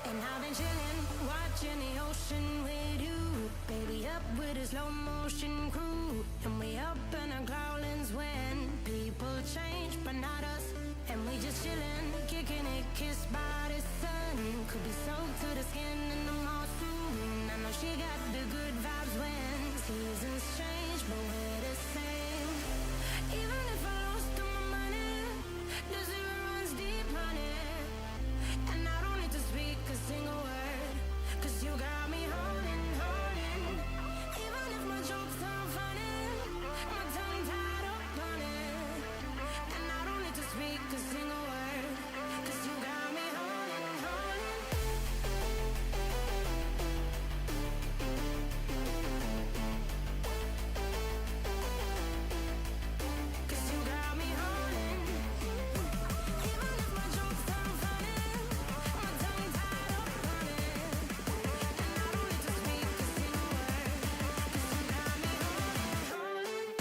And I've been chilling, watching the ocean with you. Baby, up with a slow motion crew. And we up in our growlings when people change, but not us. And we just chilling, kicking it, kissed by the sun. Could be soaked to the skin in the mall soon. I know she got the good vibes when seasons change, but we're the same. Even if I lost all my money, the zero runs deep, honey. And I don't need to speak a single word, 'cause you got me holding, holding. Even if my jokes aren't funny, my tongue tied up on it. And I don't need to speak a single word, 'cause you got me holding, holding. 'Cause you got me holding. Even if my jokes aren't funny, my tongue tied up on it. And I don't need to speak a single word, 'cause you got me holding, holding.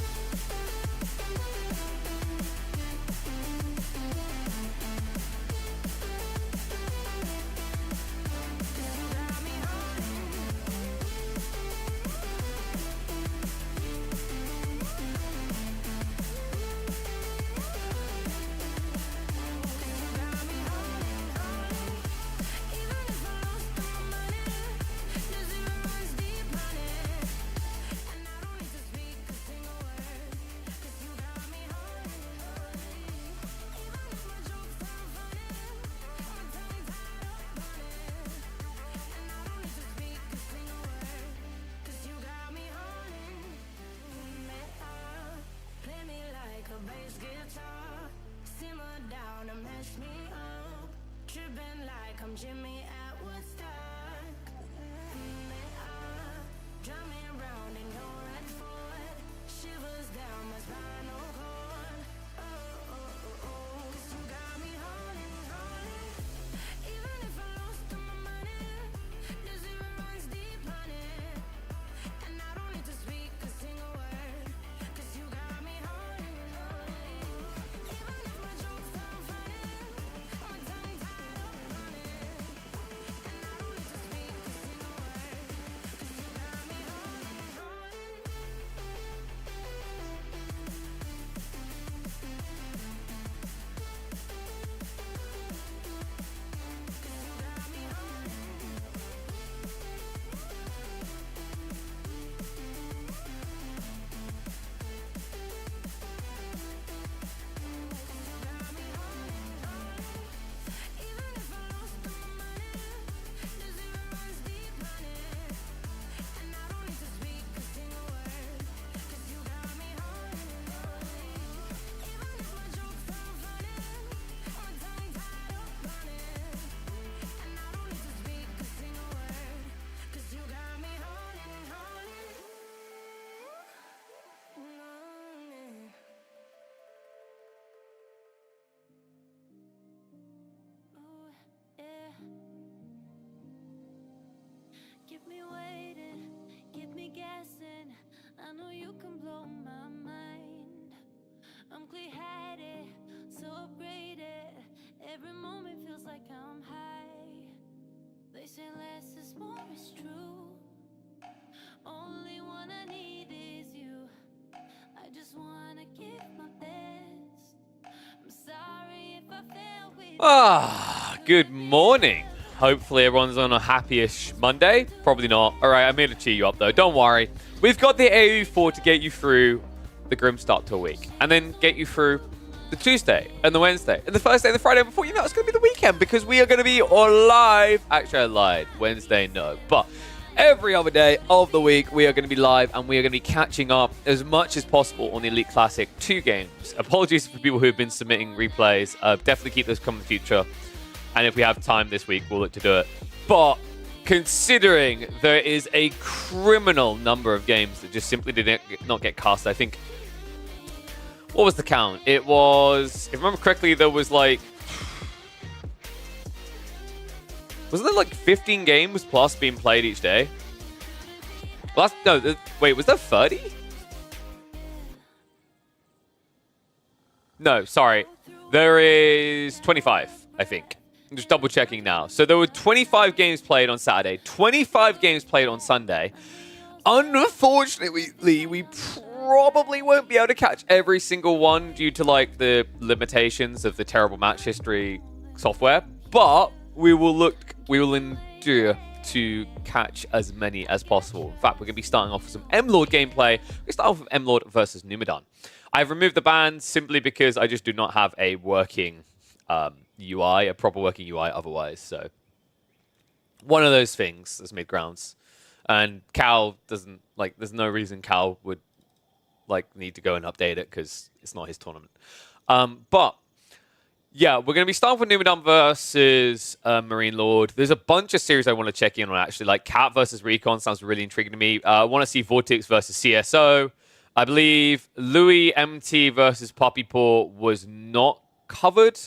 'Cause you got me holding. 'Cause you got me holding, holding. Even if I lost all my money, the zero runs deep, honey. And I don't need to speak a single word, 'cause you got me holding, holding. Even if my jokes aren't funny, my tongue tied up on it. And I don't need to speak a single word, 'cause you got me holding me up. Play me like a bass guitar, simmer down and mess me up. Tripping like I'm Jimmy at Woodstock. Me up, drumming round in your red Ford, shivers down my spinal cord. Oh, oh, oh, oh. 'Cause you got me holding, holding. Even if I lost all my money, the zero runs deep, honey. And I don't need to speak a single word, 'cause you got me holding, holding. Even if my jokes aren't funny, my tongue tied up on it. And I don't need to speak a single word, 'cause you got me holding, holding. 'Cause you got me holding. Got me holding, holding. Even if I lost all my money, the zero runs deep, honey. And I don't need to speak a single word, 'cause you got me holding, holding. Even if my jokes aren't funny, my tongue tied up on it. And I don't need to speak a single word, 'cause you got me holding, holding. Ooh, yeah. Keep me waiting, keep me guessing. I know you can blow my mind. I'm clear-headed, so upgraded. Every moment feels like I'm high. They say less is more, it's true. Only one I need is you. I just wanna give my best. I'm sorry if I fail with Good morning. Hopefully everyone's on a happy-ish Monday. Probably not. All right, I'm here to cheer you up though. Don't worry. We've got the AU4 to get you through the grim start to a week, and then get you through the Tuesday and the Wednesday and the Thursday and the Friday before you know it's going to be the weekend, because we are going to be on live. Actually, I lied. Wednesday, no. But every other day of the week, we are going to be live, and we are going to be catching up as much as possible on the Elite Classic 2 games. Apologies for people who have been submitting replays. Definitely keep those coming in the future. And if we have time this week, we'll look to do it. But considering there is a criminal number of games that just simply did not get cast, I think... What was the count? It was... If I remember correctly, there was like... Wasn't there like 15 games plus being played each day? Wait, was there 30? No, sorry. There is 25, I think. I'm just double checking now. So there were 25 games played on Saturday, 25 games played on Sunday. Unfortunately, we probably won't be able to catch every single one due to like the limitations of the terrible match history software. But we will endure to catch as many as possible. In fact, we're going to be starting off with some M-Lord gameplay. We start off with M-Lord versus Numidan. I've removed the bans simply because I just do not have a working UI, a proper working UI otherwise. So one of those things as mid-grounds. And Cal doesn't, like, there's no reason Cal would, like, need to go and update it because it's not his tournament. But yeah, we're going to be starting with Numidan versus Marine Lord. There's a bunch of series I want to check in on, actually. Like, Cat versus Recon sounds really intriguing to me. I want to see Vortex versus CSO. I believe Louis MT versus Poppy Paw was not covered,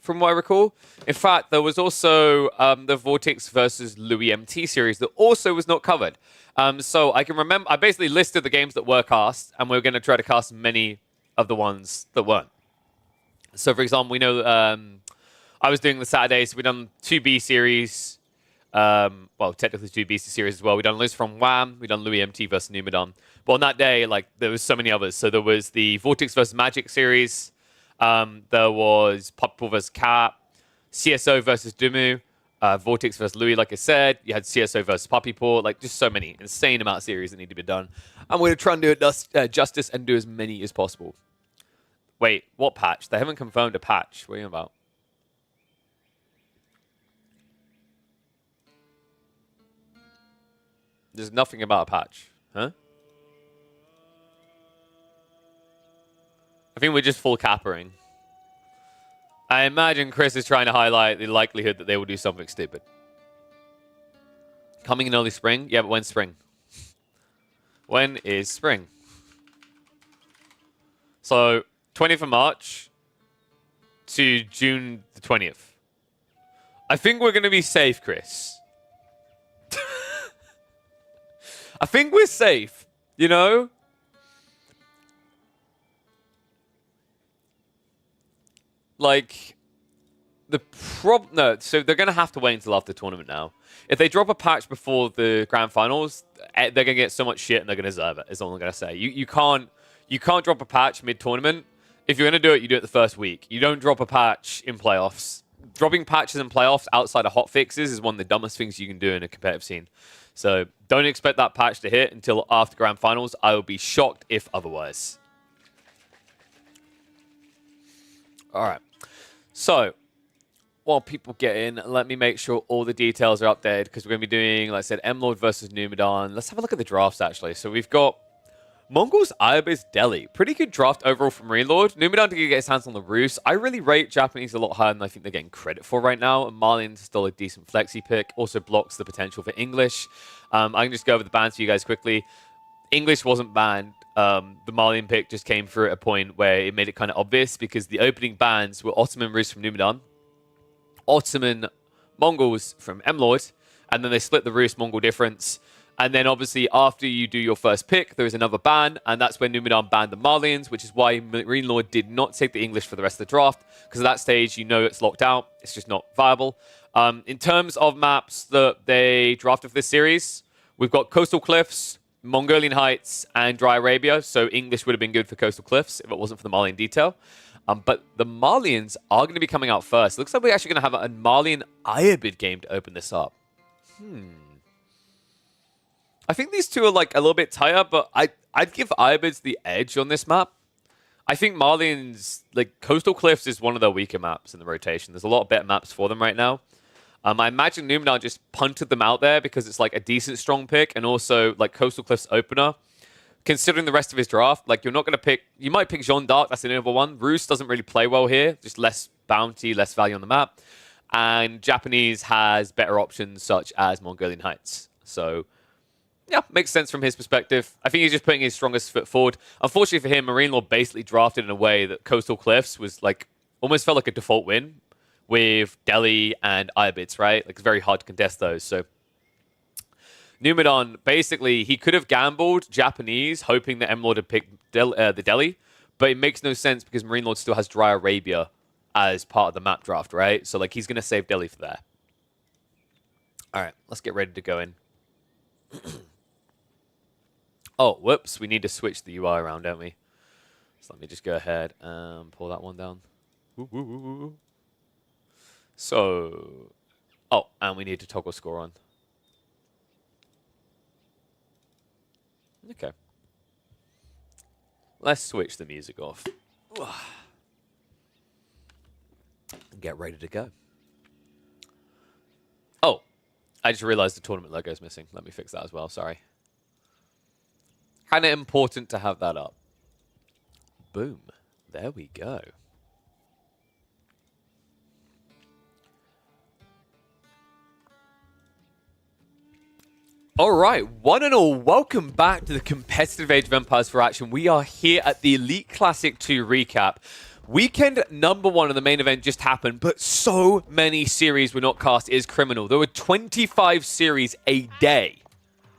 from what I recall. In fact, there was also the Vortex versus Louis MT series that also was not covered. So I can remember, I basically listed the games that were cast, and we're going to try to cast many of the ones that weren't. So, for example, we know I was doing the Saturday, so we've done 2B series. Well, technically 2B series as well. We've done Liz from Wham. We've done Louis MT versus Numidan. But on that day, like, there was so many others. So there was the Vortex versus Magic series. There was Pop versus Cat. CSO versus Dumu. Vortex versus Louis, like I said. You had CSO versus Puppy Paw. Like, just so many. Insane amount of series that need to be done. I'm going to try and do it justice and do as many as possible. Wait, what patch? They haven't confirmed a patch. What are you about? There's nothing about a patch. Huh? I think we're just full cappering. I imagine Chris is trying to highlight the likelihood that they will do something stupid. Coming in early spring? Yeah, but when's spring? When is spring? So, 20th of March to June the 20th. I think we're going to be safe, Chris. I think we're safe, you know? Like, no, so they're going to have to wait until after the tournament now. If they drop a patch before the grand finals, they're going to get so much shit and they're going to deserve it, is all I'm going to say. You can't drop a patch mid-tournament. If you're going to do it, you do it the first week. You don't drop a patch in playoffs. Dropping patches in playoffs outside of hot fixes is one of the dumbest things you can do in a competitive scene. So don't expect that patch to hit until after grand finals. I will be shocked if otherwise. All right. So while people get in, let me make sure all the details are updated because we're going to be doing, like I said, M-Lord versus Numidan. Let's have a look at the drafts, actually. So we've got Mongols, Ayabiz, Delhi. Pretty good draft overall from Marine Lord. Numidan to get his hands on the Rus. I really rate Japanese a lot higher than I think they're getting credit for right now. And Malian's still a decent flexi pick. Also blocks the potential for English. I can just go over the bans for you guys quickly. English wasn't banned. The Malian pick just came through at a point where it made it kind of obvious because the opening bans were Ottoman Rus from Numidan, Ottoman Mongols from M-Lord, and then they split the Rus-Mongol difference. And then obviously after you do your first pick, there is another ban, and that's when Numidan banned the Malians, which is why Marine Lord did not take the English for the rest of the draft, because at that stage, you know it's locked out. It's just not viable. In terms of maps that they drafted for this series, we've got Coastal Cliffs, Mongolian Heights, and Dry Arabia. So English would have been good for Coastal Cliffs if it wasn't for the Malian detail. But the Malians are going to be coming out first. It looks like we're actually going to have a Malian Ayabid game to open this up. I think these two are like a little bit tighter, but I'd give Ayabids the edge on this map. I think Malians, like Coastal Cliffs is one of their weaker maps in the rotation. There's a lot of better maps for them right now. I imagine Numidan just punted them out there because it's like a decent strong pick, and also like Coastal Cliffs opener. Considering the rest of his draft, like you're not going to pick, you might pick Jeanne d'Arc, that's another one. Rus doesn't really play well here, just less bounty, less value on the map. And Japanese has better options such as Mongolian Heights. So yeah, makes sense from his perspective. I think he's just putting his strongest foot forward. Unfortunately for him, Marine Lord basically drafted in a way that Coastal Cliffs was like, almost felt like a default win with Delhi and Ayabids, right? Like it's very hard to contest those. So Numidan, basically, he could have gambled Japanese, hoping that M-Lord had picked the Delhi, but it makes no sense because Marine Lord still has Dry Arabia as part of the map draft, right? So like he's going to save Delhi for there. All right, let's get ready to go in. Oh, whoops. We need to switch the UI around, don't we? So let me just go ahead and pull that one down. Woo. So, oh, and we need to toggle score on. Okay. Let's switch the music off. And get ready to go. Oh, I just realized the tournament logo is missing. Let me fix that as well. Sorry. Kind of important to have that up. Boom. There we go. All right, one and all, welcome back to the competitive Age of Empires for Action. We are here at the Elite Classic 2 recap. Weekend number 1 of the main event just happened, but so many series were not cast. It is criminal. There were 25 series a day.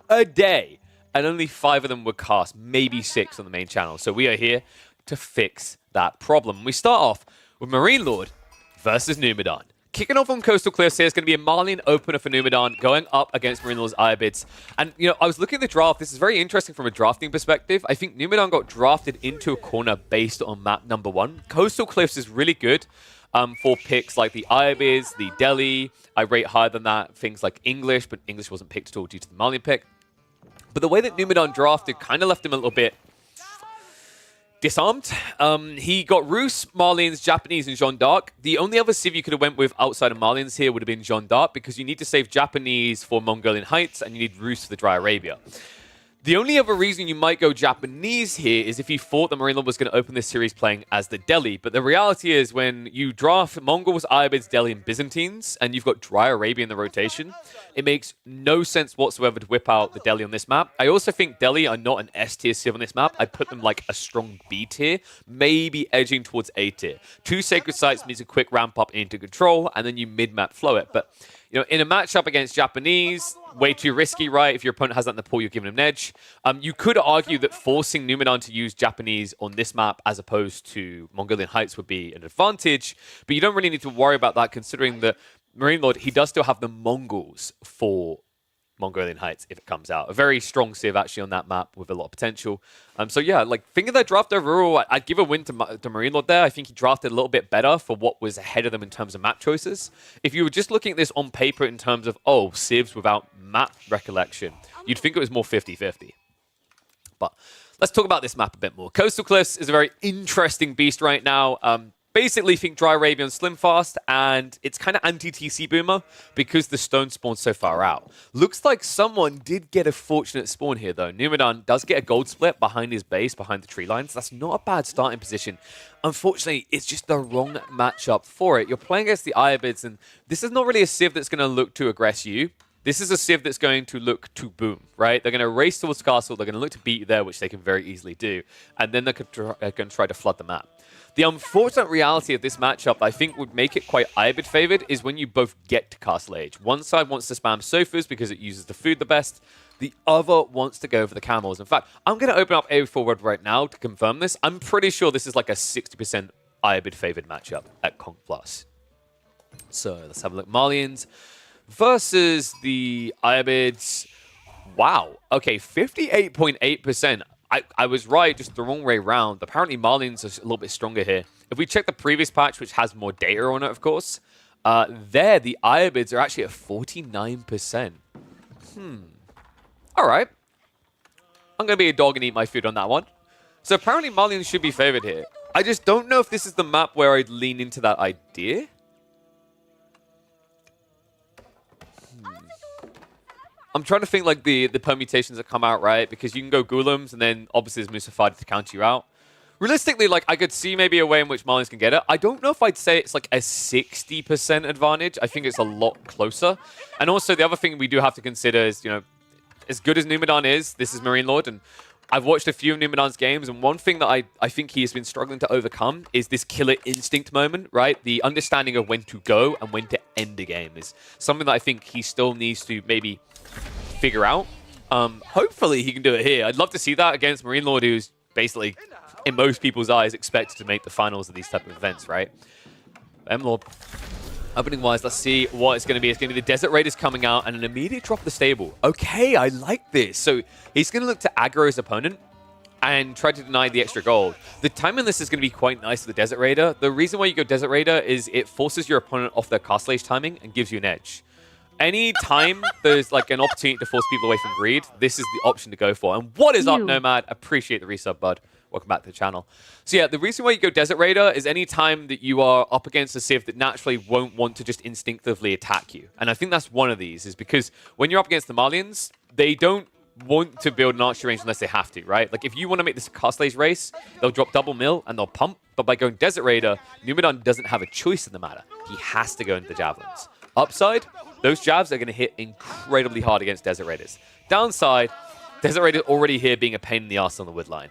And only 5 of them were cast, maybe 6 on the main channel. So we are here to fix that problem. We start off with Marine Lord versus Numidan. Kicking off on Coastal Cliffs here is going to be a Marlene opener for Numidan going up against Marine Lord's Iobids. And, you know, I was looking at the draft. This is very interesting from a drafting perspective. I think Numidan got drafted into a corner based on map number 1. Coastal Cliffs is really good for picks like the Iobids, the Delhi. I rate higher than that. Things like English, but English wasn't picked at all due to the Marlene pick. But the way that Numidan drafted kind of left him a little bit disarmed. He got Rus, Marlins, Japanese, and Jeanne d'Arc. The only other civ you could have went with outside of Marlins here would have been Jeanne d'Arc because you need to save Japanese for Mongolian Heights and you need Rus for the Dry Arabia. The only other reason you might go Japanese here is if you thought the Marine Lord was going to open this series playing as the Delhi. But the reality is when you draft Mongols, Iobids, Delhi, and Byzantines, and you've got Dry Arabia in the rotation, it makes no sense whatsoever to whip out the Delhi on this map. I also think Delhi are not an S tier civ on this map. I put them like a strong B tier, maybe edging towards A tier. 2 sacred sites means a quick ramp up into control, and then you mid-map flow it. But you know, in a matchup against Japanese, way too risky, right? If your opponent has that in the pool, you're giving him an edge. You could argue that forcing Numidan to use Japanese on this map as opposed to Mongolian Heights would be an advantage, but you don't really need to worry about that considering that Marine Lord, he does still have the Mongols for Mongolian Heights if it comes out. A very strong civ actually on that map with a lot of potential. So yeah, like thinking that draft overall, I'd give a win to Marine Lord there. I think he drafted a little bit better for what was ahead of them in terms of map choices. If you were just looking at this on paper in terms of, oh, civs without map recollection, you'd think it was more 50-50. But let's talk about this map a bit more. Coastal Cliffs is a very interesting beast right now. Basically, think Dry Arabia and Slim Fast, and it's kind of anti-TC Boomer because the stone spawn's so far out. Looks like someone did get a fortunate spawn here, though. Numidan does get a gold split behind his base, behind the tree lines. That's not a bad starting position. Unfortunately, it's just the wrong matchup for it. You're playing against the Iobids, and this is not really a civ that's going to look to aggress you. This is a civ that's going to look to boom, right? They're going to race towards castle. They're going to look to beat you there, which they can very easily do. And then they're going to try to flood the map. The unfortunate reality of this matchup, I think, would make it quite Iobid favored, is when you both get to Castle Age. One side wants to spam sofas because it uses the food the best. The other wants to go for the camels. In fact, I'm going to open up AoE Forward right now to confirm this. I'm pretty sure this is like a 60% Iobid favored matchup at Conk Plus. So let's have a look. Marlians versus the Iobids. Wow. Okay, 58.8%. I was right, just the wrong way round. Apparently, Marlians are a little bit stronger here. If we check the previous patch, which has more data on it, of course, there, the Iobids are actually at 49%. All right. I'm going to be a dog and eat my food on that one. So apparently, Marlians should be favored here. I just don't know if this is the map where I'd lean into that idea. I'm trying to think like the permutations that come out, right? Because you can go Ghoulems, and then obviously there's Musafadi to counter you out. Realistically, like I could see maybe a way in which Marlians can get it. I don't know if I'd say it's like a 60% advantage. I think it's a lot closer. And also the other thing we do have to consider is, you know, as good as Numidan is, this is Marine Lord, and I've watched a few of Numidan's games, and one thing that I think he has been struggling to overcome is this killer instinct moment, right? The understanding of when to go and when to end a game is something that I think he still needs to maybe figure out. Hopefully he can do it here. I'd love to see that against Marine Lord, who's basically, in most people's eyes, expected to make the finals of these type of events, right? M-Lord. Opening-wise, let's see what it's going to be. It's going to be the Desert Raiders coming out and an immediate drop of the stable. Okay, I like this. So he's going to look to aggro his opponent and try to deny the extra gold. The time on this is going to be quite nice for the Desert Raider. The reason why you go Desert Raider is it forces your opponent off their Castle Age timing and gives you an edge. Any time there's like an opportunity to force people away from greed, this is the option to go for. And what is up, Nomad? Appreciate the resub, bud. Welcome back to the channel. So yeah, the reason why you go Desert Raider is any time that you are up against a Civ that naturally won't want to just instinctively attack you. And I think that's one of these, is because when you're up against the Malians, they don't want to build an archery range unless they have to, right? Like if you want to make this a Castle Age race, they'll drop double mill and they'll pump. But by going Desert Raider, Numidan doesn't have a choice in the matter. He has to go into the Javelins. Upside, those jabs are going to hit incredibly hard against Desert Raiders. Downside, Desert Raider already here being a pain in the ass on the wood line.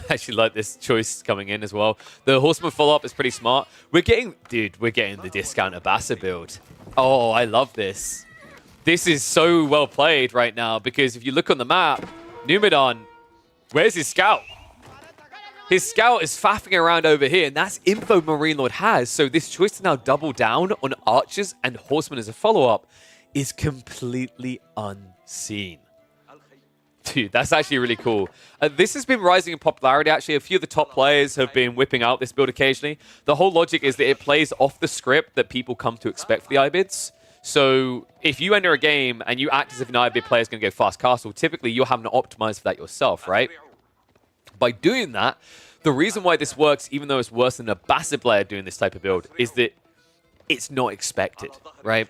I actually like this choice coming in as well. The Horseman follow-up is pretty smart. We're getting the discount Abasa build. Oh, I love this. This is so well played right now because if you look on the map, Numidan, where's his scout? His scout is faffing around over here, and that's info Marine Lord has. So this choice to now double down on archers and horsemen as a follow-up is completely unseen. Dude, that's actually really cool. This has been rising in popularity, actually. A few of the top players have been whipping out this build occasionally. The whole logic is that it plays off the script that people come to expect for the IBIDs. So if you enter a game and you act as if an IBID player is going to go fast castle, typically you're having to optimize for that yourself, right? By doing that, the reason why this works, even though it's worse than a Bassett player doing this type of build, is that it's not expected, right?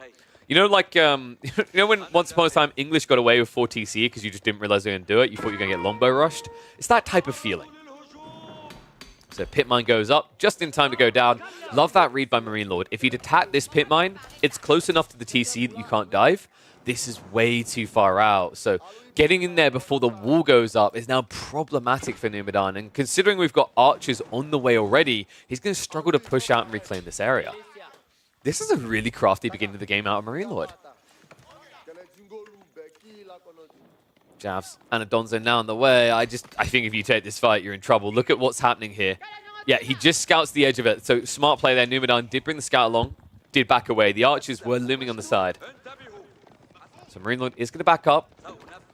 You know, like, you know when once upon a time English got away with 4 TC because you just didn't realize they were going to do it? You thought you were going to get longbow rushed? It's that type of feeling. So pit mine goes up just in time to go down. Love that read by Marine Lord. If he'd attack this pit mine, it's close enough to the TC that you can't dive. This is way too far out. So getting in there before the wall goes up is now problematic for Numidan. And considering we've got archers on the way already, he's going to struggle to push out and reclaim this area. This is a really crafty beginning of the game out of Marine Lord. Javs and a Donzo now on the way. I think if you take this fight, you're in trouble. Look at what's happening here. Yeah, he just scouts the edge of it. So smart play there. Numidan did bring the scout along, did back away. The archers were looming on the side. So Marine Lord is going to back up.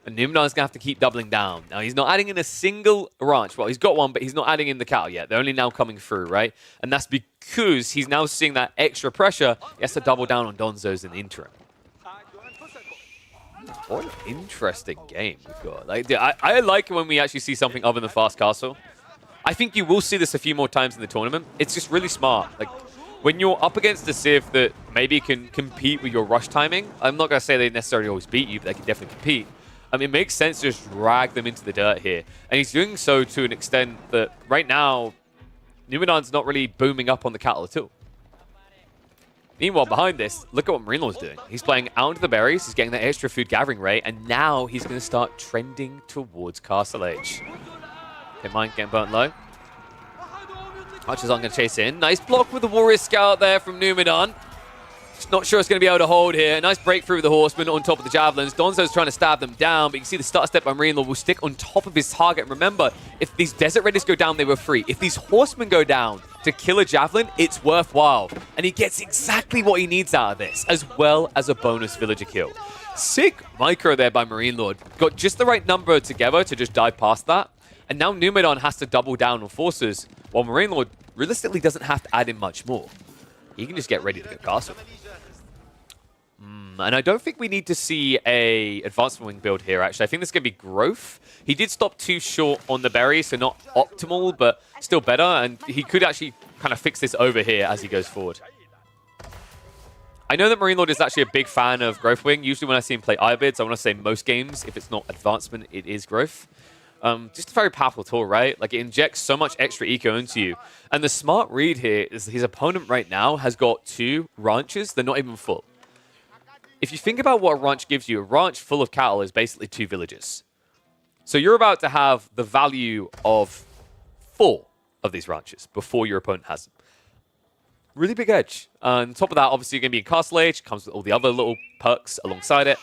And Numidan is going to have to keep doubling down. Now, he's not adding in a single ranch. Well, he's got one, but he's not adding in the cattle yet. They're only now coming through, right? And that's because he's now seeing that extra pressure. He has to double down on Donzos in the interim. What an interesting game we've got. Like, I like when we actually see something other than Fast Castle. I think you will see this a few more times in the tournament. It's just really smart. Like, when you're up against a Civ that maybe can compete with your rush timing, I'm not going to say they necessarily always beat you, but they can definitely compete. I mean, it makes sense to just drag them into the dirt here. And he's doing so to an extent that right now, Numidan's not really booming up on the cattle at all. Meanwhile, behind this, look at what Marine Lord's doing. He's playing out into the berries, he's getting that extra food gathering rate, and now he's going to start trending towards Castle Age. Hit mine getting burnt low. Archers aren't going to chase in. Nice block with the Warrior Scout there from Numidan. Just not sure it's going to be able to hold here. Nice breakthrough with the Horseman on top of the Javelins. Donzo's trying to stab them down, but you can see the start step by Marine Lord will stick on top of his target. And remember, if these Desert Raiders go down, they were free. If these Horsemen go down to kill a Javelin, it's worthwhile. And he gets exactly what he needs out of this, as well as a bonus villager kill. Sick micro there by Marine Lord. Got just the right number together to just dive past that. And now Numidan has to double down on forces, while Marine Lord realistically doesn't have to add in much more. He can just get ready to go castle. And I don't think we need to see a advancement wing build here, actually. I think this is going to be growth. He did stop too short on the berry, so not optimal, but still better. And he could actually kind of fix this over here as he goes forward. I know that Marine Lord is actually a big fan of growth wing. Usually when I see him play IBIDs, I want to say most games, if it's not advancement, it is growth. Just a very powerful tool, right? Like, it injects so much extra eco into you. And the smart read here is his opponent right now has got 2 ranches. They're not even full. If you think about what a ranch gives you, a ranch full of cattle is basically 2 villages. So you're about to have the value of 4 of these ranches before your opponent has them. Really big edge. On top of that, obviously, you're going to be in Castle Age. Comes with all the other little perks alongside it.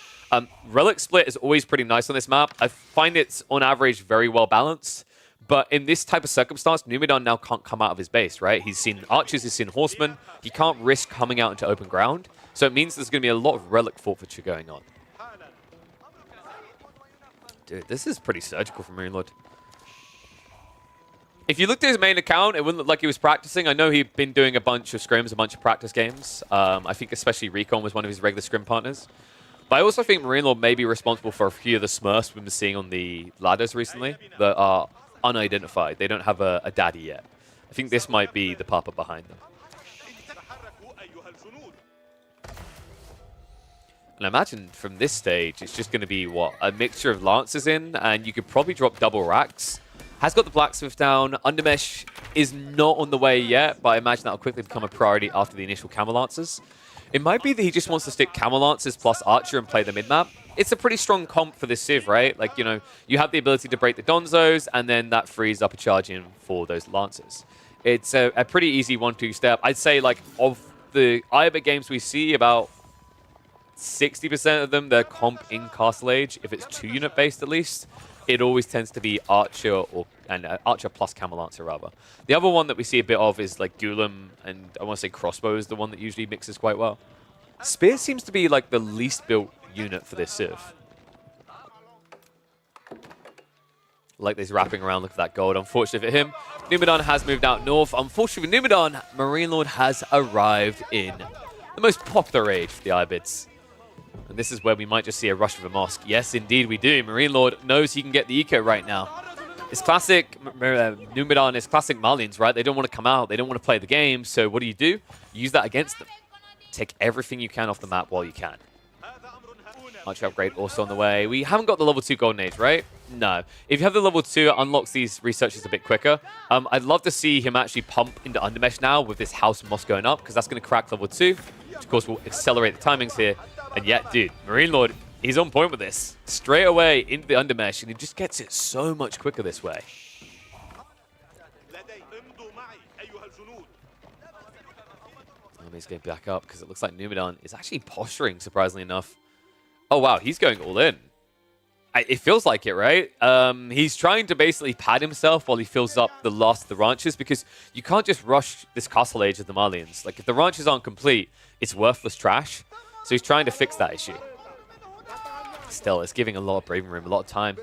Relic split is always pretty nice on this map. I find it's, on average, very well balanced. But in this type of circumstance, Numidan now can't come out of his base, right? He's seen archers, he's seen horsemen. He can't risk coming out into open ground. So it means there's going to be a lot of relic forfeiture going on. Dude, this is pretty surgical from Marine Lord. If you looked at his main account, it wouldn't look like he was practicing. I know he'd been doing a bunch of scrims, a bunch of practice games. I think especially Recon was one of his regular scrim partners. But I also think Marine Lord may be responsible for a few of the Smurfs we've been seeing on the ladders recently that are unidentified. They don't have a daddy yet. I think this might be the papa behind them. And I imagine from this stage, it's just going to be, what, a mixture of Lancers in, and you could probably drop double racks. Has got the Blacksmith down. Undermesh is not on the way yet, but I imagine that will quickly become a priority after the initial Camel Lancers. It might be that he just wants to stick Camel Lancers plus Archer and play the mid-map. It's a pretty strong comp for this Civ, right? Like, you know, you have the ability to break the Donzos, and then that frees up a charge in for those Lancers. It's a pretty easy 1-2 step. I'd say, like, of the Iabit games we see, about 60% of them, they're comp in Castle Age, if it's 2-unit based at least. It always tends to be Archer Archer plus Camel Lancer, rather. The other one that we see a bit of is like Gulam, and I want to say Crossbow is the one that usually mixes quite well. Spear seems to be like the least built unit for this Civ. Like this wrapping around, look at that gold. Unfortunately for him, Numidan has moved out north. Unfortunately for Numidan, Marine Lord has arrived in the most popular age for the Ibits. And this is where we might just see a rush of a mosque. Yes, indeed we do. Marine Lord knows he can get the eco right now. It's classic Numidan, it's classic Malians, right? They don't want to come out. They don't want to play the game. So what do? You use that against them. Take everything you can off the map while you can. Archer upgrade also on the way. We haven't got the level 2 Golden Age, right? No. If you have the level 2, it unlocks these researchers a bit quicker. I'd love to see him actually pump into Undermesh now with this House Moss going up, because that's going to crack level 2, which of course will accelerate the timings here. And yet, dude, Marine Lord, he's on point with this. Straight away into the Undermesh, and he just gets it so much quicker this way. He's going back up, because it looks like Numidan is actually posturing, surprisingly enough. Oh, wow, he's going all in. It feels like it, right? He's trying to basically pad himself while he fills up the last of the ranches, because you can't just rush this Castle Age of the Malians. Like, if the ranches aren't complete, it's worthless trash. So he's trying to fix that issue. Still, it's giving a lot of breathing room, a lot of time.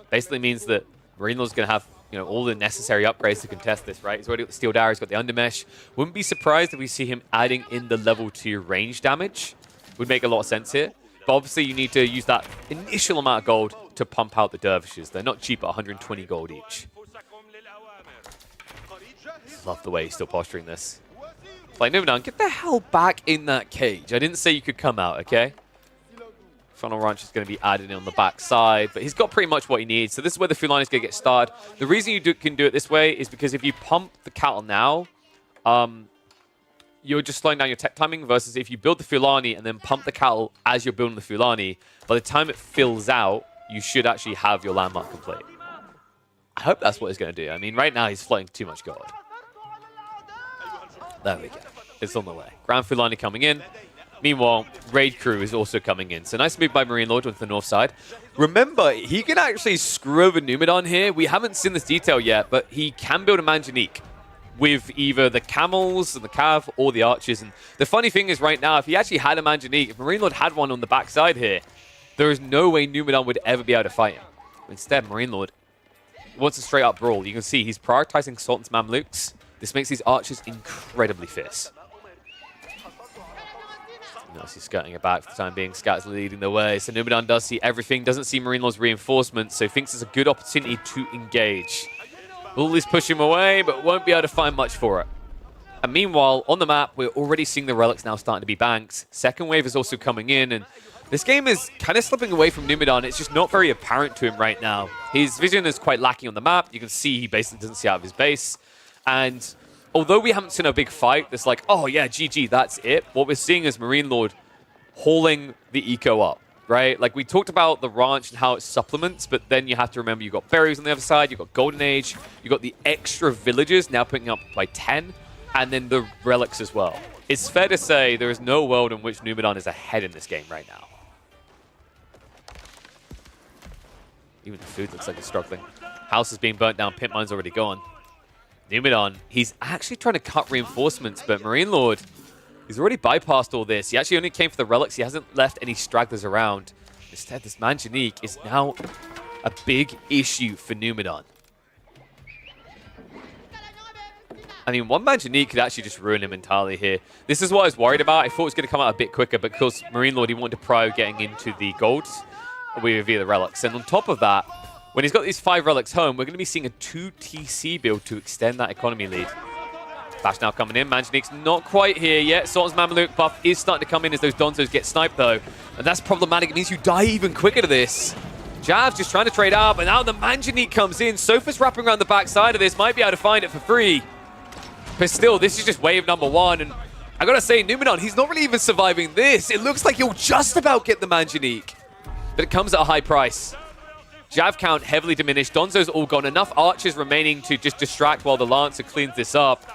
Basically means that Marine Lord's going to have, you know, all the necessary upgrades to contest this, right? He's already got the Steel Dagger, he's got the Undermesh. Wouldn't be surprised if we see him adding in the level 2 range damage. Would make a lot of sense here. But obviously you need to use that initial amount of gold to pump out the Dervishes. They're not cheap at 120 gold each. Love the way he's still posturing this. Like, Numidan, get the hell back in that cage. I didn't say you could come out, okay? Funnel Ranch is going to be added in on the back side, but he's got pretty much what he needs. So this is where the Fulani is going to get started. The reason you can do it this way is because if you pump the cattle now, you're just slowing down your tech timing, versus if you build the Fulani and then pump the cattle as you're building the Fulani, by the time it fills out, you should actually have your landmark complete. I hope that's what he's going to do. I mean, right now he's floating too much gold. There we go. It's on the way. Grand Fulani coming in. Meanwhile, Raid Crew is also coming in. So nice move by Marine Lord with the north side. Remember, he can actually screw over Numidan here. We haven't seen this detail yet, but he can build a Manjanique with either the camels and the cav or the archers. And the funny thing is right now, if he actually had a Manjanique, if Marine Lord had one on the backside here, there is no way Numidan would ever be able to fight him. Instead, Marine Lord wants a straight up brawl. You can see he's prioritizing Sultan's Mamluks. This makes these archers incredibly fierce. Notice he's skirting it back for the time being. Scat's leading the way. So Numidan does see everything, doesn't see Marine Lord's reinforcements, so thinks it's a good opportunity to engage. Will is pushing him away, but won't be able to find much for it. And meanwhile, on the map, we're already seeing the relics now starting to be banked. Second wave is also coming in, and this game is kind of slipping away from Numidan. It's just not very apparent to him right now. His vision is quite lacking on the map. You can see he basically doesn't see out of his base. And although we haven't seen a big fight that's like, oh yeah, GG, that's it, what we're seeing is Marine Lord hauling the eco up, right? Like, we talked about the ranch and how it supplements, but then you have to remember you've got berries on the other side, you've got Golden Age, you've got the extra villages now picking up by 10, and then the relics as well. It's fair to say there is no world in which Numidan is ahead in this game right now. Even the food looks like it's struggling. House is being burnt down. Pit mine's already gone. Numidon, he's actually trying to cut reinforcements, but Marine Lord, he's already bypassed all this. He actually only came for the relics. He hasn't left any stragglers around. Instead, this Manjanique is now a big issue for Numidon. I mean, one Manjanique could actually just ruin him entirely here. This is what I was worried about. I thought it was going to come out a bit quicker, but because Marine Lord, he wanted to pro getting into the gold via the relics. And on top of that, when he's got these 5 relics home, we're going to be seeing a 2 TC build to extend that economy lead. Flash now coming in. Manjanique's not quite here yet. Sultan's Mameluke buff is starting to come in as those Donzos get sniped, though. And that's problematic. It means you die even quicker to this. Jav's just trying to trade out, but now the Manjanique comes in. Sofa's wrapping around the backside of this. Might be able to find it for free. But still, this is just wave number 1. And I gotta say, Numidon, he's not really even surviving this. It looks like he'll just about get the Manjanique. But it comes at a high price. Jav count heavily diminished. Donzo's all gone. Enough archers remaining to just distract while the Lancer cleans this up.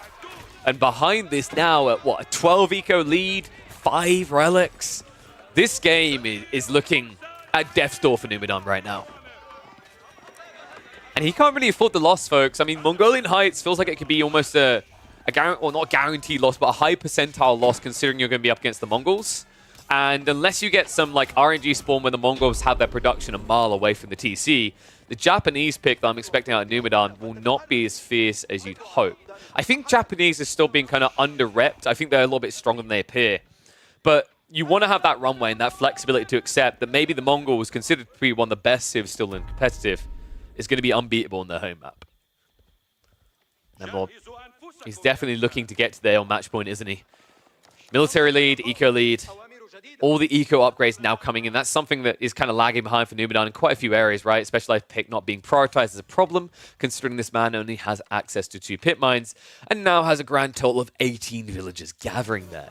And behind this now at what, a 12 eco lead, 5 relics. This game is looking at death's door for Numidon right now. And he can't really afford the loss, folks. I mean, Mongolian Heights feels like it could be almost a not guaranteed loss, but a high percentile loss considering you're going to be up against the Mongols. And unless you get some like RNG spawn where the Mongols have their production a mile away from the TC, the Japanese pick that I'm expecting out of Numidon will not be as fierce as you'd hope. I think Japanese is still being kind of under-repped. I think they're a little bit stronger than they appear. But you want to have that runway and that flexibility to accept that maybe the Mongols, considered to be one of the best civs still in competitive, is going to be unbeatable on their home map. He's definitely looking to get to there on match point, isn't he? Military lead, eco lead. All the eco upgrades now coming in. That's something that is kind of lagging behind for Numidon in quite a few areas, right? Specialized pick not being prioritized is a problem, considering this man only has access to 2 pit mines and now has a grand total of 18 villagers gathering there.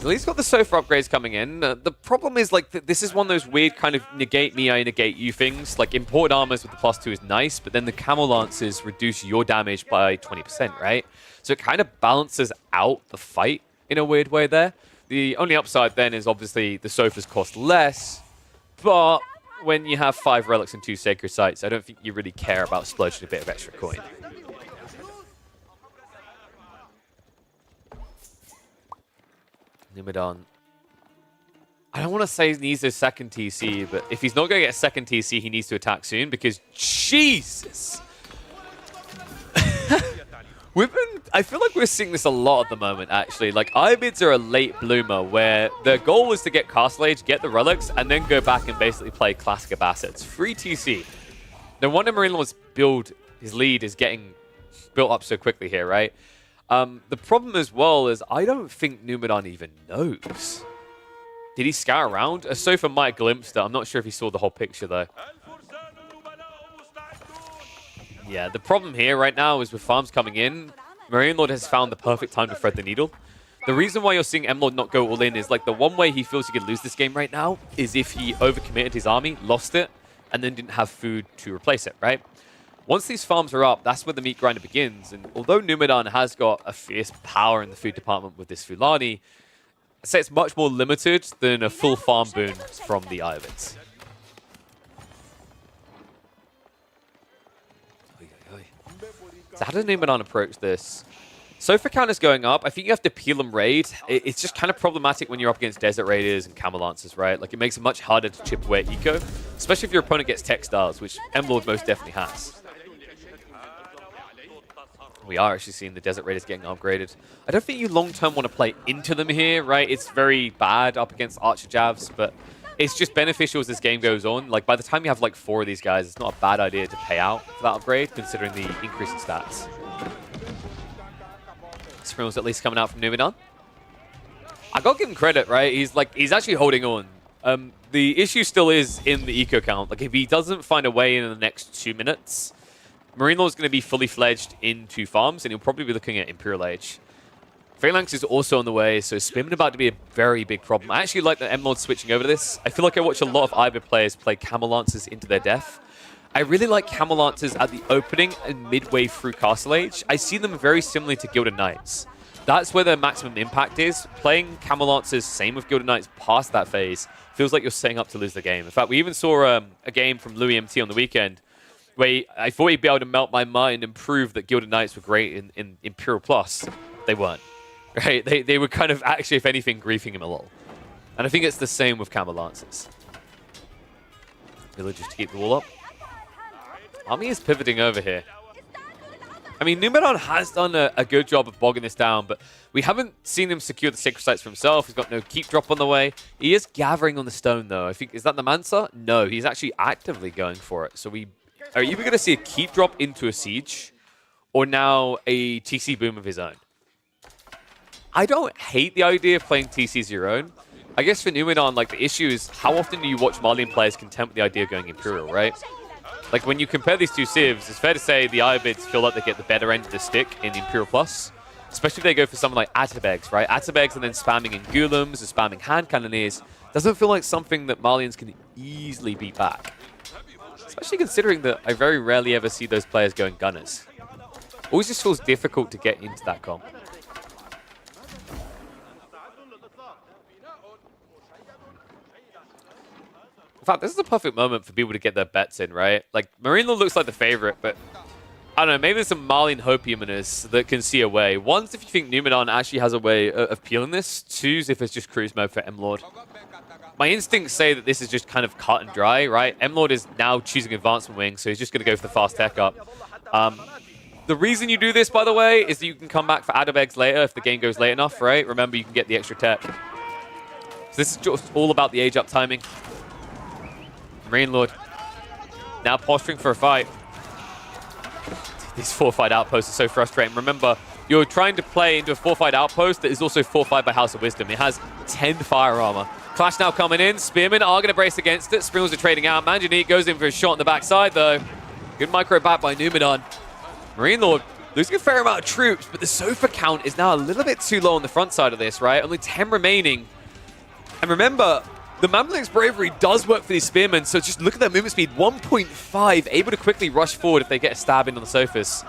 So he's got the Sofa upgrades coming in. The problem is, like, this is one of those weird kind of negate me, I negate you things. Like, import armors with the +2 is nice, but then the Camel Lances reduce your damage by 20%, right? So it kind of balances out the fight in a weird way there. The only upside then is obviously the Sofas cost less, but when you have 5 relics and 2 sacred sites, I don't think you really care about splurging a bit of extra coin. Numidon. I don't want to say he needs a second TC, but if he's not going to get a second TC, he needs to attack soon because Jesus! I feel like we're seeing this a lot at the moment, actually. Like, Ibids are a late bloomer where their goal was to get Castle Age, get the relics, and then go back and basically play classic of assets. Free TC. No wonder Marine Lord's his lead is getting built up so quickly here, right? The problem as well is I don't think Numidon even knows. Did he scout around? A Sofa might have glimpsed it. I'm not sure if he saw the whole picture, though. Yeah, the problem here right now is with farms coming in, Marine Lord has found the perfect time to thread the needle. The reason why you're seeing M-Lord not go all in is like the one way he feels he could lose this game right now is if he overcommitted his army, lost it, and then didn't have food to replace it, right? Once these farms are up, that's where the meat grinder begins. And although Numidon has got a fierce power in the food department with this Fulani, I'd say it's much more limited than a full farm boon from the Ibids. So how does Numidon approach this? Sofa count is going up. I think you have to peel and raid. It's just kind of problematic when you're up against Desert Raiders and Camel Lancers, right? Like, it makes it much harder to chip away at eco, especially if your opponent gets textiles, which M-Lord most definitely has. We are actually seeing the Desert Raiders getting upgraded. I don't think you long-term want to play into them here, right? It's very bad up against Archer Javs, but it's just beneficial as this game goes on. Like, by the time you have like 4 of these guys, it's not a bad idea to pay out for that upgrade, considering the increase in stats. Springle's at least coming out from Numidon. I gotta give him credit, right? He's actually holding on. The issue still is in the eco count. Like, if he doesn't find a way in the next 2 minutes, Marine Lord's going to be fully fledged into farms, and he'll probably be looking at Imperial Age. Phalanx is also on the way, so Spimmin about to be a very big problem. I actually like that M-Lord switching over to this. I feel like I watch a lot of Ibid players play Camel Lancers into their death. I really like Camel Lancers at the opening and midway through Castle Age. I see them very similarly to Gilded Knights. That's where their maximum impact is. Playing Camel Lancers, same with Gilded Knights, past that phase, feels like you're setting up to lose the game. In fact, we even saw a game from Louis MT on the weekend where I thought he'd be able to melt my mind and prove that Gilded Knights were great in Imperial Plus. They weren't. Right? They were kind of actually, if anything, griefing him a little. And I think it's the same with Camel Lancers. Villagers to keep the wall up. Army is pivoting over here. I mean, Numeron has done a good job of bogging this down, but we haven't seen him secure the Sacred Sites for himself. He's got no keep drop on the way. He is gathering on the stone, though. I think, is that the Mansa? No, he's actually actively going for it. So we are either going to see a keep drop into a siege, or now a TC boom of his own. I don't hate the idea of playing TCs your own. I guess for Numenon, like, the issue is how often do you watch Malian players content with the idea of going Imperial, right? Like, when you compare these two civs, it's fair to say the Irobids feel like they get the better end of the stick in the Imperial Plus. Especially if they go for someone like Atabegs, right? Atabegs and then spamming in Gulums and spamming Hand Cannoneers doesn't feel like something that Malians can easily beat back. Especially considering that I very rarely ever see those players going Gunners. Always just feels difficult to get into that comp. In fact, this is a perfect moment for people to get their bets in, right? Like, Marine Lord looks like the favorite, but I don't know, maybe there's some Malian hopium in us that can see a way. One's if you think Numenon actually has a way of peeling this. Two's if it's just cruise mode for M-Lord. My instincts say that this is just kind of cut and dry, right? M-Lord is now choosing Advancement Wing, so he's just going to go for the fast tech up. The reason you do this, by the way, is that you can come back for Atabegs later if the game goes late enough, right? Remember, you can get the extra tech. So this is just all about the age up timing. Marine Lord now posturing for a fight. These fortified outposts are so frustrating. Remember, you're trying to play into a fortified outpost that is also fortified by House of Wisdom. It has 10 fire armor. Clash now coming in. Spearmen are going to brace against it. Springles are trading out. Manjanique goes in for a shot on the backside, though. Good micro back by Numenon. Marine Lord losing a fair amount of troops, but the Sofa count is now a little bit too low on the front side of this, right? Only 10 remaining. And remember, the Mamluk's Bravery does work for these Spearmen, so just look at that movement speed. 1.5, able to quickly rush forward if they get a stab in on the Sofas.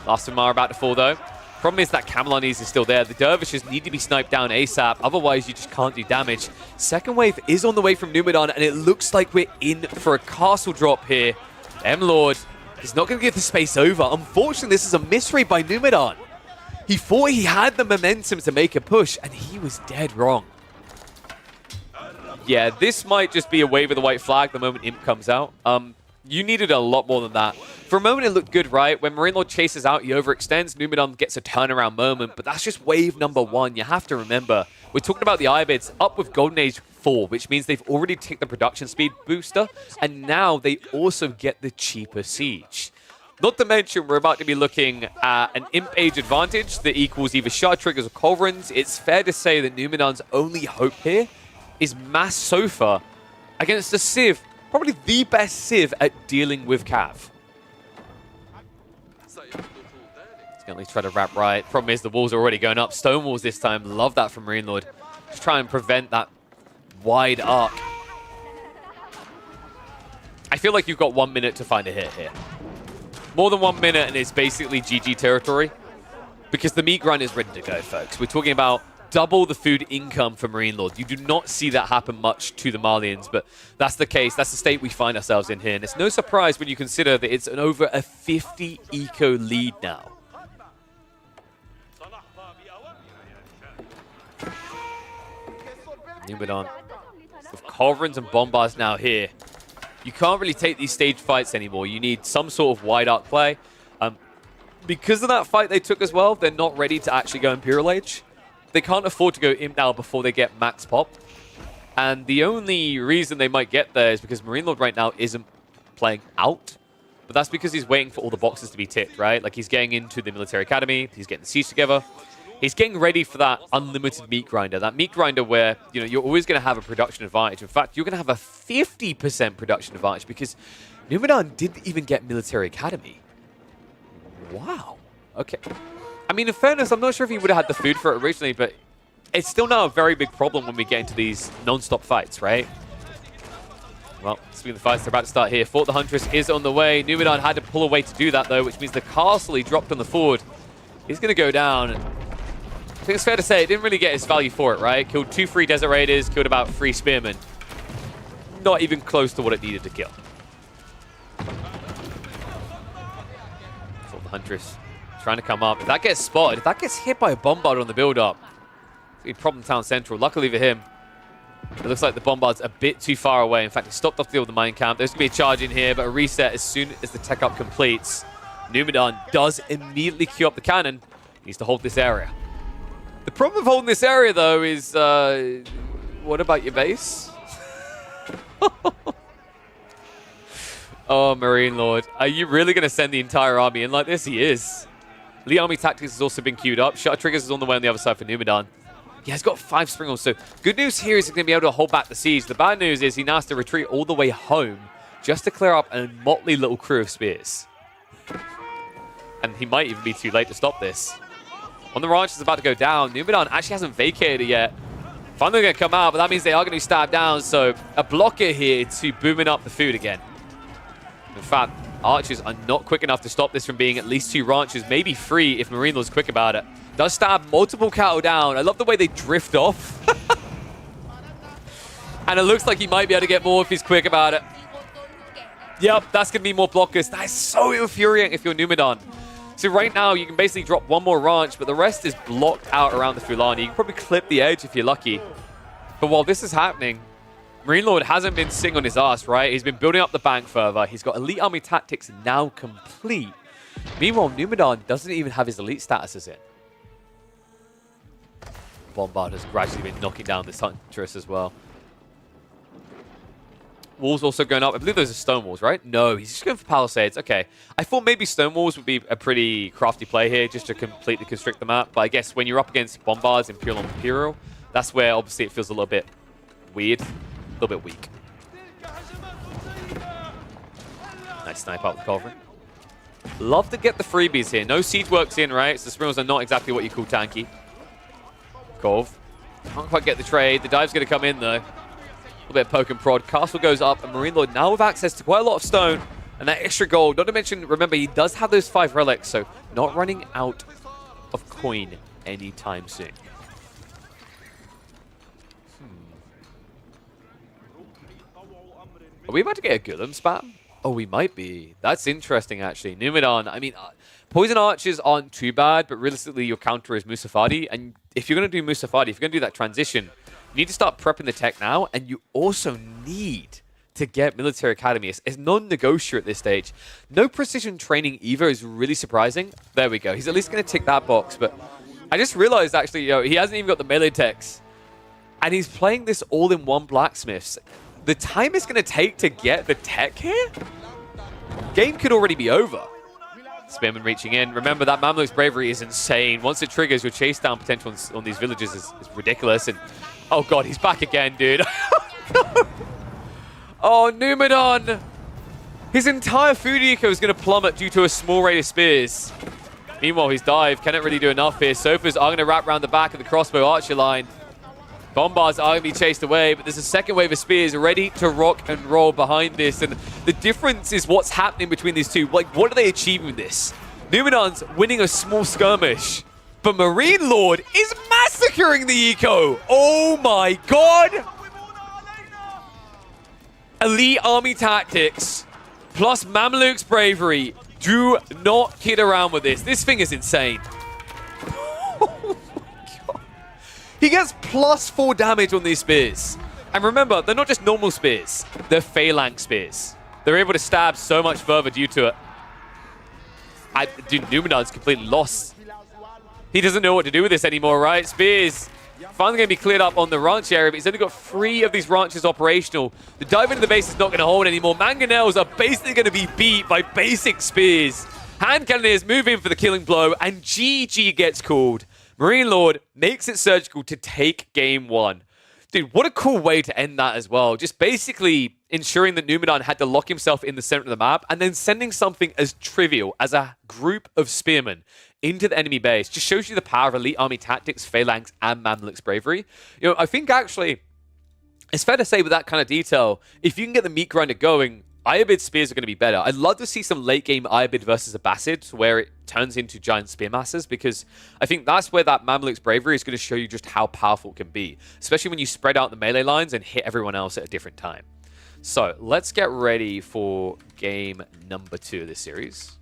Last of them are about to fall, though. Problem is that Camelonese is still there. The Dervishes need to be sniped down ASAP, otherwise you just can't do damage. Second wave is on the way from Numenon, and it looks like we're in for a castle drop here. M-Lord is not going to give the space over. Unfortunately, this is a misread by Numenon. He thought he had the momentum to make a push, and he was dead wrong. Yeah, this might just be a wave of the white flag the moment Imp comes out. You needed a lot more than that. For a moment, it looked good, right? When Marine Lord chases out, he overextends. Numenon gets a turnaround moment, but that's just wave number 1. You have to remember, we're talking about the Irobids up with Golden Age 4, which means they've already ticked the production speed booster, and now they also get the cheaper siege. Not to mention, we're about to be looking at an Imp Age advantage that equals either Shard Triggers or Culverins. It's fair to say that Numenon's only hope here is Mass Sofa against a Civ, probably the best Civ at dealing with Cav. He's going to at least try to wrap right. Problem is the walls are already going up. Stone walls this time. Love that from Marine Lord. Just try and prevent that wide arc. I feel like you've got 1 minute to find a hit here. More than 1 minute and it's basically GG territory. Because the meat grind is ready to go, folks. We're talking about double the food income for Marine Lord. You do not see that happen much to the Malians, but that's the case. That's the state we find ourselves in here. And it's no surprise when you consider that it's an over a 50 eco lead now. Numenon with Culverins and Bombars now here. You can't really take these stage fights anymore. You need some sort of wide arc play. Because of that fight they took as well, they're not ready to actually go Imperial Age. They can't afford to go Imp now before they get max pop. And the only reason they might get there is because Marine Lord right now isn't playing out. But that's because he's waiting for all the boxes to be ticked, right? Like, he's getting into the military academy. He's getting the siege together. He's getting ready for that unlimited meat grinder. That meat grinder where, you know, you're always going to have a production advantage. In fact, you're going to have a 50% production advantage because Numenon didn't even get military academy. Wow. Okay. I mean, in fairness, I'm not sure if he would have had the food for it originally, but it's still now a very big problem when we get into these non-stop fights, right? Well, speaking of the fights, they're about to start here. Fort the Huntress is on the way. Numenon had to pull away to do that, though, which means the castle he dropped on the forward is going to go down. I think it's fair to say it didn't really get his value for it, right? Killed 2 free Desert Raiders, killed about 3 Spearmen. Not even close to what it needed to kill. the Huntress trying to come up. If that gets spotted, if that gets hit by a Bombard on the build-up, it's going to be problem town central. Luckily for him, it looks like the Bombard's a bit too far away. In fact, he stopped off the deal with the mine camp. There's going to be a charge in here, but a reset as soon as the tech up completes. Numidan does immediately queue up the cannon. He needs to hold this area. The problem of holding this area, though, is what about your base? Oh, Marine Lord. Are you really going to send the entire army in like this? He is. Elite Army Tactics has also been queued up. Shutter Triggers is on the way on the other side for Numidan. He has got 5 Springles, so good news here is he's going to be able to hold back the siege. The bad news is he now has to retreat all the way home just to clear up a motley little crew of spears. And he might even be too late to stop this. When the ranch is about to go down, Numidan actually hasn't vacated it yet. Finally going to come out, but that means they are going to be stabbed down, so a blocker here to booming up the food again. In fact, archers are not quick enough to stop this from being at least 2 ranches, maybe 3 if Marine Lord's quick about it. Does stab multiple cattle down. I love the way they drift off. And it looks like he might be able to get more if he's quick about it. Yep, that's going to be more blockers. That is so infuriating if you're Numidan. So right now, you can basically drop 1 more ranch, but the rest is blocked out around the Fulani. You can probably clip the edge if you're lucky. But while this is happening, Marine Lord hasn't been sitting on his ass, right? He's been building up the bank further. He's got Elite Army Tactics now complete. Meanwhile, Numidan doesn't even have his elite statuses in. Bombard has gradually been knocking down this Huntress as well. Walls also going up. I believe those are stone walls, right? No, he's just going for palisades. Okay. I thought maybe stone walls would be a pretty crafty play here just to completely constrict the map. But I guess when you're up against Bombards, Imperial on Imperial, that's where obviously it feels a little bit weird. A little bit weak. Nice snipe out the Culverin. Love to get the freebies here. No siege works in, right? So the Springles are not exactly what you call tanky. Cove. Can't quite get the trade. The dive's going to come in, though. A little bit of poke and prod. Castle goes up, and Marine Lord now with access to quite a lot of stone and that extra gold. Not to mention, remember, he does have those 5 relics, so not running out of coin anytime soon. Are we about to get a Golem spam? Oh, we might be. That's interesting, actually. Numidan, I mean, Poison Archers aren't too bad, but realistically, your counter is Musafadi. And if you're going to do Musafadi, if you're going to do that transition, you need to start prepping the tech now, and you also need to get Military Academy. It's non-negotiable at this stage. No precision training either is really surprising. There we go. He's at least going to tick that box, but I just realized, actually, he hasn't even got the melee techs. And he's playing this all-in-one blacksmiths. The time it's going to take to get the tech here? Game could already be over. Spearman reaching in. Remember, that Mamluk's bravery is insane. Once it triggers, your chase down potential on these villages is ridiculous. And oh god, he's back again, dude. Oh, Numidan! His entire food eco is going to plummet due to a small rate of spears. Meanwhile, his dive cannot really do enough here. Sofas are going to wrap around the back of the crossbow archer line. Bombards are going to be chased away, but there's a second wave of spears ready to rock and roll behind this. And the difference is what's happening between these two. Like, what are they achieving with this? Numidan's winning a small skirmish, but Marine Lord is massacring the eco. Oh my god! Elite Army Tactics plus Mamluk's bravery. Do not kid around with this. This thing is insane. He gets +4 damage on these spears. And remember, they're not just normal spears. They're phalanx spears. They're able to stab so much further due to it. Dude, Numidan's completely lost. He doesn't know what to do with this anymore, right? Spears finally going to be cleared up on the ranch area, but he's only got 3 of these ranches operational. The dive into the base is not going to hold anymore. Mangonels are basically going to be beat by basic spears. Hand Cannoneers move in for the killing blow, and GG gets called. Marine Lord makes it surgical to take game 1. Dude, what a cool way to end that as well. Just basically ensuring that Numidan had to lock himself in the center of the map and then sending something as trivial as a group of spearmen into the enemy base. Just shows you the power of Elite Army Tactics, Phalanx, and Mamluk's bravery. You know, I think actually, it's fair to say with that kind of detail, if you can get the meat grinder going, Iobid spears are going to be better. I'd love to see some late game Iobid versus Abbasid where it turns into giant spear masses, because I think that's where that Mamluk's bravery is going to show you just how powerful it can be, especially when you spread out the melee lines and hit everyone else at a different time. So let's get ready for game number 2 of this series.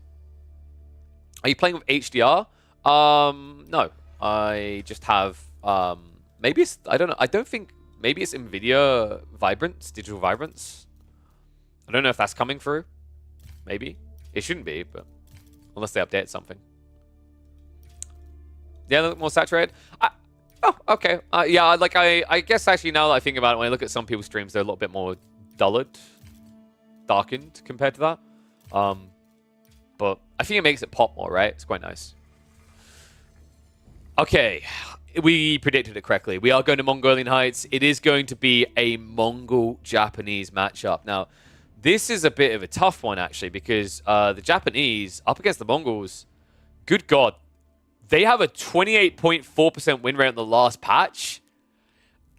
Are you playing with HDR? No. I just have maybe it's I don't know. I don't think maybe it's NVIDIA Vibrance, digital Vibrance. I don't know if that's coming through. Maybe. It shouldn't be, but unless they update something. Yeah, they look more saturated. Oh, okay. Yeah, like I guess actually now that I think about it, when I look at some people's streams, they're a little bit more dulled, darkened compared to that. But I think it makes it pop more, right? It's quite nice. Okay, we predicted it correctly. We are going to Mongolian Heights. It is going to be a Mongol-Japanese matchup. Now, this is a bit of a tough one, actually, because the Japanese, up against the Mongols, good God, they have a 28.4% win rate on the last patch.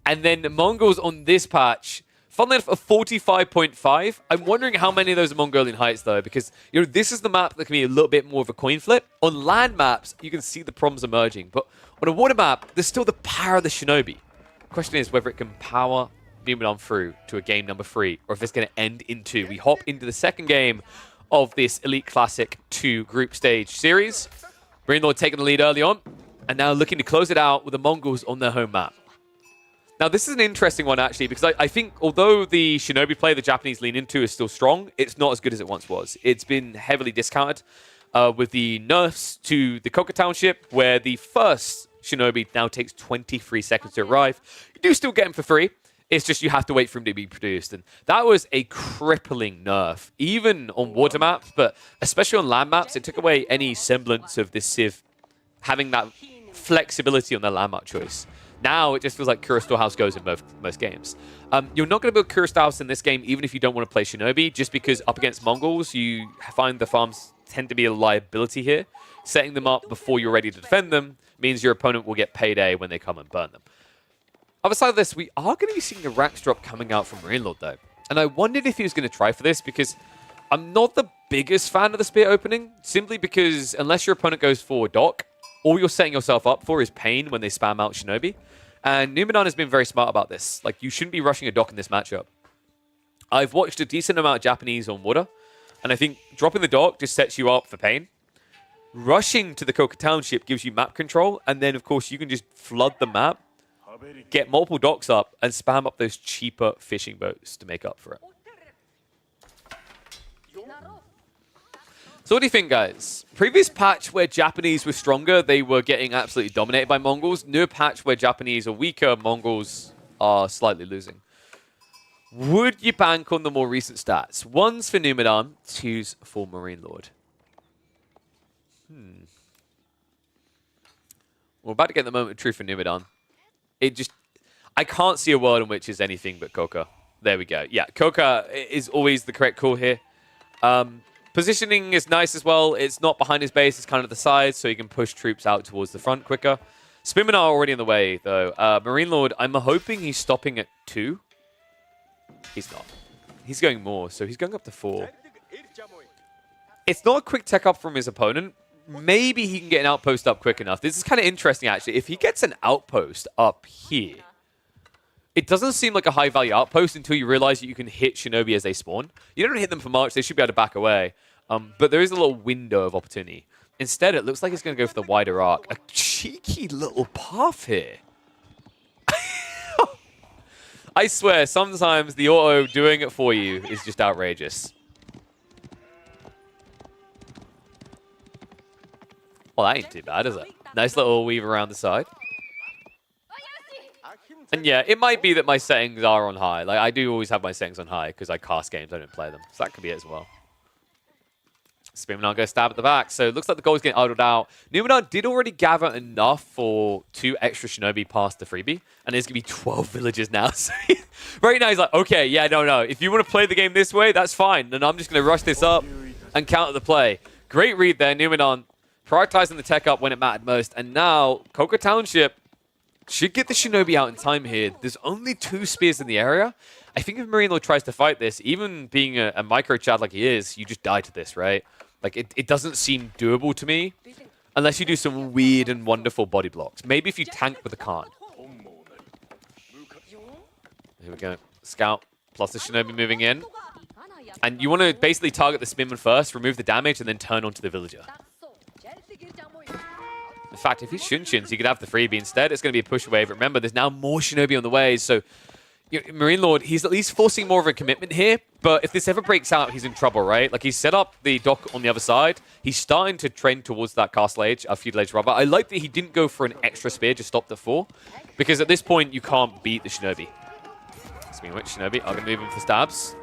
And then the Mongols on this patch, funnily enough, a 45.5. I'm wondering how many of those are Mongolian Heights, though, because this is the map that can be a little bit more of a coin flip. On land maps, you can see the problems emerging. But on a water map, there's still the power of the Shinobi. The question is whether it can power Numenor through to a game number 3, or if it's going to end in 2. We hop into the second game of this Elite Classic 2 group stage series. Marine Lord taking the lead early on, and now looking to close it out with the Mongols on their home map. Now, this is an interesting one, actually, because I think although the Shinobi play the Japanese lean into is still strong, it's not as good as it once was. It's been heavily discounted with the nerfs to the Koka Township, where the first Shinobi now takes 23 seconds to arrive. You do still get him for free. It's just you have to wait for him to be produced. And that was a crippling nerf, even on water maps, but especially on land maps. It took away any semblance of this Civ having that flexibility on their land map choice. Now it just feels like Kura Storehouse goes in most games. You're not going to build Kura Storehouse in this game, even if you don't want to play Shinobi, just because up against Mongols, you find the farms tend to be a liability here. Setting them up before you're ready to defend them means your opponent will get payday when they come and burn them. Other side of this, we are going to be seeing the Rax drop coming out from Marine Lord, though. And I wondered if he was going to try for this, because I'm not the biggest fan of the Spear opening, simply because unless your opponent goes for Dock, all you're setting yourself up for is pain when they spam out Shinobi. And Numenor has been very smart about this. Like, you shouldn't be rushing a Dock in this matchup. I've watched a decent amount of Japanese on water, and I think dropping the Dock just sets you up for pain. Rushing to the Koka Township gives you map control, and then, of course, you can just flood the map, get multiple docks up, and spam up those cheaper fishing boats to make up for it. So what do you think, guys? Previous patch where Japanese were stronger, they were getting absolutely dominated by Mongols. New patch where Japanese are weaker, Mongols are slightly losing. Would you bank on the more recent stats? 1's for Numenor, 2's for Marine Lord. We're about to get the moment of truth for Numenor. I can't see a world in which it's anything but Koka. There we go. Yeah, Koka is always the correct call here. Positioning is nice as well. It's not behind his base. It's kind of the side, so you can push troops out towards the front quicker. Spinmen are already in the way, though. Marine Lord, I'm hoping he's stopping at 2. He's not. He's going more, so he's going up to 4. It's not a quick tech up from his opponent. Maybe he can get an outpost up quick enough. This is kind of interesting, actually. If he gets an outpost up here, it doesn't seem like a high-value outpost until you realize that you can hit Shinobi as they spawn. You don't hit them for much. They should be able to back away. But there is a little window of opportunity. Instead, it looks like it's going to go for the wider arc. A cheeky little path here. I swear, sometimes the auto doing it for you is just outrageous. Well, that ain't too bad, is it? Nice little weave around the side. And yeah, it might be that my settings are on high. Like, I do always have my settings on high because I cast games, I don't play them. So that could be it as well. Spearman goes stab at the back. So it looks like the goal is getting idled out. Numenor did already gather enough for 2 extra Shinobi past the freebie. And there's going to be 12 villagers now. So right now he's like, okay, yeah, no. If you want to play the game this way, that's fine. And I'm just going to rush this up and counter the play. Great read there, Numenor. Prioritizing the tech up when it mattered most. And now, Koka Township should get the Shinobi out in time here. There's only 2 spears in the area. I think if Marine Lord tries to fight this, even being a micro Chad like he is, you just die to this, right? Like, it doesn't seem doable to me. Unless you do some weird and wonderful body blocks. Maybe if you tank with a Khan. Here we go. Scout plus the Shinobi moving in. And you want to basically target the Spearman first, remove the damage, and then turn onto the villager. In fact, if he Shunshin's, he could have the freebie. Instead, it's going to be a push wave. Remember, there's now more Shinobi on the way, so Marine Lord, he's at least forcing more of a commitment here, but if this ever breaks out, he's in trouble, right? Like, he's set up the dock on the other side. He's starting to trend towards that castle age, feudal age rubber. I like that he didn't go for an extra spear, just stopped at 4, because at this point, you can't beat the Shinobi. Speaking of which, Shinobi are going to move him for stabs.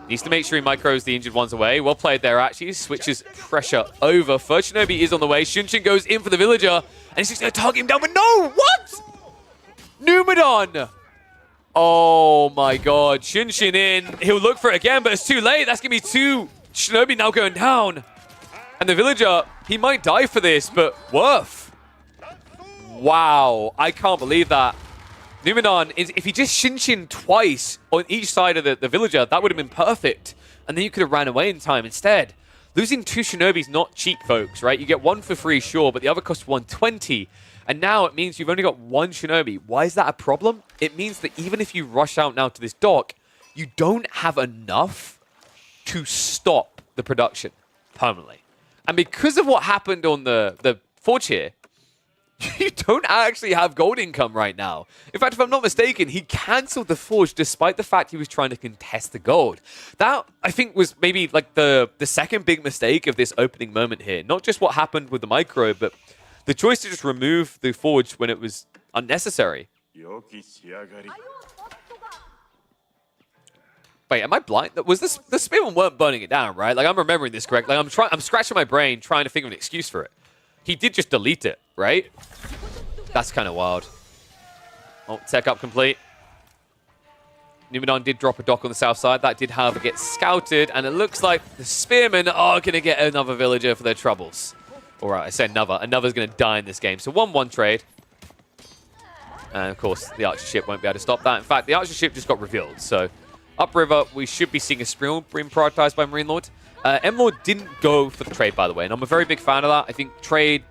Needs to make sure he micros the injured ones away. Well played there, actually. Switches pressure over. First Shinobi is on the way. Shunshin goes in for the villager, and he's just going to target him down, but no! What? Numadon! Oh my god, Shunshin in. He'll look for it again, but it's too late. That's going to be 2 Shinobi now going down. And the villager, he might die for this, but worth. Wow, I can't believe that. Numadon, if he just Shunshin twice on each side of the villager, that would have been perfect. And then you could have ran away in time instead. Losing 2 Shinobis not cheap, folks, right? You get 1 for free, sure, but the other costs 120. And now it means you've only got 1 Shinobi. Why is that a problem? It means that even if you rush out now to this dock, you don't have enough to stop the production permanently. And because of what happened on the Forge here, you don't actually have gold income right now. In fact, if I'm not mistaken, he cancelled the Forge despite the fact he was trying to contest the gold. That, I think, was maybe like the second big mistake of this opening moment here. Not just what happened with the micro, but the choice to just remove the Forge when it was unnecessary. Wait, am I blind? Was this the Spearmen weren't burning it down, right? Like, I'm remembering this correctly. Like, I'm scratching my brain trying to think of an excuse for it. He did just delete it, right? That's kind of wild. Oh, tech up complete. Numadon did drop a dock on the south side. That did, however, get scouted, and it looks like the Spearmen are going to get another villager for their troubles. All right, I said another. Another's going to die in this game. So 1-1 trade. And, of course, the Archer ship won't be able to stop that. In fact, the Archer ship just got revealed. So upriver, we should be seeing a Spreel being prioritized by Marine Lord. M-Lord didn't go for the trade, by the way, and I'm a very big fan of that. I think trade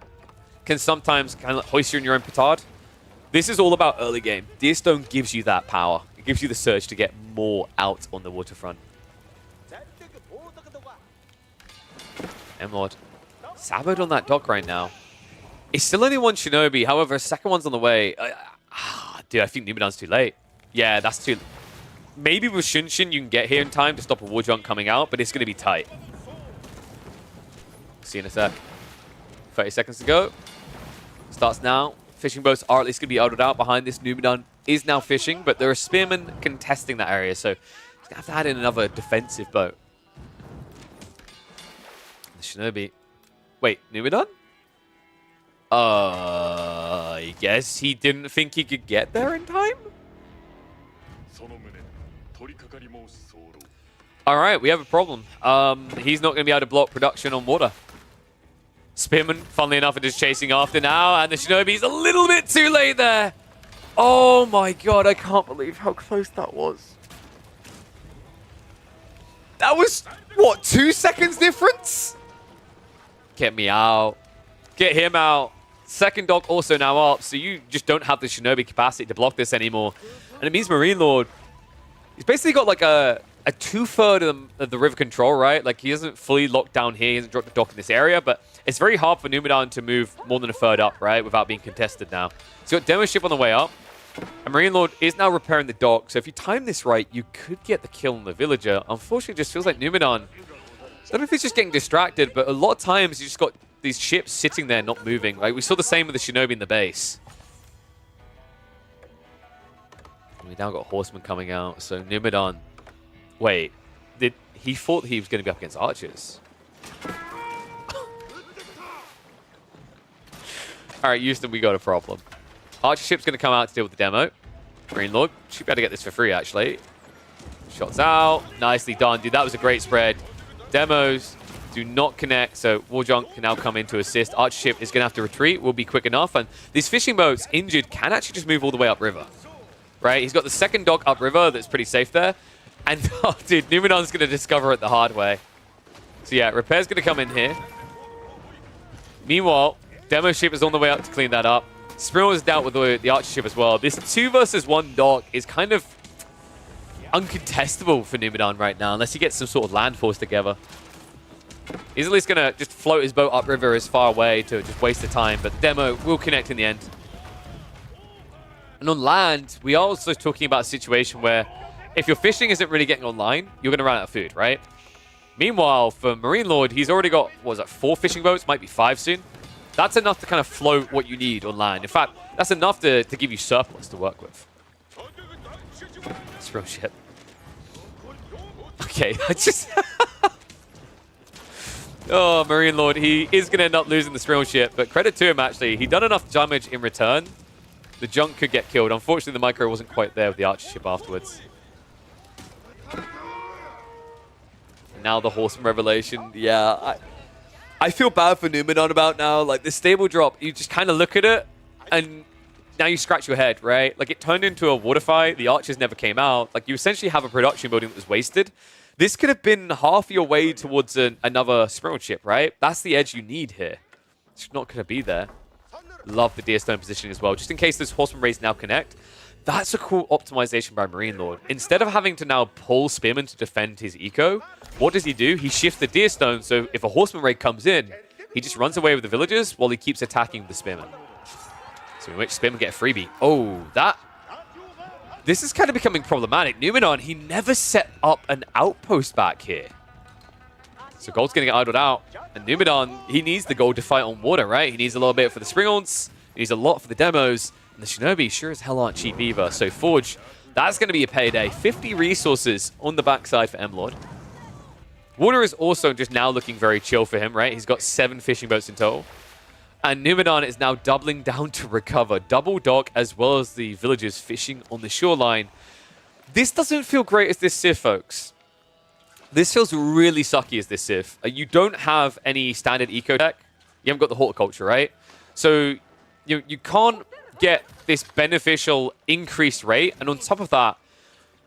can sometimes kind of hoist you in your own petard. This is all about early game. Deerstone gives you that power. It gives you the surge to get more out on the waterfront. M-Lord. Saboed on that dock right now. It's still only 1 Shinobi, however, a second one's on the way. Dude, I think Numadon's too late. Yeah, that's too... Maybe with Shunshin you can get here in time to stop a War Junk coming out, but it's going to be tight. See you in a sec. 30 seconds to go. Starts now. Fishing boats are at least going to be idled out behind this. Numadon is now fishing, but there are Spearmen contesting that area, so he's going to have to add in another defensive boat. The Shinobi. Wait, Numadon? I guess he didn't think he could get there in time? All right, we have a problem. He's not going to be able to block production on water. Spearman, funnily enough, are just chasing after now, and the Shinobi's a little bit too late there. Oh my god, I can't believe how close that was. That was, what, 2 seconds difference? Get me out. Get him out. Second dock also now up, so you just don't have the Shinobi capacity to block this anymore. And it means Marine Lord, he's basically got like a 2/3 of the river control, right? Like, he isn't fully locked down here. He hasn't dropped the dock in this area, but it's very hard for Numadon to move more than a third up, right? Without being contested now. So you got Demo Ship on the way up. And Marine Lord is now repairing the dock. So if you time this right, you could get the kill on the villager. Unfortunately, it just feels like Numadon, I don't know if he's just getting distracted, but a lot of times you just got these ships sitting there not moving. Like, we saw the same with the Shinobi in the base. And we now got Horsemen coming out. So Numadon, wait, he thought he was going to be up against archers? All right, Houston, we got a problem. Archer ship's going to come out to deal with the demo. Marine Lord should be able to get this for free, actually. Shots out. Nicely done, dude. That was a great spread. Demos do not connect, so War Junk can now come in to assist. Archer ship is going to have to retreat. Will be quick enough, and these fishing boats, injured, can actually just move all the way upriver. Right? He's got the second dock upriver that's pretty safe there. And, oh, dude, Numadon's going to discover it the hard way. So, yeah, Repair's going to come in here. Meanwhile, Demo ship is on the way up to clean that up. Spreel has dealt with the Archer ship as well. This 2 versus 1 dock is kind of uncontestable for Numadon right now, unless he gets some sort of land force together. He's at least going to just float his boat upriver as far away to just waste the time, but the demo will connect in the end. And on land, we are also talking about a situation where if your fishing isn't really getting online, you're going to run out of food, right? Meanwhile, for Marine Lord, he's already got, what was it, 4 fishing boats? Might be 5 soon. That's enough to kind of float what you need on land. In fact, that's enough to give you surplus to work with. Skrill ship. Okay, I just... Oh, Marine Lord, he is going to end up losing the Skrill ship, but credit to him, actually. He done enough damage in return. The junk could get killed. Unfortunately, the micro wasn't quite there with the archer ship afterwards. And now the Horseman Revelation. Yeah, I feel bad for Numenor about now. Like, the stable drop, you just kind of look at it, and now you scratch your head, right? Like, it turned into a water fight. The archers never came out. Like, you essentially have a production building that was wasted. This could have been half your way towards another Sprinkled ship, right? That's the edge you need here. It's not going to be there. Love the Deer Stone positioning as well. Just in case those Horseman Raids now connect. That's a cool optimization by Marine Lord. Instead of having to now pull Spearman to defend his eco, what does he do? He shifts the Deer Stone, so if a Horseman Raid comes in, he just runs away with the villagers while he keeps attacking the Spearman. So in which Spearman get a freebie. Oh, that... This is kind of becoming problematic. Numenor, he never set up an outpost back here. So gold's going to get idled out. And Numenor, he needs the gold to fight on water, right? He needs a little bit for the Springholds. He needs a lot for the demos. And the Shinobi sure as hell aren't cheap either. So Forge, that's going to be a payday. 50 resources on the backside for M-Lord. Water is also just now looking very chill for him, right? He's got 7 fishing boats in total. And Numenor is now doubling down to recover. Double dock as well as the villagers fishing on the shoreline. This doesn't feel great as this Civ, folks. This feels really sucky as this Civ. You don't have any standard eco tech. You haven't got the horticulture, right? So you can't get this beneficial increased rate. And on top of that,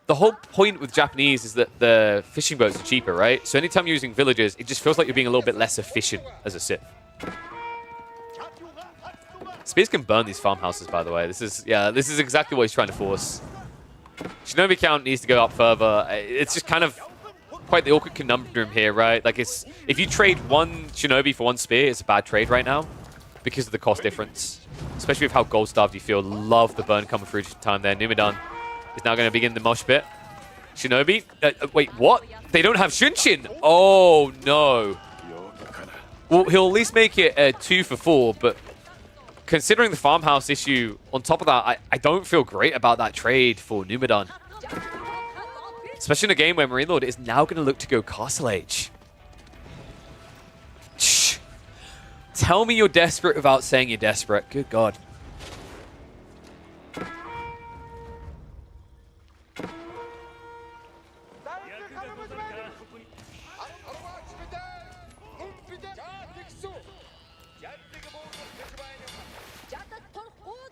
the whole point with Japanese is that the fishing boats are cheaper, right? So anytime you're using villagers, it just feels like you're being a little bit less efficient as a Civ. Spears can burn these farmhouses, by the way. This is exactly what he's trying to force. Shinobi count needs to go up further. It's just kind of quite the awkward conundrum here, right? Like, it's if you trade 1 Shinobi for 1 spear, it's a bad trade right now because of the cost difference. Especially with how gold-starved you feel. Love the burn coming through time there. Numenor is now going to begin the mosh pit. Shinobi? Wait, what? They don't have Shunshin! Oh, no. Well, he'll at least make it a 2 for 4, but considering the farmhouse issue, on top of that, I don't feel great about that trade for Numenor. Especially in a game where Marine Lord is now going to look to go Castle Age. Shh. Tell me you're desperate without saying you're desperate. Good God.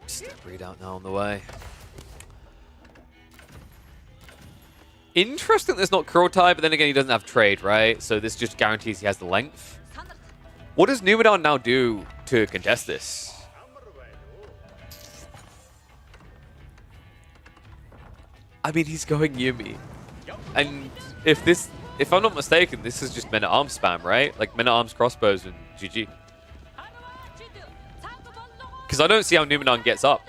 Step readout now on the way. Interesting there's not Kurultai, but then again he doesn't have trade, right? So this just guarantees he has the length. What does Numenor now do to contest this? I mean, he's going Yumi. And if I'm not mistaken, this is just Men-at-Arms spam, right? Like Men-at-Arms crossbows and GG. Because I don't see how Numenor gets up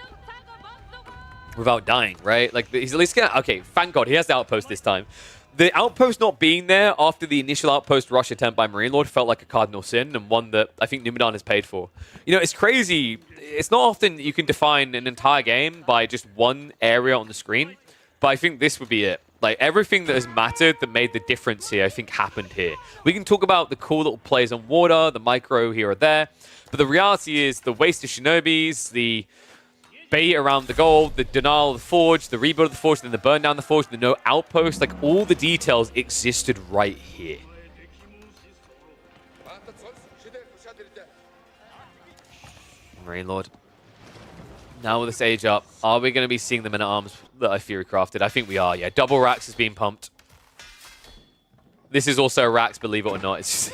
without dying, right? Like, he's at least gonna... Okay, thank God, he has the outpost this time. The outpost not being there after the initial outpost rush attempt by Marine Lord felt like a cardinal sin, and one that I think Numenor has paid for. You know, it's crazy. It's not often you can define an entire game by just one area on the screen, but I think this would be it. Like, everything that has mattered, that made the difference here, I think happened here. We can talk about the cool little plays on water, the micro here or there, but the reality is the waste of Shinobis, the bait around the gold, the denial of the forge, the rebuild of the forge, then the burn down the forge, the no outpost, like all the details existed right here. Marine Lord. Now with this age up, are we going to be seeing the Men-at-Arms that I Fury crafted? I think we are, yeah. Double Rax is being pumped. This is also a Rax, believe it or not. It's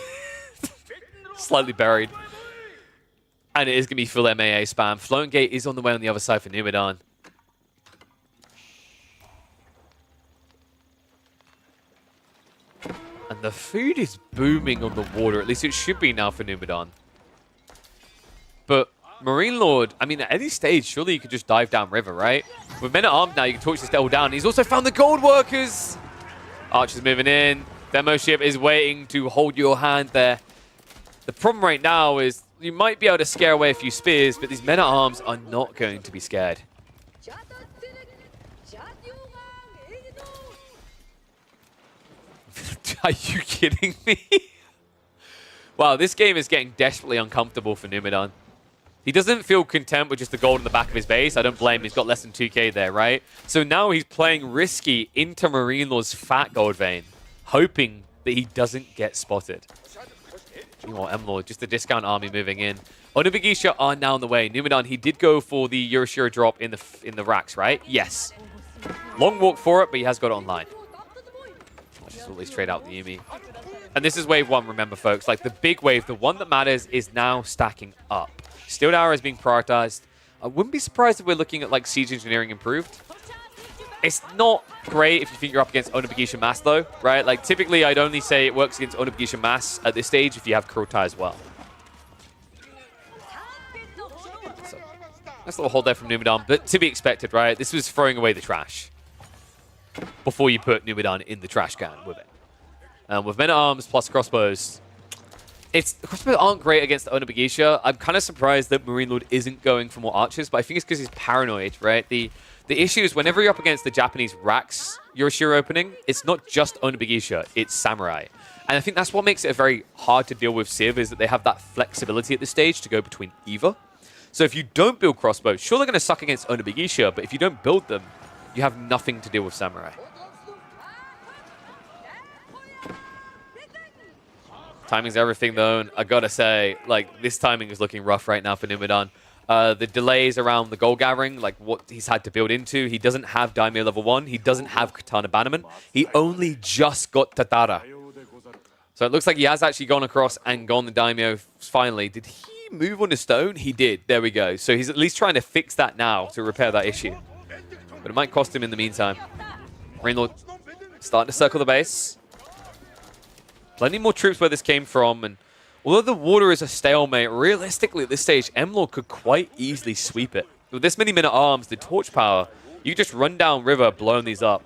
just slightly buried. And it is going to be full MAA spam. Floating Gate is on the way on the other side for Numenor. And the food is booming on the water. At least it should be now for Numidan. But Marine Lord, I mean, at any stage, surely you could just dive down river, right? With men at arms now, you can torch this devil down. He's also found the gold workers. Archer's moving in. Demo ship is waiting to hold your hand there. The problem right now is you might be able to scare away a few spears, but these men at arms are not going to be scared. Are you kidding me? Wow, this game is getting desperately uncomfortable for Numidan. He doesn't feel content with just the gold in the back of his base. I don't blame him. He's got less than 2k there, right? So now he's playing risky into Marine Lord's fat gold vein, hoping that he doesn't get spotted. You know what, M-Lord, just a discount army moving in. Onobugisha are now on the way. Numidan, he did go for the Euroshiro drop in the racks, right? Yes. Long walk for it, but he has got it online. Just always trade out the Yumi. And this is wave 1, remember, folks. Like, the big wave, the one that matters, is now stacking up. Steel Tower is being prioritized. I wouldn't be surprised if we're looking at, like, siege engineering improved. It's not great if you think you're up against Onobugisha Mass, though, right? Like, typically, I'd only say it works against Onobugisha Mass at this stage if you have Kurota as well. So, nice little hold there from Numidan, but to be expected, right? This was throwing away the trash before you put Numidan in the trash can with it. With men at arms plus crossbows, the crossbows aren't great against Onobugisha. I'm kind of surprised that Marine Lord isn't going for more archers, but I think it's because he's paranoid, right? The issue is whenever you're up against the Japanese racks Euroshiro opening, it's not just Onobugisha, it's Samurai. And I think that's what makes it very hard to deal with Civ, is that they have that flexibility at this stage to go between either. So if you don't build crossbows, sure they're going to suck against Onobugisha, but if you don't build them, you have nothing to deal with Samurai. Timing's everything, though, and I gotta say, like, this timing is looking rough right now for Numidan. The delays around the gold gathering, like what he's had to build into, he doesn't have Daimyo level 1, he doesn't have Katana Bannerman, he only just got Tatara. So it looks like he has actually gone across and gone the Daimyo finally. Did he move on the stone? He did, there we go. So he's at least trying to fix that now to repair that issue. But it might cost him in the meantime. Marine Lord starting to circle the base. Plenty more troops where this came from, and although the water is a stalemate, realistically at this stage, M-Lord could quite easily sweep it. With this many men-at-arms, the torch power, you just run down river, blowing these up.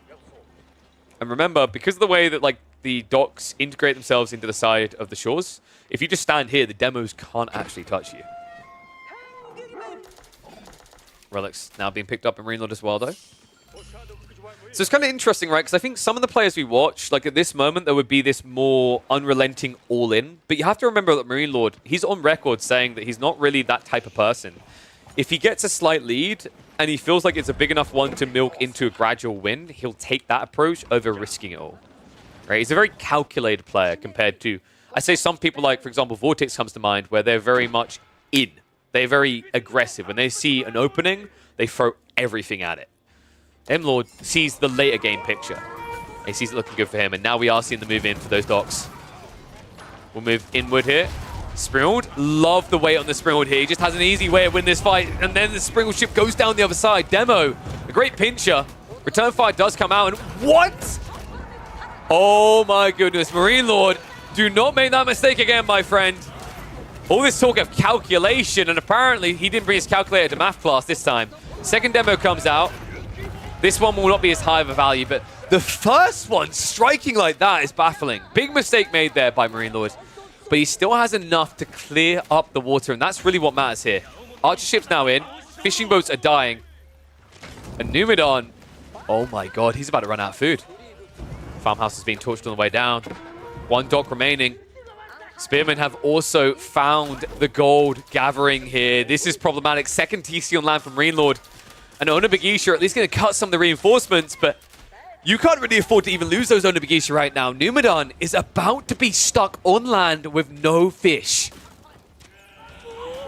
And remember, because of the way that like the docks integrate themselves into the side of the shores, if you just stand here, the demos can't actually touch you. Relics now being picked up in Marine Lord as well, though. So it's kind of interesting, right? Because I think some of the players we watch, like at this moment, there would be this more unrelenting all-in. But you have to remember that Marine Lord, he's on record saying that he's not really that type of person. If he gets a slight lead and he feels like it's a big enough one to milk into a gradual win, he'll take that approach over risking it all. Right? He's a very calculated player compared to, I say some people like, for example, Vortex comes to mind, where they're very much in. They're very aggressive. When they see an opening, they throw everything at it. M-Lord sees the later game picture. He sees it looking good for him, and now we are seeing the move in for those docks. We'll move inward here. Springald, love the weight on the Springald here. He just has an easy way to win this fight, and then the Springald ship goes down the other side. Demo, a great pincher. Return fire does come out, and what? Oh my goodness, Marine Lord, do not make that mistake again, my friend. All this talk of calculation, and apparently he didn't bring his calculator to math class this time. Second demo comes out. This one will not be as high of a value, but the first one striking like that is baffling. Big mistake made there by Marine Lord, but he still has enough to clear up the water, and that's really what matters here. Archer ship's now in. Fishing boats are dying. And Numidan, oh my god, he's about to run out of food. Farmhouse is being torched on the way down. One dock remaining. Spearmen have also found the gold gathering here. This is problematic. Second TC on land from Marine Lord. And Onobugisha are at least going to cut some of the reinforcements, but you can't really afford to even lose those Onobugisha right now. Numidan is about to be stuck on land with no fish.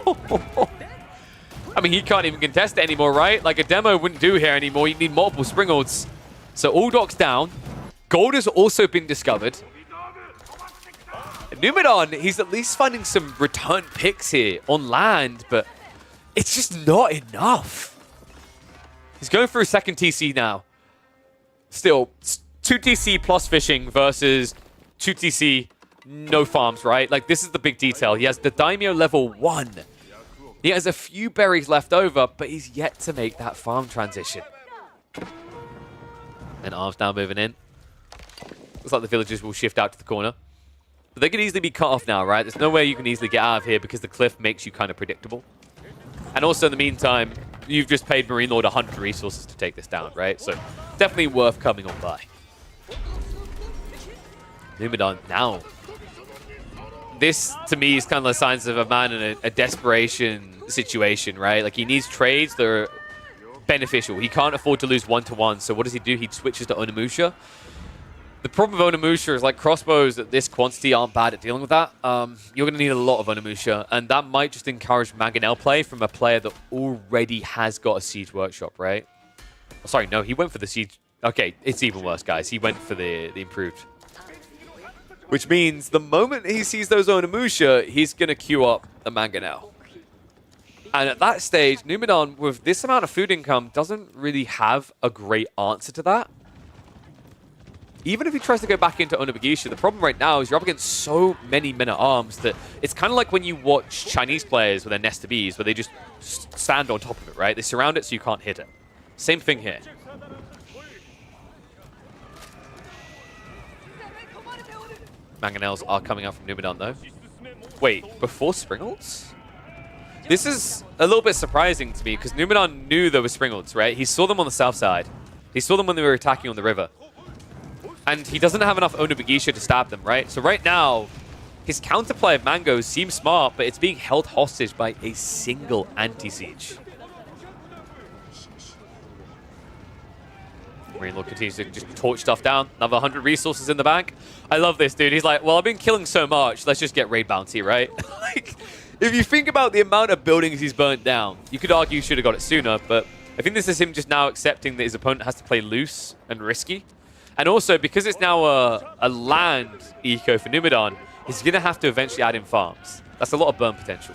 I mean, he can't even contest it anymore, right? Like, a demo wouldn't do here anymore. You need multiple Springalds. So all docks down. Gold has also been discovered. Numidan, he's at least finding some return picks here on land, but it's just not enough. He's going for a second TC now. Still, 2 TC plus fishing versus 2 TC, no farms, right? Like, this is the big detail. He has the Daimyo level 1. He has a few berries left over, but he's yet to make that farm transition. And Arms now moving in. Looks like the villagers will shift out to the corner. But they could easily be cut off now, right? There's no way you can easily get out of here because the cliff makes you kind of predictable. And also, in the meantime, you've just paid Marine Lord 100 resources to take this down, right? So, definitely worth coming on by. Numidan now. This, to me, is kind of the signs of a man in a desperation situation, right? Like, he needs trades that are beneficial. He can't afford to lose 1-to-1, so what does he do? He switches to Onimusha. The problem with Onimusha is, like, crossbows at this quantity aren't bad at dealing with that. You're going to need a lot of Onimusha, and that might just encourage Mangonel play from a player that already has got a Siege Workshop, right? Oh, sorry, no, he went for the Siege... Okay, it's even worse, guys. He went for the improved. Which means the moment he sees those Onimusha, he's going to queue up the Mangonel. And at that stage, Numidan, with this amount of food income, doesn't really have a great answer to that. Even if he tries to go back into Onimusha, the problem right now is you're up against so many men-at-arms that it's kind of like when you watch Chinese players with their Nest of Bees, where they just stand on top of it, right? They surround it so you can't hit it. Same thing here. Mangonels are coming out from Numidan, though. Wait, before Springolds? This is a little bit surprising to me, because Numidan knew there were Springolds, right? He saw them on the south side. He saw them when they were attacking on the river. And he doesn't have enough Onimusha to stab them, right? So right now, his counterplay of Mango seems smart, but it's being held hostage by a single anti-siege. Marine Lord continues to just torch stuff down. Another 100 resources in the bank. I love this, dude. He's like, well, I've been killing so much. Let's just get raid bounty, right? Like, if you think about the amount of buildings he's burnt down, you could argue he should have got it sooner, but I think this is him just now accepting that his opponent has to play loose and risky. And also, because it's now a land eco for Numidan, he's going to have to eventually add in farms. That's a lot of burn potential.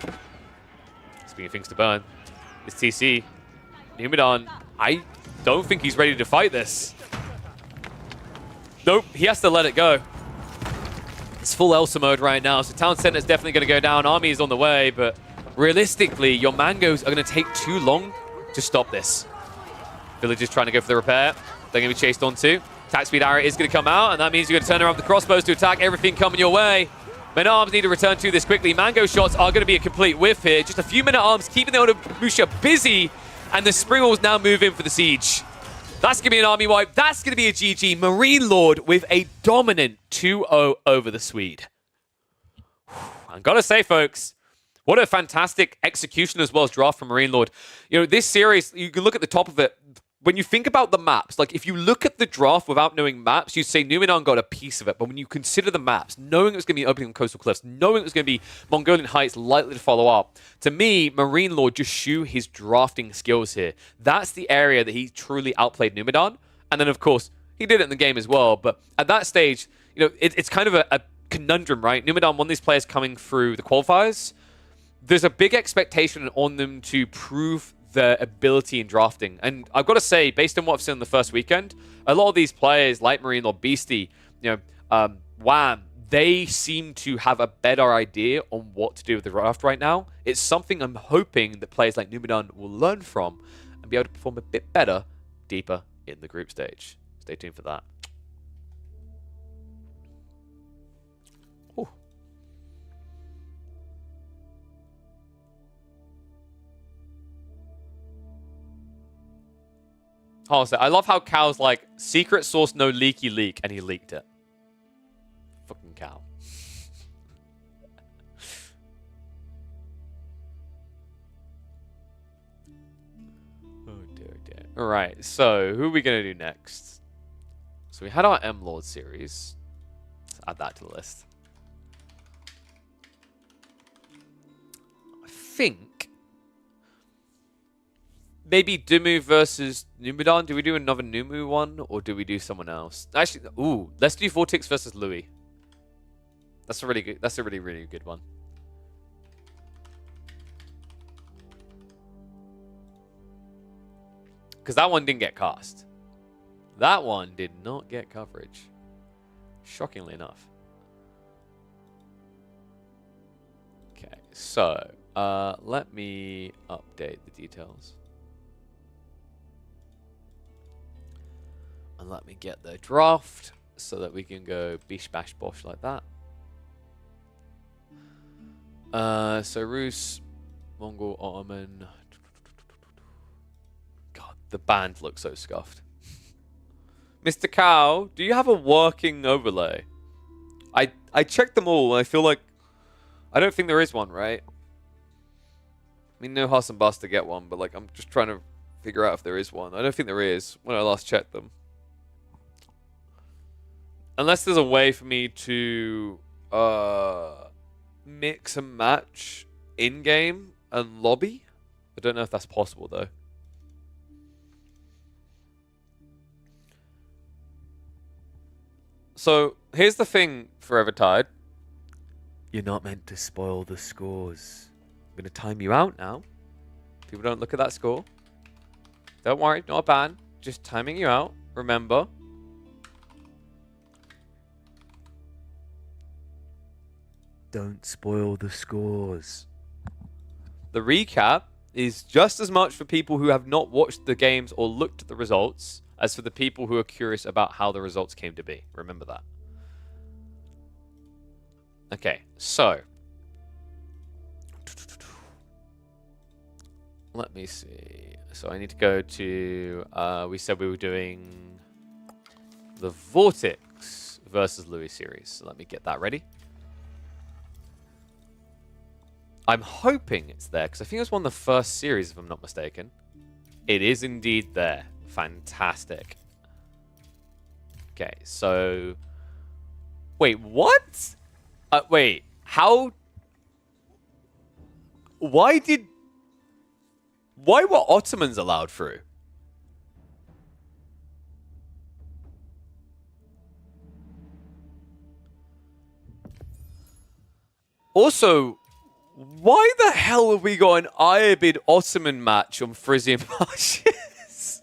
Speaking of things to burn, it's TC. Numidan, I don't think he's ready to fight this. Nope, he has to let it go. It's full Elsa mode right now, so Town Center is definitely going to go down. Army is on the way, but realistically, your Mangos are going to take too long to stop this. Villagers trying to go for the repair. They're going to be chased on too. Attack speed arrow is going to come out, and that means you're going to turn around the crossbows to attack everything coming your way. Men-at-arms need to return to this quickly. Mango shots are going to be a complete whiff here. Just a few men-at-arms keeping the Onimusha busy, and the Springolds now move in for the siege. That's going to be an army wipe. That's going to be a GG. Marine Lord with a dominant 2-0 over the Swede. I'm going to say, folks, what a fantastic execution as well as draft from Marine Lord. You know, this series, you can look at the top of it. When you think about the maps, like if you look at the draft without knowing maps, you'd say Numidan got a piece of it. But when you consider the maps, knowing it was going to be opening on Coastal Cliffs, knowing it was going to be Mongolian Heights likely to follow up, to me, Marine Lord just show his drafting skills here. That's the area that he truly outplayed Numidan. And then, of course, he did it in the game as well. But at that stage, you know, it's kind of a conundrum, right? Numidan, one of these players coming through the qualifiers, there's a big expectation on them to prove their ability in drafting. And I've got to say, based on what I've seen in the first weekend, a lot of these players like Marine or Beastie, you know, Wham, they seem to have a better idea on what to do with the draft right now. It's something I'm hoping that players like Numidan will learn from and be able to perform a bit better, deeper in the group stage. Stay tuned for that. Honestly, I love how Cal's like, secret source, no leaky leak, and he leaked it. Fucking Cal. Oh dear, dear. Alright, so who are we going to do next? So we had our M-Lord series. Let's add that to the list. I think maybe Dumu versus Numidan. Do we do another Numu one, or do we do someone else? Actually, ooh, let's do Vortex versus Louis. That's a really good. That's a really, really good one. Because that one didn't get cast. That one did not get coverage. Shockingly enough. Okay, so let me update the details. And let me get the draft so that we can go bish bash bosh like that. So Rus, Mongol, Ottoman. God, the band looks so scuffed. Mr. Cow, do you have a working overlay? I checked them all and I feel like I don't think there is one, right? I mean, no hustle and bust to get one, but like I'm just trying to figure out if there is one. I don't think there is when I last checked them. Unless there's a way for me to mix and match in-game and lobby. I don't know if that's possible though. So here's the thing, Forever Tide. You're not meant to spoil the scores. I'm gonna time you out now. People don't look at that score. Don't worry, not a ban. Just timing you out. Remember. Don't spoil the scores. The recap is just as much for people who have not watched the games or looked at the results as for the people who are curious about how the results came to be. Remember that. Okay, so let me see. So I need to go to, we said we were doing the Vortex versus Louis series. So let me get that ready. I'm hoping it's there, because I think it was one of the first series, if I'm not mistaken. It is indeed there. Fantastic. Okay, so... Wait, what? Wait, how... Why were Ottomans allowed through? Also... Why the hell have we got an Iabid Ottoman match on Frisian Marshes?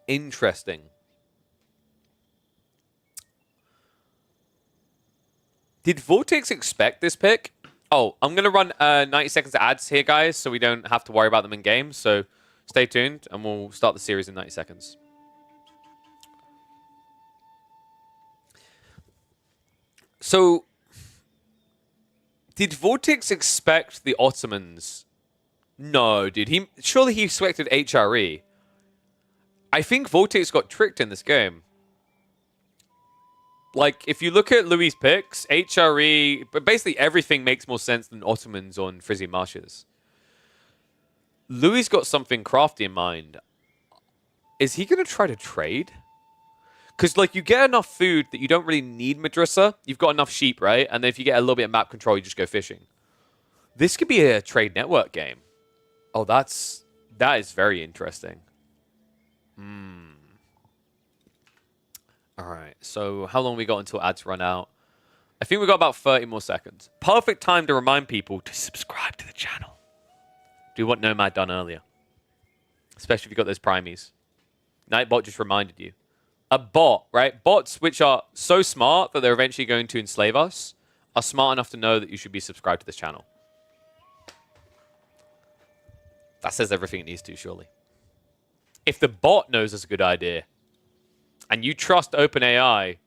Interesting. Did Vortex expect this pick? Oh, I'm going to run 90 seconds of ads here, guys, so we don't have to worry about them in game. So stay tuned, and we'll start the series in 90 seconds. So, did Vortex expect the Ottomans? No, dude. Surely he expected HRE. I think Vortex got tricked in this game. Like, if you look at Louis' picks, HRE, but basically everything makes more sense than Ottomans on Frisian Marshes. Louis got something crafty in mind. Is he going to try to trade? Because, like, you get enough food that you don't really need Madrasa. You've got enough sheep, right? And then if you get a little bit of map control, you just go fishing. This could be a trade network game. Oh, that is very interesting. All right, so how long we got until ads run out? I think we got about 30 more seconds. Perfect time to remind people to subscribe to the channel. Do what Nomad done earlier. Especially if you got those primies. Nightbot just reminded you. A bot, right? Bots, which are so smart that they're eventually going to enslave us, are smart enough to know that you should be subscribed to this channel. That says everything it needs to, surely. If the bot knows it's a good idea, and you trust OpenAI,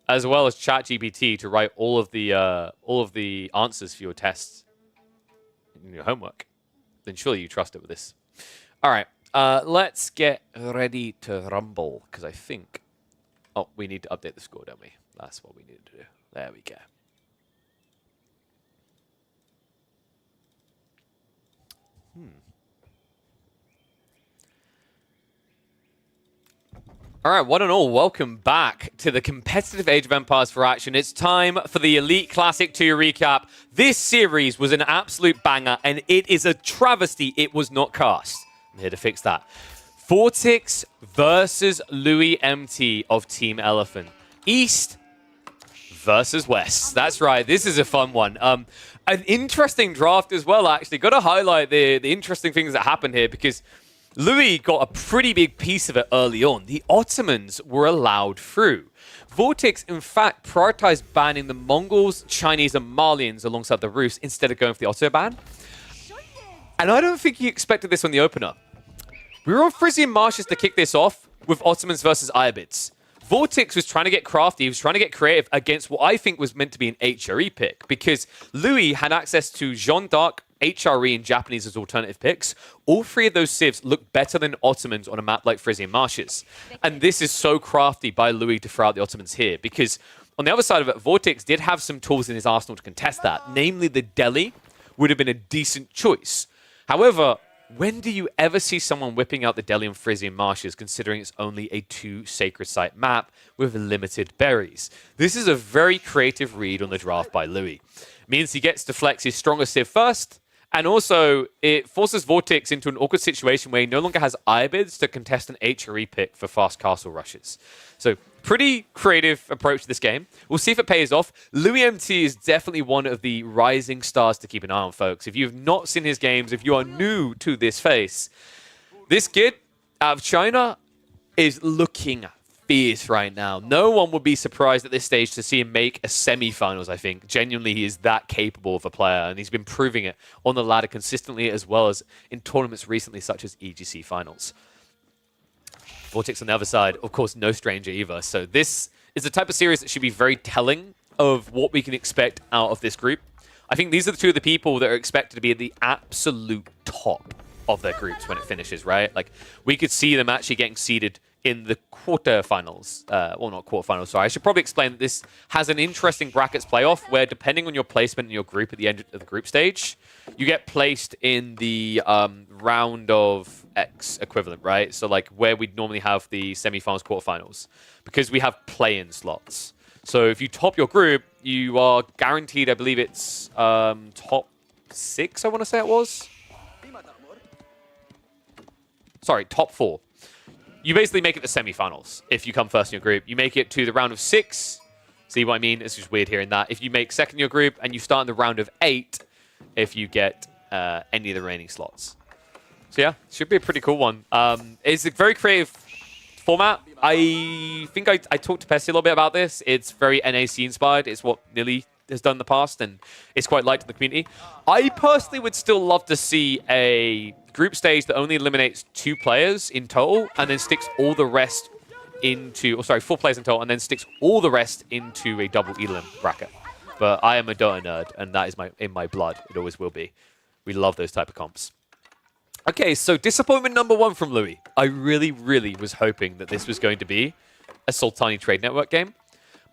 as well as ChatGPT to write all of the answers for your tests in your homework, then surely you trust it with this. All right. Let's get ready to rumble, because I think... Oh, we need to update the score, don't we? That's what we need to do. There we go. All right, one and all, welcome back to the competitive Age of Empires for action. It's time for the Elite Classic 2 recap. This series was an absolute banger, and it is a travesty it was not cast. I'm here to fix that. Vortex versus Louis MT of Team Elephant. East versus West. That's right. This is a fun one. An interesting draft as well, actually. Got to highlight the interesting things that happened here, because Louis got a pretty big piece of it early on. The Ottomans were allowed through. Vortex, in fact, prioritized banning the Mongols, Chinese, and Malians alongside the Rus instead of going for the Otto ban. And I don't think he expected this on the opener. We were on Frisian Marshes to kick this off with Ottomans versus Iabids. Vortex was trying to get crafty, he was trying to get creative against what I think was meant to be an HRE pick, because Louis had access to Jeanne d'Arc, HRE, and Japanese as alternative picks. All three of those civs look better than Ottomans on a map like Frisian Marshes. And this is so crafty by Louis to throw out the Ottomans here, because on the other side of it, Vortex did have some tools in his arsenal to contest that, namely the Delhi would have been a decent choice. However, when do you ever see someone whipping out the Delhi and Frisian Marshes, considering it's only a 2 sacred site map with limited berries? This is a very creative read on the draft by Louis. Means he gets to flex his stronger civ first, and also it forces Vortex into an awkward situation where he no longer has Iabids to contest an HRE pick for fast castle rushes. So pretty creative approach to this game. We'll see if it pays off. Louis MT is definitely one of the rising stars to keep an eye on, folks. If you've not seen his games, if you are new to this face, this kid out of China is looking fierce right now. No one would be surprised at this stage to see him make a semi-finals, I think. Genuinely, he is that capable of a player, and he's been proving it on the ladder consistently, as well as in tournaments recently, such as EGC Finals. Vortex on the other side, of course, no stranger either. So this is the type of series that should be very telling of what we can expect out of this group. I think these are the two of the people that are expected to be at the absolute top of their groups when it finishes, right? Like, we could see them actually getting seeded in the quarterfinals. Well, not quarterfinals, sorry. I should probably explain that this has an interesting brackets playoff where, depending on your placement in your group at the end of the group stage, you get placed in the round of X equivalent, right? So, like, where we'd normally have the semifinals, quarterfinals, because we have play-in slots. So if you top your group, you are guaranteed, I believe it's top 6, I want to say it was. Sorry, top 4. You basically make it to semifinals if you come first in your group. You make it to the round of 6. See what I mean? It's just weird hearing that. If you make second in your group, and you start in the round of 8 if you get any of the remaining slots. So yeah, should be a pretty cool one. It's a very creative format. I think I talked to Pesty a little bit about this. It's very NAC inspired. It's what Nilly has done in the past, and it's quite liked in the community. I personally would still love to see a group stage that only eliminates 2 players in total, and then sticks all the rest into, 4 players in total, and then sticks all the rest into a double elim bracket. But I am a Dota nerd, and that is in my blood. It always will be. We love those type of comps. Okay, so disappointment number 1 from Louis. I really, really was hoping that this was going to be a Sultani Trade Network game.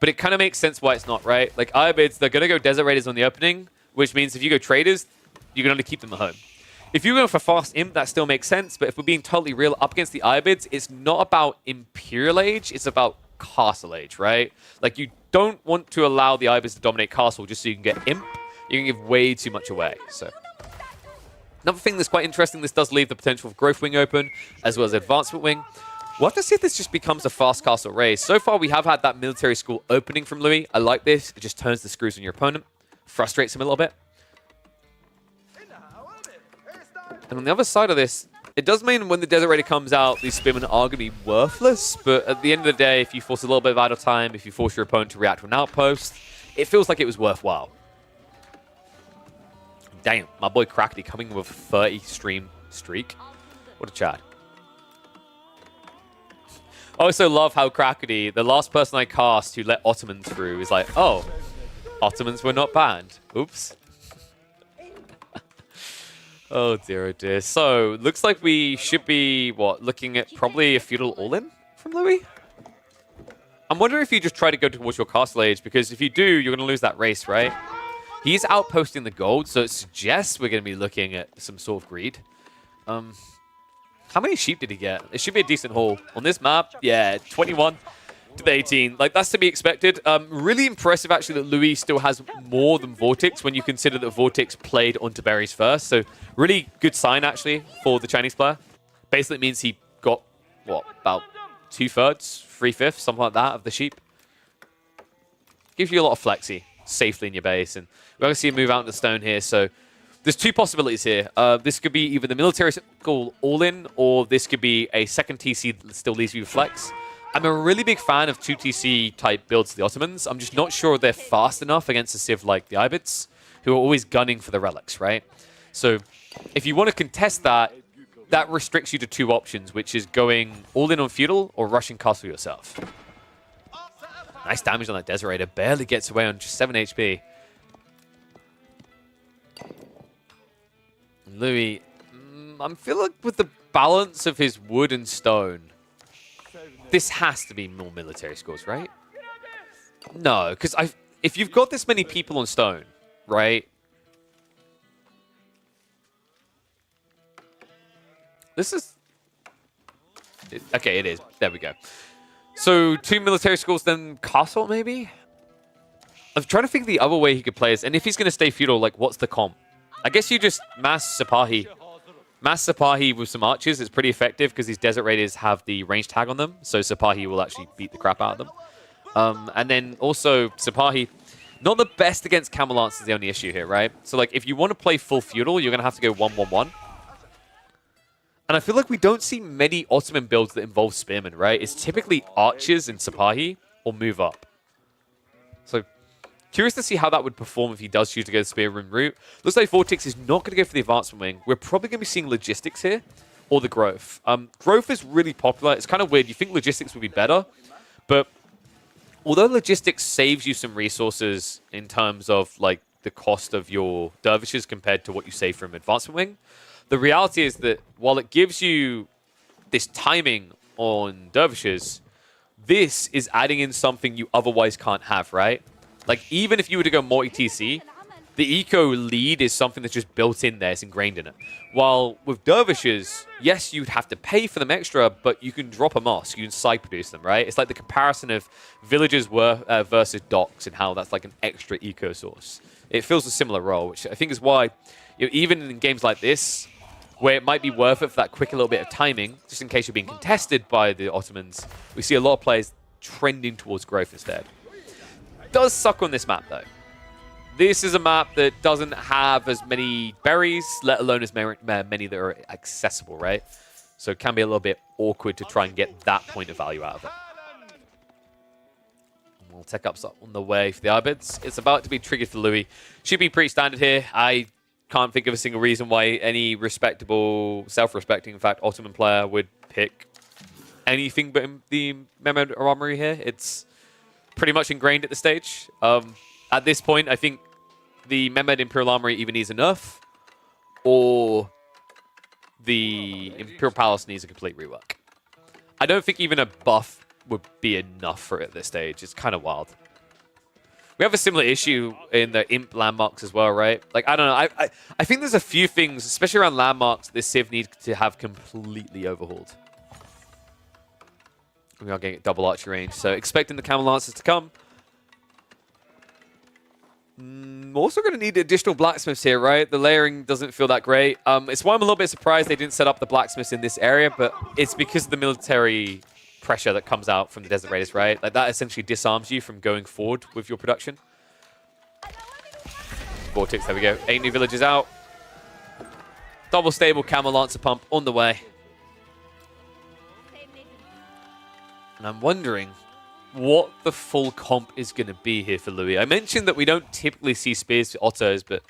But it kind of makes sense why it's not, right? Like, Iabids, they're going to go Desert Raiders on the opening, which means if you go Traders, you can only keep them at home. If you go for Fast Imp, that still makes sense, but if we're being totally real, up against the Iabids, it's not about Imperial Age, it's about Castle Age, right? Like, you don't want to allow the Iabids to dominate Castle just so you can get Imp. You can give way too much away, so... Another thing that's quite interesting, this does leave the potential of Growth Wing open, as well as Advancement Wing. We'll have to see if this just becomes a fast castle race. So far, we have had that military school opening from Louis. I like this. It just turns the screws on your opponent, frustrates him a little bit. And on the other side of this, it does mean when the Desert Raider comes out, these Spearmen are going to be worthless. But at the end of the day, if you force a little bit of idle time, if you force your opponent to react to an outpost, it feels like it was worthwhile. Damn, my boy Crackety coming with a 30 stream streak. What a Chad. I also love how Crackety, the last person I cast who let Ottomans through, is like, oh, Ottomans were not banned. Oops. Oh dear, oh dear. So, looks like we should be, what, looking at probably a feudal all-in from Louis? I'm wondering if you just try to go towards your castle age, because if you do, you're going to lose that race, right? He's outposting the gold, so it suggests we're going to be looking at some sort of greed. How many sheep did he get? It should be a decent haul. On this map, yeah, 21 to the 18. Like, that's to be expected. Really impressive, actually, that Louis still has more than Vortex when you consider that Vortex played onto berries first. So, really good sign, actually, for the Chinese player. Basically, it means he got, what, about 2/3, 3/5, something like that, of the sheep. Gives you a lot of flexi safely in your base. And we're going to see him move out in the stone here, so there's two possibilities here. This could be either the military school all-in, or this could be a second TC that still leaves you with flex. I'm a really big fan of 2 TC type builds to the Ottomans. I'm just not sure they're fast enough against a civ like the Ibids, who are always gunning for the relics, right? So if you want to contest that, that restricts you to two options, which is going all in on feudal or rushing castle yourself. Nice damage on that Deserator. Barely gets away on just 7 HP. Louis, I feel like with the balance of his wood and stone, this has to be more military scores, right? No, because if you've got this many people on stone, right? This is... Okay, it is. There we go. So, 2 military schools, then castle, maybe? I'm trying to think the other way he could play this. And if he's going to stay feudal, like, what's the comp? I guess you just mass Sipahi. Mass Sipahi with some archers is pretty effective because these Desert Raiders have the range tag on them. So, Sipahi will actually beat the crap out of them. And then also, Sipahi, not the best against Camel Lance is the only issue here, right? So, like, if you want to play full feudal, you're going to have to go 1-1-1. And I feel like we don't see many Ottoman builds that involve Spearmen, right? It's typically archers and Sipahi or move up. So, curious to see how that would perform if he does choose to go the Spearman route. Looks like Vortex is not going to go for the advancement wing. We're probably going to be seeing logistics here or the growth. Growth is really popular. It's kind of weird. You think logistics would be better, but although logistics saves you some resources in terms of like the cost of your dervishes compared to what you save from advancement wing, the reality is that while it gives you this timing on dervishes, this is adding in something you otherwise can't have, right? Like, even if you were to go multi-TC, the eco lead is something that's just built in there. It's ingrained in it. While with dervishes, yes, you'd have to pay for them extra, but you can drop a mosque. You can side produce them, right? It's like the comparison of villagers versus docks and how that's like an extra eco source. It fills a similar role, which I think is why, you know, even in games like this, where it might be worth it for that quick little bit of timing, just in case you're being contested by the Ottomans, we see a lot of players trending towards growth instead. Does suck on this map, though. This is a map that doesn't have as many berries, let alone as many that are accessible, right? So it can be a little bit awkward to try and get that point of value out of it. We'll tech up on the way for the Ibids. It's about to be triggered for Louis. Should be pretty standard here. I can't think of a single reason why any respectable, self-respecting, in fact, Ottoman player would pick anything but the Mehmed Armory here. It's pretty much ingrained at the stage. At this point, I think the Mehmed Imperial Armory either needs enough or the Imperial Palace needs a complete rework. I don't think even a buff would be enough for it at this stage. It's kind of wild. We have a similar issue in the Imp landmarks as well, right? Like, I don't know. I think there's a few things, especially around landmarks, this Civ needs to have completely overhauled. We are getting double archery range, so expecting the Camel Lancers to come. Also going to need additional blacksmiths here, right? The layering doesn't feel that great. It's why I'm a little bit surprised they didn't set up the blacksmiths in this area, but it's because of the military pressure that comes out from the Desert Raiders, right? Like, that essentially disarms you from going forward with your production. Vortex, there we go. 8 new villages out. Double stable Camel Lancer pump on the way. And I'm wondering what the full comp is going to be here for Louis. I mentioned that we don't typically see spears for Ottos, but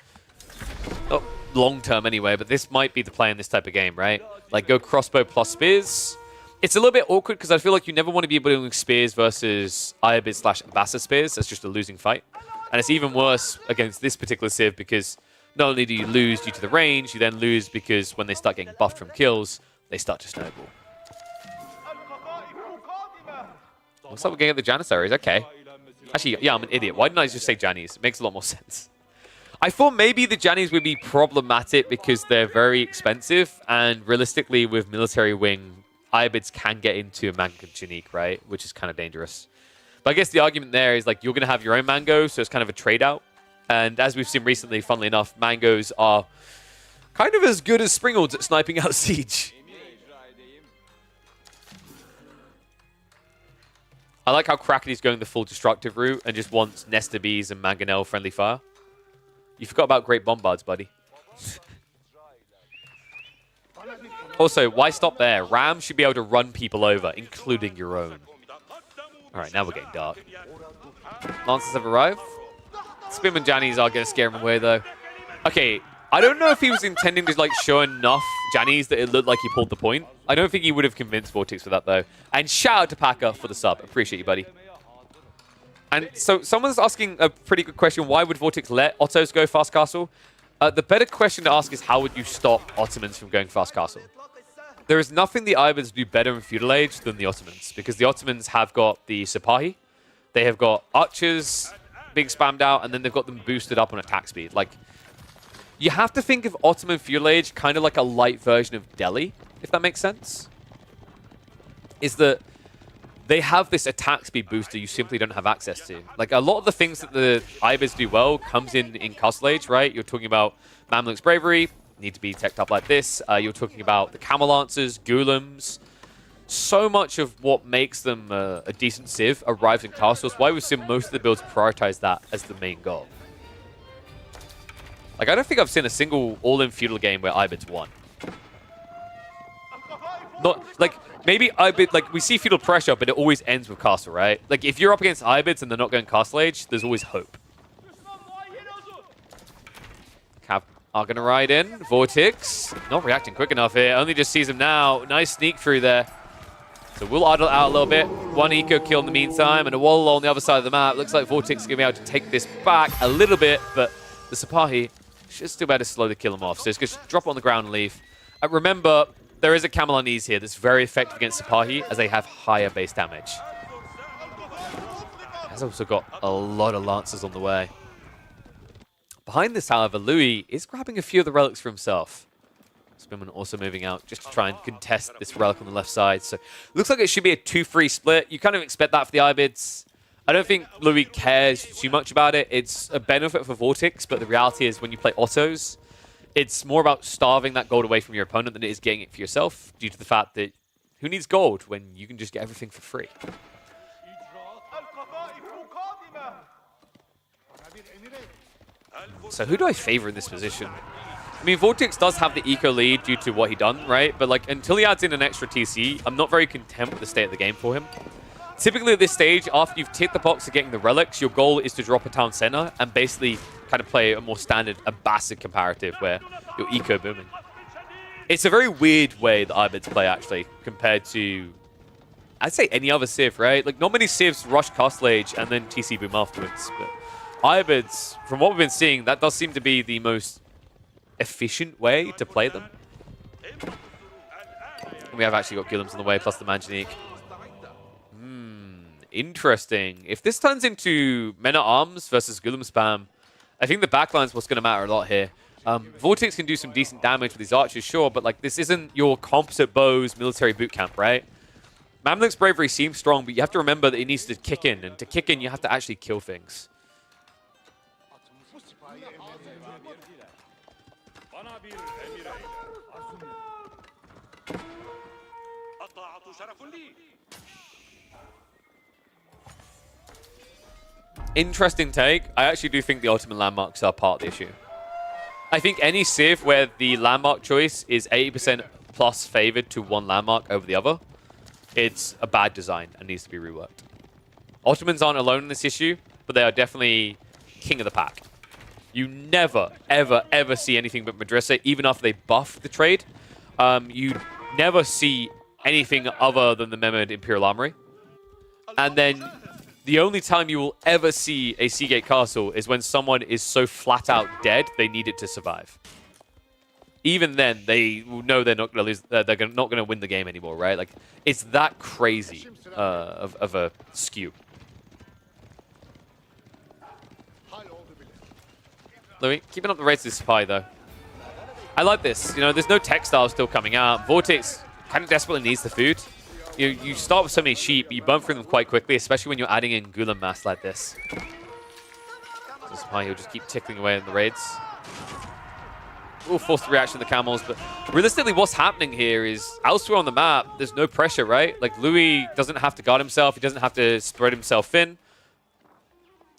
long-term anyway, but this might be the play in this type of game, right? Like, go crossbow plus spears. It's a little bit awkward because I feel like you never want to be doing spears versus Iobid/Ambassador spears. That's just a losing fight. And it's even worse against this particular Civ because not only do you lose due to the range, you then lose because when they start getting buffed from kills, they start to snowball. Looks like we're getting the Janissaries. Okay. Actually, yeah, I'm an idiot. Why didn't I just say Jannies? It makes a lot more sense. I thought maybe the Jannies would be problematic because they're very expensive, and realistically, with military wing, Iobids can get into a Mango Chinook, right? Which is kind of dangerous. But I guess the argument there is, like, you're going to have your own Mango, so it's kind of a trade-out. And as we've seen recently, funnily enough, Mangos are kind of as good as Springalds at sniping out Siege. I like how Crackety's going the full destructive route and just wants Nesta Bees and Mangonel friendly fire. You forgot about Great Bombards, buddy. Also, why stop there? Ram should be able to run people over, including your own. Alright, now we're getting dark. Lancers have arrived. Spim and Jannies are going to scare him away, though. Okay, I don't know if he was intending to like show enough Jannies that it looked like he pulled the point. I don't think he would have convinced Vortex for that, though. And shout out to Paka for the sub. Appreciate you, buddy. And so someone's asking a pretty good question. Why would Vortex let Ottos go fast castle? The better question to ask is how would you stop Ottomans from going fast castle? There is nothing the Ibans do better in Feudal Age than the Ottomans, because the Ottomans have got the Sipahi, they have got archers being spammed out, and then they've got them boosted up on attack speed. Like, you have to think of Ottoman Feudal Age kind of like a light version of Delhi, if that makes sense. Is that they have this attack speed booster you simply don't have access to. Like, a lot of the things that the Ibers do well comes in Castle Age, right? You're talking about Mamluk's Bravery, need to be teched up like this. You're talking about the Camel Lancers, Ghulams. So much of what makes them a decent civ arrives in castles. Why we've seen most of the builds prioritize that as the main goal. Like, I don't think I've seen a single all-in feudal game where Ibid's won. Not, like, maybe Ibid, like, we see feudal pressure, but it always ends with castle, right? Like, if you're up against Ibids and they're not going Castle Age, there's always hope. Cav are going to ride in. Vortex, not reacting quick enough here. Only just sees him now. Nice sneak through there. So we'll idle out a little bit. One eco kill in the meantime, and a wall on the other side of the map. Looks like Vortex is going to be able to take this back a little bit, but the Sipahi should still be able to slowly kill him off. So it's just drop on the ground and leave. Remember, there is a Camel on knees here that's very effective against Sipahi, as they have higher base damage. Has also got a lot of Lancers on the way. Behind this, however, Louis is grabbing a few of the relics for himself. Spinman also moving out just to try and contest this relic on the left side. So looks like it should be a 2-3 split. You kind of expect that for the Ibids. I don't think Louis cares too much about it. It's a benefit for Vortex, but the reality is when you play Ottos, it's more about starving that gold away from your opponent than it is getting it for yourself, due to the fact that who needs gold when you can just get everything for free? So who do I favor in this position? I mean, Vortex does have the eco lead due to what he done, right? But like, until he adds in an extra TC, I'm not very content with the state of the game for him. Typically at this stage, after you've ticked the box of getting the relics, your goal is to drop a town center and basically kind of play a more standard Abbasid comparative where you're eco booming. It's a very weird way that Ibids play, actually, compared to, I'd say, any other civ, right? Like, not many civs rush Castle Age and then TC boom afterwards, but Ibids, from what we've been seeing, that does seem to be the most efficient way to play them. We have actually got Ghulams on the way, plus the Manjanique. Interesting. If this turns into Men-at-Arms versus Ghulam spam, I think the backline is what's going to matter a lot here. Vortex can do some decent damage with these archers, sure, but like, this isn't your composite bows military boot camp, right? Mamluk's Bravery seems strong, but you have to remember that it needs to kick in, and to kick in, you have to actually kill things. Interesting take. I actually do think the Ottoman landmarks are part of the issue. I think any civ where the landmark choice is 80% plus favored to one landmark over the other, it's a bad design and needs to be reworked. Ottomans aren't alone in this issue, but they are definitely king of the pack. You never, ever, ever see anything but Madrasa, even after they buff the trade. You never see anything other than the Mehmed Imperial Armory. And then the only time you will ever see a Seagate Castle is when someone is so flat out dead, they need it to survive. Even then, they know they're not going to lose. They're not going to win the game anymore, right? Like, it's that crazy of a skew. Louis, keeping up the rates of Spy, though. I like this. You know, there's no textile still coming out. Vortex kind of desperately needs the food. You start with so many sheep, but you burn through them quite quickly, especially when you're adding in Ghulam mass like this. So Spy, he'll just keep tickling away in the raids. We'll force the reaction of the camels, but realistically what's happening here is elsewhere on the map, there's no pressure, right? Like, Louis doesn't have to guard himself. He doesn't have to spread himself thin.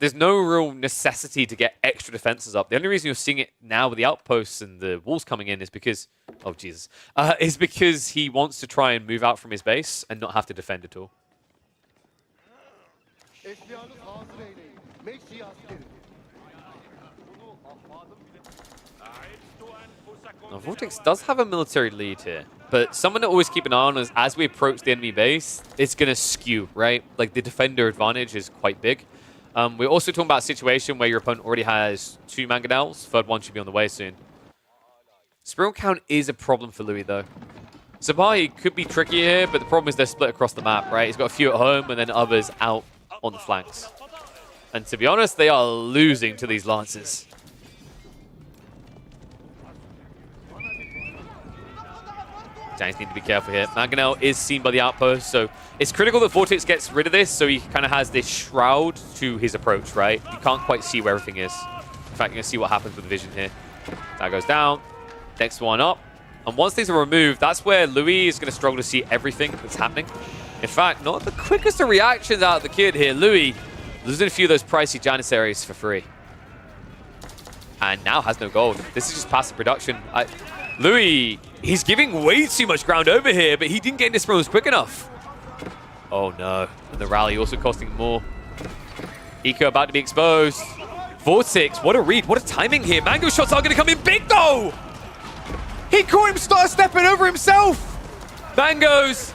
there's no real necessity to get extra defenses up. The only reason you're seeing it now with the outposts and the walls coming in is because, oh Jesus, is because he wants to try and move out from his base and not have to defend at all. Eşyanız hazır eyleyin. Meşri askeri. Now, Vortex does have a military lead here, but someone to always keep an eye on is as we approach the enemy base, it's going to skew, right? Like, the defender advantage is quite big. We're also talking about a situation where your opponent already has 2 mangonels. Third one should be on the way soon. Spiral count is a problem for Louis, though. Sabai could be tricky here, but the problem is they're split across the map, right? He's got a few at home and then others out on the flanks. And to be honest, they are losing to these lances. Giants need to be careful here. Mangonel is seen by the outpost, so it's critical that Vortex gets rid of this so he kind of has this shroud to his approach, right? You can't quite see where everything is. In fact, you're going to see what happens with the vision here. That goes down. Next one up. And once these are removed, that's where Louis is going to struggle to see everything that's happening. In fact, not the quickest of reactions out of the kid here. Louis losing a few of those pricey Janissaries for free. And now has no gold. This is just passive production. Louis, he's giving way too much ground over here, but he didn't get into spawns quick enough. Oh no. And the rally also costing more. Eco about to be exposed. Vortex, what a read. What a timing here. Mango shots are going to come in big though. He caught him start stepping over himself. Mangoes,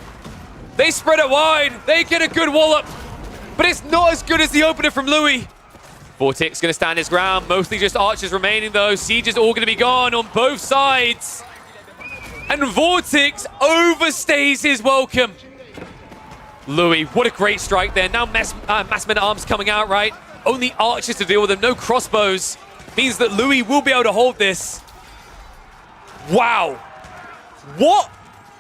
they spread it wide. They get a good wallop, but it's not as good as the opener from Louis. Vortex going to stand his ground. Mostly just archers remaining though. Siege is all going to be gone on both sides. And Vortex overstays his welcome. Louis, what a great strike there. Now mass men at arms coming out, right? Only archers to deal with them, no crossbows. Means that Louis will be able to hold this. Wow. What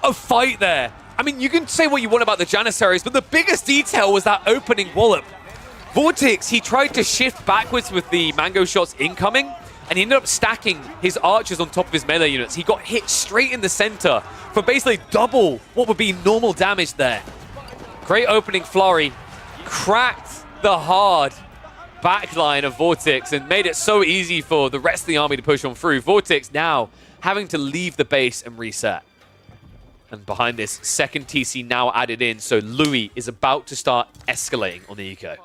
a fight there. I mean, you can say what you want about the Janissaries, but the biggest detail was that opening wallop. Vortex, he tried to shift backwards with the mango shots incoming, and he ended up stacking his archers on top of his melee units. He got hit straight in the center for basically double what would be normal damage there. Great opening flurry. Cracked the hard backline of Vortex and made it so easy for the rest of the army to push on through. Vortex now having to leave the base and reset. And behind this, second TC now added in, so Louis is about to start escalating on the eco.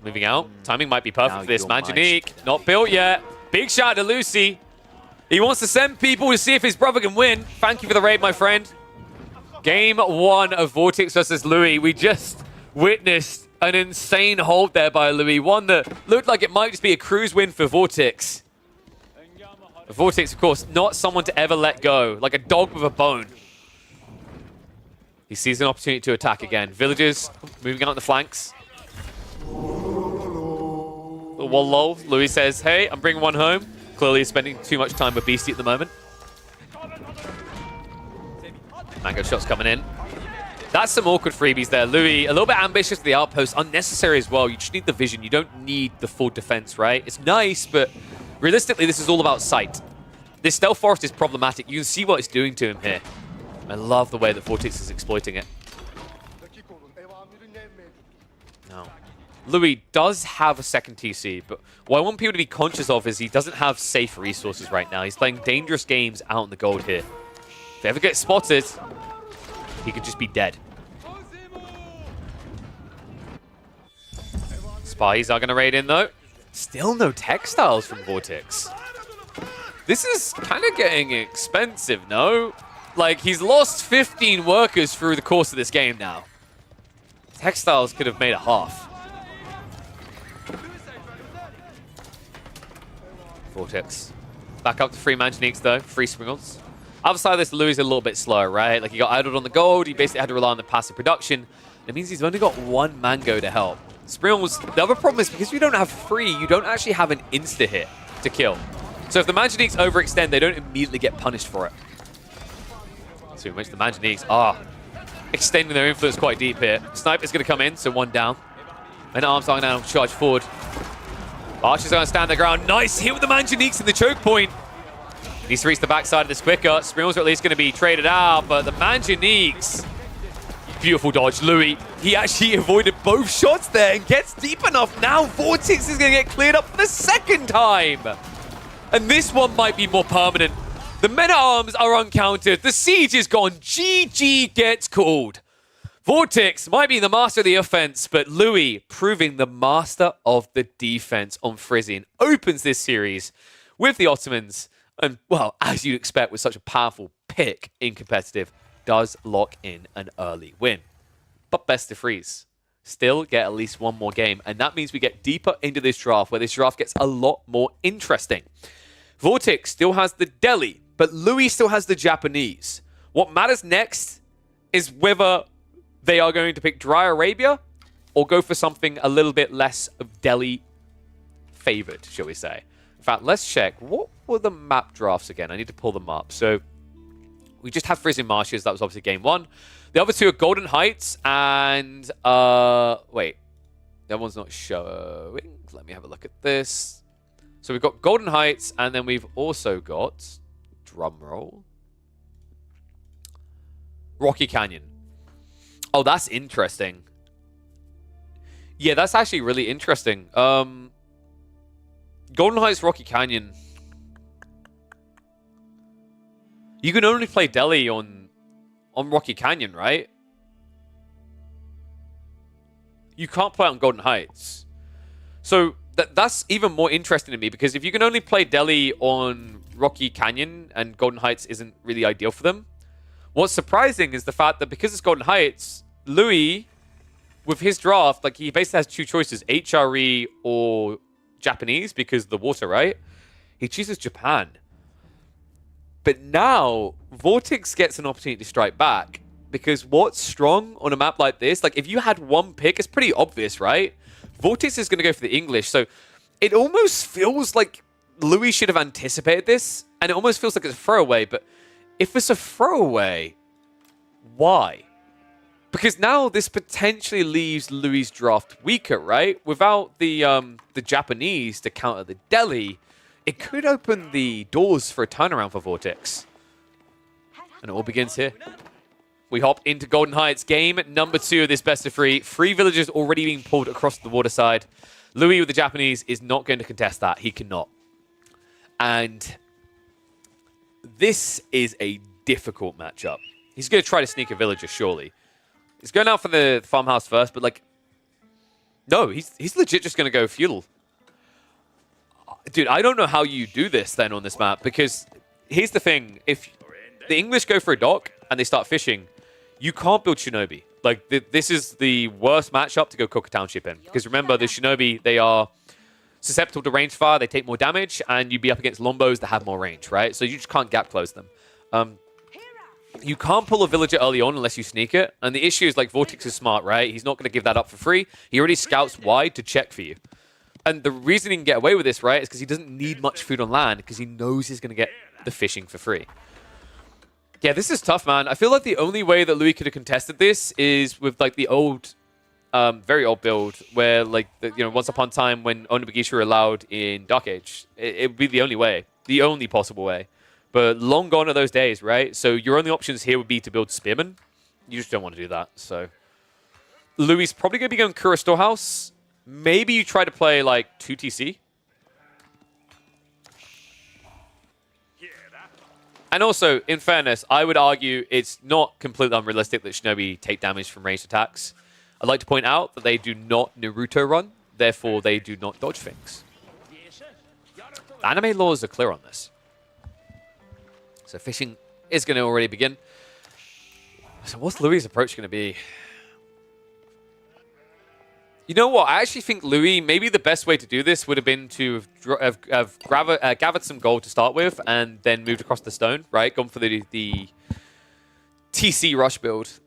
Moving out. Timing might be perfect for this. Manjanique, not built yet. Big shout to Lucy. He wants to send people to see if his brother can win. Thank you for the raid, my friend. Game 1 of Vortex versus Louis. We just witnessed an insane hold there by Louis. One that looked like it might just be a cruise win for Vortex. Vortex, of course, not someone to ever let go. Like a dog with a bone. He sees an opportunity to attack again. Villagers moving out on the flanks. Well, lol. Louis says, hey, I'm bringing one home. Clearly he's spending too much time with Beastie at the moment. Mango shots coming in. That's some awkward freebies there. Louis, a little bit ambitious with the outpost. Unnecessary as well. You just need the vision. You don't need the full defense, right? It's nice, but realistically, this is all about sight. This Stealth Forest is problematic. You can see what it's doing to him here. I love the way that Vortex is exploiting it. No. Louis does have a second TC, but what I want people to be conscious of is he doesn't have safe resources right now. He's playing dangerous games out in the gold here. If he ever gets spotted, he could just be dead. Spies are going to raid in, though. Still no textiles from Vortex. This is kind of getting expensive, no? Like, he's lost 15 workers through the course of this game now. Textiles could have made a half. Vortex. Back up to 3 Manjaniques, though. 3 Springles. Other side of this, Louis is a little bit slow, right? Like, he got idled on the gold. He basically had to rely on the passive production. It means he's only got 1 mango to help. Springles, the other problem is because you don't have 3, you don't actually have an insta-hit to kill. So if the Manjaniques overextend, they don't immediately get punished for it. So in which the Manjaniques are extending their influence quite deep here. Sniper's going to come in, so 1 down. And arms are now charge forward. Archer's going to stand their ground. Nice hit with the Manjaniques in the choke point. Needs to reach the backside of this quicker. Springles are at least going to be traded out, but the Manjaniques beautiful dodge. Louis, he actually avoided both shots there and gets deep enough. Now Vortex is going to get cleared up for the second time. And this one might be more permanent. The men-at-arms are uncountered. The siege is gone. GG gets called. Vortex might be the master of the offense, but Louis proving the master of the defense on Frisian opens this series with the Ottomans. And, well, as you'd expect with such a powerful pick in competitive, does lock in an early win. But best of threes. Still get at least one more game, and that means we get deeper into this draft, where this draft gets a lot more interesting. Vortex still has the Delhi, but Louis still has the Japanese. What matters next is whether they are going to pick Dry Arabia or go for something a little bit less of Delhi favored, shall we say. In fact, let's check. What were the map drafts again? I need to pull them up. So we just have Frisian Marshes. That was obviously game one. The other two are Golden Heights and... wait. That one's not showing. Let me have a look at this. So we've got Golden Heights, and then we've also got... Drumroll. Rocky Canyon. Oh, that's interesting. Yeah, that's actually really interesting. Golden Heights, Rocky Canyon. You can only play Delhi on Rocky Canyon, right? You can't play on Golden Heights. So that's even more interesting to me, because if you can only play Delhi on Rocky Canyon and Golden Heights isn't really ideal for them, what's surprising is the fact that because it's Golden Heights, Louis, with his draft, like, he basically has two choices, HRE or Japanese, because of the water, right? He chooses Japan. But now, Vortex gets an opportunity to strike back, because what's strong on a map like this, like, if you had one pick, it's pretty obvious, right? Vortex is going to go for the English, so it almost feels like Louis should have anticipated this, and it almost feels like it's a throwaway, but if it's a throwaway, why? Because now this potentially leaves Louis' draft weaker, right? Without the Japanese to counter the Delhi, it could open the doors for a turnaround for Vortex. And it all begins here. We hop into Golden Heights, game number 2 of this best of 3. 3 villagers already being pulled across the water side. Louis with the Japanese is not going to contest that. He cannot. And this is a difficult matchup. He's going to try to sneak a villager, surely. He's going out for the farmhouse first, but, like, no, he's legit just going to go feudal. Dude, I don't know how you do this then on this map, because here's the thing. If the English go for a dock and they start fishing, you can't build Shinobi. Like, this is the worst matchup to go cook a township in. Because remember, the Shinobi, they are susceptible to range fire, they take more damage, and you'd be up against Lombos that have more range, right? So you just can't gap close them. You can't pull a villager early on unless you sneak it. And the issue is, like, Vortex is smart, right? He's not going to give that up for free. He already scouts wide to check for you. And the reason he can get away with this, right, is because he doesn't need much food on land, because he knows he's going to get the fishing for free. Yeah, this is tough, man. I feel like the only way that Louis could have contested this is with, like, the old, very old build, where, like, once upon a time when Onibagisha were allowed in Dark Age, it would be the only way, the only possible way. But long gone are those days, right? So your only options here would be to build Spearmen. You just don't want to do that. So Louis is probably going to be going Kura Storehouse. Maybe you try to play, like, 2 TC. And also, in fairness, I would argue it's not completely unrealistic that Shinobi take damage from ranged attacks. I'd like to point out that they do not Naruto run, therefore they do not dodge things. Anime laws are clear on this. So fishing is going to already begin. So what's Louis' approach going to be? You know what? I actually think Louis, maybe the best way to do this would have been to have gathered some gold to start with and then moved across the stone, right? Gone for the TC rush build.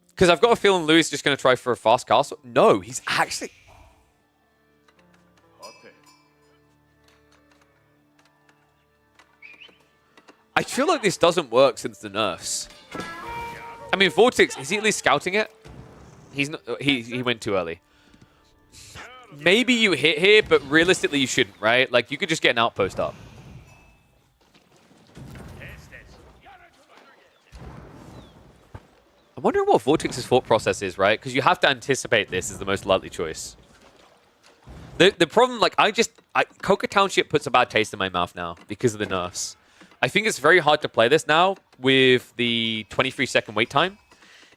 Because I've got a feeling Louis is just going to try for a fast castle. No, he's actually... I feel like this doesn't work since the nerfs. I mean, Vortex, is he at least scouting it? He's not. He went too early. Maybe you hit here, but realistically you shouldn't, right? Like, you could just get an outpost up. I'm wondering what Vortex's thought process is, right? Because you have to anticipate this is the most likely choice. The problem, like, Coca Township puts a bad taste in my mouth now because of the nerfs. I think it's very hard to play this now with the 23-second wait time.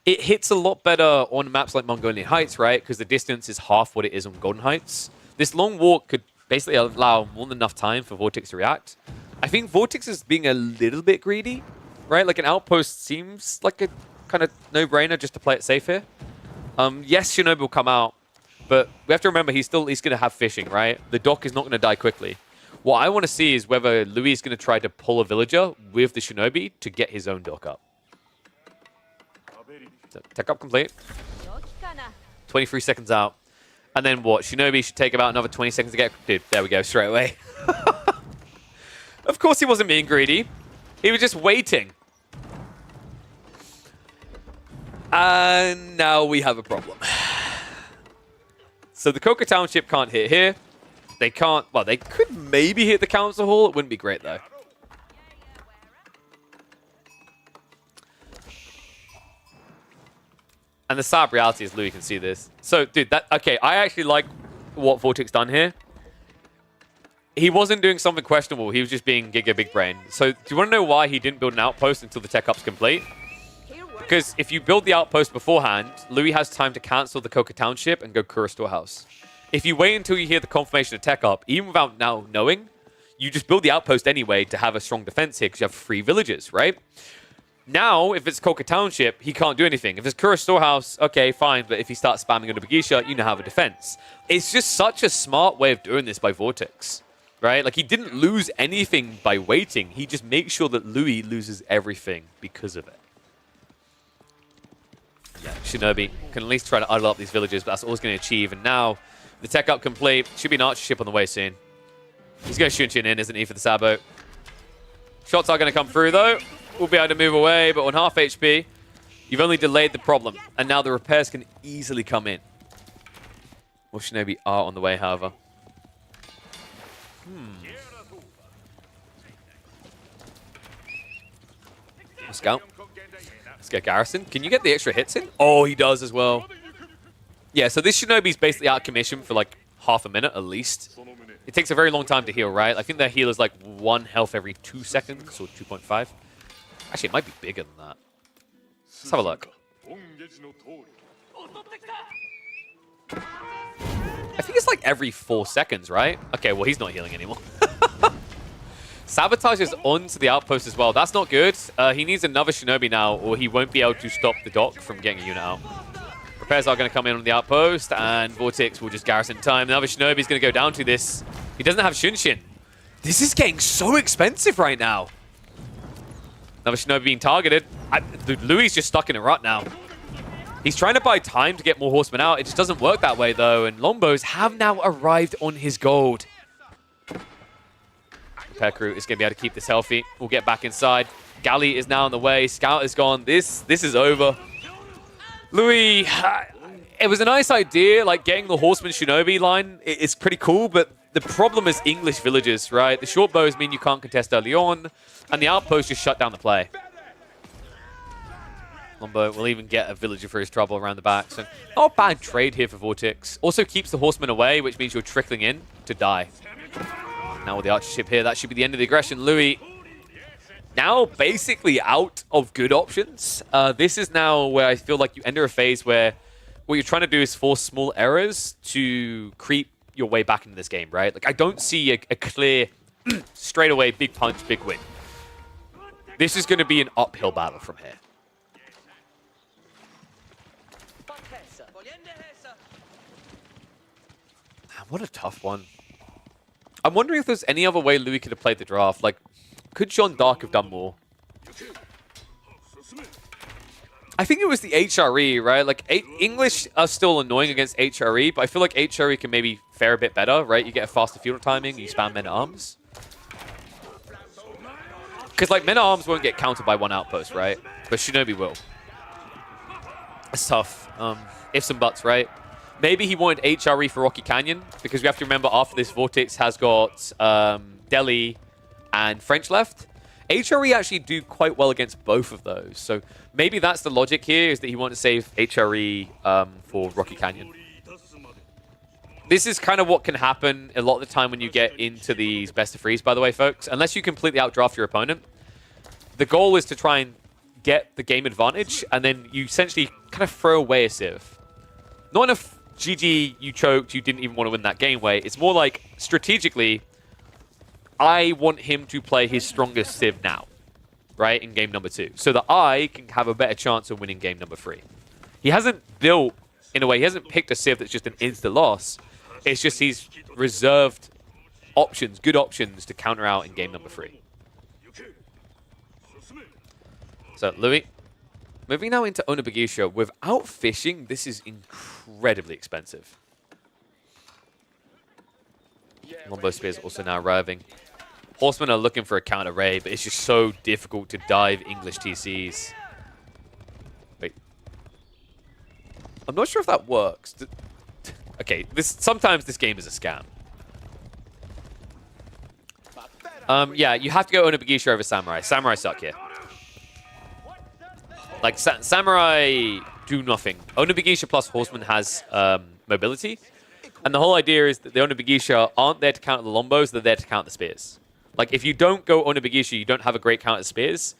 It hits a lot better on maps like Mongolian Heights, right? Because the distance is half what it is on Golden Heights. This long walk could basically allow more than enough time for Vortex to react. I think Vortex is being a little bit greedy, right? Like, an outpost seems like a kind of no-brainer just to play it safe here. Yes, Shinobi will come out, but we have to remember he's still at least going to have fishing, right? The dock is not going to die quickly. What I want to see is whether Louis is going to try to pull a villager with the Shinobi to get his own dock up. So, tech up complete. 23 seconds out. And then what? Shinobi should take about another 20 seconds to get... Dude, there we go, straight away. Of course he wasn't being greedy. He was just waiting. And now we have a problem. So the Coca Township can't hit here. They can't... Well, they could maybe hit the Council Hall. It wouldn't be great, though. And the sad reality is Louis can see this. So, dude, okay, I actually like what Vortex done here. He wasn't doing something questionable. He was just being Giga Big Brain. So, do you want to know why he didn't build an outpost until the tech up's complete? Because if you build the outpost beforehand, Louis has time to cancel the Coca Township and go Kura Storehouse. If you wait until you hear the confirmation of tech up, even without now knowing, you just build the outpost anyway to have a strong defense here because you have 3 villages, right? Now, if it's Coca Township, he can't do anything. If it's Kura Storehouse, okay, fine. But if he starts spamming on the Bagisha, you now have a defense. It's just such a smart way of doing this by Vortex, right? Like, he didn't lose anything by waiting. He just makes sure that Louis loses everything because of it. Yeah, Shinobi can at least try to idle up these villages, but that's all he's going to achieve. And now, the tech up complete. Should be an archer ship on the way soon. He's going to Shunshin in, isn't he, for the Sabo? Shots are going to come through, though. We'll be able to move away, but on half HP, you've only delayed the problem. And now the repairs can easily come in. Well, Shinobi are on the way, however. Scout. Let's get Garrison. Can you get the extra hits in? Oh, he does as well. Yeah, so this Shinobi's basically out of commission for like half a minute at least. It takes a very long time to heal, right? I think their heal is like 1 health every 2 seconds, or 2.5. Actually, it might be bigger than that. Let's have a look. I think it's like every 4 seconds, right? Okay, well, he's not healing anymore. Sabotage is onto the outpost as well. That's not good. He needs another Shinobi now, or he won't be able to stop the dock from getting a unit out. Repairs are going to come in on the outpost, and Vortex will just garrison time. Another Shinobi is going to go down to this. He doesn't have Shunshin. This is getting so expensive right now. Another Shinobi being targeted. Louis is just stuck in a rut now. He's trying to buy time to get more horsemen out. It just doesn't work that way, though. And Lombos have now arrived on his gold. Repair crew is going to be able to keep this healthy. We'll get back inside. Galley is now on the way. Scout is gone. This is over. Louis, it was a nice idea, like getting the Horseman Shinobi line. It's pretty cool, but the problem is English villages, right? The short bows mean you can't contest early on, and the outpost just shut down the play. Lombo will even get a villager for his trouble around the back. So not a bad trade here for Vortex. Also keeps the Horseman away, which means you're trickling in to die. Now with the archer ship here, that should be the end of the aggression. Louis now basically out of good options. This is now where I feel like you enter a phase where what you're trying to do is force small errors to creep your way back into this game, right? Like, I don't see a clear, straight away, big punch, big win. This is going to be an uphill battle from here. Man, what a tough one. I'm wondering if there's any other way Louis could have played the draft. Like, could Jeanne d'Arc have done more? I think it was the HRE, right? Like, English are still annoying against HRE, but I feel like HRE can maybe fare a bit better, right? You get a faster field timing, you spam men-at-arms. Because, like, men-at-arms won't get countered by one outpost, right? But Shinobi will. It's tough. Ifs and buts, right? Maybe he wanted HRE for Rocky Canyon, because we have to remember after this, Vortex has got Delhi and French left. HRE actually do quite well against both of those. So maybe that's the logic here, is that he wants to save HRE for Rocky Canyon. This is kind of what can happen a lot of the time when you get into these best of threes, by the way, folks. Unless you completely outdraft your opponent, the goal is to try and get the game advantage, and then you essentially kind of throw away a Civ. Not enough GG, you choked, you didn't even want to win that game way. It's more like, strategically, I want him to play his strongest Civ now, right, in game number 2, so that I can have a better chance of winning game number 3. He hasn't built, in a way, he hasn't picked a Civ that's just an instant loss. It's just he's reserved options, good options, to counter out in game number 3. So, Louis, moving now into Onibagisha. Without fishing, this is incredibly expensive. Lombo Spears also now arriving. Horsemen are looking for a counter raid, but it's just so difficult to dive English TCs. Wait. I'm not sure if that works. Okay, sometimes this game is a scam. Yeah, you have to go Onibagisha over Samurai. Samurai suck here. Like, Samurai do nothing. Onibagisha plus Horseman has mobility. And the whole idea is that the Onibagisha aren't there to counter the Lombos, they're there to counter the Spears. Like, if you don't go Onibagisha, you don't have a great counter Spears.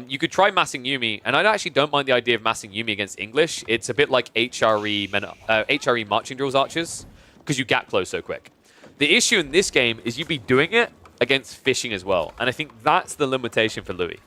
You could try massing Yumi, and I actually don't mind the idea of massing Yumi against English. It's a bit like HRE Marching Drills Archers, because you gap close so quick. The issue in this game is you'd be doing it against fishing as well, and I think that's the limitation for Louis.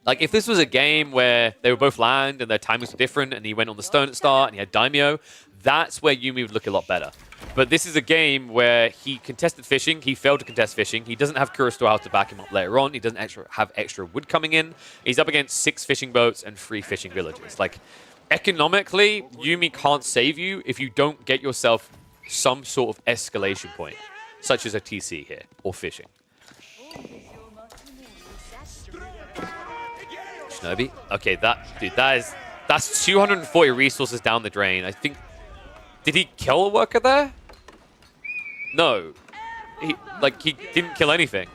Like, if this was a game where they were both land and their timings were different and he went on the stone at start and he had Daimyo, that's where Yumi would look a lot better. But this is a game where he contested fishing, he failed to contest fishing, he doesn't have Kura Storehouse to back him up later on, he doesn't have extra wood coming in, he's up against 6 fishing boats and 3 fishing villages. Like, economically, Yumi can't save you if you don't get yourself some sort of escalation point, such as a TC here, or fishing. Shinobi? Okay, that's 240 resources down the drain. I think... Did he kill a worker there? No. He didn't kill anything.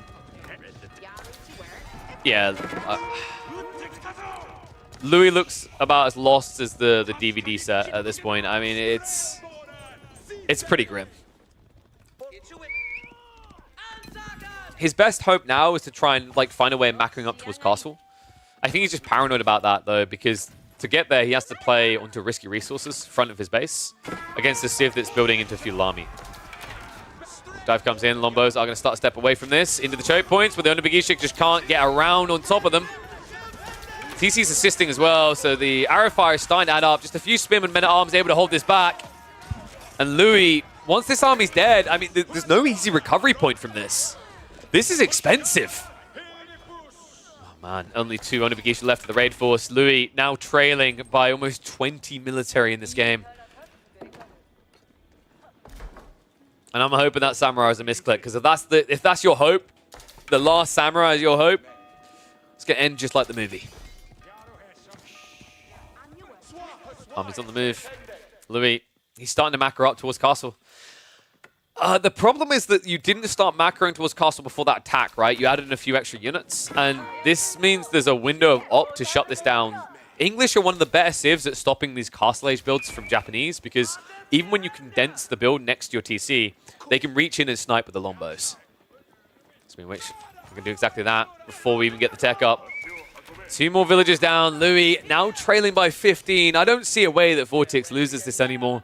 Yeah. Louis looks about as lost as the DVD set at this point. I mean, it's pretty grim. His best hope now is to try and find a way of macroing up towards castle. I think he's just paranoid about that, though, because to get there, he has to play onto risky resources front of his base against a Civ that's building into Fulami. Dive comes in. Lombos are going to start a step away from this into the choke points, but the Onibagisha just can't get around on top of them. TC's assisting as well, so the arrow fire is starting to add up. Just a few Spearmen Men-at-Arms able to hold this back. And Louis, once this army's dead, I mean, there's no easy recovery point from this. This is expensive. Man, only 2 Onibagisha left of the raid force. Louis now trailing by almost 20 military in this game. And I'm hoping that Samurai is a misclick, because if that's your hope, the last Samurai is your hope, it's going to end just like the movie. Army's on the move. Louis, he's starting to macro up towards castle. The problem is that you didn't start macroing towards castle before that attack, right? You added in a few extra units, and this means there's a window of op to shut this down. English are one of the better civs at stopping these castle age builds from Japanese, because even when you condense the build next to your TC, they can reach in and snipe with the Lombos. So we can do exactly that before we even get the tech up. 2 more villages down. Louis now trailing by 15. I don't see a way that Vortex loses this anymore.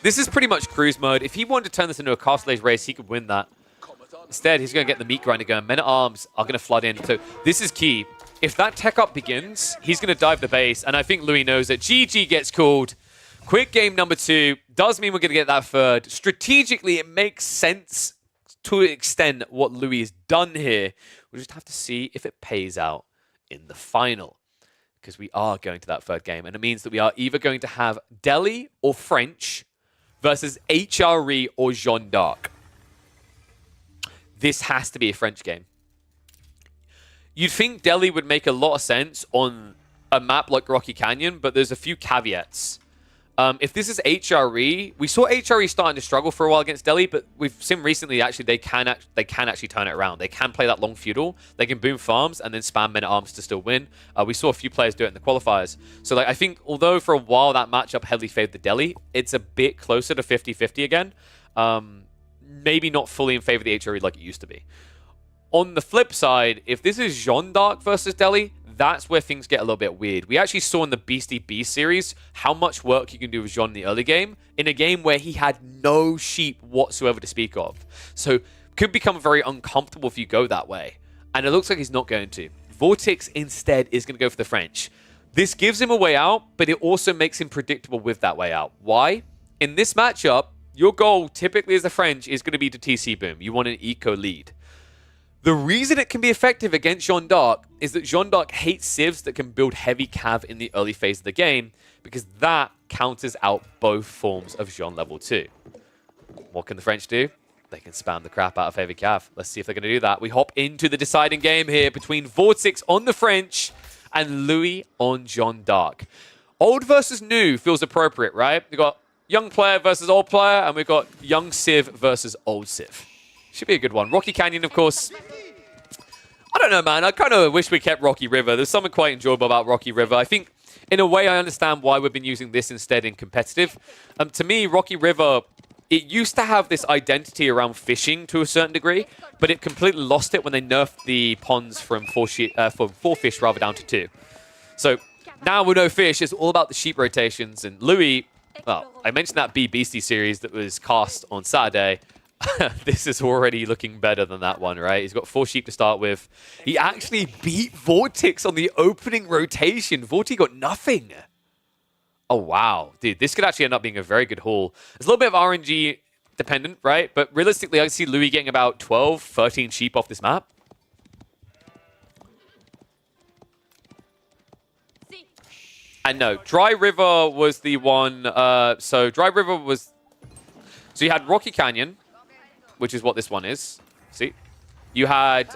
This is pretty much cruise mode. If he wanted to turn this into a castle age race, he could win that. Instead, he's going to get the meat grinder going. Men-at-Arms are going to flood in. So this is key. If that tech up begins, he's going to dive the base. And I think Louis knows that. GG gets called. Quick game number 2. Does mean we're going to get that third. Strategically, it makes sense to extend what Louis has done here. We'll just have to see if it pays out in the final, because we are going to that third game. And it means that we are either going to have Delhi or French versus HRE or Jeanne d'Arc. This has to be a French game. You'd think Delhi would make a lot of sense on a map like Rocky Canyon, but there's a few caveats. If this is HRE, we saw HRE starting to struggle for a while against Delhi, but we've seen recently actually they can actually turn it around. They can play that long feudal. They can boom farms and then spam men at arms to still win. We saw a few players do it in the qualifiers. So like I think although for a while that matchup heavily favored the Delhi, it's a bit closer to 50-50 again. Maybe not fully in favor of the HRE like it used to be. On the flip side, if this is Jeanne d'Arc versus Delhi, that's where things get a little bit weird. We actually saw in the Beastie Beast series how much work you can do with Jeanne in the early game, in a game where he had no sheep whatsoever to speak of. So, could become very uncomfortable if you go that way. And it looks like he's not going to. Vortix instead is going to go for the French. This gives him a way out, but it also makes him predictable with that way out. Why? In this matchup, your goal typically as the French is going to be to TC boom. You want an eco lead. The reason it can be effective against Jeanne d'Arc is that Jeanne d'Arc hates civs that can build heavy cav in the early phase of the game, because that counters out both forms of Jeanne level 2. What can the French do? They can spam the crap out of heavy cav. Let's see if they're going to do that. We hop into the deciding game here between Vortix on the French and Louis on Jeanne d'Arc. Old versus new feels appropriate, right? We've got young player versus old player, and we've got young civ versus old civ. Should be a good one. Rocky Canyon, of course. I don't know, man. I kind of wish we kept Rocky River. There's something quite enjoyable about Rocky River. I think, in a way, I understand why we've been using this instead in competitive. To me, Rocky River, it used to have this identity around fishing to a certain degree, but it completely lost it when they nerfed the ponds from four fish rather down to 2. So now with no fish, it's all about the sheep rotations. And Louis, well, I mentioned that Beastie series that was cast on Saturday. This is already looking better than that one, right? He's got 4 sheep to start with. He actually beat Vortix on the opening rotation. Vortix got nothing. Oh, wow. Dude, this could actually end up being a very good haul. It's a little bit of RNG dependent, right? But realistically, I see Louis getting about 12, 13 sheep off this map. And no, Dry River was the one. So Dry River was... So you had Rocky Canyon, which is what this one is. See? You had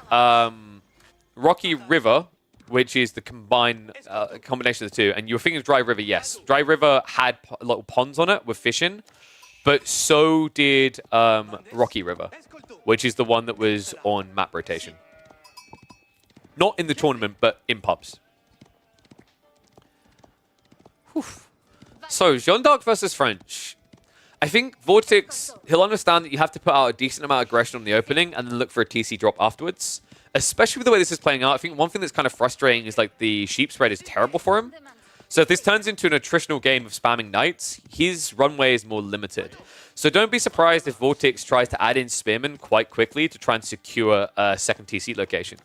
Rocky River, which is the combination of the two. And you were thinking of Dry River, yes. Dry River had little ponds on it with fish in, but so did Rocky River, which is the one that was on map rotation. Not in the tournament, but in pubs. Whew. So, Jeanne d'Arc versus French. I think Vortix, he'll understand that you have to put out a decent amount of aggression on the opening and then look for a TC drop afterwards. Especially with the way this is playing out, I think one thing that's kind of frustrating is like the sheep spread is terrible for him. So if this turns into an attritional game of spamming knights, his runway is more limited. So don't be surprised if Vortix tries to add in spearmen quite quickly to try and secure a second TC location.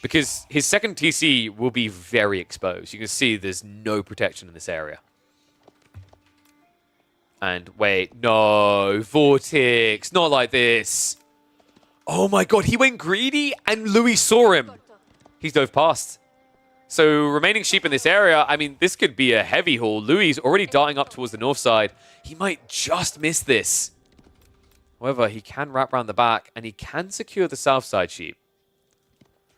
Because his second TC will be very exposed. You can see there's no protection in this area. And wait, no, Vortix, not like this. Oh my god, he went greedy and Louis saw him. He's dove past. So remaining sheep in this area, I mean, this could be a heavy haul. Louis is already darting up towards the north side. He might just miss this. However, he can wrap around the back and he can secure the south side sheep.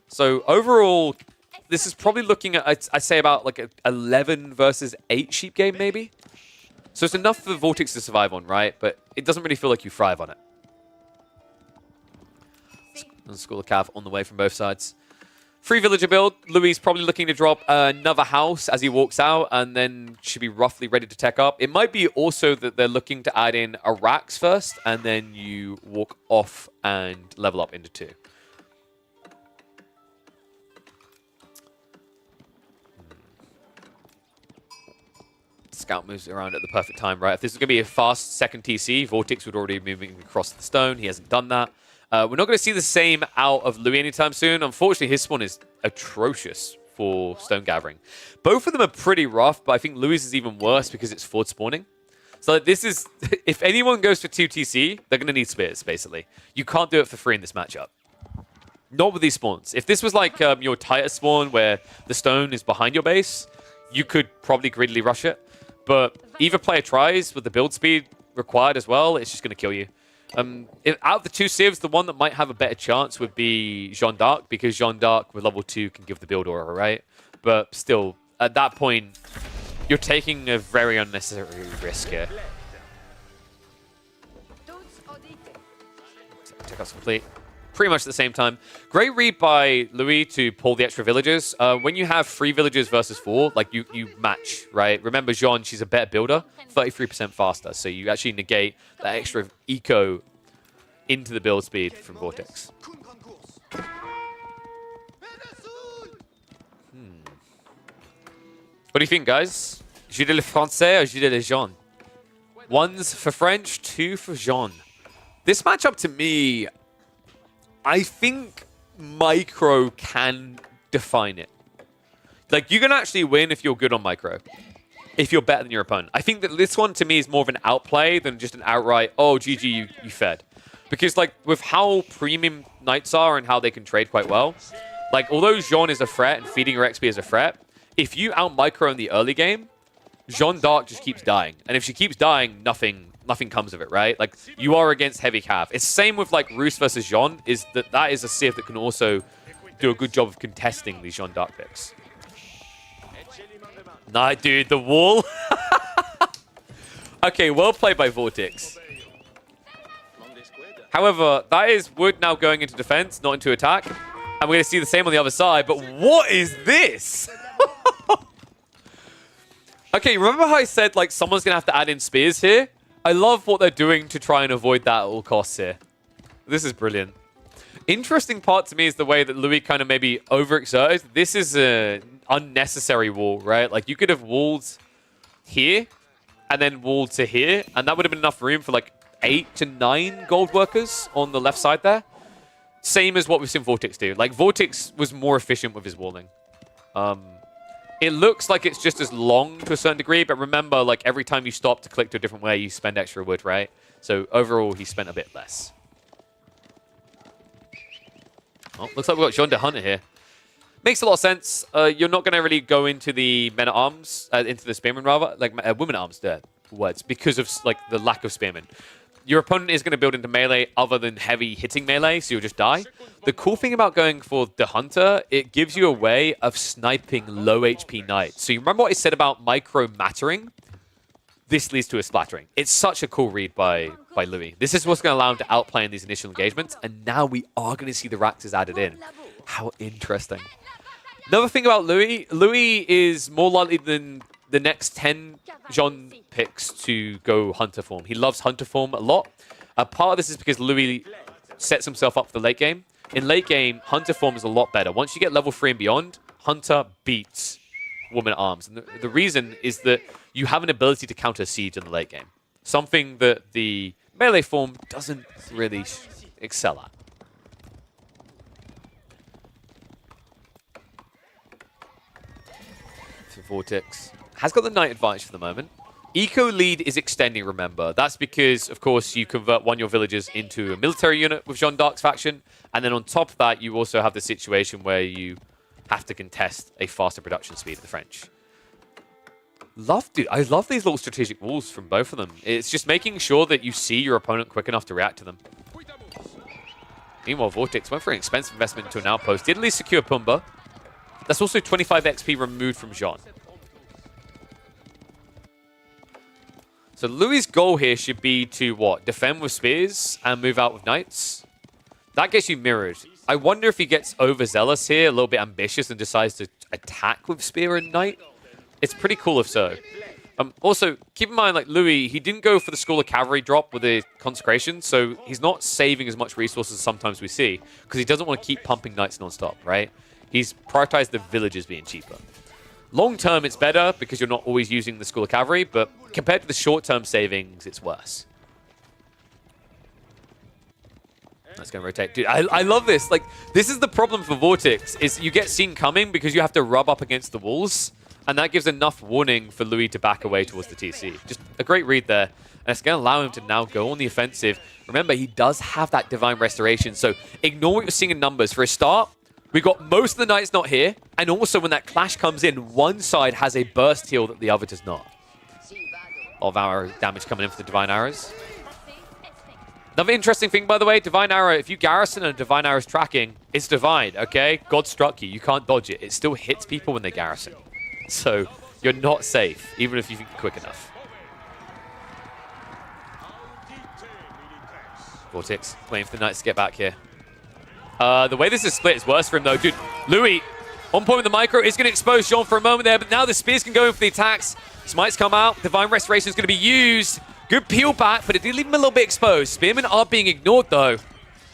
So overall, this is probably looking at, I'd say about like a 11 versus 8 sheep game maybe. So it's enough for Vortix to survive on, right? But it doesn't really feel like you thrive on it. School of Cav on the way from both sides. Free villager build. Louis probably looking to drop another house as he walks out and then should be roughly ready to tech up. It might be also that they're looking to add in a Rax first and then you walk off and level up into 2. Scout moves around at the perfect time, right? If this is going to be a fast second TC, Vortix would already be moving across the stone. He hasn't done that. We're not going to see the same out of Louis anytime soon. Unfortunately, his spawn is atrocious for stone gathering. Both of them are pretty rough, but I think Louis is even worse because it's forward spawning. So this is, if anyone goes for 2 TC, they're going to need spears, basically. You can't do it for free in this matchup. Not with these spawns. If this was like your tighter spawn where the stone is behind your base, you could probably greedily rush it. But either player tries with the build speed required as well, it's just going to kill you. Out of the 2 civs, the one that might have a better chance would be Jeanne d'Arc, because Jeanne d'Arc with level 2 can give the build aura, right? But still, at that point, you're taking a very unnecessary risk here. Take out complete. Pretty much at the same time. Great read by Louis to pull the extra villagers. When you have 3 villagers versus 4, like you match, right? Remember Jean, she's a better builder, 33% faster. So you actually negate that extra eco into the build speed from Vortex. What do you think, guys? Jeu de le français or jeu de le Jean? 1's for French, 2 for Jean. This matchup to me, I think micro can define it. Like, you can actually win if you're good on micro. If you're better than your opponent. I think that this one to me is more of an outplay than just an outright, oh, GG, you fed. Because, like, with how premium Knights are and how they can trade quite well, like, although Jean is a threat and feeding her XP is a threat, if you out-micro in the early game, Jeanne d'Arc just keeps dying. And if she keeps dying, nothing comes of it, right? Like, you are against heavy cav. It's same with, like, Roos versus Jean, is that is a Civ that can also do a good job of contesting these Jeanne d'Arc picks. Nah, dude, the wall. Okay, well played by Vortex. However, that is Wood now going into defense, not into attack. And we're going to see the same on the other side. But what is this? Okay, remember how I said, like, someone's going to have to add in spears here? I love what they're doing to try and avoid that at all costs here. This is brilliant. Interesting part to me is the way that Louis kind of maybe overexerted. This is an unnecessary wall, right? Like, you could have walled here and then walled to here, and that would have been enough room for, like, 8 to 9 gold workers on the left side there. Same as what we've seen Vortex do. Like, Vortex was more efficient with his walling. It looks like it's just as long to a certain degree, but remember, like, every time you stop to click to a different way, you spend extra wood, right? So overall, he spent a bit less. Oh, looks like we've got Jean de Hunter here. Makes a lot of sense. You're not going to really go into the men-at-arms, into the spearmen, rather, like women-at-arms, words, because of, like, the lack of spearmen. Your opponent is going to build into melee other than heavy hitting melee, so you'll just die. The cool thing about going for the Hunter, it gives you a way of sniping low HP knights. So you remember what I said about micro mattering? This leads to a splattering. It's such a cool read by Louis. This is what's going to allow him to outplay in these initial engagements, and now we are going to see the Raxes added in. How interesting. Another thing about Louis, Louis is more likely than the next 10 Jean picks to go Hunter form. He loves Hunter form a lot. Part of this is because Louis sets himself up for the late game. In late game, Hunter form is a lot better. Once you get level 3 and beyond, Hunter beats Woman-at-Arms. And the reason is that you have an ability to counter siege in the late game. Something that the melee form doesn't really excel at. For Vortex. Has got the knight advantage for the moment. Eco lead is extending, remember. That's because, of course, you convert one of your villagers into a military unit with Jeanne d'Arc's faction. And then on top of that, you also have the situation where you have to contest a faster production speed of the French. Dude, I love these little strategic walls from both of them. It's just making sure that you see your opponent quick enough to react to them. Meanwhile, Vortex went for an expensive investment into an outpost. Did at least secure Pumbaa. That's also 25 XP removed from Jean. So Louis' goal here should be to, what? Defend with spears and move out with knights? That gets you mirrored. I wonder if he gets overzealous here, a little bit ambitious, and decides to attack with spear and knight. It's pretty cool if so. Also, keep in mind, like, Louis, he didn't go for the School of Cavalry drop with the Consecration, so he's not saving as much resources as sometimes we see, because he doesn't want to keep pumping knights non-stop, right? He's prioritized the villages being cheaper. Long term, it's better because you're not always using the School of Cavalry, but compared to the short-term savings, it's worse. That's going to rotate. Dude, I love this. Like, this is the problem for Vortex, is you get seen coming because you have to rub up against the walls, and that gives enough warning for Louis to back away towards the TC. Just a great read there. And it's going to allow him to now go on the offensive. Remember, he does have that Divine Restoration, so ignore what you're seeing in numbers. For a start, we got most of the knights not here, and also when that clash comes in, one side has a burst heal that the other does not. A lot of arrow damage coming in for the Divine Arrows. Another interesting thing, by the way, Divine Arrow, if you garrison and a Divine Arrow's tracking, it's divine, okay? God struck you. You can't dodge it. It still hits people when they garrison. So You're not safe, even if you think you're quick enough. Vortex waiting for the Knights to get back here. The way this is split is worse for him, though. Dude, Louis, on point with the micro, is going to expose Jean for a moment there, but now the spears can go in for the attacks. Smites come out. Divine Restoration is going to be used. Good peel back, but it did leave him a little bit exposed. Spearmen are being ignored, though.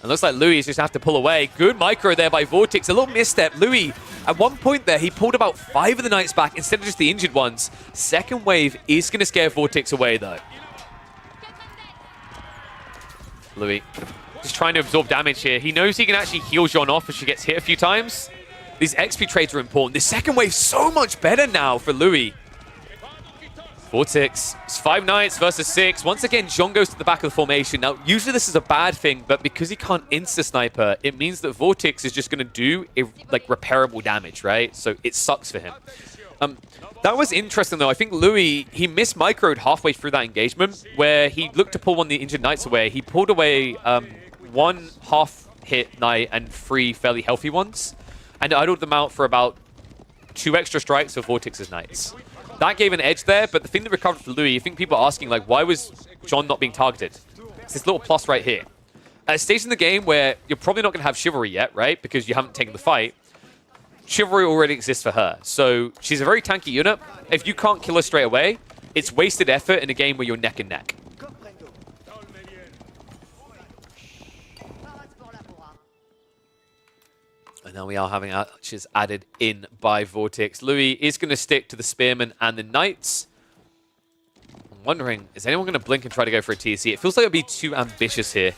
It looks like Louis is just have to pull away. Good micro there by Vortex. A little misstep. Louis, at one point there, he pulled about 5 of the Knights back instead of just the injured ones. Second wave is going to scare Vortex away, though. Louis just trying to absorb damage here. He knows he can actually heal Jean off if she gets hit a few times. These XP trades are important. The second wave's so much better now for Louis. Vortex, it's 5 Knights versus 6. Once again, Jean goes to the back of the formation. Now, usually this is a bad thing, but because he can't insta-sniper, it means that Vortex is just going to do, like, repairable damage, right? So it sucks for him. That was interesting, though. I think Louis, he microed halfway through that engagement, where he looked to pull one of the injured Knights away. He pulled away 1 half-hit Knight and 3 fairly healthy ones, and idled them out for about 2 extra strikes of Vortex's Knights. That gave an edge there, but the thing that recovered for Louis, I think people are asking, like, why was Jean not being targeted? It's this little plus right here. At a stage in the game where you're probably not going to have Chivalry yet, right? Because you haven't taken the fight. Chivalry already exists for her. So she's a very tanky unit. If you can't kill her straight away, it's wasted effort in a game where you're neck and neck. And now we are having archers added in by Vortex. Louis is going to stick to the Spearmen and the Knights. I'm wondering, is anyone going to blink and try to go for a TC? It feels like it would be too ambitious here.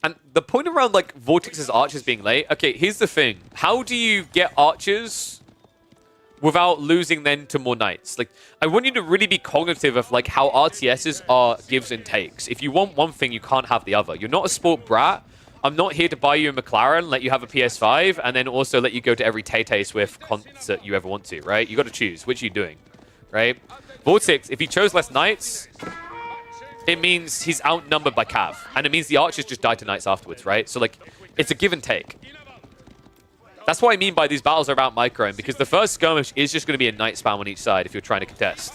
And the point around, like, Vortex's archers being late, okay, here's the thing. How do you get archers without losing then to more Knights? Like, I want you to really be cognitive of, like, how RTSs are gives and takes. If you want one thing, you can't have the other. You're not a sport brat. I'm not here to buy you a McLaren, let you have a PS5, and then also let you go to every Tay-Tay Swift concert you ever want to, right? You got to choose. Which are you doing, right? Vortex, if he chose less Knights, it means he's outnumbered by Cav. And it means the archers just die to Knights afterwards, right? So, like, it's a give and take. That's what I mean by these battles are about microing, because the first skirmish is just going to be a Knight spam on each side if you're trying to contest.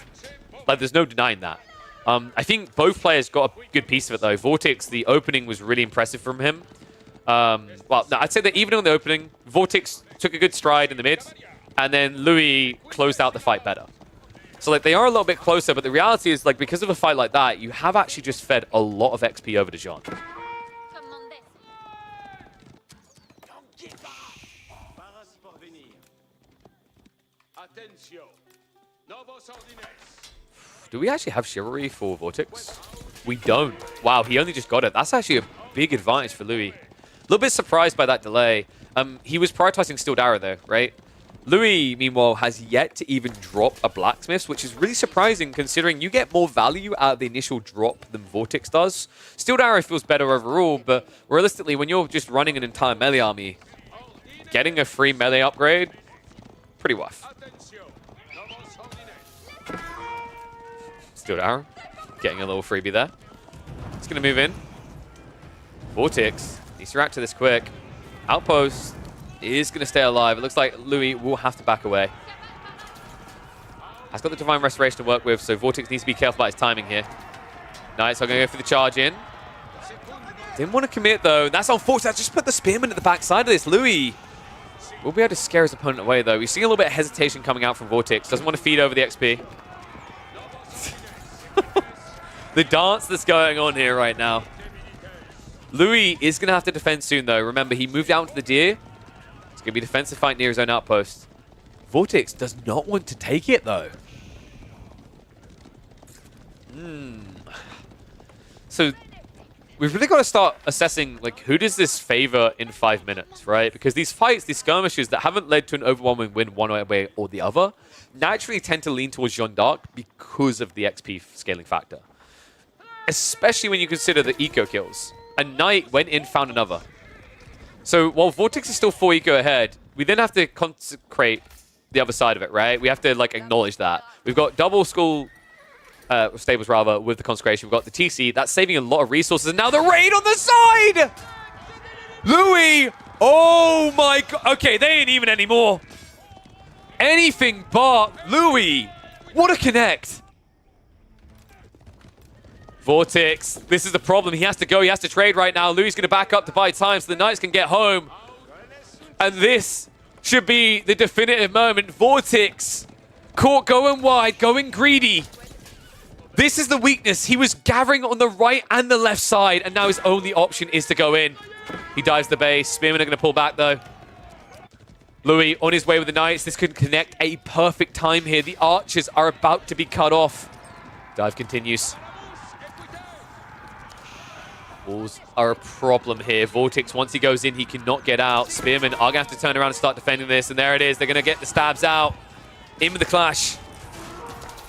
Like, there's no denying that. I think both players got a good piece of it, though. Vortex, the opening was really impressive from him. Well, no, I'd say that even on the opening, Vortex took a good stride in the mid, and then Louis closed out the fight better. So, like, they are a little bit closer, but the reality is, like, because of a fight like that, you have actually just fed a lot of XP over to Jean. Do we actually have Chivalry for Vortex? We don't. Wow, he only just got it. That's actually a big advantage for Louis. A little bit surprised by that delay. He was prioritizing Steel Arrow, though, right? Louis, meanwhile, has yet to even drop a Blacksmith, which is really surprising considering you get more value out of the initial drop than Vortex does. Steel Arrow feels better overall, but realistically, when you're just running an entire melee army, getting a free melee upgrade, pretty rough. Steel Arrow, getting a little freebie there. It's going to move in. Vortex needs to react to this quick. Outpost is going to stay alive. It looks like Louis will have to back away. Has got the Divine Restoration to work with, so Vortex needs to be careful about his timing here. Knights are going to go for the charge in. Didn't want to commit, though. That's unfortunate. I just put the Spearman at the back side of this. Louis will be able to scare his opponent away, though. We're seeing a little bit of hesitation coming out from Vortex. Doesn't want to feed over the XP. The dance that's going on here right now. Louis is going to have to defend soon, though. Remember, he moved out to the Deer. It's going to be a defensive fight near his own outpost. Vortex does not want to take it, though. So, we've really got to start assessing, like, who does this favor in 5 minutes, right? Because these fights, these skirmishes that haven't led to an overwhelming win one way or the other, naturally tend to lean towards Jeanne d'Arc because of the XP scaling factor. Especially when you consider the eco kills. A Knight went in, found another. So while Vortex is still 4 eco ahead, we then have to consecrate the other side of it, right? We have to, like, acknowledge that. We've got double skull stables, rather, with the consecration. We've got the TC. That's saving a lot of resources. And now the raid on the side! Louis! Oh my god. Okay, they ain't even anymore. anything but Louis. What a connect. Vortex, this is the problem. He has to go. He has to trade right now. Louis going to back up to buy time so the Knights can get home. And this should be the definitive moment. Vortex caught going wide, going greedy. This is the weakness. He was gathering on the right and the left side, and now his only option is to go in. He dives the base. Spearmen are going to pull back, though. Louis on his way with the Knights. This could connect a perfect time here. The archers are about to be cut off. Dive continues. Walls are a problem here. Vortex, once he goes in, he cannot get out. Spearmen are going to have to turn around and start defending this, and there it is. They're going to get the stabs out. In with the clash.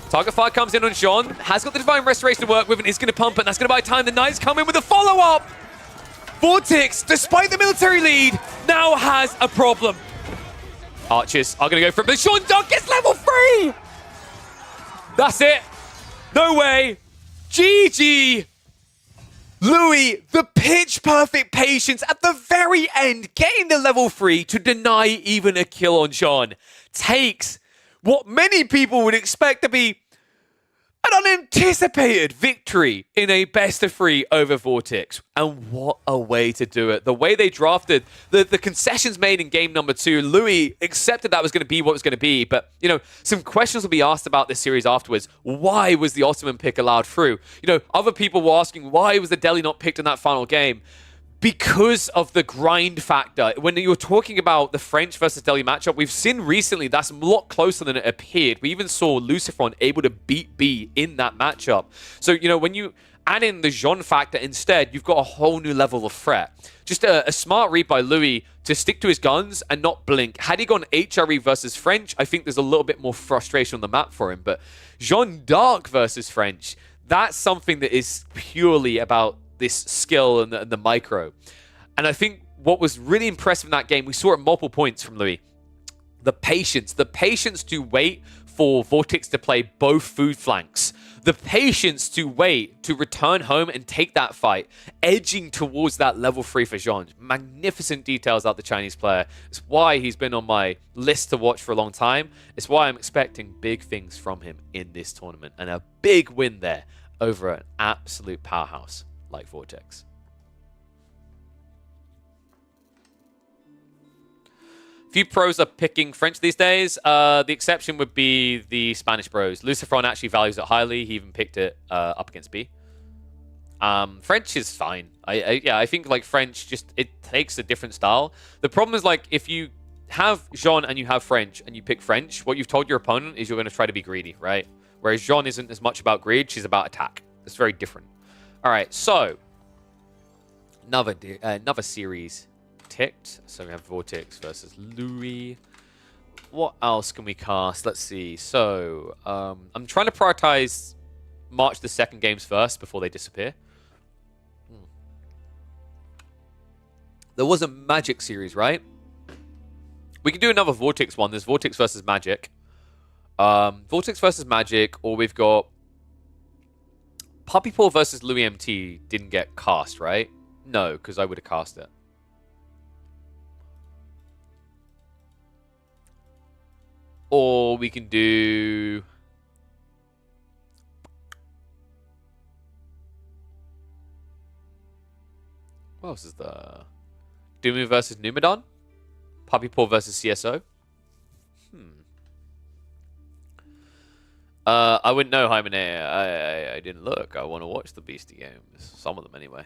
Target fire comes in on Jean. Has got the Divine Restoration to work with, and is going to pump it. And that's going to buy time. The Knights come in with a follow-up. Vortex, despite the military lead, now has a problem. Archers are going to go for it, but Sean Dunk gets level 3! That's it. No way. GG. Louis, the pitch-perfect patience at the very end, getting the level 3 to deny even a kill on Jean, takes what many people would expect to be an unanticipated victory in a best-of-3 over Vortex. And what a way to do it. The way they drafted, the concessions made in game number 2, Louis accepted that was going to be what it was going to be. But, you know, some questions will be asked about this series afterwards. Why was the Ottoman pick allowed through? You know, other people were asking, why was the Delhi not picked in that final game? Because of the grind factor. When you're talking about the French versus Delhi matchup, we've seen recently that's a lot closer than it appeared. We even saw Lucifron able to beat B in that matchup. So, you know, when you add in the Jean factor instead, you've got a whole new level of threat. Just a smart read by Louis to stick to his guns and not blink. Had he gone HRE versus French, I think there's a little bit more frustration on the map for him. But Jean d'Arc versus French, that's something that is purely about this skill and the micro. And I think what was really impressive in that game, we saw at multiple points from Louis, the patience to wait for Vortex to play both food flanks, the patience to wait to return home and take that fight, edging towards that level 3 for Jean. Magnificent details out the Chinese player. It's why he's been on my list to watch for a long time. It's why I'm expecting big things from him in this tournament, and a big win there over an absolute powerhouse like Vortex. Few pros are picking French these days. The exception would be the Spanish bros. Lucifron actually values it highly. He even picked it up against B. French is fine. I think like French, just it takes a different style. The problem is like if you have Jean and you have French and you pick French, what you've told your opponent is you're going to try to be greedy, right? Whereas Jean isn't as much about greed. She's about attack. It's very different. All right, so another series ticked. So we have Vortex versus Louis. What else can we cast? Let's see. So I'm trying to prioritize March the 2nd games first before they disappear. There was a Magic series, right? We can do another Vortex one. There's Vortex versus Magic. Vortex versus Magic, or we've got Puppy Paw versus Louis MT didn't get cast, right? No, because I would have cast it. Or we can do... What else is there? Doomy versus Numadon? Puppy Paw versus CSO? I wouldn't know, Hymen. I didn't look. I want to watch the Beastie games. Some of them, anyway.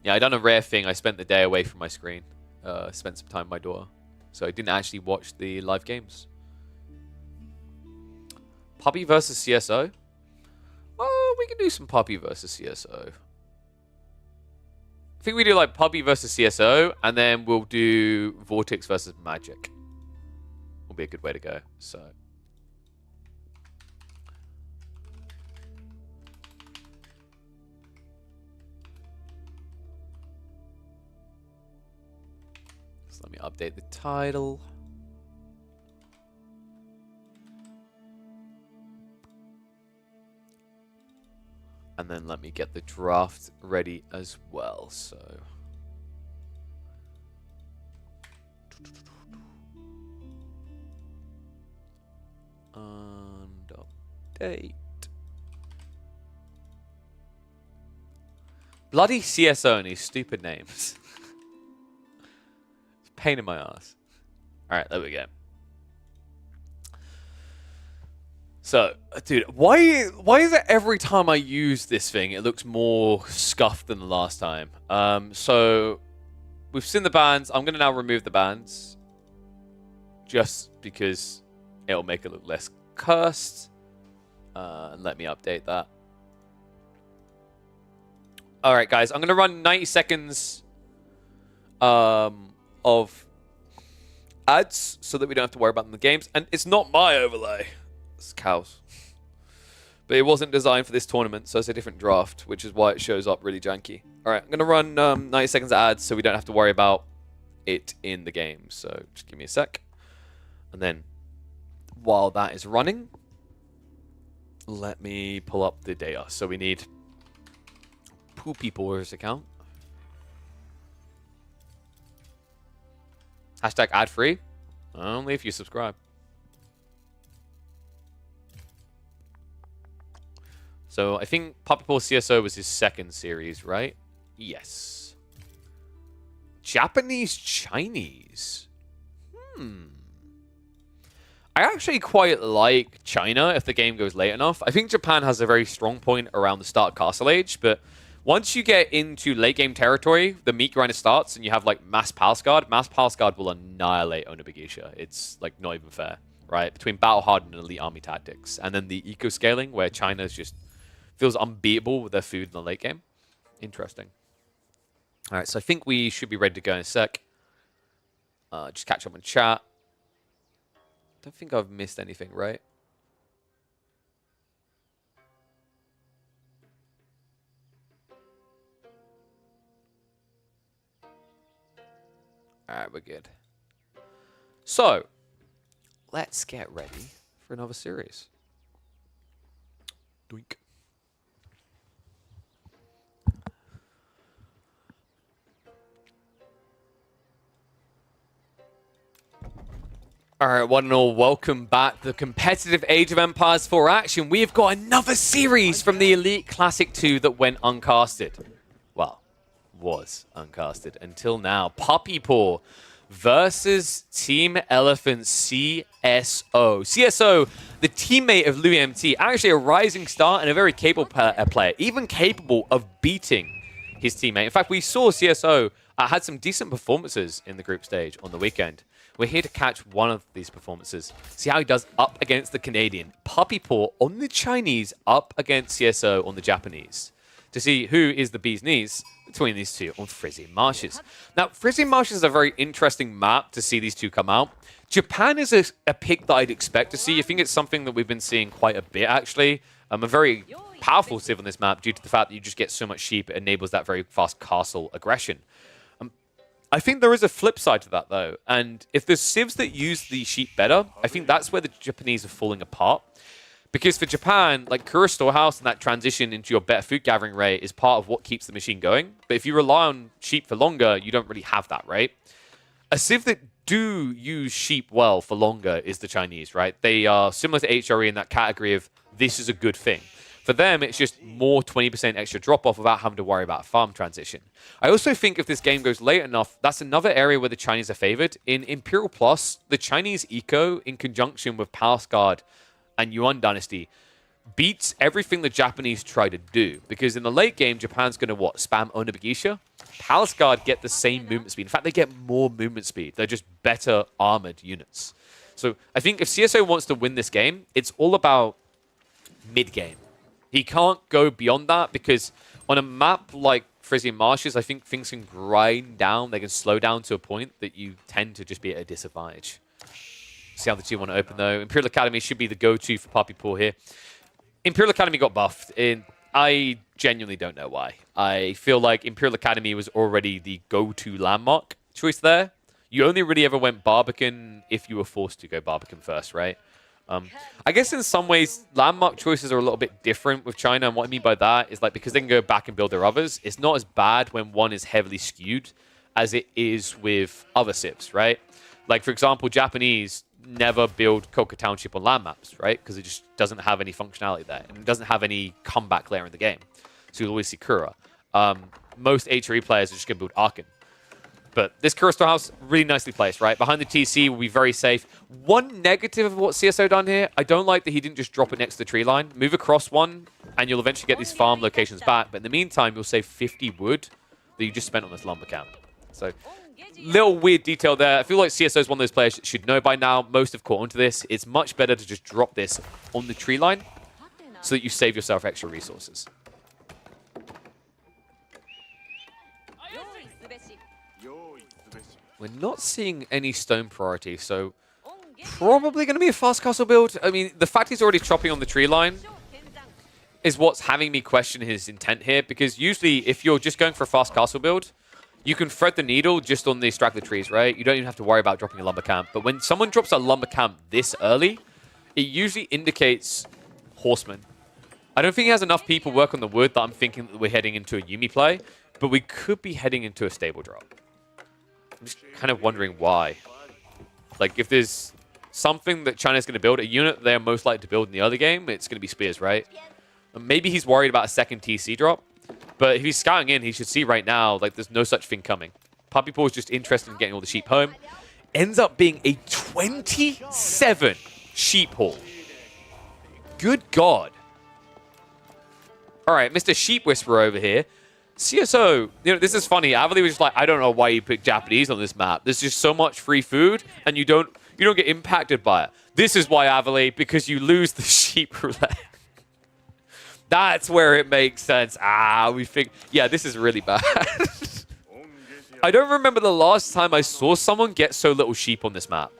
Yeah, I done a rare thing. I spent the day away from my screen. Spent some time with my daughter. So I didn't actually watch the live games. Puppy versus CSO? Oh, we can do some Puppy versus CSO. I think we do like Puppy versus CSO, and then we'll do Vortex versus Magic. Will be a good way to go. So let me update the title. And then let me get the draft ready as well. So And update. Bloody CSO and these stupid names. It's a pain in my ass. Alright, there we go. So, dude, why is it every time I use this thing, it looks more scuffed than the last time? So, we've seen the bands. I'm going to now remove the bands. Just because it'll make it look less cursed. And let me update that. Alright, guys. I'm going to run 90 seconds of ads so that we don't have to worry about them in the games. And it's not my overlay. It's cows. But it wasn't designed for this tournament, so it's a different draft, which is why it shows up really janky. Alright, I'm going to run 90 seconds of ads so we don't have to worry about it in the game. So just give me a sec. And then while that is running, let me pull up the data. So we need Poopy Poor's account. Hashtag ad free. Only if you subscribe. So I think Poppy Paw CSO was his second series, right? Yes. Japanese Chinese. I actually quite like China if the game goes late enough. I think Japan has a very strong point around the start of Castle Age, but once you get into late game territory, the meat grinder starts and you have like Mass Palace Guard. Mass Palace Guard will annihilate Onobagisha. It's like not even fair, right? Between Battle Hardened and Elite Army Tactics. And then the eco scaling where China's just feels unbeatable with their food in the late game. Interesting. All right, so I think we should be ready to go in a sec. Just catch up on chat. Don't think I've missed anything, right? All right, we're good. So, let's get ready for another series. Doink. All right, one and all, welcome back to the competitive Age of Empires 4 action. We've got another series from the Elite Classic 2 that went uncasted. Well, was uncasted until now. Puppy Paw versus Team Elephant CSO. CSO, the teammate of Louis MT, actually a rising star and a very capable player, even capable of beating his teammate. In fact, we saw CSO had some decent performances in the group stage on the weekend. We're here to catch one of these performances. See how he does up against the Canadian. Puppy Paw on the Chinese, up against CSO on the Japanese. To see who is the bee's knees between these two on Frisian Marshes. Now, Frisian Marshes is a very interesting map to see these two come out. Japan is a pick that I'd expect to see. I think it's something that we've been seeing quite a bit, actually. A very powerful civ on this map due to the fact that you just get so much sheep. It enables that very fast castle aggression. I think there is a flip side to that, though. And if there's civs that use the sheep better, I think that's where the Japanese are falling apart. Because for Japan, like Kura Storehouse and that transition into your better food gathering rate is part of what keeps the machine going. But if you rely on sheep for longer, you don't really have that, right? A civ that do use sheep well for longer is the Chinese, right? They are similar to HRE in that category of this is a good thing. For them, it's just more 20% extra drop-off without having to worry about a farm transition. I also think if this game goes late enough, that's another area where the Chinese are favored. In Imperial Plus, the Chinese eco, in conjunction with Palace Guard and Yuan Dynasty, beats everything the Japanese try to do. Because in the late game, Japan's going to, spam Onobagisha? Palace Guard get the same movement speed. In fact, they get more movement speed. They're just better armored units. So I think if CSO wants to win this game, it's all about mid-game. He can't go beyond that because on a map like Frisian Marshes, I think things can grind down. They can slow down to a point that you tend to just be at a disadvantage. See how the two want to open, though. Imperial Academy should be the go-to for Puppy Paw here. Imperial Academy got buffed. I genuinely don't know why. I feel like Imperial Academy was already the go-to landmark choice there. You only really ever went Barbican if you were forced to go Barbican first, right? I guess in some ways, landmark choices are a little bit different with China. And what I mean by that is like because they can go back and build their others, it's not as bad when one is heavily skewed as it is with other civs, right? Like, for example, Japanese never build Koka Township on land maps, right? Because it just doesn't have any functionality there. And it doesn't have any comeback layer in the game. So you'll always see Kura. Most HRE players are just going to build Arkin. But this Kura Storehouse, really nicely placed, right? Behind the TC will be very safe. One negative of what CSO done here, I don't like that he didn't just drop it next to the tree line. Move across one, and you'll eventually get these farm locations back. But in the meantime, you'll save 50 wood that you just spent on this lumber camp. So, little weird detail there. I feel like CSO is one of those players that should know by now. Most have caught onto this. It's much better to just drop this on the tree line so that you save yourself extra resources. We're not seeing any stone priority, so probably going to be a fast castle build. I mean, the fact he's already chopping on the tree line is what's having me question his intent here, because usually if you're just going for a fast castle build, you can thread the needle just on the straggler trees, right? You don't even have to worry about dropping a lumber camp. But when someone drops a lumber camp this early, it usually indicates horsemen. I don't think he has enough people work on the wood that I'm thinking that we're heading into a Yuumi play, but we could be heading into a stable drop. I'm just kind of wondering why. Like, if there's something that China's going to build, a unit they're most likely to build in the other game, it's going to be spears, right? And maybe he's worried about a second TC drop. But if he's scouting in, he should see right now, like, there's no such thing coming. Puppy Paw is just interested in getting all the sheep home. Ends up being a 27 sheep haul. Good God. All right, Mr. Sheep Whisperer over here. CSO, you know, this is funny. Avali was just like, I don't know why you picked Japanese on this map. There's just so much free food, and you don't get impacted by it. This is why, Avali, because you lose the sheep roulette. That's where it makes sense. We think, yeah, this is really bad. I don't remember the last time I saw someone get so little sheep on this map.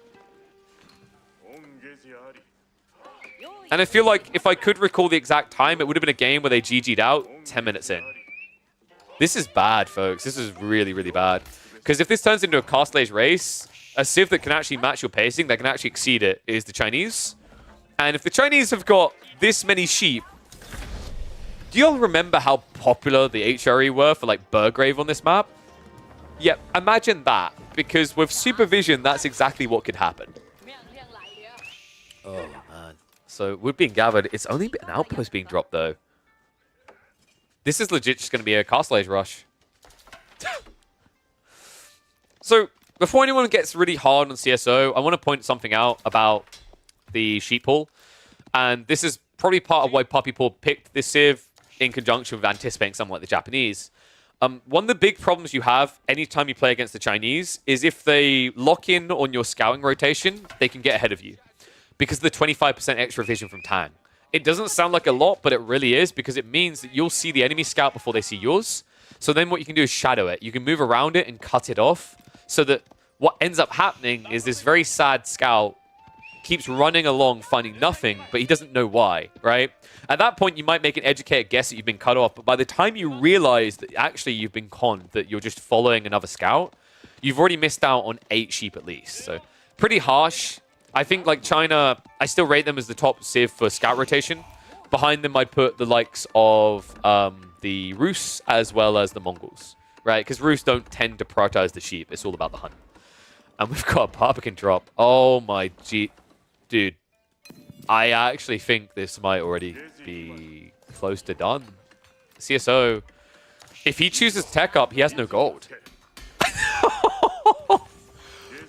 And I feel like if I could recall the exact time, it would have been a game where they GG'd out 10 minutes in. This is bad, folks. This is really, really bad. Because if this turns into a Castle Age race, a Civ that can actually match your pacing, that can actually exceed it, is the Chinese. And if the Chinese have got this many sheep, do you all remember how popular the HRE were for, like, Burgrave on this map? Yeah, imagine that. Because with Supervision, that's exactly what could happen. Oh, man. So, wood being gathered. It's only an outpost being dropped, though. This is legit just going to be a Castle Age rush. So, before anyone gets really hard on CSO, I want to point something out about the sheep haul. And this is probably part of why Puppy Paw picked this Civ in conjunction with anticipating something like the Japanese. One of the big problems you have anytime you play against the Chinese is if they lock in on your scouting rotation, they can get ahead of you. Because of the 25% extra vision from Tang. It doesn't sound like a lot, but it really is, because it means that you'll see the enemy scout before they see yours. So then what you can do is shadow it. You can move around it and cut it off, so that what ends up happening is this very sad scout keeps running along, finding nothing, but he doesn't know why, right? At that point, you might make an educated guess that you've been cut off, but by the time you realize that actually you've been conned, that you're just following another scout, you've already missed out on 8 sheep at least. So pretty harsh. I think, like, China, I still rate them as the top Civ for scout rotation. Behind them, I'd put the likes of the Rus as well as the Mongols, right? Because Rus don't tend to prioritize the sheep. It's all about the hunt. And we've got a Barbican drop. Oh, my G... Dude, I actually think this might already be close to done. CSO, if he chooses tech up, he has no gold.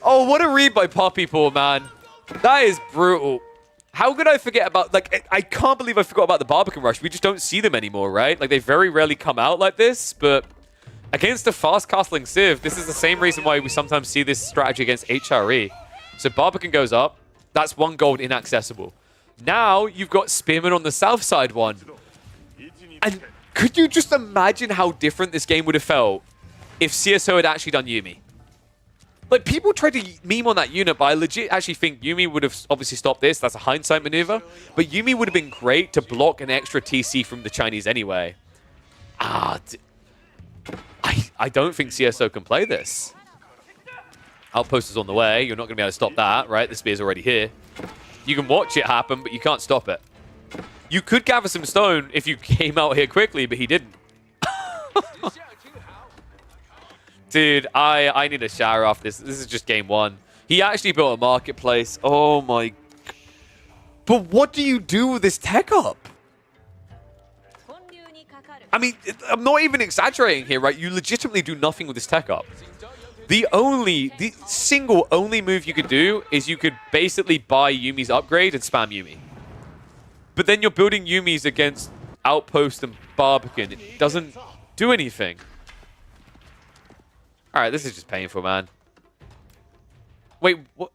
Oh, what a read by Puppy Paw, man. That is brutal. How could I forget about, like, I can't believe I forgot about the Barbican Rush. We just don't see them anymore, right? Like, they very rarely come out like this, but against a fast castling Civ, this is the same reason why we sometimes see this strategy against HRE. So Barbican goes up. That's 1 gold inaccessible. Now you've got Spearman on the south side one. And could you just imagine how different this game would have felt if CSO had actually done Yuumi? Like, people tried to meme on that unit, but I legit actually think Yuumi would have obviously stopped this. That's a hindsight maneuver. But Yuumi would have been great to block an extra TC from the Chinese anyway. I don't think CSO can play this. Outpost is on the way. You're not going to be able to stop that, right? The spear's already here. You can watch it happen, but you can't stop it. You could gather some stone if you came out here quickly, but he didn't. Dude, I need a shower off this. This is just game 1. He actually built a marketplace. Oh my. But what do you do with this tech up? I mean, I'm not even exaggerating here, right? You legitimately do nothing with this tech up. The single only move you could do is you could basically buy Yumi's upgrade and spam Yumi. But then you're building Yumi's against Outpost and Barbican. It doesn't do anything. Alright, this is just painful, man. Wait, what?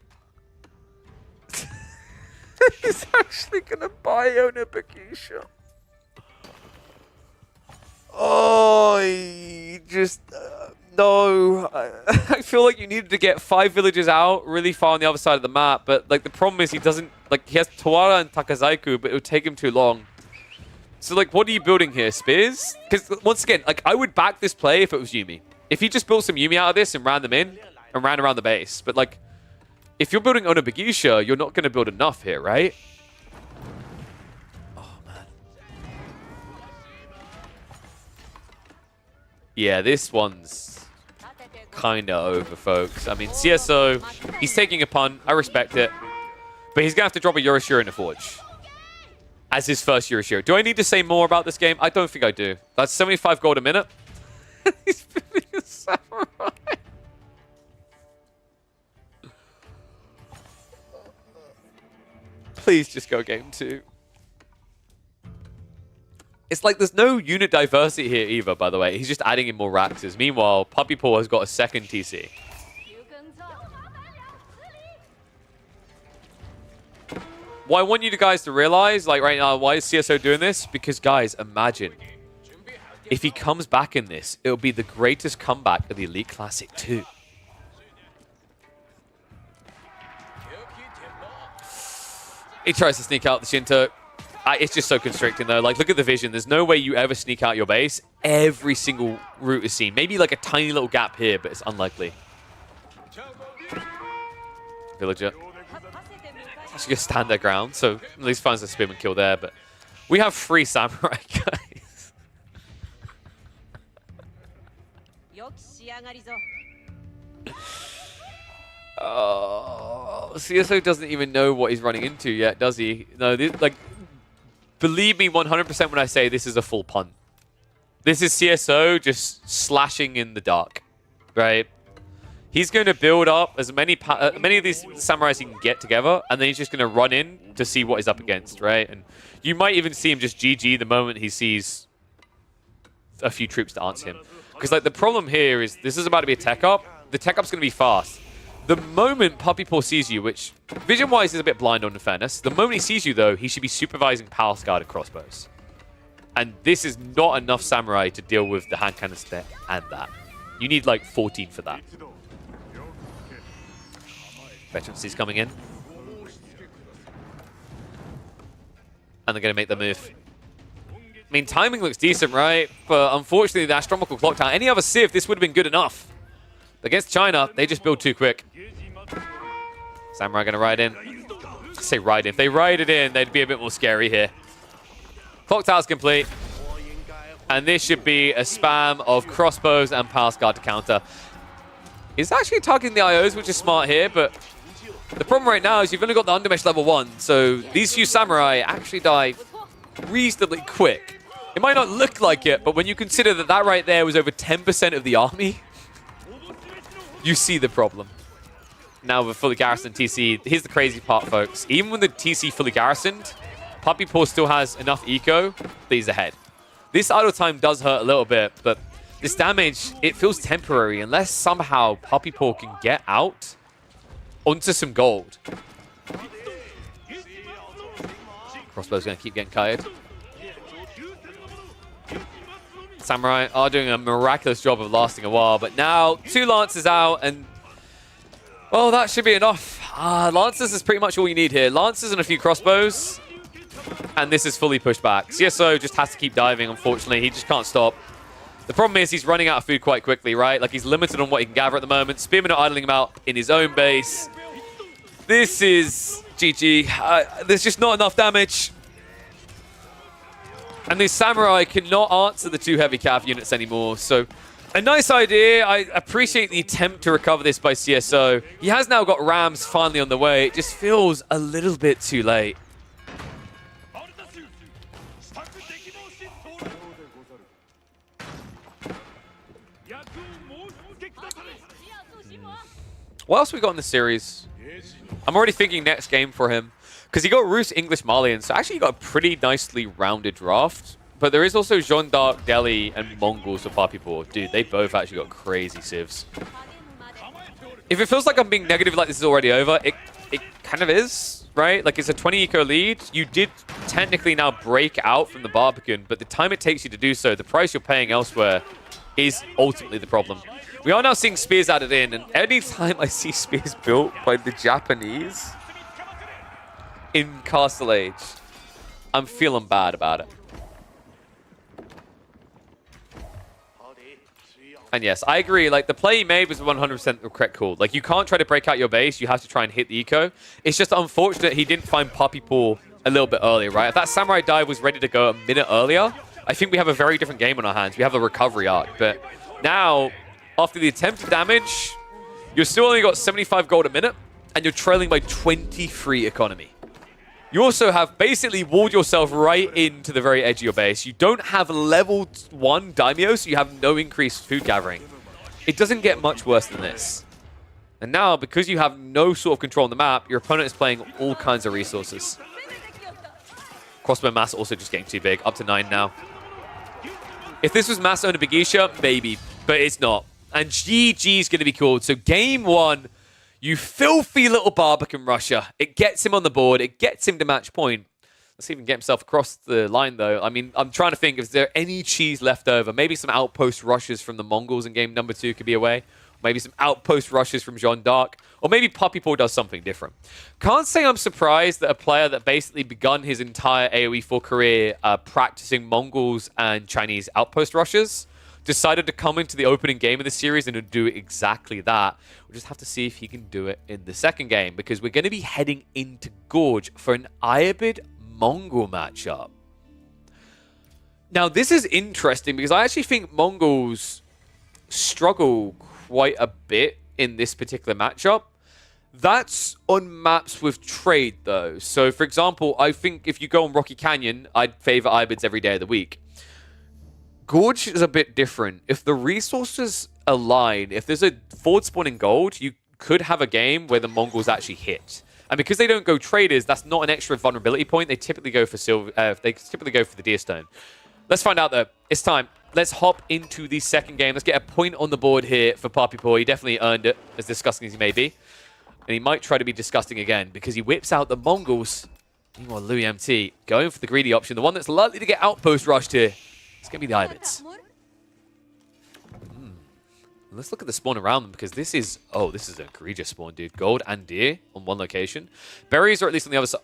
He's actually gonna buy Onabukisha. Oh, he just... no. I feel like you needed to get 5 villages out really far on the other side of the map, but like the problem is he doesn't... Like, he has Tawara and Takazaiku, but it would take him too long. So, like, what are you building here? Spears? Because, once again, like, I would back this play if it was Yumi. If he just built some Yumi out of this and ran them in and ran around the base. But, like, if you're building Onabukisha, you're not going to build enough here, right? Oh, man. Yeah, this one's kind of over, folks. I mean, CSO, he's taking a punt. I respect it. But he's going to have to drop a Yorishiro in the Forge as his first Yorishiro. Do I need to say more about this game? I don't think I do. That's 75 gold a minute. He's building a samurai. Please just go game 2. It's like there's no unit diversity here either, by the way. He's just adding in more Raxes. Meanwhile, Puppy Paw has got a second TC. What I want you guys to realize, like right now, why is CSO doing this? Because, guys, imagine if he comes back in this, it'll be the greatest comeback of the Elite Classic 2. He tries to sneak out the Shinto. It's just so constricting, though. Like, look at the vision. There's no way you ever sneak out your base. Every single route is seen. Maybe like a tiny little gap here, but it's unlikely. Villager. She's going to stand their ground, so at least finds a spearman kill there. But we have 3 samurai, guys. Oh, CSO doesn't even know what he's running into yet, does he? No, like, believe me 100% when I say this is a full punt. This is CSO just slashing in the dark, right? He's going to build up as many of these samurais he can get together, and then he's just going to run in to see what he's up against, right? And you might even see him just GG the moment he sees a few troops to answer him. Because like the problem here is this is about to be a tech up. The tech up's going to be fast. The moment Puppy Paw sees you, which vision-wise is a bit blind on, in fairness, the moment he sees you, though, he should be supervising Palace Guard and crossbows. And this is not enough samurai to deal with the hand canister and that. You need like 14 for that. Veterancy's coming in. And they're going to make the move. I mean, timing looks decent, right? But unfortunately, the Astronomical Clock Tower, any other Civ, this would have been good enough. Against China, they just build too quick. Samurai going to ride in. I say ride in. If they ride it in, they'd be a bit more scary here. Clock Tower's complete. And this should be a spam of crossbows and Palace Guard to counter. He's actually targeting the IOs, which is smart here, but the problem right now is you've only got the Undermesh level 1, so these few samurai actually die reasonably quick. It might not look like it, but when you consider that that right there was over 10% of the army, you see the problem. Now with fully garrisoned TC, here's the crazy part, folks. Even when the TC fully garrisoned, Puppy Paw still has enough eco that he's ahead. This idle time does hurt a little bit, but this damage, it feels temporary unless somehow Puppy Paw can get out onto some gold. Crossbow's going to keep getting kited. Samurai are doing a miraculous job of lasting a while, but now 2 Lancers out, and well, that should be enough. Lancers is pretty much all you need here. Lancers and a few crossbows, and this is fully pushed back. CSO just has to keep diving, unfortunately. He just can't stop. The problem is he's running out of food quite quickly, right? Like, he's limited on what he can gather at the moment. Spearmen are idling him out in his own base. This is GG. There's just not enough damage. And this Samurai cannot answer the 2 heavy cav units anymore. So A nice idea. I appreciate the attempt to recover this by CSO. He has now got Rams finally on the way. It just feels a little bit too late. What else we got in the series? I'm already thinking next game for him. Because he got Roos, English, Malian, so actually he got a pretty nicely rounded draft. But there is also Jeanne d'Arc, Delhi, and Mongols for Papipur. Dude, they both actually got crazy civs. If it feels like I'm being negative, like this is already over, it kind of is, right? Like, it's a 20 eco lead. You did technically now break out from the Barbican, but the time it takes you to do so, the price you're paying elsewhere is ultimately the problem. We are now seeing spears added in, and any time I see spears built by the Japanese in Castle Age, I'm feeling bad about it. And yes, I agree. Like, the play he made was 100% the correct call. Like, you can't try to break out your base. You have to try and hit the eco. It's just unfortunate he didn't find Papipur a little bit earlier, right? If that Samurai dive was ready to go a minute earlier, I think we have a very different game on our hands. We have a recovery arc. But now, after the attempted damage, you're still only got 75 gold a minute, and you're trailing by 23 economy. You also have basically walled yourself right into the very edge of your base. You don't have level 1 Daimyo, so you have no increased food gathering. It doesn't get much worse than this. And now, because you have no sort of control on the map, your opponent is playing all kinds of resources. Crossbow mass also just getting too big, up to 9 now. If this was mass owner Bigisha, maybe, but it's not. And GG's going to be called. So game 1, you filthy little Barbican Russia. It gets him on the board. It gets him to match point. Let's see if he can get himself across the line, though. I mean, I'm trying to think, is there any cheese left over? Maybe some outpost rushes from the Mongols in game number 2 could be away. Maybe some outpost rushes from Jeanne d'Arc. Or maybe Papipur does something different. Can't say I'm surprised that a player that basically begun his entire AoE 4 career practicing Mongols and Chinese outpost rushes decided to come into the opening game of the series and to do exactly that. We'll just have to see if he can do it in the second game, because we're going to be heading into Gorge for an Iabid Mongol matchup. Now, this is interesting because I actually think Mongols struggle quite a bit in this particular matchup. That's on maps with trade, though. So, for example, I think if you go on Rocky Canyon, I'd favor Iabids every day of the week. Gorge is a bit different. If the resources align, if there's a forward spawn in gold, you could have a game where the Mongols actually hit. And because they don't go traders, that's not an extra vulnerability point. They typically go for silver. They typically go for the Deerstone. Let's find out, though. It's time. Let's hop into the second game. Let's get a point on the board here for Papipur. He definitely earned it, as disgusting as he may be. And he might try to be disgusting again, because he whips out the Mongols. Meanwhile, Louis MT going for the greedy option. The one that's likely to get outpost rushed here. It's going to be the Iabids. Let's look at the spawn around them, because this is... Oh, this is an egregious spawn, dude. Gold and deer on one location. Berries are at least on the other side.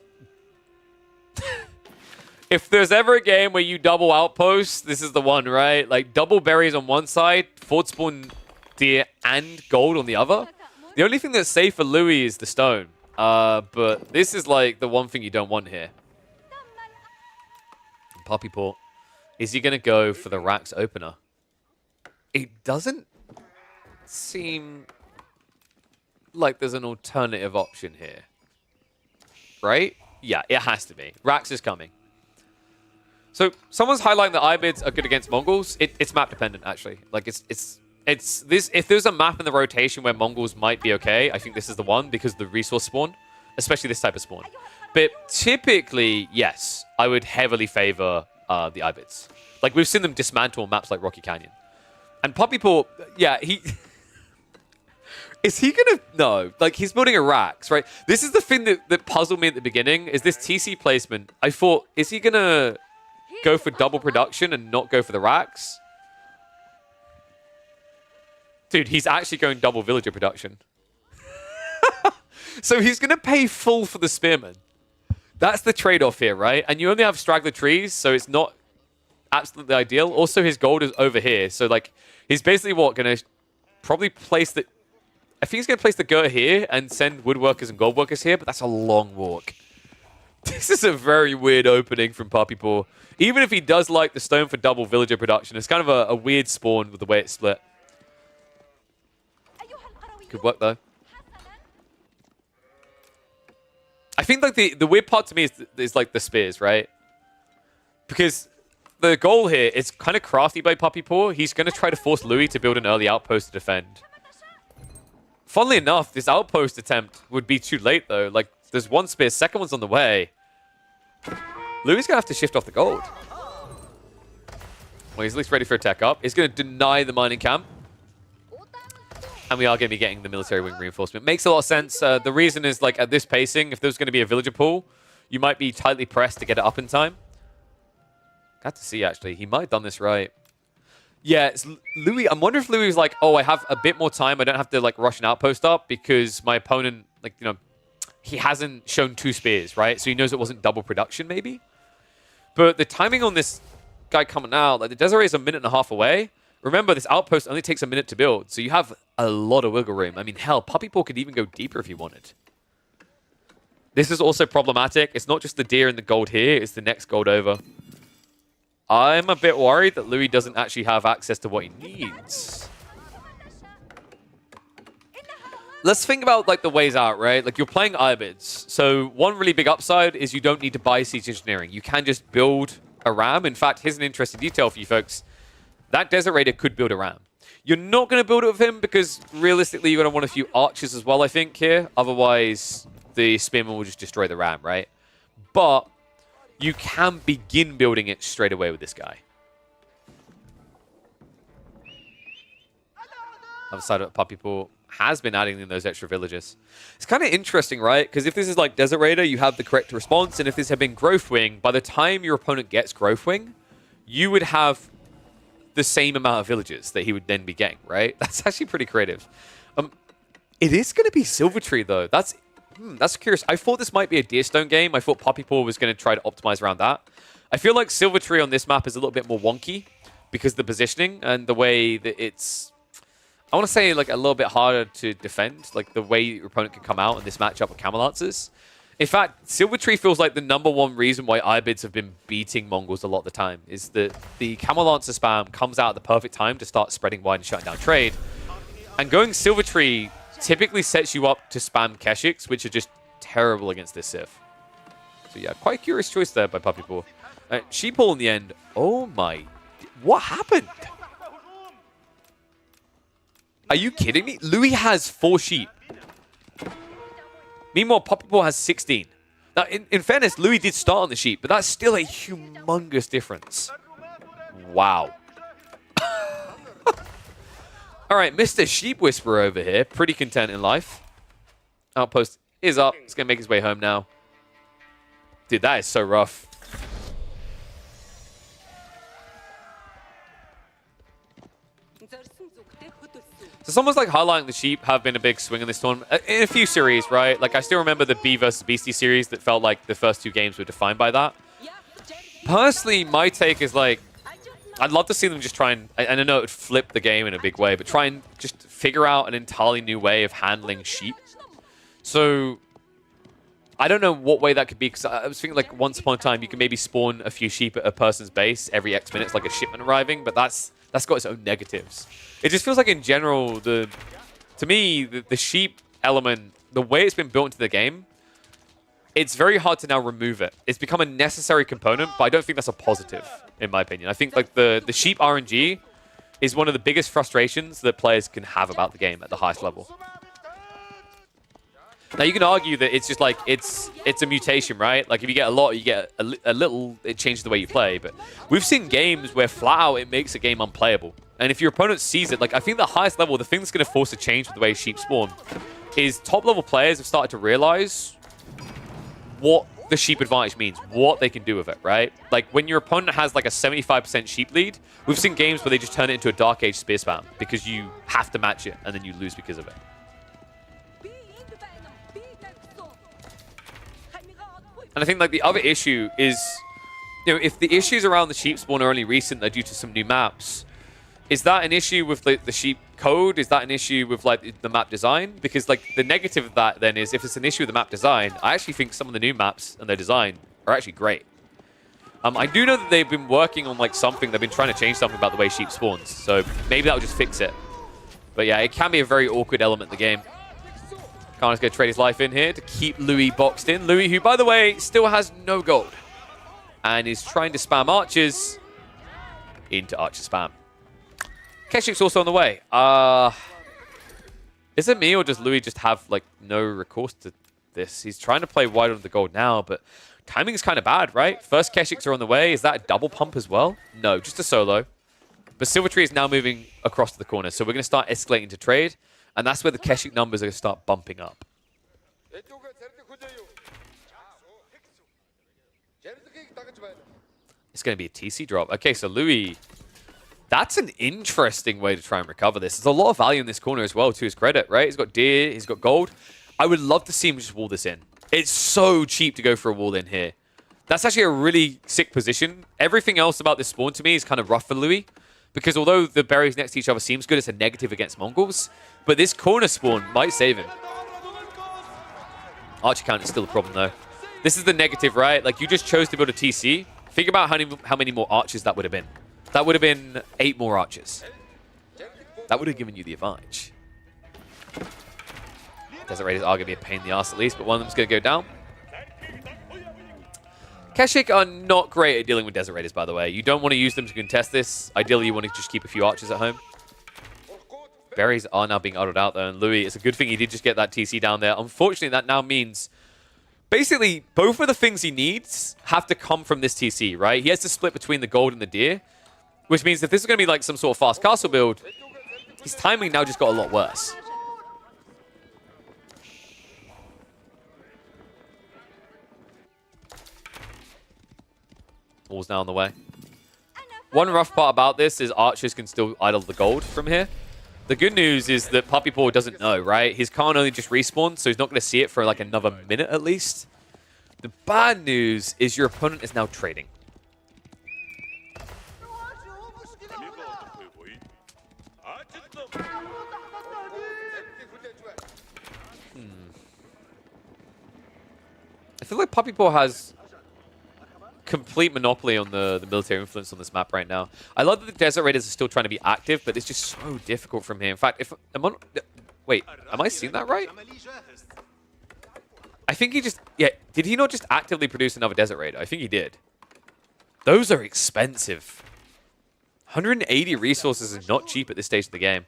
If there's ever a game where you double outposts, this is the one, right? Like, double berries on one side, forward spawn deer and gold on the other. The only thing that's safe for Louis is the stone. But this is, like, the one thing you don't want here. Papipur. Is he going to go for the Rax opener? It doesn't seem like there's an alternative option here. Right? Yeah, it has to be. Rax is coming. So someone's highlighting that Iabids are good against Mongols. It's map dependent, actually. Like, it's this. If there's a map in the rotation where Mongols might be okay, I think this is the one, because of the resource spawn, especially this type of spawn. But typically, yes, I would heavily favor the Iabids. Like, we've seen them dismantle maps like Rocky Canyon. And Papipur, yeah, he... Is he gonna... No. Like, he's building a Rax, right? This is the thing that puzzled me at the beginning, is this TC placement. I thought, is he gonna go for double production and not go for the Rax? Dude, he's actually going double villager production. So he's gonna pay full for the Spearman. That's the trade-off here, right? And you only have straggler trees, so it's not absolutely ideal. Also, his gold is over here. So, like, he's basically going to probably place the... I think he's going to place the Gert here and send woodworkers and goldworkers here, but that's a long walk. This is a very weird opening from Papipur. Even if he does like the stone for double villager production, it's kind of a weird spawn with the way it's split. Good work, though. I think like the weird part to me is like the spears, right? Because the goal here is kind of crafty by Puppy Paw. He's going to try to force Louis to build an early outpost to defend. Funnily enough, this outpost attempt would be too late, though. Like, there's one spear, second one's on the way. Louis is going to have to shift off the gold. Well, he's at least ready for a tech up. He's going to deny the mining camp. And we are going to be getting the military wing reinforcement. Makes a lot of sense. The reason is, like, at this pacing, if there's going to be a villager pool, you might be tightly pressed to get it up in time. Got to see, actually. He might have done this right. Yeah, it's Louis. I'm wondering if Louis was like, oh, I have a bit more time. I don't have to, like, rush an outpost up because my opponent, like, you know, he hasn't shown 2 spears, right? So he knows it wasn't double production, maybe. But the timing on this guy coming out, like, the Desiree is a minute and a half away. Remember, this outpost only takes a minute to build, so you have a lot of wiggle room. I mean, hell, Puppy Paw could even go deeper if he wanted. This is also problematic. It's not just the deer and the gold here, it's the next gold over. I'm a bit worried that Louis doesn't actually have access to what he needs. Let's think about, like, the ways out, right? Like, you're playing Ibids. So one really big upside is you don't need to buy siege engineering. You can just build a ram. In fact, here's an interesting detail for you folks. That Desert Raider could build a ram. You're not going to build it with him because realistically you're going to want a few archers as well, I think, here. Otherwise, the Spearman will just destroy the ram, right? But you can begin building it straight away with this guy. Other side of Puppy Paw has been adding in those extra villages. It's kind of interesting, right? Because if this is like Desert Raider, you have the correct response. And if this had been Growth Wing, by the time your opponent gets Growth Wing, you would have the same amount of villages that he would then be getting, right? That's actually pretty creative. It is going to be Silver Tree, though. That's curious. I thought this might be a Deerstone game. I thought Puppy Paw was going to try to optimize around that. I feel like Silver Tree on this map is a little bit more wonky because of the positioning and the way that it's, I want to say, like, a little bit harder to defend, like the way your opponent can come out in this matchup with Camel Lancers. In fact, Silver Tree feels like the #1 reason why Ibids have been beating Mongols a lot of the time is that the Camel Lancer spam comes out at the perfect time to start spreading wide and shutting down trade. And going Silver Tree typically sets you up to spam Keshiks, which are just terrible against this Civ. So yeah, quite a curious choice there by Puppy Paw. Sheeple in the end. Oh my, what happened? Are you kidding me? Louis has 4 sheep. Meanwhile, Puppy Paw has 16. Now, in fairness, Louis did start on the sheep, but that's still a humongous difference. Wow. All right, Mr. Sheep Whisperer over here. Pretty content in life. Outpost is up. He's going to make his way home now. Dude, that is so rough. So someone's like highlighting the sheep have been a big swing in this tournament. In a few series, right? Like, I still remember the Bee vs. Beastie series that felt like the first 2 games were defined by that. Personally, my take is like, I'd love to see them just try and I know it would flip the game in a big way, but try and just figure out an entirely new way of handling sheep. So I don't know what way that could be, because I was thinking like once upon a time you can maybe spawn a few sheep at a person's base every X minutes, like a shipment arriving, but that's got its own negatives. It just feels like in general, to me, the sheep element, the way it's been built into the game, it's very hard to now remove it. It's become a necessary component, but I don't think that's a positive, in my opinion. I think like the sheep RNG is one of the biggest frustrations that players can have about the game at the highest level. Now, you can argue that it's just like, it's a mutation, right? Like, if you get a lot, you get a little, it changes the way you play. But we've seen games where flat out, it makes a game unplayable. And if your opponent sees it, like, I think the highest level, the thing that's going to force a change with the way sheep spawn is top-level players have started to realize what the sheep advantage means, what they can do with it, right? Like, when your opponent has, like, a 75% sheep lead, we've seen games where they just turn it into a Dark Age spear spam because you have to match it, and then you lose because of it. And I think, like, the other issue is, you know, if the issues around the sheep spawn are only recent, they're due to some new maps, is that an issue with the sheep code? Is that an issue with, like, the map design? Because, like, the negative of that, then, is if it's an issue with the map design, I actually think some of the new maps and their design are actually great. I do know that they've been working on, like, something. They've been trying to change something about the way sheep spawns. So maybe that will just fix it. But yeah, it can be a very awkward element in the game. Kana's going to trade his life in here to keep Louis boxed in. Louis, who, by the way, still has no gold. And is trying to spam archers into archer spam. Keshik's also on the way. Is it me or does Louis just have like no recourse to this? He's trying to play wide on the gold now, but timing is kind of bad, right? First Keshiks are on the way. Is that a double pump as well? No, just a solo. But Silvertree is now moving across to the corner, so we're going to start escalating to trade, and that's where the Keshik numbers are going to start bumping up. It's going to be a TC drop. Okay, so Louis, that's an interesting way to try and recover this. There's a lot of value in this corner as well, to his credit, right? He's got deer, he's got gold. I would love to see him just wall this in. It's so cheap to go for a wall in here. That's actually a really sick position. Everything else about this spawn to me is kind of rough for Louis, because although the berries next to each other seems good, it's a negative against Mongols. But this corner spawn might save him. Archer count is still a problem, though. This is the negative, right? Like, you just chose to build a TC. Think about how many more archers that would have been. That would have been 8 more archers. That would have given you the advantage. Desert Raiders are going to be a pain in the ass at least, but one of them's going to go down. Keshik are not great at dealing with Desert Raiders, by the way. You don't want to use them to contest this. Ideally, you want to just keep a few archers at home. Berries are now being autoed out, though, and Louis, it's a good thing he did just get that TC down there. Unfortunately, that now means basically both of the things he needs have to come from this TC, right? He has to split between the gold and the deer, which means if this is going to be like some sort of fast castle build, his timing now just got a lot worse. Wall's now on the way. One rough part about this is archers can still idle the gold from here. The good news is that Puppy Paw doesn't know, right? His Khan only just respawned, so he's not going to see it for like another minute at least. The bad news is your opponent is now trading. I feel like Puppy Paw has complete monopoly on the military influence on this map right now. I love that the Desert Raiders are still trying to be active, but it's just so difficult from here. In fact, wait, am I seeing that right? I think he just, yeah, did he not just actively produce another Desert Raider? I think he did. Those are expensive. 180 resources is not cheap at this stage of the game.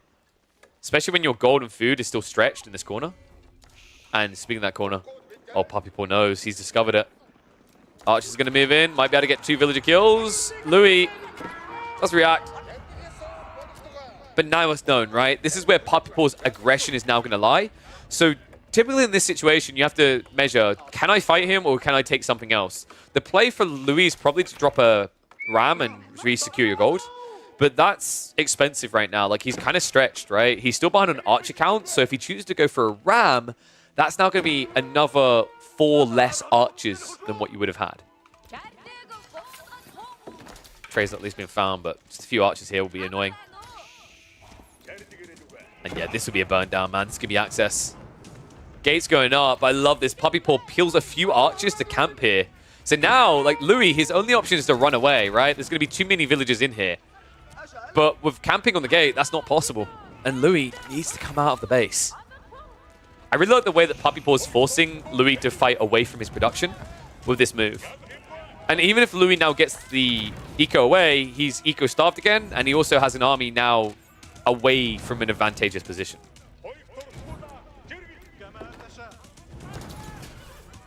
Especially when your gold and food is still stretched in this corner. And speaking of that corner, oh, Puppy Paw knows. He's discovered it. Archer's going to move in. Might be able to get 2 villager kills. Louis, let's react. But now it's known, right? This is where Puppy Paw's aggression is now going to lie. So typically in this situation, you have to measure, can I fight him or can I take something else? The play for Louis is probably to drop a ram and re-secure your gold. But that's expensive right now. Like, he's kind of stretched, right? He's still behind on archer count. So if he chooses to go for a ram, that's now going to be another 4 less archers than what you would have had. Trey's at least been found, but just a few archers here will be annoying. And yeah, this will be a burn down, man. This is going to be access. Gates going up. I love this. Puppy Paw peels a few archers to camp here. So now, like, Louis, his only option is to run away, right? There's going to be too many villagers in here. But with camping on the gate, that's not possible. And Louis needs to come out of the base. I really like the way that Puppy Paw is forcing Louis to fight away from his production with this move. And even if Louis now gets the eco away, he's eco-starved again, and he also has an army now away from an advantageous position.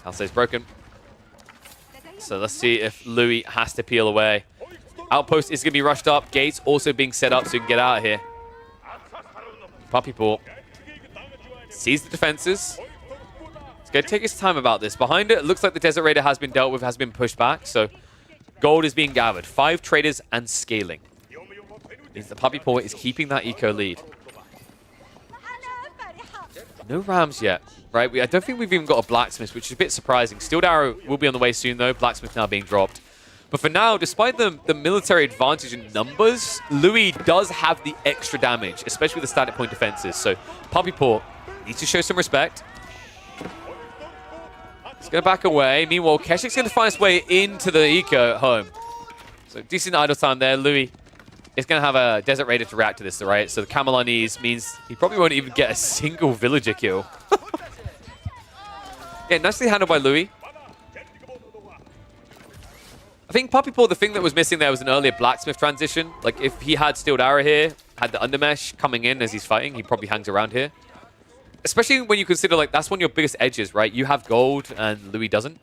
Halsey's broken. So let's see if Louis has to peel away. Outpost is going to be rushed up. Gates also being set up so he can get out of here. Puppy Paw sees the defenses. He's going to take his time about this. Behind it looks like the Desert Raider has been dealt with, has been pushed back. So gold is being gathered. 5 traders and scaling. Means the Puppy Paw is keeping that eco lead. No rams yet, right? I don't think we've even got a blacksmith, which is a bit surprising. Steeled Arrow will be on the way soon, though. Blacksmith now being dropped. But for now, despite the military advantage in numbers, Louis does have the extra damage, especially with the static point defenses. So Puppy Paw needs to show some respect. He's going to back away. Meanwhile, Keshik's going to find his way into the eco at home. So decent idle time there. Louis is going to have a Desert Raider to react to this, right? So the Camelonese means he probably won't even get a single villager kill. Yeah, nicely handled by Louis. I think Puppy Paw, the thing that was missing there was an earlier Blacksmith transition. Like, if he had Steeled Arrow here, had the Undermesh coming in as he's fighting, he probably hangs around here. Especially when you consider, like, that's one of your biggest edges, right? You have gold and Louis doesn't.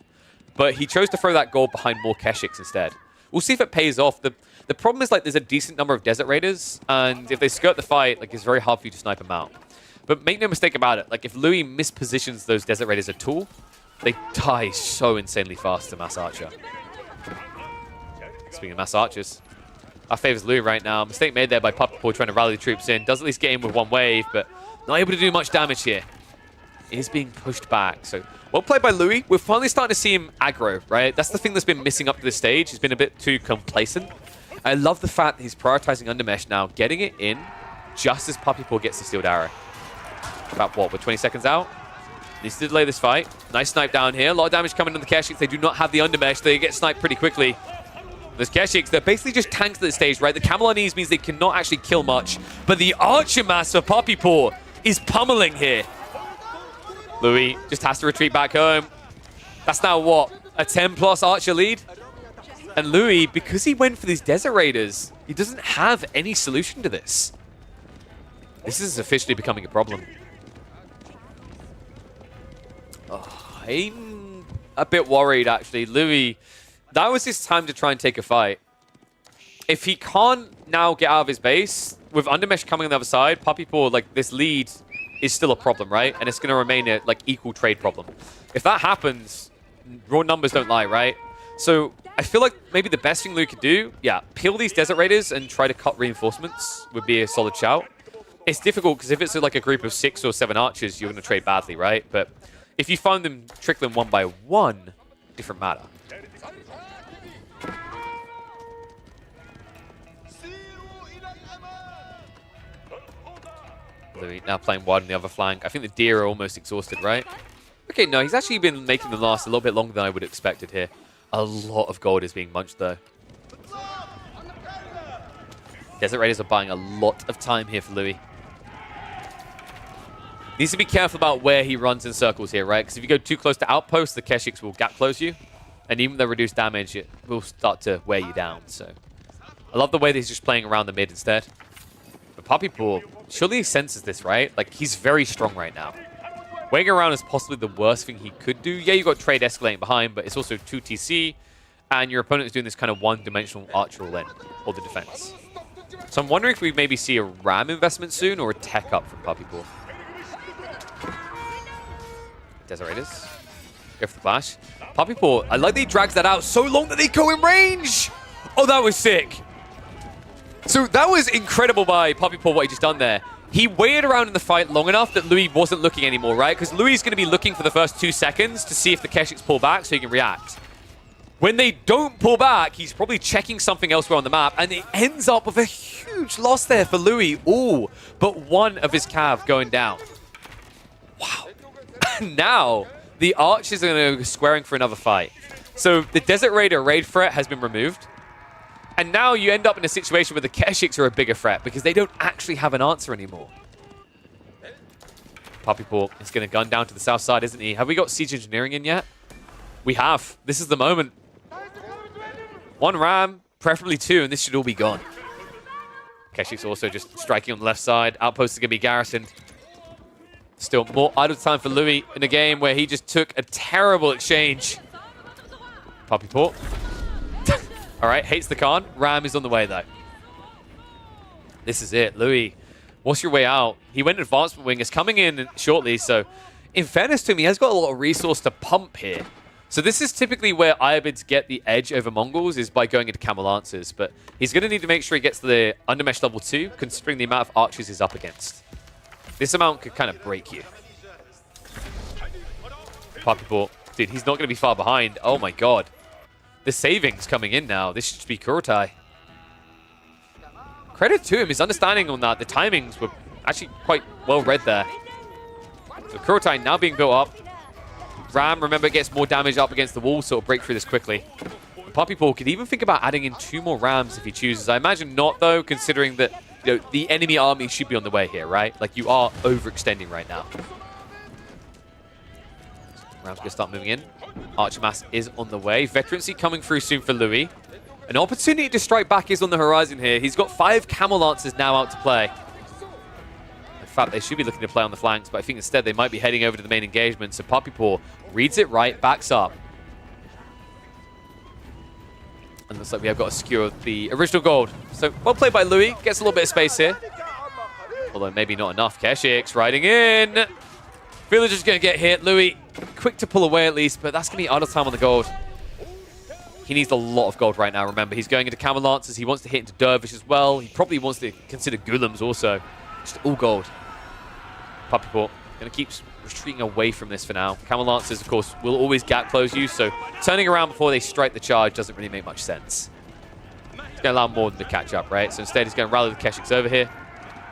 But he chose to throw that gold behind more Keshiks instead. We'll see if it pays off. The problem is, like, there's a decent number of Desert Raiders, and if they skirt the fight, like, it's very hard for you to snipe them out. But make no mistake about it, like, if Louis mispositions those Desert Raiders at all, they die so insanely fast to Mass Archer. Speaking of Mass Archers, our favors Louis right now. Mistake made there by Puppy Paw trying to rally the troops in. Does at least get in with one wave, but not able to do much damage here. Is being pushed back. So, well played by Louis. We're finally starting to see him aggro, right? That's the thing that's been missing up to this stage. He's been a bit too complacent. I love the fact that he's prioritizing Undermesh now, getting it in just as Puppy Paw gets the Steeled Arrow. About what, we're 20 seconds out? Needs to delay this fight. Nice snipe down here. A lot of damage coming on the Keshiks. They do not have the Undermesh. They get sniped pretty quickly. Those Keshiks, they're basically just tanks at this stage, right? The Camelonese means they cannot actually kill much. But the Archer Mass for Puppy Paw is pummeling here. Louis just has to retreat back home. That's now what? A 10+ Archer lead? And Louis, because he went for these Desert Raiders, he doesn't have any solution to this. This is officially becoming a problem. Oh, I'm a bit worried, actually. Louis, that was his time to try and take a fight. If he can't now get out of his base, with Undermesh coming on the other side, Puppy Paw, like, this lead is still a problem, right? And it's going to remain a, like, equal trade problem. If that happens, raw numbers don't lie, right? So I feel like maybe the best thing Louis could do, yeah, peel these Desert Raiders and try to cut reinforcements would be a solid shout. It's difficult because if it's like a group of 6 or 7 archers, you're going to trade badly, right? But if you find them trickling one by one, different matter. Louis now playing wide on the other flank. I think the deer are almost exhausted, right? Okay, no, he's actually been making them last a little bit longer than I would have expected here. A lot of gold is being munched, though. Desert Raiders are buying a lot of time here for Louis. Needs to be careful about where he runs in circles here, right? Because if you go too close to outposts, the Keshiks will gap close you. And even though reduced damage, it will start to wear you down. So I love the way that he's just playing around the mid instead. But Puppy Paw, surely he senses this, right? Like, he's very strong right now. Waiting around is possibly the worst thing he could do. Yeah, you got trade escalating behind, but it's also 2 TC, and your opponent is doing this kind of one-dimensional archer all in, or the defense. So I'm wondering if we maybe see a RAM investment soon, or a tech up from Puppy Paw. Desert Raiders. Go for the flash. Puppy Paw, I like that he drags that out so long that they go in range! Oh, that was sick. So that was incredible by Puppy Paw, what he just done there. He waited around in the fight long enough that Louis wasn't looking anymore, right? Because Louis is going to be looking for the first 2 seconds to see if the Keshiks pull back so he can react. When they don't pull back, he's probably checking something elsewhere on the map, and it ends up with a huge loss there for Louis. All but one of his cav going down. Wow. Now, the archers are going to go squaring for another fight. So the Desert Raider raid threat has been removed. And now you end up in a situation where the Keshiks are a bigger threat because they don't actually have an answer anymore. Puppy Paw is going to gun down to the south side, isn't he? Have we got siege engineering in yet? We have. This is the moment. 1 ram, preferably 2, and this should all be gone. Keshiks also just striking on the left side. Outposts are going to be garrisoned. Still more idle time for Louis in a game where he just took a terrible exchange. Puppy Paw. All right, hates the Khan. Ram is on the way, though. This is it. Louis, what's your way out? He went advancement wing. Is coming in shortly, so in fairness to him, he has got a lot of resource to pump here. So this is typically where Ayabids get the edge over Mongols, is by going into Camel Lancers. But he's going to need to make sure he gets to the Undermesh level 2, considering the amount of archers he's up against. This amount could kind of break you. Puppy Paw. Dude, he's not going to be far behind. Oh my god. The savings coming in now. This should be Kurotai. Credit to him, his understanding on that. The timings were actually quite well read there. So Kurotai now being built up. Ram, remember, gets more damage up against the wall, so it'll break through this quickly. Puppy Paw could even think about adding in 2 more rams if he chooses. I imagine not, though, considering that the enemy army should be on the way here, right? Like, you are overextending right now. Rams going to start moving in. Archer Mass is on the way. Veterancy coming through soon for Louis. An opportunity to strike back is on the horizon here. He's got 5 Camel Lancers now out to play. In fact, they should be looking to play on the flanks, but I think instead they might be heading over to the main engagement. So Puppy Paw reads it right, backs up. And looks like we have got a skew of the original gold. So well played by Louis. Gets a little bit of space here. Although maybe not enough. Keshix riding in. Villager's going to get hit. Louis quick to pull away at least, but that's going to be idle time on the gold. He needs a lot of gold right now, remember. He's going into Camel Lancers. He wants to hit into Dervish as well. He probably wants to consider Golems also. Just all gold. Puppy Paw going to keep retreating away from this for now. Camel Lancers, of course, will always gap close you, so turning around before they strike the charge doesn't really make much sense. He's going to allow more than to catch up, right? So instead, he's going to rally the Keshix over here,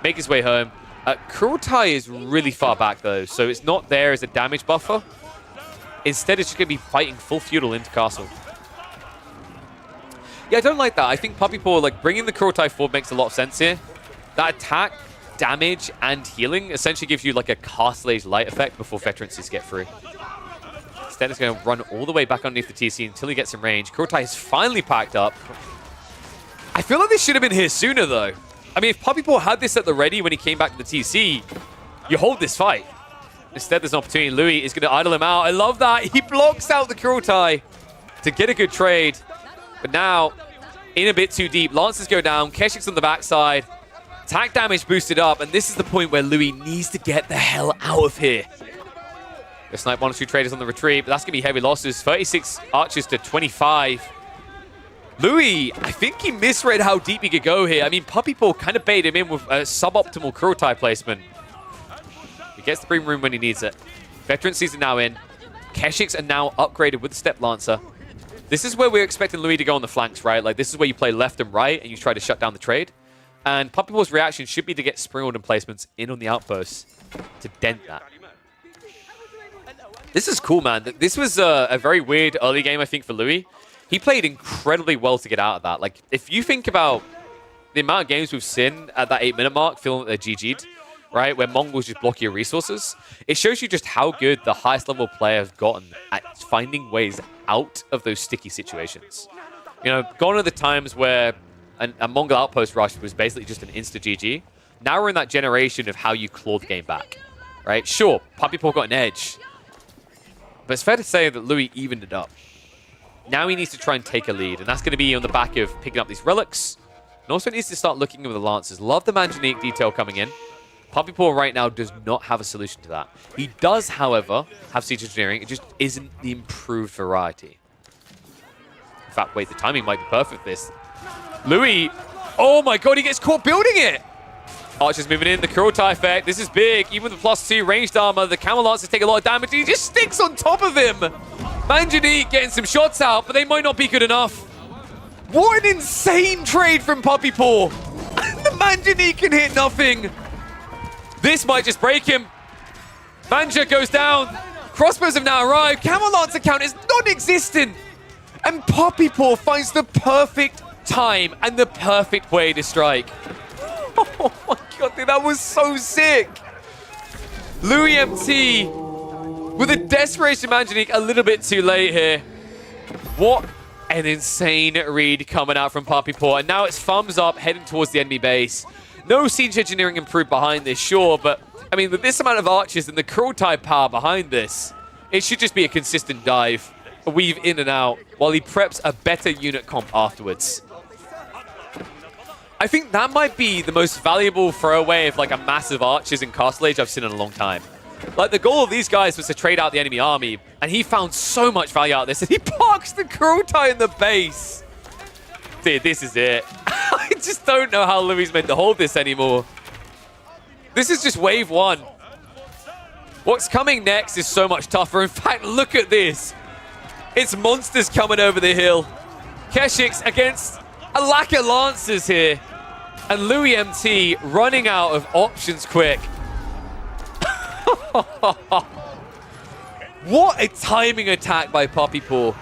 make his way home. Kurultai is really far back, though, so it's not there as a damage buffer. Instead, it's just going to be fighting full feudal into castle. Yeah, I don't like that. I think Puppy Paw, like, bringing the Kurultai forward makes a lot of sense here. That attack, damage, and healing essentially gives you, like, a Castle Age light effect before veterancies get through. Instead, it's going to run all the way back underneath the TC until he gets some range. Kurultai is finally packed up. I feel like this should have been here sooner, though. I mean, if Puppy Paw had this at the ready when he came back to the TC, you hold this fight. Instead, there's an opportunity. Louis is going to idle him out. I love that. He blocks out the Kurultai to get a good trade. But now, in a bit too deep, Lancers go down. Keshix on the backside. Attack damage boosted up. And this is the point where Louis needs to get the hell out of here. The snipe 1 or 2 traders on the retreat, but that's going to be heavy losses. 36 archers to 25. Louis, I think he misread how deep he could go here. I mean, Puppy Paw kind of baited him in with a suboptimal Kurultai placement. He gets the Bream Room when he needs it. Veterancies are now in. Keshix are now upgraded with the Step Lancer. This is where we're expecting Louis to go on the flanks, right? Like, this is where you play left and right and you try to shut down the trade. And Puppy Paw's reaction should be to get Spring Order placements in on the outposts to dent that. This is cool, man. This was a very weird early game, I think, for Louis. He played incredibly well to get out of that. Like, if you think about the amount of games we've seen at that 8-minute mark, feeling that they're GG'd, right, where Mongols just block your resources, it shows you just how good the highest level player has gotten at finding ways out of those sticky situations. You know, gone are the times where a Mongol outpost rush was basically just an insta-GG. Now we're in that generation of how you claw the game back, right? Sure, Puppy Paw got an edge, but it's fair to say that Louis evened it up. Now he needs to try and take a lead, and that's going to be on the back of picking up these relics. And also needs to start looking with the Lancers. Love the Manjanique detail coming in. Puppy Paw right now does not have a solution to that. He does, however, have Siege Engineering. It just isn't the improved variety. In fact, wait, the timing might be perfect for this. Louis, oh my god, he gets caught building it! Archer's moving in, the Kurultai effect. This is big. Even with the +2 ranged armor, the Camel Lancers take a lot of damage. He just sticks on top of him! Manjanique getting some shots out, but they might not be good enough. What an insane trade from Puppy Paw! The Manjanique can hit nothing! This might just break him. Manja goes down. Crossbows have now arrived. Camel Lancer count is non-existent. And Puppy Paw finds the perfect time and the perfect way to strike. Oh my god, dude, that was so sick. Louis MT with a Desperation Manjanique a little bit too late here. What an insane read coming out from Puppy Paw. And now it's thumbs up heading towards the enemy base. No Siege Engineering improved behind this, sure, but I mean, with this amount of archers and the Kurultai power behind this, it should just be a consistent dive, a weave in and out, while he preps a better unit comp afterwards. I think that might be the most valuable throwaway of like a massive archers in Castle Age I've seen in a long time. Like, the goal of these guys was to trade out the enemy army, and he found so much value out of this, and he parks the Kurultai in the base. Dude, this is it. I just don't know how Louis meant to hold this anymore. This is just wave 1. What's coming next is so much tougher. In fact, look at this. It's monsters coming over the hill. Keshix against a lack of Lancers here. And Louis MT running out of options quick. What a timing attack by Puppy Paw.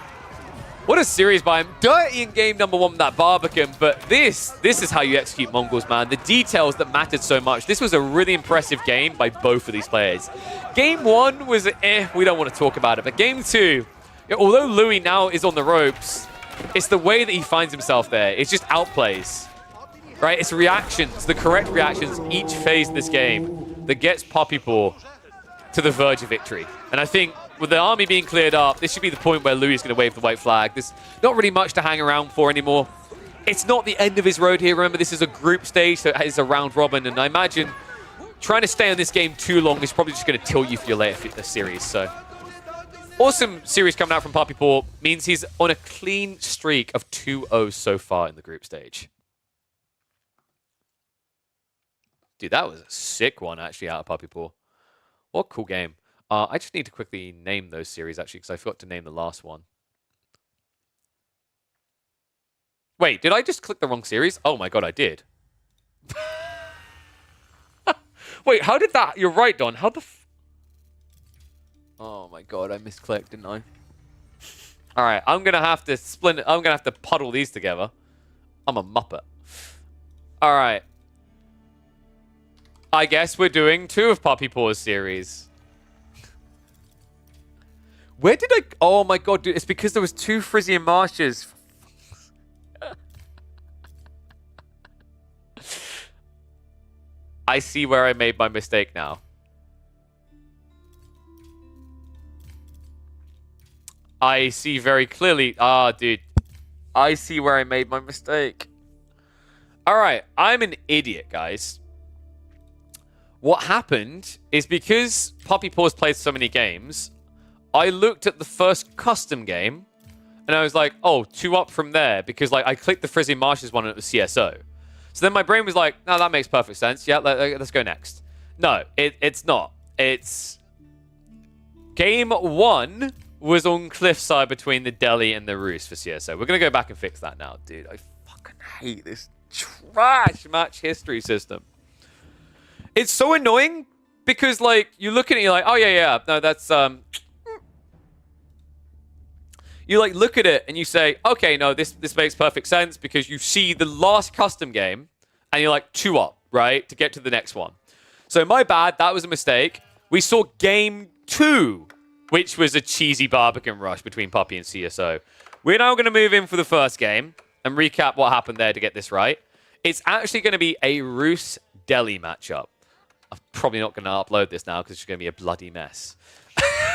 What a series by him. Dirty in game number 1 with that Barbican, but this is how you execute Mongols, man. The details that mattered so much. This was a really impressive game by both of these players. Game 1 was, we don't want to talk about it, but game 2, although Louis now is on the ropes, it's the way that he finds himself there. It's just outplays, right? It's reactions, the correct reactions each phase of this game that gets Papipo to the verge of victory. And I think with the army being cleared up, this should be the point where Louis is going to wave the white flag. There's not really much to hang around for anymore. It's not the end of his road here. Remember, this is a group stage, so it's a round robin. And I imagine trying to stay on this game too long is probably just going to tilt you for your later series. So awesome series coming out from Papipo. Means he's on a clean streak of 2-0 so far in the group stage. Dude, that was a sick one, actually, out of Papipo. What a cool game. I just need to quickly name those series, actually, because I forgot to name the last one. Wait, did I just click the wrong series? Oh my god, I did. Wait, how did that... You're right, Don. How the Oh my god, I misclicked, didn't I? Alright, I'm going to have to split it. I'm going to have to puddle these together. I'm a muppet. Alright. I guess we're doing 2 of Papipo's series. Where did I... Oh my god, dude. It's because there was 2 Frisian Marshes. I see where I made my mistake now. I see very clearly. Ah, dude. I see where I made my mistake. Alright, I'm an idiot, guys. What happened is because Papipo's played so many games, I looked at the first custom game, and I was like, oh, 2 up from there, because like I clicked the Frisian Marshes one and it was CSO. So then my brain was like, no, that makes perfect sense. Yeah, let's go next. No, it's not. It's... Game 1 was on cliffside between the Delhi and the Rus for CSO. We're going to go back and fix that now. Dude, I fucking hate this trash match history system. It's so annoying because, like, you look at it, you're like, oh, yeah, no, that's, You, like, look at it and you say, okay, no, this makes perfect sense because you see the last custom game and you're like 2 up, right, to get to the next one. So my bad, that was a mistake. We saw game 2, which was a cheesy Barbican rush between Puppy and CSO. We're now going to move in for the first game and recap what happened there to get this right. It's actually going to be a Rus-Delhi matchup. I'm probably not going to upload this now because it's going to be a bloody mess.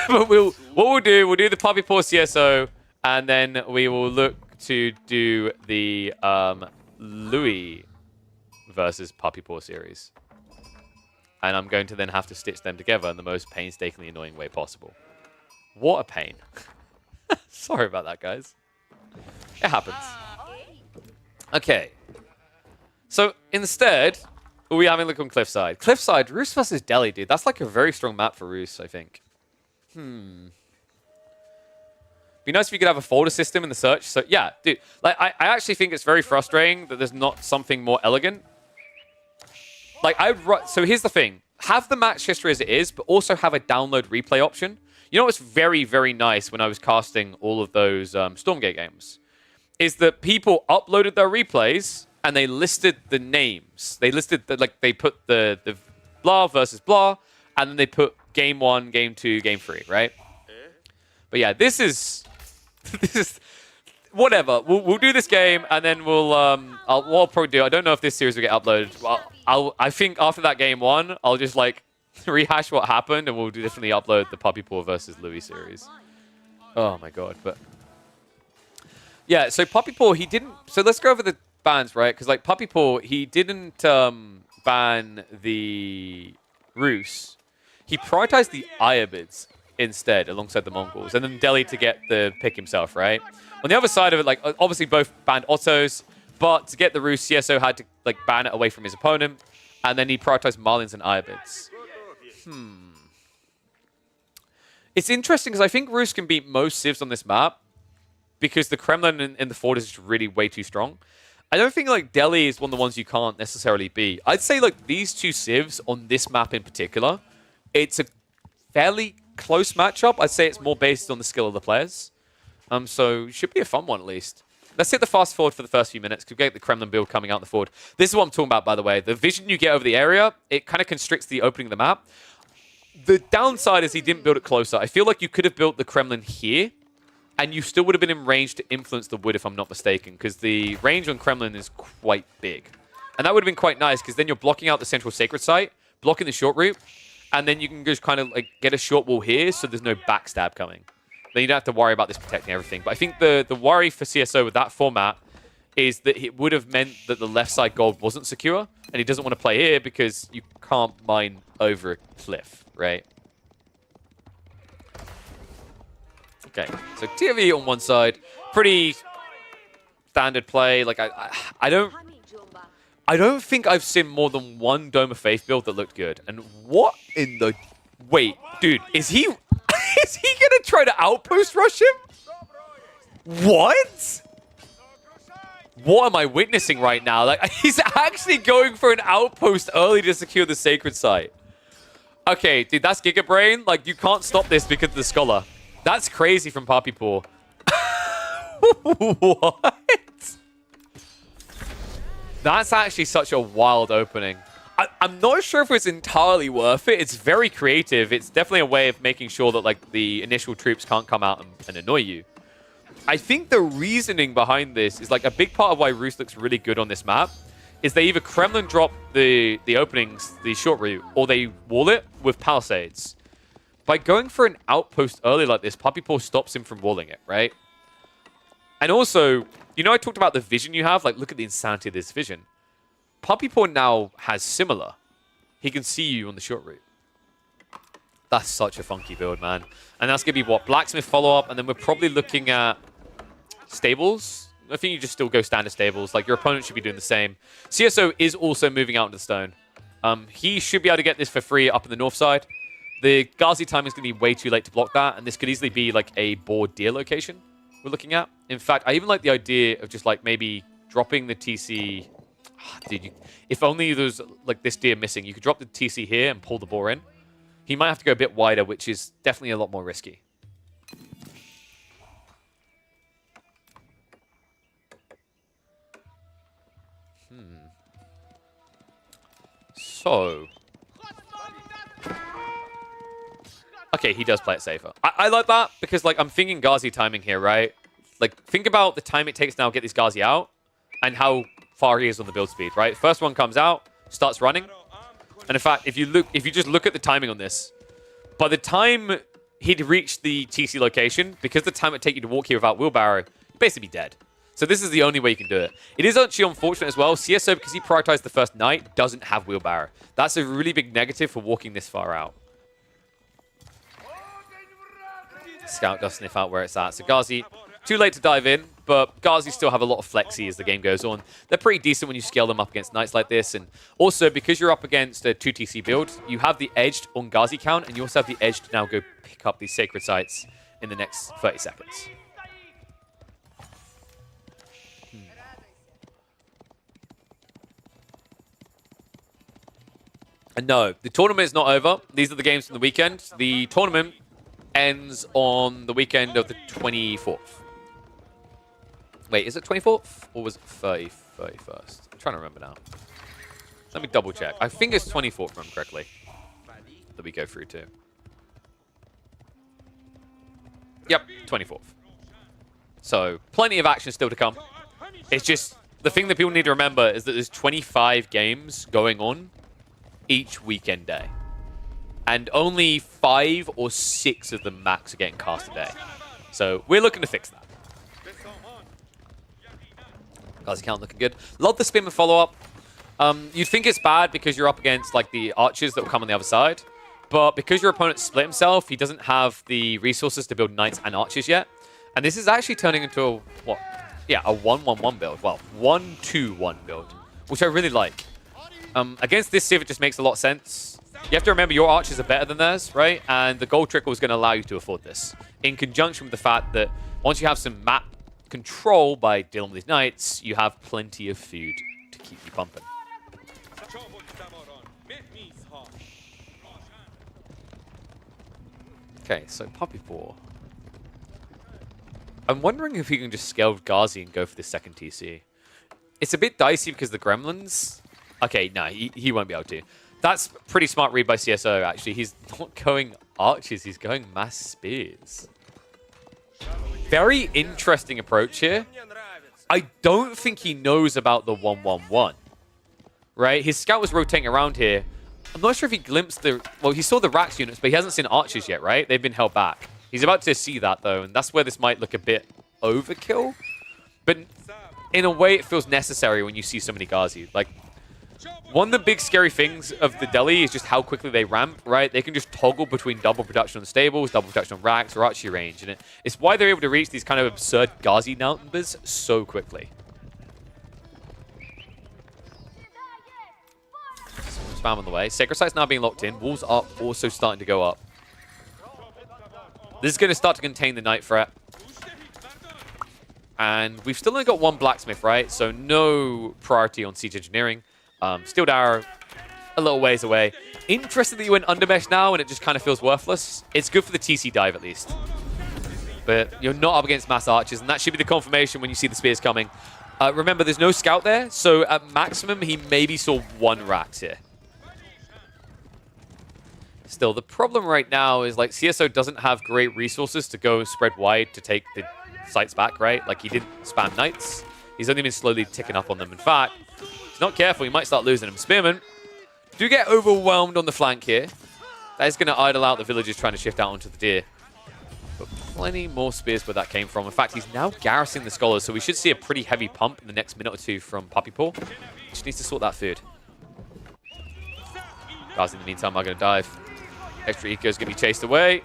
But what we'll do the Papipo CSO, and then we will look to do the Louis versus Papipo series. And I'm going to then have to stitch them together in the most painstakingly annoying way possible. What a pain. Sorry about that, guys. It happens. Okay. So instead, we having a look on Cliffside. Cliffside, Rus versus Delhi, dude. That's like a very strong map for Rus, I think. Be nice if you could have a folder system in the search. So yeah, dude. Like I actually think it's very frustrating that there's not something more elegant. Like so here's the thing. Have the match history as it is, but also have a download replay option. You know what's very, very nice when I was casting all of those Stormgate games? Is that people uploaded their replays and they listed the names. They listed, they put the blah versus blah, and then they put game 1, game 2, game 3, right? But yeah, this is whatever. We'll do this game, and then what I'll probably do, I don't know if this series will get uploaded. I think after that game 1, I'll just like rehash what happened, and we'll definitely upload the Papipo versus Louis series. Oh my god, but yeah. So Papipo, he didn't. So let's go over the bans, right? Because like Papipo, he didn't ban the Rus. He prioritized the Ayabids instead, alongside the Mongols, and then Delhi to get the pick himself, right? On the other side of it, like obviously both banned Ottos, but to get the Rus, CSO had to like ban it away from his opponent, and then he prioritized Marlins and Ayabids. It's interesting because I think Rus can beat most civs on this map because the Kremlin in the fort is just really way too strong. I don't think like Delhi is one of the ones you can't necessarily beat. I'd say like these 2 civs on this map in particular, it's a fairly close matchup. I'd say it's more based on the skill of the players. So should be a fun one at least. Let's hit the fast forward for the first few minutes. Could get the Kremlin build coming out the forward. This is what I'm talking about, by the way. The vision you get over the area, it kind of constricts the opening of the map. The downside is he didn't build it closer. I feel like you could have built the Kremlin here, and you still would have been in range to influence the wood, if I'm not mistaken, because the range on Kremlin is quite big. And that would have been quite nice, because then you're blocking out the central sacred site, blocking the short route, and then you can just kind of like get a short wall here, so there's no backstab coming. Then you don't have to worry about this protecting everything. But I think the worry for CSO with that format is that it would have meant that the left side gold wasn't secure, and he doesn't want to play here because you can't mine over a cliff, right? Okay, so TFE on one side, pretty standard play. Like I don't think I've seen more than one Dome of Faith build that looked good. And what in the wait, dude, is he is he gonna try to outpost rush him? What? What am I witnessing right now? Like, he's actually going for an outpost early to secure the sacred site. Okay, dude, that's Giga Brain. Like, you can't stop this because of the Scholar. That's crazy from Poppy Paw. What? That's actually such a wild opening. I'm not sure if it's entirely worth it. It's very creative. It's definitely a way of making sure that like the initial troops can't come out and annoy you. I think the reasoning behind this is like a big part of why Roost looks really good on this map is they either Kremlin drop the openings, the short route, or they wall it with palisades. By going for an outpost early like this, Poppy Paw stops him from walling it, right? And also, you know I talked about the vision you have? Like, look at the insanity of this vision. Poppy Paw now has similar. He can see you on the short route. That's such a funky build, man. And that's going to be what? Blacksmith follow-up, and then we're probably looking at stables. I think you just still go standard stables. Like, your opponent should be doing the same. CSO is also moving out into the stone. He should be able to get this for free up in the north side. The Ghazi timing is going to be way too late to block that, and this could easily be like a board deer location we're looking at. In fact, I even like the idea of just like maybe dropping the TC... Dude, if only there's like this deer missing, you could drop the TC here and pull the boar in. He might have to go a bit wider, which is definitely a lot more risky. So... Okay, he does play it safer. I like that because like I'm thinking Ghazi timing here, right? Like think about the time it takes now to get this Ghazi out and how far he is on the build speed, right? First one comes out, starts running. And in fact, if you just look at the timing on this, by the time he'd reach the TC location, because the time it take you to walk here without wheelbarrow, you'd basically be dead. So this is the only way you can do it. It is actually unfortunate as well. CSO, because he prioritized the first night, doesn't have wheelbarrow. That's a really big negative for walking this far out. Scout does sniff out where it's at. So Ghazi, too late to dive in, but Ghazi still have a lot of flexi as the game goes on. They're pretty decent when you scale them up against knights like this. And also, because you're up against a 2TC build, you have the edge on Ghazi count, and you also have the edge to now go pick up these sacred sites in the next 30 seconds. And no, the tournament is not over. These are the games from the weekend. The tournament ends on the weekend of the 24th. Wait, is it 24th? Or was it 31st? I'm trying to remember now. Let me double check. I think it's 24th, if I remember correctly, that we go through to. Yep, 24th. So, plenty of action still to come. It's just, the thing that people need to remember is that there's 25 games going on each weekend day. And only 5 or 6 of them max are getting cast a day. So we're looking to fix that. Ghazi count looking good. Love the spin and follow-up. You'd think it's bad because you're up against like the archers that will come on the other side. But because your opponent split himself, he doesn't have the resources to build knights and archers yet. And this is actually turning into a, what? Yeah, a 1-1-1 build. Well, 1-2-1 build, which I really like. Against this Civ, it just makes a lot of sense. You have to remember your archers are better than theirs, right? And the gold trickle is going to allow you to afford this. In conjunction with the fact that once you have some map control by dealing with these knights, you have plenty of food to keep you pumping. Okay, so Poppy Paw. I'm wondering if he can just scale Ghazi and go for the second TC. It's a bit dicey because the Gremlins... Okay, no, he won't be able to. That's pretty smart read by CSO, actually. He's not going archers, he's going mass spears. Very interesting approach here. I don't think he knows about the 1-1-1. Right? His scout was rotating around here. I'm not sure if he glimpsed the... Well, he saw the Rax units, but he hasn't seen archers yet, right? They've been held back. He's about to see that, though, and that's where this might look a bit overkill. But in a way, it feels necessary when you see so many Ghazi. Like, one of the big scary things of the Delhi is just how quickly they ramp, right? They can just toggle between double production on stables, double production on racks, or archery range. And it's why they're able to reach these kind of absurd Ghazi numbers so quickly. Spam on the way. Sacred Sight's now being locked in. Walls are also starting to go up. This is going to start to contain the Knight threat. And we've still only got one Blacksmith, right? So no priority on Siege Engineering. Steeled Arrow, a little ways away. Interesting that you went Undermesh now and it just kind of feels worthless. It's good for the TC dive at least. But you're not up against mass archers, and that should be the confirmation when you see the spears coming. Remember, there's no scout there, so at maximum, he maybe saw one Rax here. Still, the problem right now is, like, CSO doesn't have great resources to go spread wide to take the sites back, right? Like, he didn't spam Knights. He's only been slowly ticking up on them. In fact, if he's not careful, he might start losing them. Spearmen do get overwhelmed on the flank here. That is going to idle out the villagers trying to shift out onto the deer. But plenty more spears where that came from. In fact, he's now garrisoning the Scholars, so we should see a pretty heavy pump in the next minute or two from Puppy Paw. Just needs to sort that food. Guys, in the meantime, are going to dive. Extra Eco is going to be chased away.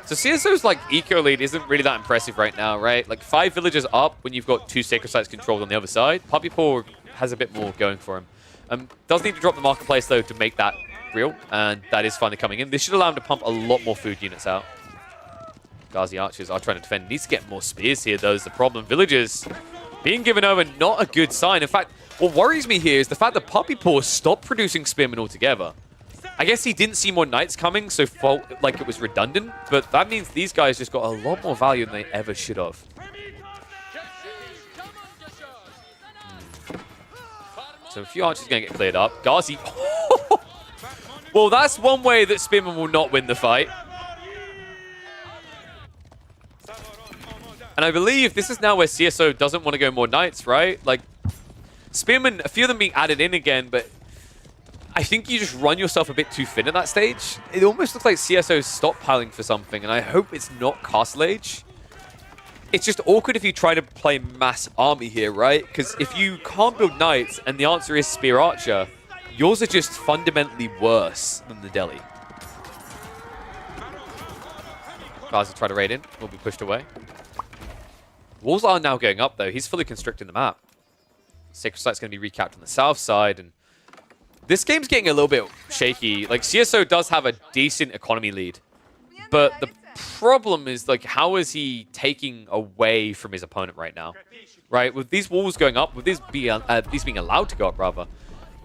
So CSO's like eco lead isn't really that impressive right now, right? Like 5 villagers up when you've got 2 Sacred Sites controlled on the other side. Puppy Paw has a bit more going for him. Does need to drop the marketplace though to make that real, and that is finally coming in. This should allow him to pump a lot more food units out. Ghazi archers are trying to defend. Needs to get more spears here though is the problem. Villagers being given over, not a good sign. In fact, what worries me here is the fact that Puppy Paw stopped producing spearmen altogether. I guess he didn't see more Knights coming, so felt like it was redundant, but that means these guys just got a lot more value than they ever should have. So a few archers are going to get cleared up. Ghazi... Well, that's one way that Spearman will not win the fight. And I believe this is now where CSO doesn't want to go more Knights, right? Like, Spearman, a few of them being added in again, but I think you just run yourself a bit too thin at that stage. It almost looks like CSO's stockpiling for something, and I hope it's not Castle Age. It's just awkward if you try to play mass army here, right? Because if you can't build Knights, and the answer is Spear Archer, yours are just fundamentally worse than the Delhi. Guys will try to raid in, will be pushed away. Walls are now going up, though. He's fully constricting the map. Sacred Site's going to be recapped on the south side, and this game's getting a little bit shaky. Like, CSO does have a decent economy lead, but the problem is, like, how is he taking away from his opponent right now? Right? With these walls going up, with these being allowed to go up, rather,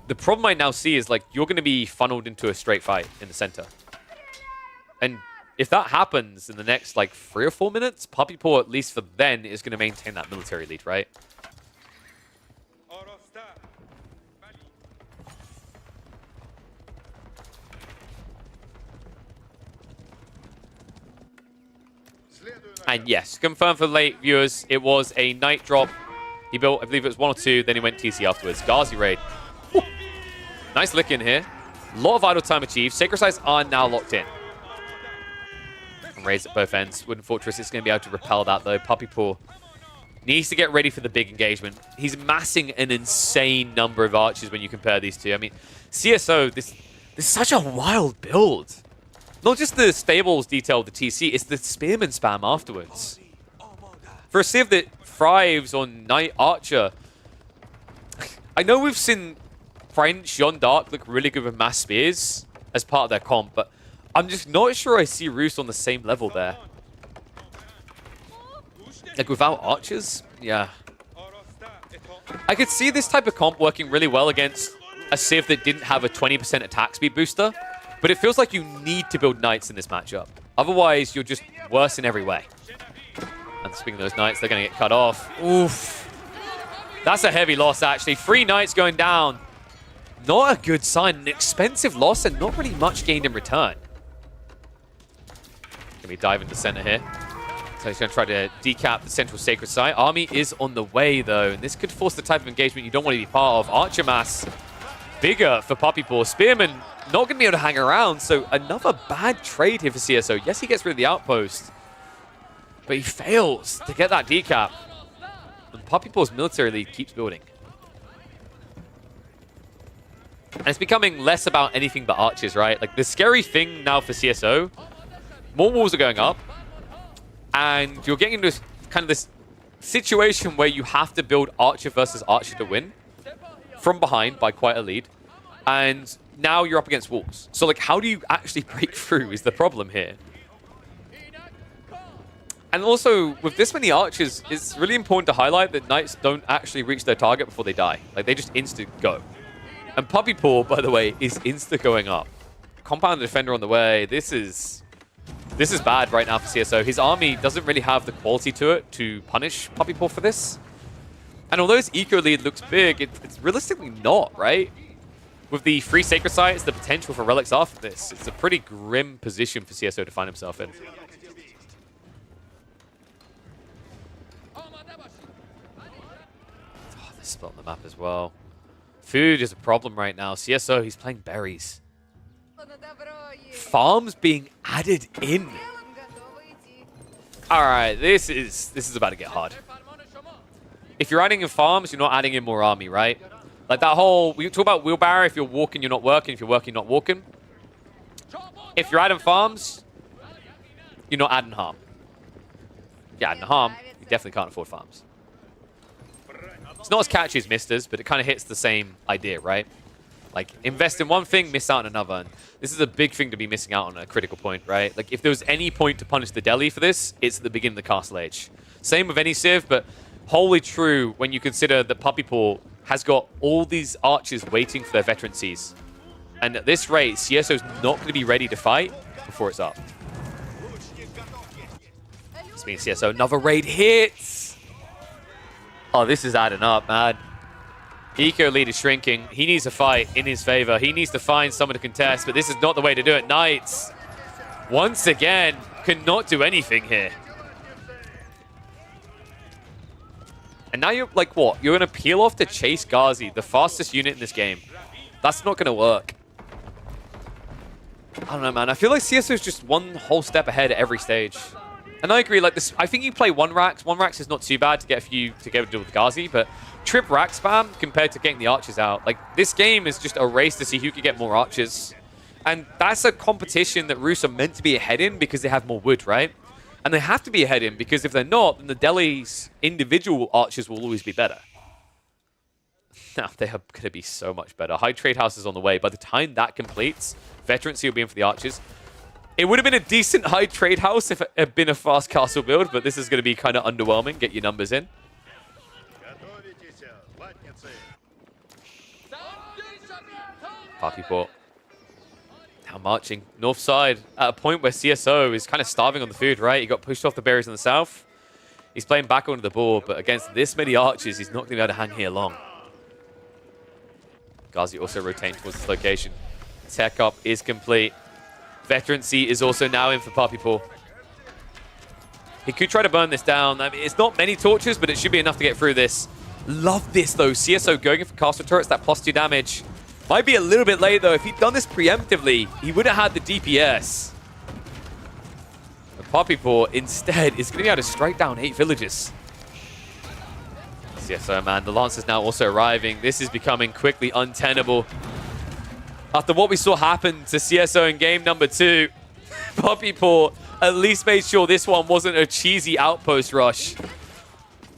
the problem I now see is, like, you're going to be funneled into a straight fight in the center. And if that happens in the next, like, 3 or 4 minutes, Puppy Paw, at least for then, is going to maintain that military lead, right? And yes, confirmed for late viewers, it was a Knight drop. He built, I believe it was 1 or 2, then he went TC afterwards. Ghazi raid. Woo. Nice lick in here. A lot of idle time achieved. Sacred Sites are now locked in. And raids at both ends. Wooden Fortress is going to be able to repel that though. Puppy Paw needs to get ready for the big engagement. He's massing an insane number of archers when you compare these two. I mean, CSO, this is such a wild build. Not just the stables detail of the TC, it's the Spearman spam afterwards. For a Civ that thrives on Knight Archer, I know we've seen French Jeanne d'Arc look really good with mass spears as part of their comp, but I'm just not sure I see Roos on the same level there. Like, without archers? Yeah. I could see this type of comp working really well against a Civ that didn't have a 20% attack speed booster. But it feels like you need to build Knights in this matchup. Otherwise, you're just worse in every way. And speaking of those Knights, they're going to get cut off. Oof. That's a heavy loss, actually. 3 Knights going down. Not a good sign. An expensive loss and not really much gained in return. Can we dive into center here? So he's going to try to decap the central sacred site. Army is on the way, though. And this could force the type of engagement you don't want to be part of. Archer mass bigger for Puppy Paw. Spearman not going to be able to hang around. So another bad trade here for CSO. Yes, he gets rid of the outpost. But he fails to get that decap. And Puppy Paw's military lead keeps building. And it's becoming less about anything but archers, right? Like, the scary thing now for CSO, more walls are going up. And you're getting into this, kind of this situation where you have to build archer versus archer to win. From behind by quite a lead. And now you're up against walls. So, like, how do you actually break through is the problem here. And also, with this many archers, it's really important to highlight that Knights don't actually reach their target before they die. Like, they just instant go. And Puppy Paw, by the way, is insta going up. Compound Defender on the way. This is bad right now for CSO. His army doesn't really have the quality to it to punish Puppy Paw for this. And although his eco lead looks big, it's realistically not, right? With the free Sacred Sites, the potential for relics after this, it's a pretty grim position for CSO to find himself in. Oh, this spot on the map as well. Food is a problem right now. CSO, he's playing berries. Farms being added in. All right, this is about to get hard. If you're adding in farms, you're not adding in more army, right? Like that whole, we talk about wheelbarrow, if you're walking, you're not working. If you're working, you're not walking. If you're adding farms, you're not adding harm. If you're adding harm, you definitely can't afford farms. It's not as catchy as Misters, but it kind of hits the same idea, right? Like, invest in one thing, miss out on another. And this is a big thing to be missing out on a critical point, right? Like, if there was any point to punish the Delhi for this, it's at the beginning of the Castle Age. Same with any Civ, but wholly true when you consider that Puppy Paw has got all these archers waiting for their veterancies. And at this rate, CSO's not going to be ready to fight before it's up. This means CSO, another raid hits! Oh, this is adding up, man. Eco lead is shrinking. He needs a fight in his favor. He needs to find someone to contest, but this is not the way to do it. Knights, once again, cannot do anything here. And now you're like, what? You're going to peel off to chase Ghazi, the fastest unit in this game. That's not going to work. I don't know, man. I feel like CSO is just one whole step ahead at every stage. And I agree, like this, I think you play one Rax. One Rax is not too bad to get a few to get to deal with Ghazi, but trip Rax spam compared to getting the archers out. Like, this game is just a race to see who can get more archers. And that's a competition that Rus are meant to be ahead in because they have more wood, right? And they have to be ahead in because if they're not, then the Delhi's individual archers will always be better. Now, they are going to be so much better. High Trade House is on the way. By the time that completes, Veterancy will be in for the archers. It would have been a decent High Trade House if it had been a fast castle build, but this is going to be kind of underwhelming. Get your numbers in. Puppy Paw. Now marching north side at a point where CSO is kind of starving on the food, right? He got pushed off the berries in the south. He's playing back onto the board, but against this many archers, he's not going to be able to hang here long. Ghazi also rotating towards this location. Tech up is complete. Veterancy is also now in for Puppy Paw. He could try to burn this down. I mean, it's not many torches, but it should be enough to get through this. Love this, though. CSO going in for castle turrets, that +2 damage. Might be a little bit late, though. If he'd done this preemptively, he would have had the DPS. But Puppy Paw, instead, is going to be able to strike down 8 villages. CSO, man. The Lancers now also arriving. This is becoming quickly untenable. After what we saw happen to CSO in game number 2, Puppy Paw at least made sure this one wasn't a cheesy outpost rush.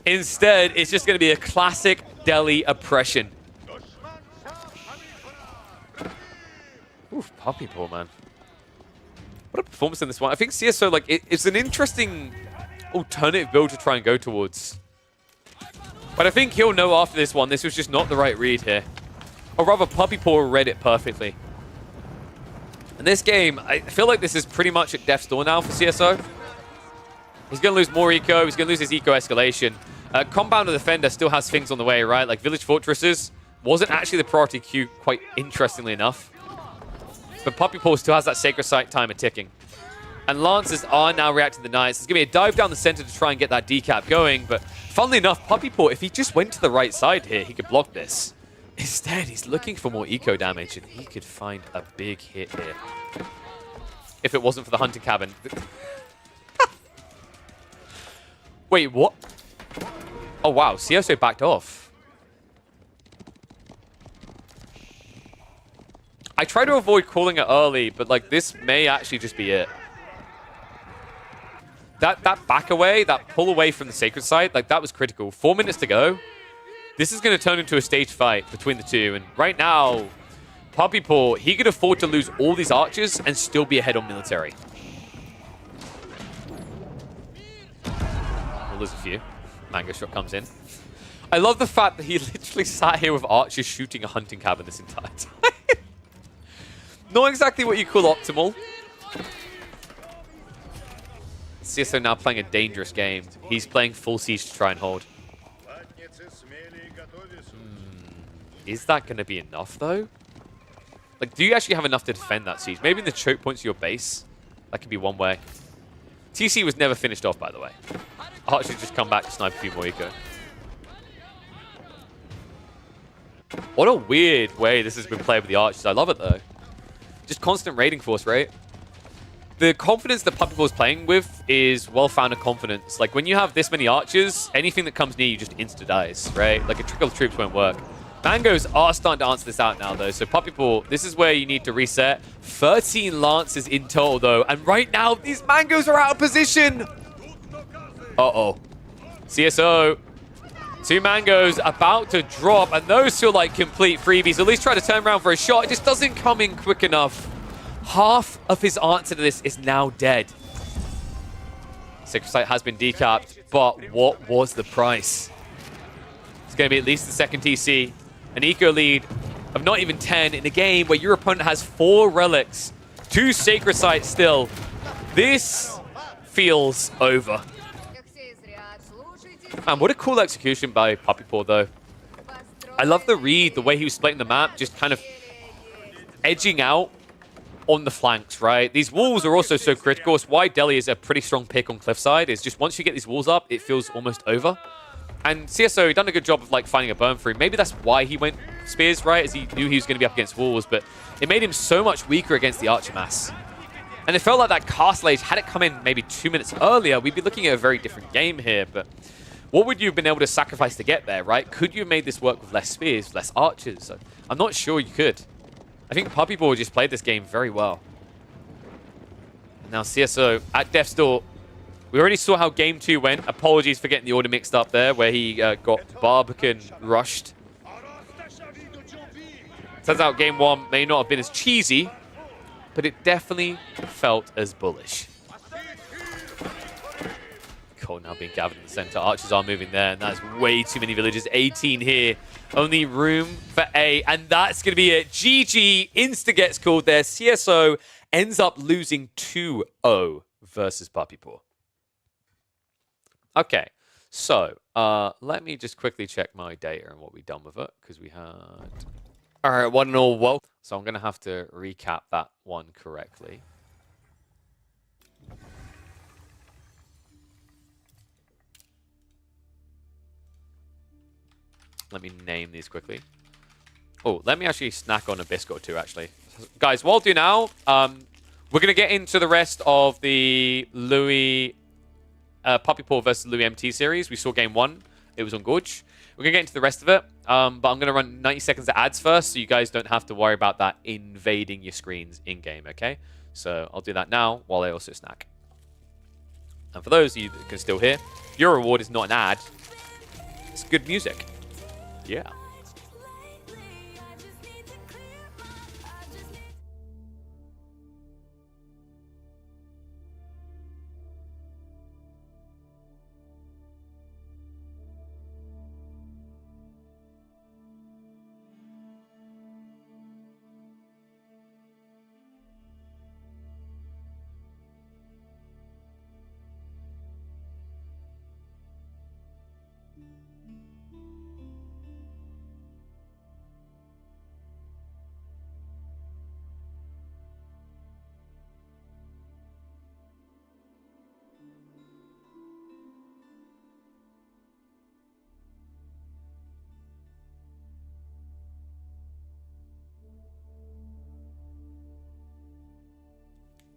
Instead, it's just going to be a classic Delhi oppression. Oof, Puppy Paw, man. What a performance in this one. I think CSO, like, it's an interesting alternative build to try and go towards. But I think he'll know after this one, this was just not the right read here. Or rather, Puppy Paw read it perfectly. In this game, I feel like this is pretty much at death's door now for CSO. He's going to lose more eco. He's going to lose his eco escalation. Compounder Defender still has things on the way, right? Like Village Fortresses wasn't actually the priority queue, quite interestingly enough. But Puppy Paw still has that Sacred Site timer ticking. And Lancers are now reacting to the Knights. There's going to be a dive down the center to try and get that decap going. But funnily enough, Puppy Paw, if he just went to the right side here, he could block this. Instead, he's looking for more eco damage, and he could find a big hit here. If it wasn't for the Hunting Cabin. Wait, what? Oh, wow. CSO backed off. I try to avoid calling it early, but like this may actually just be it. That back away, that pull away from the Sacred Site, like that was critical. 4 minutes to go. This is going to turn into a stage fight between the two. And right now, Puppy Paw, he could afford to lose all these archers and still be ahead on military. We'll lose a few. Mango Shot comes in. I love the fact that he literally sat here with archers shooting a Hunting Cabin this entire time. Not exactly what you call optimal. CSO now playing a dangerous game. He's playing full siege to try and hold. Is that going to be enough, though? Like, do you actually have enough to defend that siege? Maybe in the choke points of your base. That could be one way. TC was never finished off, by the way. Archers just come back to snipe a few more eco. What a weird way this has been played with the Archers. I love it, though. Just constant raiding force, right? The confidence that Puppy Paw is playing with is well-founded confidence. Like, when you have this many Archers, anything that comes near you just insta-dies, right? Like, a trickle of troops won't work. Mangoes are starting to answer this out now, though. So, Puppy Paw, this is where you need to reset. 13 Lancers in total, though. And right now, these Mangoes are out of position. Uh-oh. CSO. 2 Mangoes about to drop. And those feel like complete freebies. At least try to turn around for a shot. It just doesn't come in quick enough. Half of his answer to this is now dead. Sacred Site has been decapped. But what was the price? It's going to be at least the second TC. An eco lead of not even 10 in a game where your opponent has 4 relics, 2 Sacred Sites still. This feels over. Man, what a cool execution by Puppy Paw, though. I love the read, the way he was splitting the map, just kind of edging out on the flanks, right? These walls are also so critical. It's why Delhi is a pretty strong pick on Cliffside. It's just once you get these walls up, it feels almost over. And CSO, he done a good job of like finding a burn through. Maybe that's why he went Spears, right? As he knew he was going to be up against walls, but it made him so much weaker against the Archer mass. And it felt like that Castle Age, had it come in maybe 2 minutes earlier, we'd be looking at a very different game here. But what would you have been able to sacrifice to get there, right? Could you have made this work with less Spears, less Archers? So I'm not sure you could. I think Puppy Paw just played this game very well. Now CSO at death's door. We already saw how game 2 went. Apologies for getting the order mixed up there, where he got Barbican rushed. Turns out game 1 may not have been as cheesy, but it definitely felt as bullish. Cole now being gathered in the center. Archers are moving there, and that's way too many villages. 18 here. Only room for A, and that's going to be it. GG. Insta gets called there. CSO ends up losing 2-0 versus Puppy Paw. Okay, so let me just quickly check my data and what we've done with it, because we had... All right, 1-0, well. So I'm going to have to recap that one correctly. Let me name these quickly. Oh, let me actually snack on a biscuit or two, actually. Guys, what I'll do now, we're going to get into the rest of the Louis... Puppy Paw versus Louis MT series. We saw game 1. It was on Gorge. We're going to get into the rest of it. But I'm going to run 90 seconds of ads first, so you guys don't have to worry about that invading your screens in-game, okay? So I'll do that now while I also snack. And for those of you that can still hear, your reward is not an ad. It's good music. Yeah.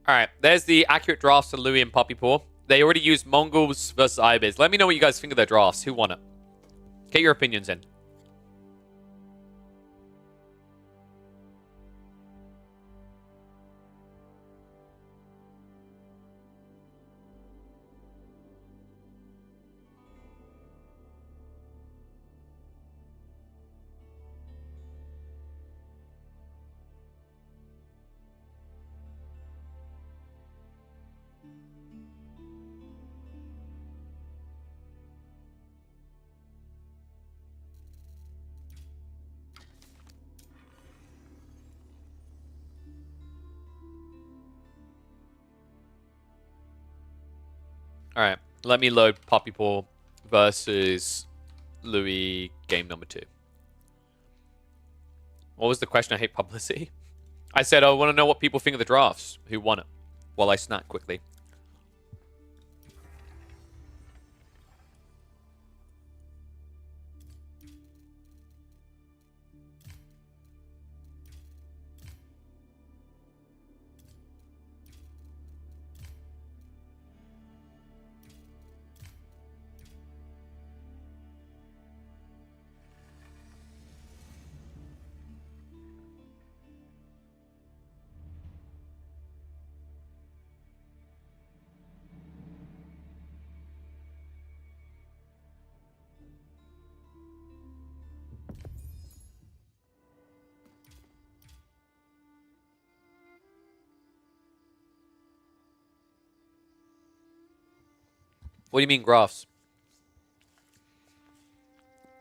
All right, there's the accurate drafts for Louis and Puppy Paw. They already used Mongols versus Ibiz. Let me know what you guys think of their drafts. Who won it? Get your opinions in. All right, let me load Puppy Paw versus Louis game number 2. What was the question? I hate publicity. I said I want to know what people think of the drafts. Who won it? While I snack quickly. What do you mean graphs?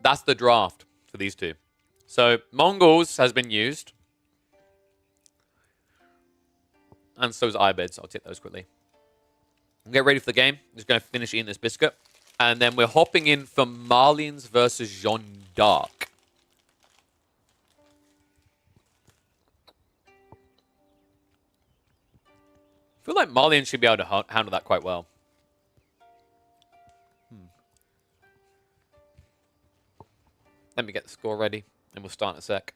That's the draft for these two. So Mongols has been used. And so is Ibids. I'll take those quickly. Get ready for the game. Just going to finish eating this biscuit. And then we're hopping in for Marlians versus Jeanne d'Arc. I feel like Marlian should be able to handle that quite well. Let me get the score ready, and we'll start in a sec.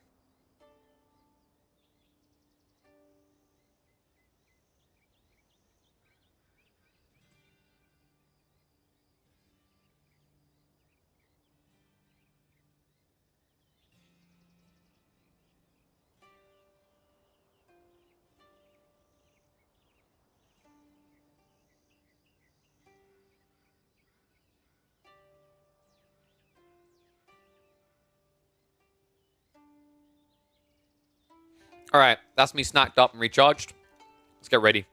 All right, that's me snacked up and recharged. Let's get ready.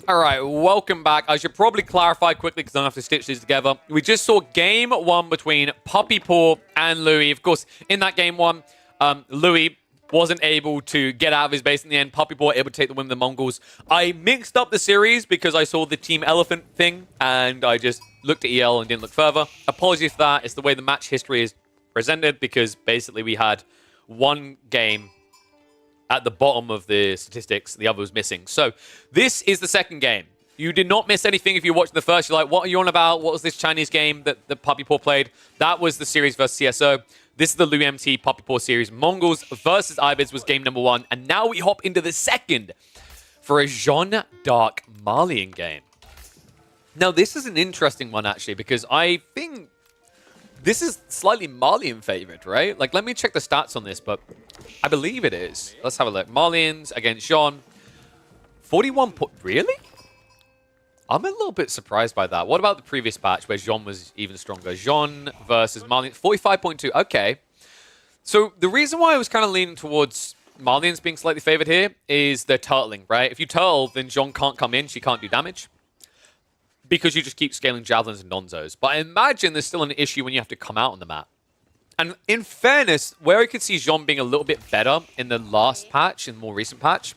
All right, welcome back. I should probably clarify quickly because I don't have to stitch these together. We just saw game 1 between Puppy Paw and Louis. Of course, in that game 1, Louis wasn't able to get out of his base in the end. Puppy Paw able to take the win with the Mongols. I mixed up the series because I saw the Team Elephant thing, and I just looked at EL and didn't look further. Apologies for that. It's the way the match history is presented because basically we had one game at the bottom of the statistics. The other was missing. So this is the second game. You did not miss anything if you watched the first. You're like, what are you on about? What was this Chinese game that the Puppy Paw played? That was the series versus CSO. This is the Louis MT Puppy Paw series. Mongols versus Ibids was game number 1. And now we hop into the second for a Jeanne d'Arc Marlian game. Now, this is an interesting one, actually, because I think this is slightly Marlian favored, right? Like, let me check the stats on this, but I believe it is. Let's have a look. Marlians against Jeanne. 41 Really? I'm a little bit surprised by that. What about the previous patch where Jeanne was even stronger? Jeanne versus Marlian. 45.2. Okay. So the reason why I was kind of leaning towards Marlians being slightly favored here is they're turtling, right? If you turtle, then Jeanne can't come in. She can't do damage because you just keep scaling javelins and donzos. But I imagine there's still an issue when you have to come out on the map. And in fairness, where I could see Jeanne being a little bit better in the last patch, in the more recent patch,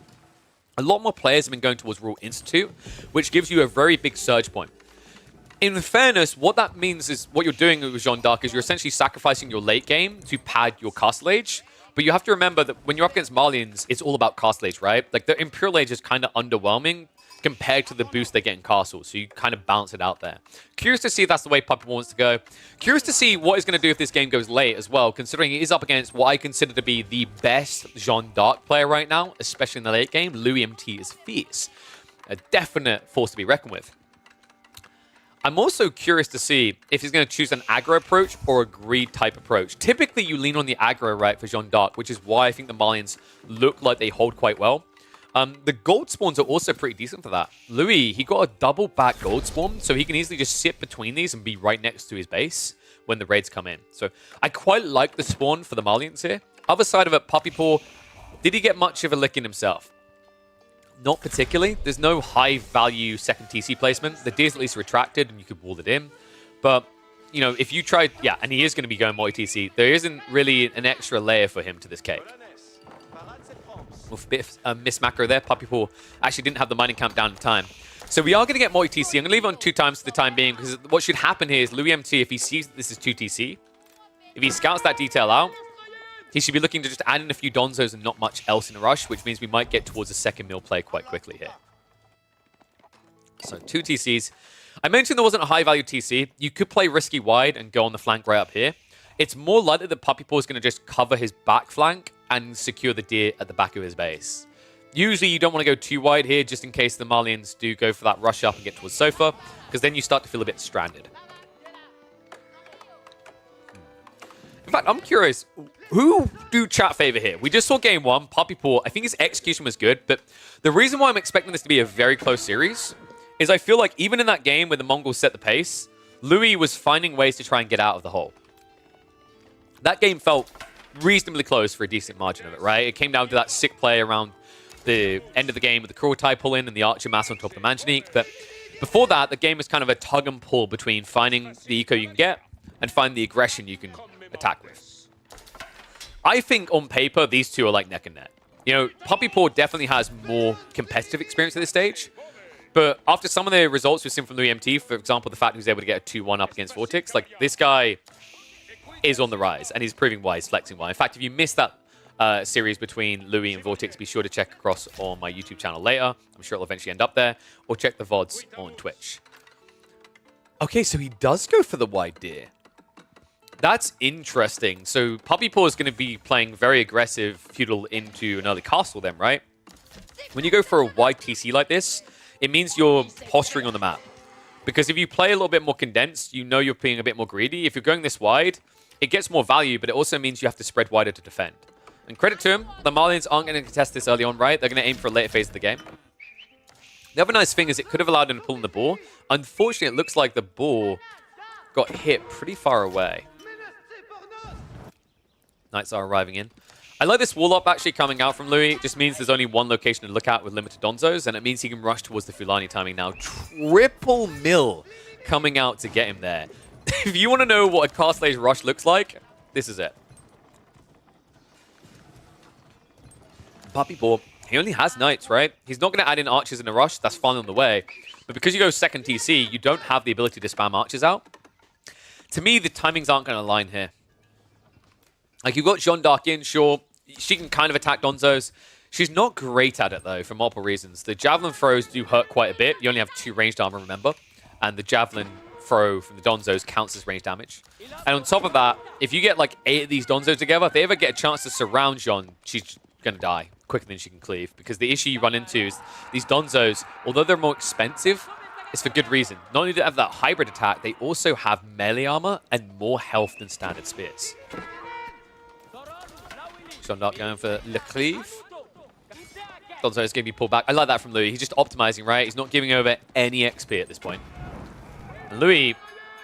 a lot more players have been going towards Rule Institute, which gives you a very big surge point. In fairness, what that means is what you're doing with Jeanne d'Arc is you're essentially sacrificing your late game to pad your Castle Age. But you have to remember that when you're up against Marlians, it's all about Castle Age, right? Like the Imperial Age is kind of underwhelming compared to the boost they get in Castle. So you kind of balance it out there. Curious to see if that's the way Puppy wants to go. Curious to see what he's going to do if this game goes late as well, considering he is up against what I consider to be the best Jeanne d'Arc player right now, especially in the late game. Louis MT is fierce. A definite force to be reckoned with. I'm also curious to see if he's going to choose an aggro approach or a greed type approach. Typically, you lean on the aggro, right, for Jeanne d'Arc, which is why I think the Malians look like they hold quite well. The gold spawns are also pretty decent for that. Louis, he got a double back gold spawn, so he can easily just sit between these and be right next to his base when the raids come in. So I quite like the spawn for the Malians here. Other side of it, Puppy Paw, did he get much of a lick in himself? Not particularly. There's no high-value second TC placement. The Deer's at least retracted, and you could wall it in. But, you know, if you tried... Yeah, and he is going to be going multi-TC. There isn't really an extra layer for him to this cake. With a bit of miss macro there. Puppy Paw actually didn't have the mining camp down in time. So we are going to get multi-TC. I'm going to leave it on 2 times for the time being, because what should happen here is Louis MT, if he sees that this is 2 TC, if he scouts that detail out, he should be looking to just add in a few Donzos and not much else in a rush, which means we might get towards a second mill play quite quickly here. So 2 TCs. I mentioned there wasn't a high-value TC. You could play risky wide and go on the flank right up here. It's more likely that Puppy Paw is going to just cover his back flank and secure the Deer at the back of his base. Usually you don't want to go too wide here, just in case the Malians do go for that rush up and get towards Sofa, because then you start to feel a bit stranded. In fact, I'm curious, who do chat favor here? We just saw game 1, Puppy Paw. I think his execution was good, but the reason why I'm expecting this to be a very close series is I feel like even in that game where the Mongols set the pace, Louis was finding ways to try and get out of the hole. That game felt reasonably close for a decent margin of it, right? It came down to that sick play around the end of the game with the Kurultai pull in and the Archer Mass on top of the Manjanique, but before that, the game was kind of a tug and pull between finding the eco you can get and finding the aggression you can attack with. I think on paper, these two are like neck and neck. You know, Puppy Paw definitely has more competitive experience at this stage, but after some of the results we've seen from Louis MT, for example, the fact he was able to get a 2-1 up against Vortex, like this guy is on the rise, and he's proving why, he's flexing why. In fact, if you missed that series between Louis and Vortex, be sure to check across on my YouTube channel later. I'm sure it'll eventually end up there, or check the VODs on Twitch. Okay, so he does go for the wide Deer. That's interesting. So Puppy Paw is going to be playing very aggressive feudal into an early castle then, right? When you go for a wide TC like this, it means you're posturing on the map. Because if you play a little bit more condensed, you know you're being a bit more greedy. If you're going this wide, it gets more value, but it also means you have to spread wider to defend. And credit to him, the Malians aren't going to contest this early on, right? They're going to aim for a later phase of the game. The other nice thing is it could have allowed him to pull in the ball. Unfortunately, it looks like the ball got hit pretty far away. Knights are arriving in. I like this wall up actually coming out from Louis. It just means there's only one location to look at with limited Donzos, and it means he can rush towards the Fulani timing now. Triple mill coming out to get him there. If you want to know what a Castle Age rush looks like, this is it. Puppy Paw, he only has Knights, right? He's not going to add in archers in a rush. That's fine on the way. But because you go second TC, you don't have the ability to spam archers out. To me, the timings aren't going to align here. Like, you've got Jeanne d'Arc in, sure. She can kind of attack Donzos. She's not great at it, though, for multiple reasons. The Javelin throws do hurt quite a bit. You only have 2 ranged armor, remember? And the Javelin throw from the Donzos counts as range damage. And on top of that, if you get, like, 8 of these Donzos together, if they ever get a chance to surround Jeanne, she's going to die quicker than she can cleave. Because the issue you run into is these Donzos, although they're more expensive, it's for good reason. Not only do they have that hybrid attack, they also have melee armor and more health than standard spears. Jeanne d'Arc going for Le Cleave. Donzo is going to be pulled back. I like that from Louis. He's just optimizing, right? He's not giving over any XP at this point. And Louis,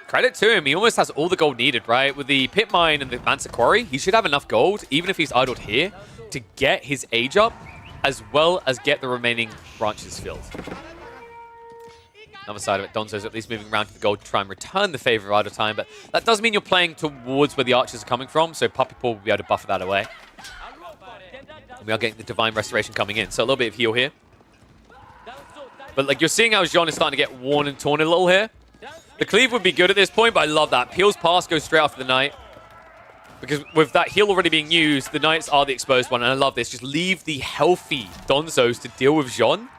credit to him. He almost has all the gold needed, right? With the Pit Mine and the Mansa Quarry, he should have enough gold, even if he's idled here, to get his age up, as well as get the remaining branches filled. Another side of it, Donzo's at least moving around to the gold to try and return the favor of idle time, but that does mean you're playing towards where the archers are coming from, so Puppy Paw will be able to buffer that away. And we are getting the Divine Restoration coming in, so a little bit of heal here. But like, you're seeing how Jeanne is starting to get worn and torn a little here. The cleave would be good at this point, but I love that. Peel's pass goes straight after the Knight. Because with that heal already being used, the Knights are the exposed one, and I love this. Just leave the healthy Donzos to deal with Jeanne.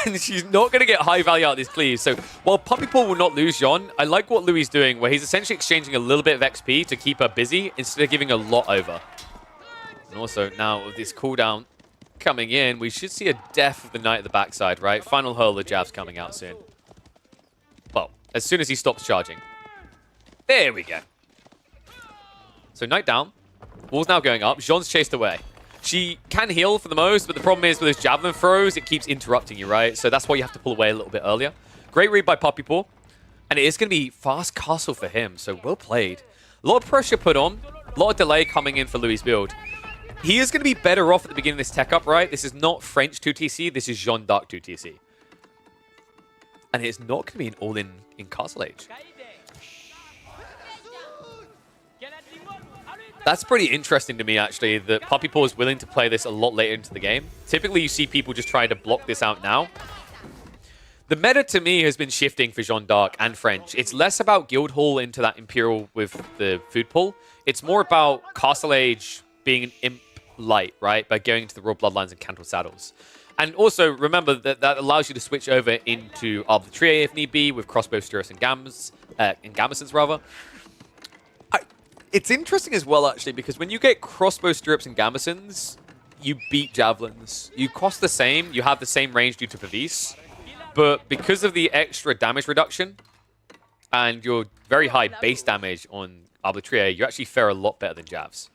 And she's not going to get high value out of this cleave. So while Puppy Paw will not lose Jean, I like what Louis doing, where he's essentially exchanging a little bit of XP to keep her busy instead of giving a lot over. And also now with this cooldown coming in, we should see a death of the Knight at the backside, right? Final hurler jabs coming out soon. Well, as soon as he stops charging. There we go. So Knight down. Wall's now going up. Jean's chased away. She can heal for the most, but the problem is with his javelin throws, it keeps interrupting you, right? So that's why you have to pull away a little bit earlier. Great read by Puppy Paw. And it is going to be fast castle for him, so well played. A lot of pressure put on. A lot of delay coming in for Louis' build. He is going to be better off at the beginning of this tech up, right? This is not French 2TC, this is Jeanne d'Arc 2TC. And it's not going to be an all-in in Castle Age. That's pretty interesting to me, actually, that Puppy Paw is willing to play this a lot later into the game. Typically, you see people just trying to block this out now. The meta, to me, has been shifting for Jeanne d'Arc and French. It's less about Guildhall into that Imperial with the food pull. It's more about Castle Age being an imp light, right? By going into the Royal Bloodlines and Cantal Saddles. And also, remember that that allows you to switch over into Arbor Trie if need be, with Crossbow, Stirrus, and Gambesons, rather. It's interesting as well, actually, because when you get Crossbow, Stirrups, and Gambesons, you beat Javelins. You cost the same, you have the same range due to Pavis, but because of the extra damage reduction and your very high base damage on Arbor Trie, you actually fare a lot better than Javs.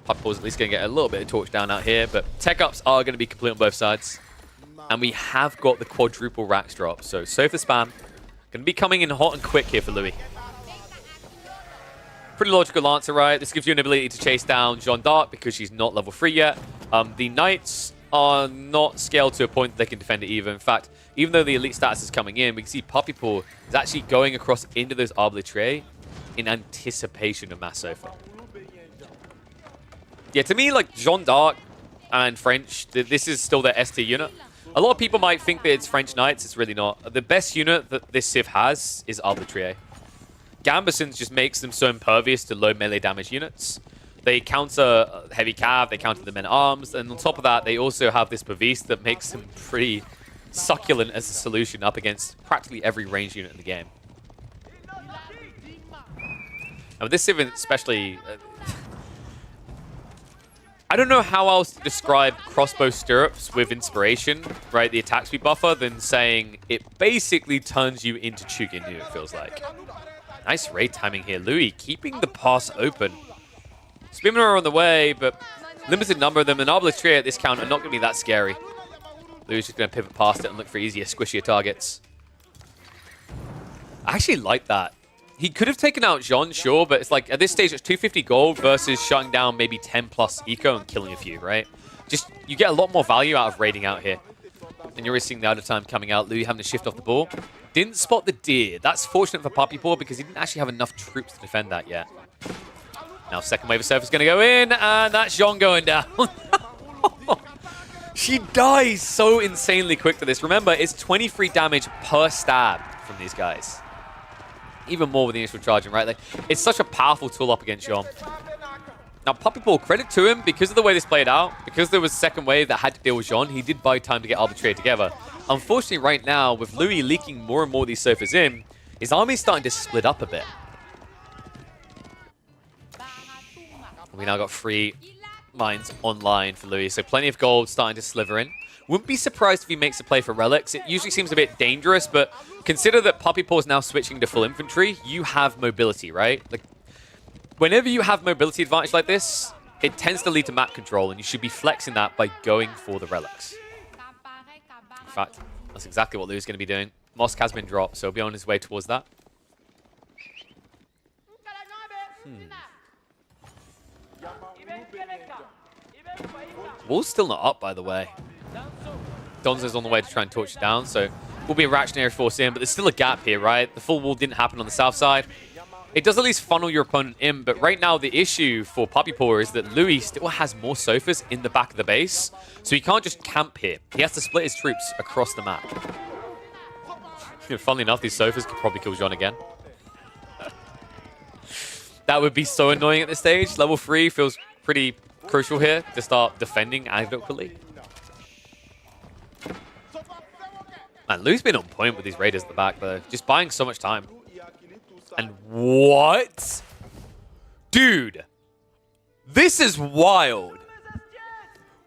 Puppy Paw's at least going to get a little bit of torch down out here, but tech ups are going to be complete on both sides. And we have got the quadruple racks drop, so Sofa spam. Going to be coming in hot and quick here for Louis. Pretty logical answer, right? This gives you an ability to chase down Jeanne d'Arc because she's not level 3 yet. The Knights are not scaled to a point that they can defend it either. In fact, even though the elite status is coming in, we can see Puppy Paw is actually going across into those Arbor Trie in anticipation of Mass Sofa. Yeah, to me, like, Jeanne d'Arc and French, this is still their ST unit. A lot of people might think that it's French Knights. It's really not. The best unit that this Civ has is Arbor Trie. Gambesons just makes them so impervious to low melee damage units. They counter heavy cav, they counter the men-at-arms, and on top of that, they also have this Pavis that makes them pretty succulent as a solution up against practically every ranged unit in the game. Now, with this Civ especially... I don't know how else to describe Crossbow Stirrups with Inspiration, right, the attack speed buffer, than saying it basically turns you into Chuginu, it feels like. Nice raid timing here. Louis keeping the pass open. Spinner are on the way, but limited number of them. And Arbor Trie at this count are not going to be that scary. Louis just going to pivot past it and look for easier, squishier targets. I actually like that. He could have taken out Jean, sure, but it's like, at this stage, it's 250 gold versus shutting down maybe 10 plus eco and killing a few, right? Just, you get a lot more value out of raiding out here. And you're risking the out of time coming out, Louis having to shift off the ball. Didn't spot the deer. That's fortunate for Puppy Paw because he didn't actually have enough troops to defend that yet. Now, second wave of surf is going to go in, and that's Jean going down. She dies so insanely quick to this. Remember, it's 23 damage per stab from these guys. Even more with the initial charging, right? Like, it's such a powerful tool up against Jean. Now, Puppy Paw, credit to him, because of the way this played out, because there was second wave that had to deal with Jean, he did buy time to get Arbor Trie together. Unfortunately, right now, with Louis leaking more and more of these surfers in, his army's starting to split up a bit. We now got 3 mines online for Louis, so plenty of gold starting to sliver in. Wouldn't be surprised if he makes a play for relics. It usually seems a bit dangerous, but consider that Puppy Paw is now switching to full infantry. You have mobility, right? Like, whenever you have mobility advantage like this, it tends to lead to map control, and you should be flexing that by going for the relics. In fact, that's exactly what Louis is going to be doing. Mosque has been dropped, so he'll be on his way towards that. Wall's still not up, by the way. Donzo's on the way to try and torch it down, so will be a reactionary force in, but there's still a gap here, right? The full wall didn't happen on the south side. It does at least funnel your opponent in, but right now the issue for Puppy Paw is that Louis still has more sofas in the back of the base, so he can't just camp here. He has to split his troops across the map. Funnily enough, these sofas could probably kill Jean again. That would be so annoying at this stage. Level 3 feels pretty crucial here to start defending adequately. Man, Lou's been on point with these Raiders at the back, though. Just buying so much time. And what? Dude. This is wild.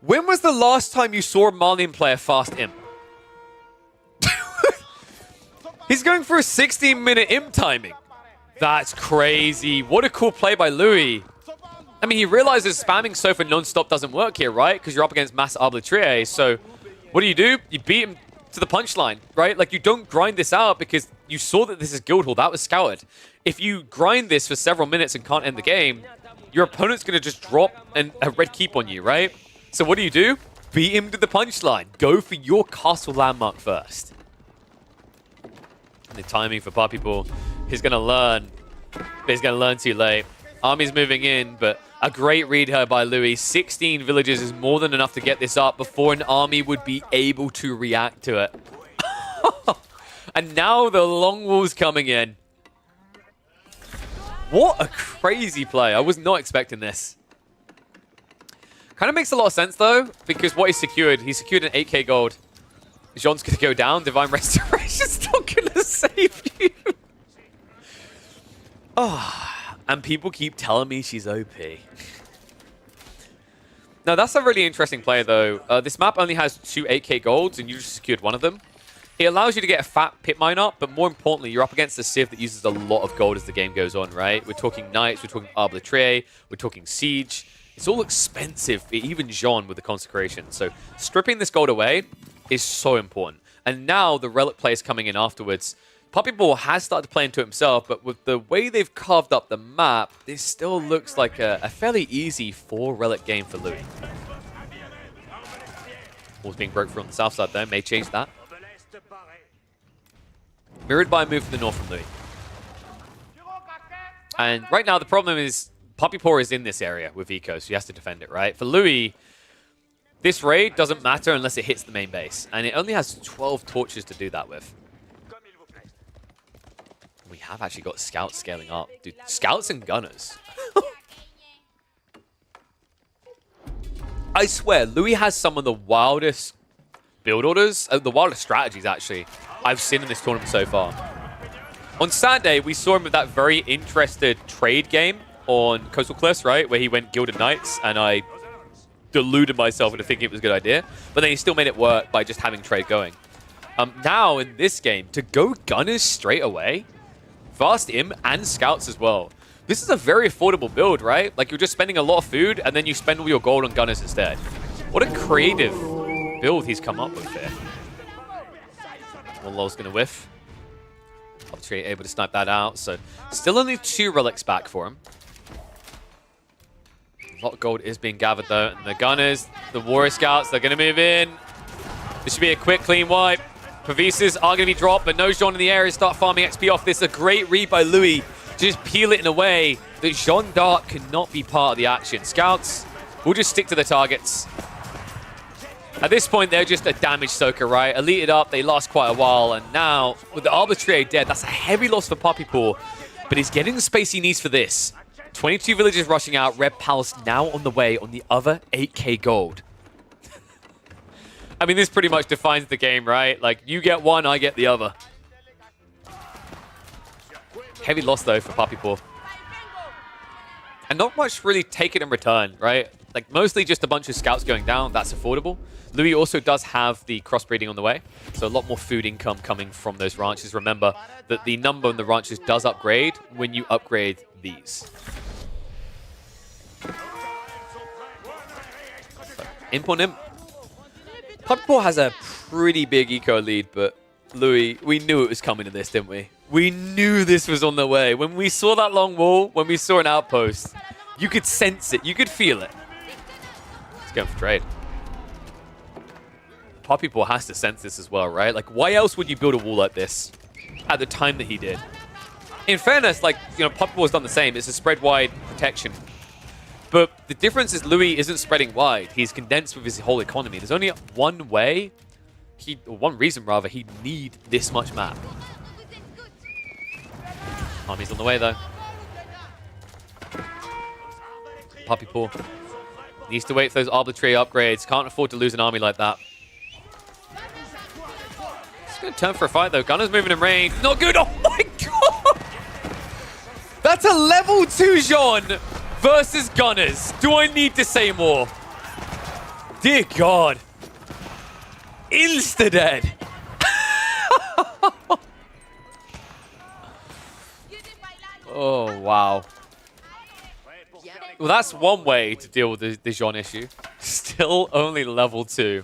When was the last time you saw a Marlian player fast imp? He's going for a 16-minute imp timing. That's crazy. What a cool play by Louis. I mean, he realizes spamming Sofa non-stop doesn't work here, right? Because you're up against Mass Arbitrier. So what do? You beat him to the punchline, right? Like, you don't grind this out because you saw that this is Guildhall. That was scouted. If you grind this for several minutes and can't end the game, your opponent's going to just drop a red keep on you, right? So what do? Beat him to the punchline. Go for your castle landmark first. And the timing for Puppy Ball, he's going to learn. But he's going to learn too late. Army's moving in, but a great read here by Louis. 16 villages is more than enough to get this up before an army would be able to react to it. And now the long wall's coming in. What a crazy play. I was not expecting this. Kind of makes a lot of sense, though, because what he secured an 8k gold. Jean's going to go down. Divine Restoration's not going to save you. Oh, and people keep telling me she's OP. Now, that's a really interesting play, though. This map only has 2 8k golds, and you just secured one of them. It allows you to get a fat pit mine up, but more importantly, you're up against a Civ that uses a lot of gold as the game goes on, right? We're talking Knights, we're talking Arbitrier, we're talking Siege. It's all expensive, even Jean with the Consecration. So stripping this gold away is so important. And now the Relic play is coming in afterwards. Puppy Ball has started to play into himself, but with the way they've carved up the map, this still looks like a fairly easy 4 Relic game for Louis. Wall's being broke through on the south side there, may change that. Mirrored by a move to the north from Louis. And right now the problem is Puppy Paw is in this area with Eco, so he has to defend it, right? For Louis, this raid doesn't matter unless it hits the main base. And it only has 12 torches to do that with. We have actually got scouts scaling up. Dude, scouts and gunners. I swear, Louis has some of the wildest build orders, the wildest strategies, actually, I've seen in this tournament so far. On Saturday, we saw him with that very interested trade game on Coastal Cliffs, right? Where he went Gilded Knights, and I deluded myself into thinking it was a good idea. But then he still made it work by just having trade going. Now, in this game, to go gunners straight away, fast imp and scouts as well. This is a very affordable build, right? Like, you're just spending a lot of food, and then you spend all your gold on gunners instead. What a creative build he's come up with here. Lol's going to whiff. Arbitrary able to snipe that out. So still only 2 relics back for him. A lot of gold is being gathered, though. And the gunners, the warrior scouts, they're going to move in. This should be a quick, clean wipe. Pavises are going to be dropped, but no Jean in the area. Start farming XP off this. A great read by Louis to just peel it in a way that Jean d'Arc cannot be part of the action. Scouts will just stick to the targets. At this point, they're just a damage soaker, right? Elite it up, they last quite a while, and now, with the Arbitrator dead, that's a heavy loss for Puppy Paw, but he's getting the space he needs for this. 22 villages rushing out, Red Pals now on the way on the other 8k gold. I mean, this pretty much defines the game, right? Like, you get one, I get the other. Heavy loss, though, for Puppy Paw. And not much really taken in return, right? Like, mostly just a bunch of scouts going down. That's affordable. Louis also does have the crossbreeding on the way, so a lot more food income coming from those ranches. Remember that the number in the ranches does upgrade when you upgrade these. Imp on Imp. Puppy Paw has a pretty big eco lead, but Louis, we knew it was coming to this, didn't we? We knew this was on the way. When we saw that long wall, when we saw an outpost, you could sense it. You could feel it. Let's go for trade. Puppy Paw has to sense this as well, right? Like, why else would you build a wall like this at the time that he did? In fairness, like, you know, Puppy Paw's done the same. It's a spread wide protection. But the difference is Louis isn't spreading wide. He's condensed with his whole economy. There's only one way, or one reason rather, he'd need this much map. Army's on the way, though. Puppy Paw needs to wait for those arbitrary upgrades. Can't afford to lose an army like that. going to turn for a fight, though. Gunner's moving in range. Not good. Oh, my God. That's a level 2 Jean versus Gunners. Do I need to say more? Dear God. Insta-dead. Oh, wow. Well, that's one way to deal with the Jean issue. Still only level 2.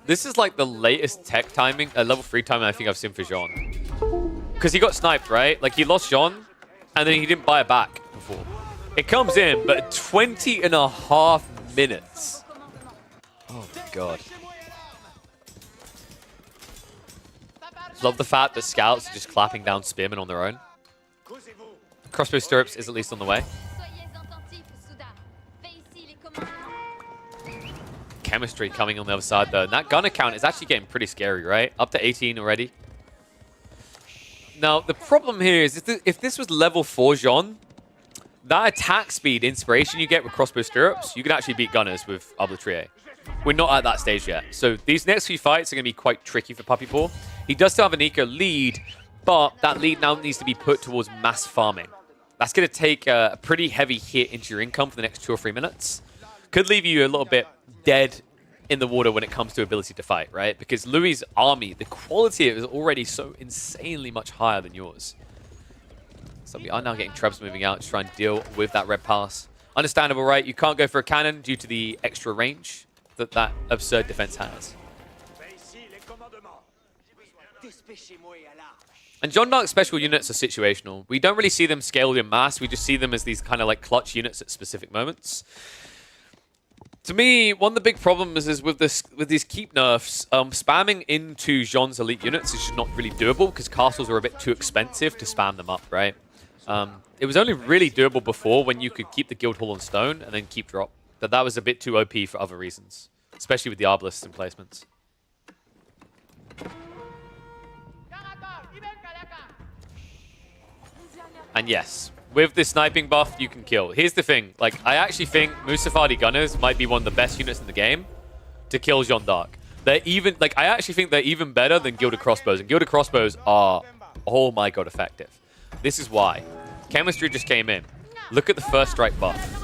This is like the latest tech timing, level 3 timing I think I've seen for Jean. Because he got sniped, right? Like, he lost Jean, and then he didn't buy it back before. It comes in, but 20.5 minutes. Oh, my God. Love the fact that scouts are just clapping down Spearmen on their own. Crossbow Stirrups is at least on the way. Chemistry coming on the other side, though. And that gunner count is actually getting pretty scary, right? Up to 18 already. Now, the problem here is if this was level 4 Jean, that attack speed inspiration you get with Crossbow Stirrups, you can actually beat Gunners with Arbitrier. We're not at that stage yet. So these next few fights are going to be quite tricky for Puppy Paw. He does still have an eco lead, but that lead now needs to be put towards mass farming. That's going to take a pretty heavy hit into your income for the next 2 or 3 minutes. Could leave you a little bit dead in the water when it comes to ability to fight, right? Because Louis' army, the quality of it is already so insanely much higher than yours. So we are now getting Trebs moving out to try and deal with that red pass. Understandable, right? You can't go for a cannon due to the extra range that that absurd defense has. And Jeanne d'Arc special units are situational. We don't really see them scaled in mass. We just see them as these kind of like clutch units at specific moments. To me, one of the big problems is with these keep nerfs, spamming into Jean's elite units is just not really doable because castles are a bit too expensive to spam them up, right? It was only really doable before when you could keep the guild hall on stone and then keep drop. But that was a bit too OP for other reasons, especially with the arbalists and placements. And yes, with the sniping buff, you can kill. Here's the thing. Like, I actually think Mustafadi Gunners might be one of the best units in the game to kill Jeanne d'Arc. They're even, like, I actually think they're even better than Gilded Crossbows. And Gilded Crossbows are, oh my God, effective. This is why. Chemistry just came in. Look at the first strike buff.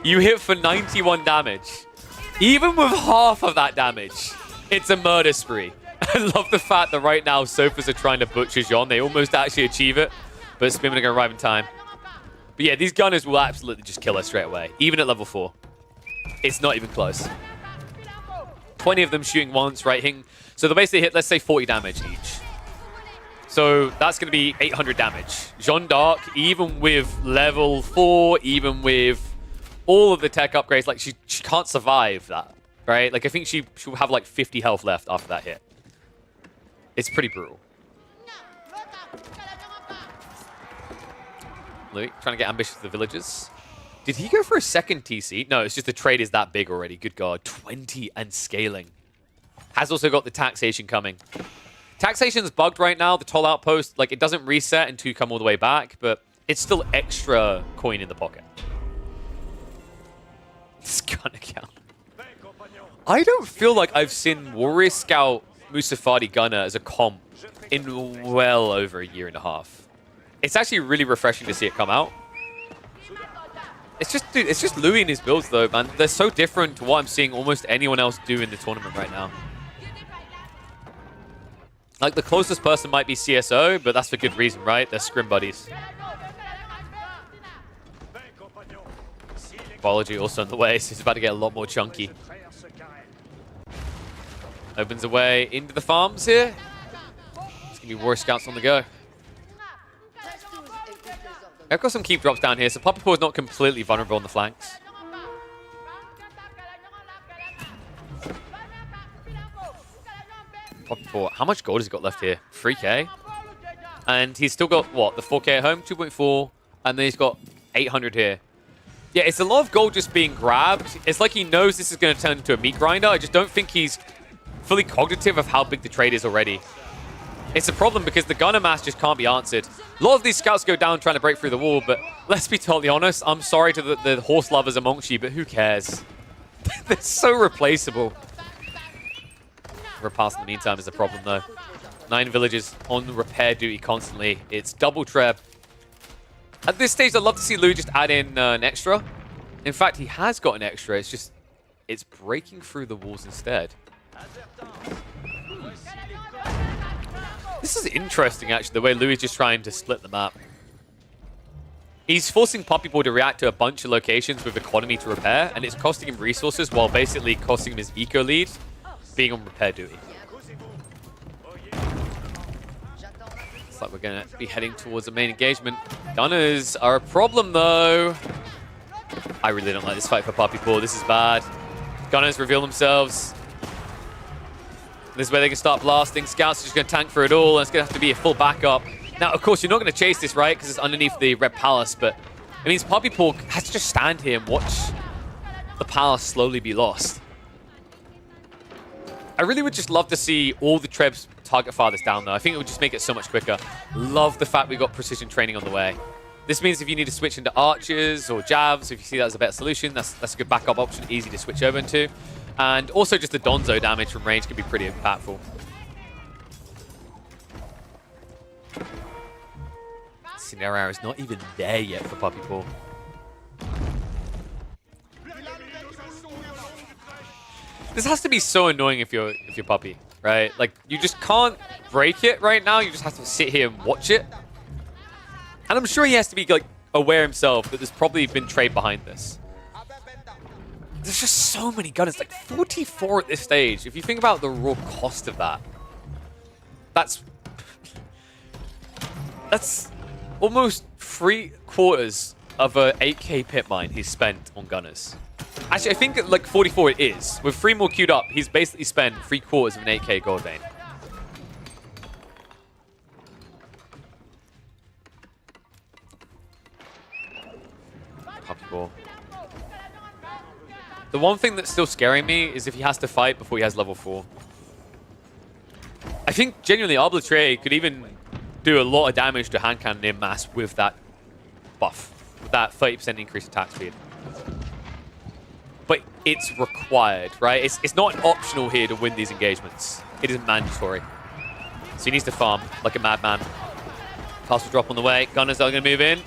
You hit for 91 damage. Even with half of that damage, it's a murder spree. I love the fact that right now Sofas are trying to butcher Jean. They almost actually achieve it, but Spearmen are going to arrive in time. But yeah, these Gunners will absolutely just kill us straight away, even at level 4. It's not even close. 20 of them shooting once, right? So they'll basically hit, let's say, 40 damage each. So that's going to be 800 damage. Jeanne d'Arc, even with level 4, even with all of the tech upgrades, like she can't survive that, right? Like I think she'll have like 50 health left after that hit. It's pretty brutal. Louis trying to get ambitious with the villagers. Did he go for a second TC? No, it's just the trade is that big already. Good God. 20 and scaling. Has also got the taxation coming. Taxation's bugged right now. The toll outpost, like, it doesn't reset until you come all the way back, but it's still extra coin in the pocket. This gun account. I don't feel like I've seen Warrior Scout Mustafadi Gunner as a comp in well over a year and a half. It's actually really refreshing to see it come out. It's just, dude, it's just Louis and his builds though, man. They're so different to what I'm seeing almost anyone else do in the tournament right now. Like, the closest person might be CSO, but that's for good reason, right? They're scrim buddies. Biology also on the way, so it's about to get a lot more chunky. Opens a way into the farms here. It's going to be Warrior Scouts on the go. I've got some keep drops down here, so Puppy Paw is not completely vulnerable on the flanks. Puppy Paw, how much gold has he got left here? 3k? And he's still got, what, the 4k at home? 2.4, and then he's got 800 here. Yeah, it's a lot of gold just being grabbed. It's like he knows this is going to turn into a meat grinder. I just don't think he's fully cognitive of how big the trade is already. It's a problem because the gunner mass just can't be answered. A lot of these scouts go down trying to break through the wall, but let's be totally honest, I'm sorry to the horse lovers amongst you, but who cares? They're so replaceable. Repass in the meantime is a problem, though. 9 villagers on repair duty constantly. It's double treb. At this stage, I'd love to see Louis just add in an extra. In fact, he has got an extra. It's just, it's breaking through the walls instead. This is interesting, actually, the way Louis is just trying to split the map. He's forcing Puppyball to react to a bunch of locations with economy to repair, and it's costing him resources while basically costing him his eco lead being on repair duty. Looks like we're going to be heading towards the main engagement. Gunners are a problem, though. I really don't like this fight for Puppyball. This is bad. Gunners reveal themselves. This is where they can start blasting. Scouts are just going to tank for it all, and it's going to have to be a full backup. Now, of course, you're not going to chase this, right? Because it's underneath the Red Palace, but it means Puppyball has to just stand here and watch the palace slowly be lost. I really would just love to see all the trebs target farthest down, though. I think it would just make it so much quicker. Love the fact we got precision training on the way. This means if you need to switch into archers or javs, if you see that as a better solution, that's a good backup option, easy to switch over into. And also just the Donzo damage from range can be pretty impactful. Scenario is not even there yet for Puppyball. This has to be so annoying if you're Puppy, right? Like, you just can't break it right now. You just have to sit here and watch it. And I'm sure he has to be like aware himself that there's probably been trade behind this. There's just so many gunners, like 44 at this stage. If you think about the raw cost of that, that's almost 3/4 of a 8k pit mine he's spent on gunners. Actually, I think at like 44 it is. With 3 more queued up, he's basically spent 3/4 of an 8k gold vein. Puppyball. The one thing that's still scaring me is if he has to fight before he has level 4. I think genuinely Arbitrary could even do a lot of damage to hand cannon in mass with that buff, with that 30% increased attack speed. But it's required, right? It's not an optional here to win these engagements. It is mandatory. So he needs to farm like a madman. Castle drop on the way. Gunners are going to move in.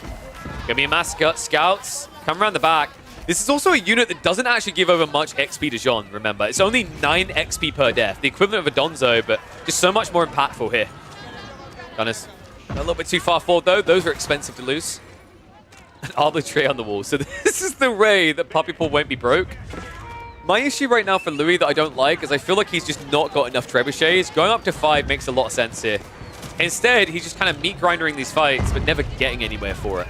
Gonna be a massacre. Scouts come around the back. This is also a unit that doesn't actually give over much XP to Jean, remember. It's only 9 XP per death, the equivalent of a Donzo, but just so much more impactful here. Gunners a little bit too far forward, though. Those are expensive to lose. An Arbitrary on the wall. So this is the way that Puppyball won't be broke. My issue right now for Louis that I don't like is I feel like he's just not got enough trebuchets. Going up to 5 makes a lot of sense here. Instead, he's just kind of meat grinding these fights, but never getting anywhere for it.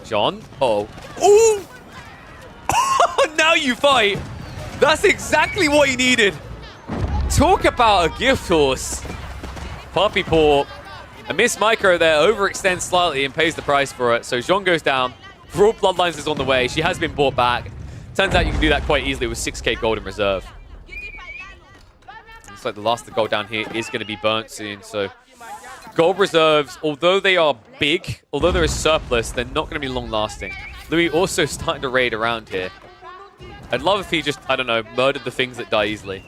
John. Uh-oh. Ooh! Now you fight! That's exactly what he needed. Talk about a gift horse. Puppyball. A miss micro there, overextends slightly and pays the price for it. So Jean goes down. Raw Bloodlines is on the way. She has been bought back. Turns out you can do that quite easily with 6k gold in reserve. Looks like the last of the gold down here is going to be burnt soon, so... Gold reserves, although they are big, although there is surplus, they're not going to be long-lasting. Louis also starting to raid around here. I'd love if he just, I don't know, murdered the things that die easily.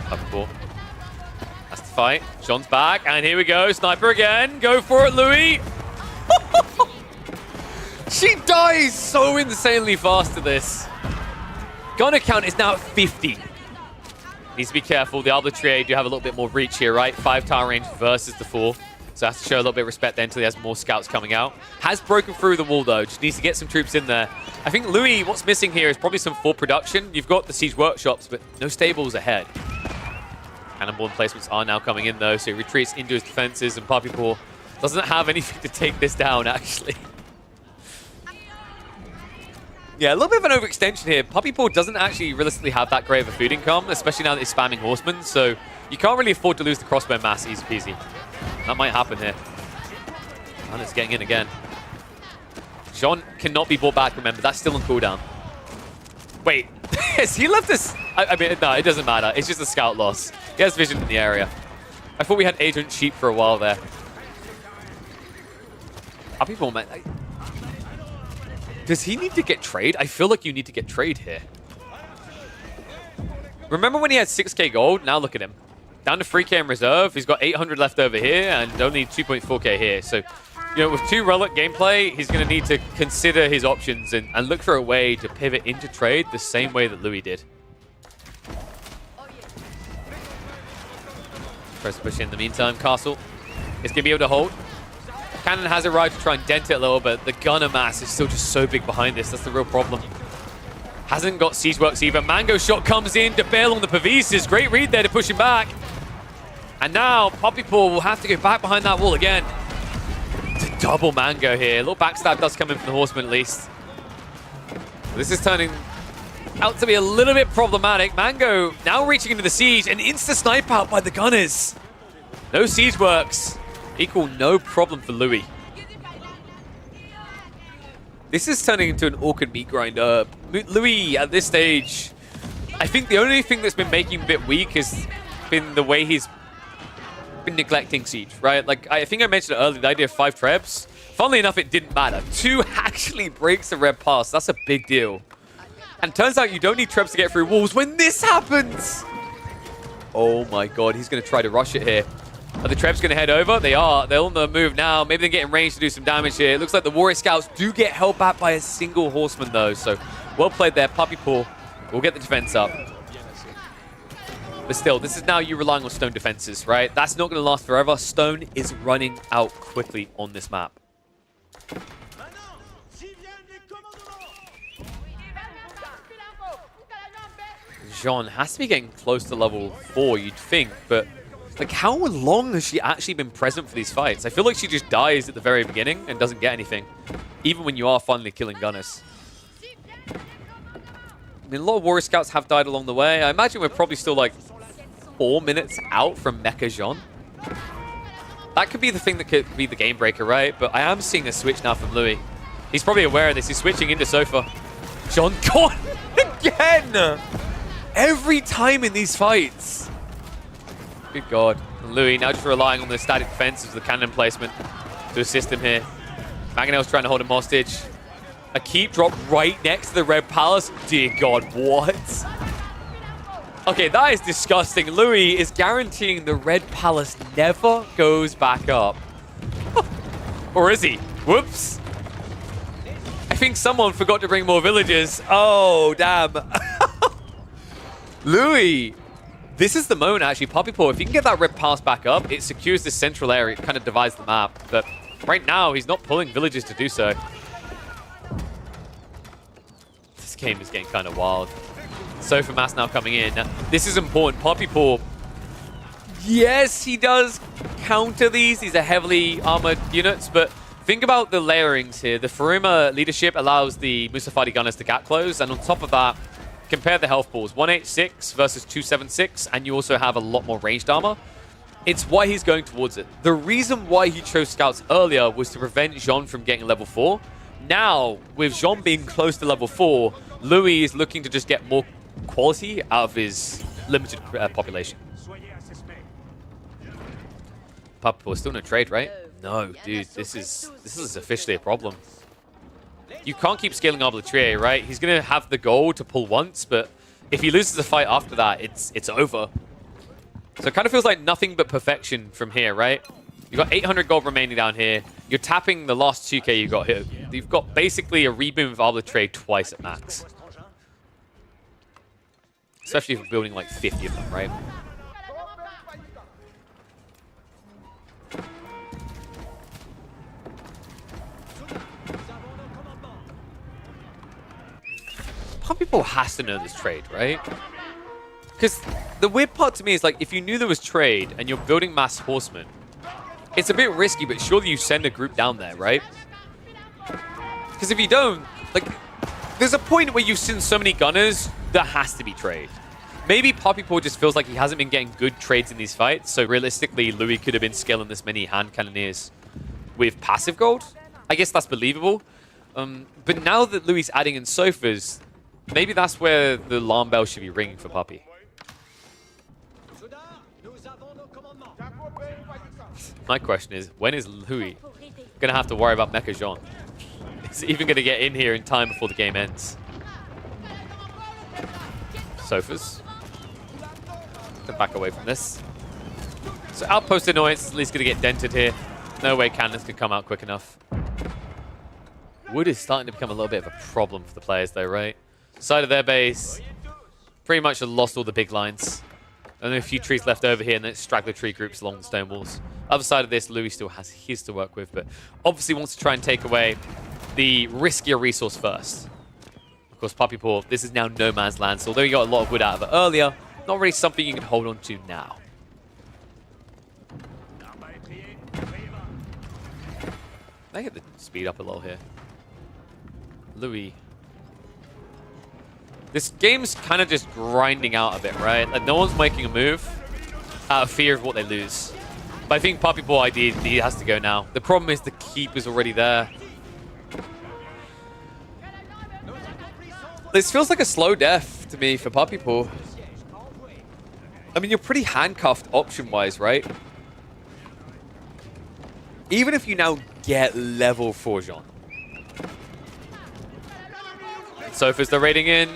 Puppyball. That's the fight. Jean's back, and here we go. Sniper again. Go for it, Louis. She dies so insanely fast to this. Gunner count is now at 50. Needs to be careful. The Arbitrary do have a little bit more reach here, right? 5 tower range versus the 4. So has to show a little bit of respect then until he has more scouts coming out. Has broken through the wall, though. Just needs to get some troops in there. I think Louis, what's missing here is probably some full production. You've got the siege workshops, but no stables ahead. Cannonball emplacements are now coming in, though, so he retreats into his defenses, and Puppyball doesn't have anything to take this down, actually. Yeah, a little bit of an overextension here. Puppyball doesn't actually realistically have that great of a food income, especially now that he's spamming Horsemen, so you can't really afford to lose the crossbow mass easy peasy. That might happen here. And it's getting in again. Jean cannot be brought back, remember. That's still on cooldown. Wait, has he left us? I mean, no, it doesn't matter. It's just a scout loss. He has vision in the area. I thought we had Agent Sheep for a while there. Are people, man? Does he need to get trade? I feel like you need to get trade here. Remember when he had 6k gold? Now look at him. Down to 3k in reserve. He's got 800 left over here and only 2.4k here. So, you know, with 2 relic gameplay, he's going to need to consider his options and look for a way to pivot into trade the same way that Louis did. Tries to push in the meantime. Castle is going to be able to hold. Cannon has arrived to try and dent it a little, but the gunner mass is still just so big behind this. That's the real problem. Hasn't got siege works either. Mango shot comes in to bail on the Pavises. Great read there to push him back. And now Poppy Paw will have to go back behind that wall again. To double Mango here. A little backstab does come in from the Horseman at least. This is turning out to be a little bit problematic. Mango now reaching into the siege and insta snipe out by the gunners. No siege works. Equal no problem for Louis. This is turning into an awkward meat grinder. Louis, at this stage, I think the only thing that's been making him a bit weak has been the way he's been neglecting siege, right? Like, I think I mentioned earlier, the idea of 5 trebs. Funnily enough, it didn't matter. 2 actually breaks the red pass. That's a big deal. And turns out you don't need trebs to get through walls when this happens. Oh my god, he's going to try to rush it here. Are the Trebs going to head over? They are. They're on the move now. Maybe they're getting range to do some damage here. It looks like the Warrior Scouts do get held back by a single Horseman, though. So, well played there. Puppy Paw will get the defense up. But still, this is now you relying on stone defenses, right? That's not going to last forever. Stone is running out quickly on this map. Jean has to be getting close to level 4, you'd think, but like, how long has she actually been present for these fights? I feel like she just dies at the very beginning and doesn't get anything, even when you are finally killing gunners. I mean, a lot of Warrior Scouts have died along the way. I imagine we're probably still like 4 minutes out from Mecha Jean. That could be the thing that could be the game breaker, right? But I am seeing a switch now from Louis. He's probably aware of this. He's switching into Sofa. Jean gone again! Every time in these fights. Good god. And Louis now just relying on the static defense of the cannon placement to assist him here. Mangonel's trying to hold him hostage. A keep drop right next to the Red Palace. Dear god, what? Okay, that is disgusting. Louis is guaranteeing the Red Palace never goes back up. Or is he? Whoops. I think someone forgot to bring more villagers. Oh, damn. Louis, this is the moment, actually. Poppy Paw, if he can get that Red Pass back up, it secures this central area. It kind of divides the map. But right now, he's not pulling villages to do so. This game is getting kind of wild. Sofa Mass now coming in. Now, this is important. Poppy Paw, yes, he does counter these. These are heavily armored units, but think about the layerings here. The Furuma leadership allows the Musafadi gunners to gap close, and on top of that, compare the health pools. 186 versus 276, and you also have a lot more ranged armor. It's why he's going towards it. The reason why he chose scouts earlier was to prevent Jean from getting level 4. Now, with Jean being close to level 4, Louis is looking to just get more quality out of his limited population. Papa, still no trade, right? No, dude, this is officially a problem. You can't keep scaling Arbalitrier, right? He's going to have the goal to pull once, but if he loses the fight after that, it's over. So it kind of feels like nothing but perfection from here, right? You've got 800 gold remaining down here. You're tapping the last 2k you got here. You've got basically a reboom of Arbalitrier twice at max. Especially if you're building like 50 of them, right? People has to know this trade, right? Because the weird part to me is like, if you knew there was trade and you're building mass horsemen, it's a bit risky, but surely you send a group down there, right? Because if you don't, like, there's a point where you've seen so many gunners, there has to be trade. Maybe Poppy Paw just feels like he hasn't been getting good trades in these fights, so realistically, Louis could have been scaling this many hand cannoneers with passive gold. I guess that's believable. But now that Louis is adding in sofas, maybe that's where the alarm bell should be ringing for Puppy. My question is, when is Louis going to have to worry about Mecha Jean? Is he even going to get in here in time before the game ends? Sofas. Can back away from this. So Outpost Annoyance is at least going to get dented here. No way cannons can come out quick enough. Wood is starting to become a little bit of a problem for the players though, right? Side of their base, pretty much have lost all the big lines. Only a few trees left over here, and then straggler tree groups along the stone walls. Other side of this, Louis still has his to work with, but obviously wants to try and take away the riskier resource first. Of course, Puppy Paw, this is now no man's land, so although you got a lot of wood out of it earlier, not really something you can hold on to now. I get the speed up a little here. Louis. This game's kind of just grinding out a bit, right? Like, no one's making a move out of fear of what they lose. But I think Puppy Paw ID he has to go now. The problem is the keep is already there. This feels like a slow death to me for Puppy Paw. I mean, you're pretty handcuffed option-wise, right? Even if you now get level 4 Jean. Sofas they're raiding in.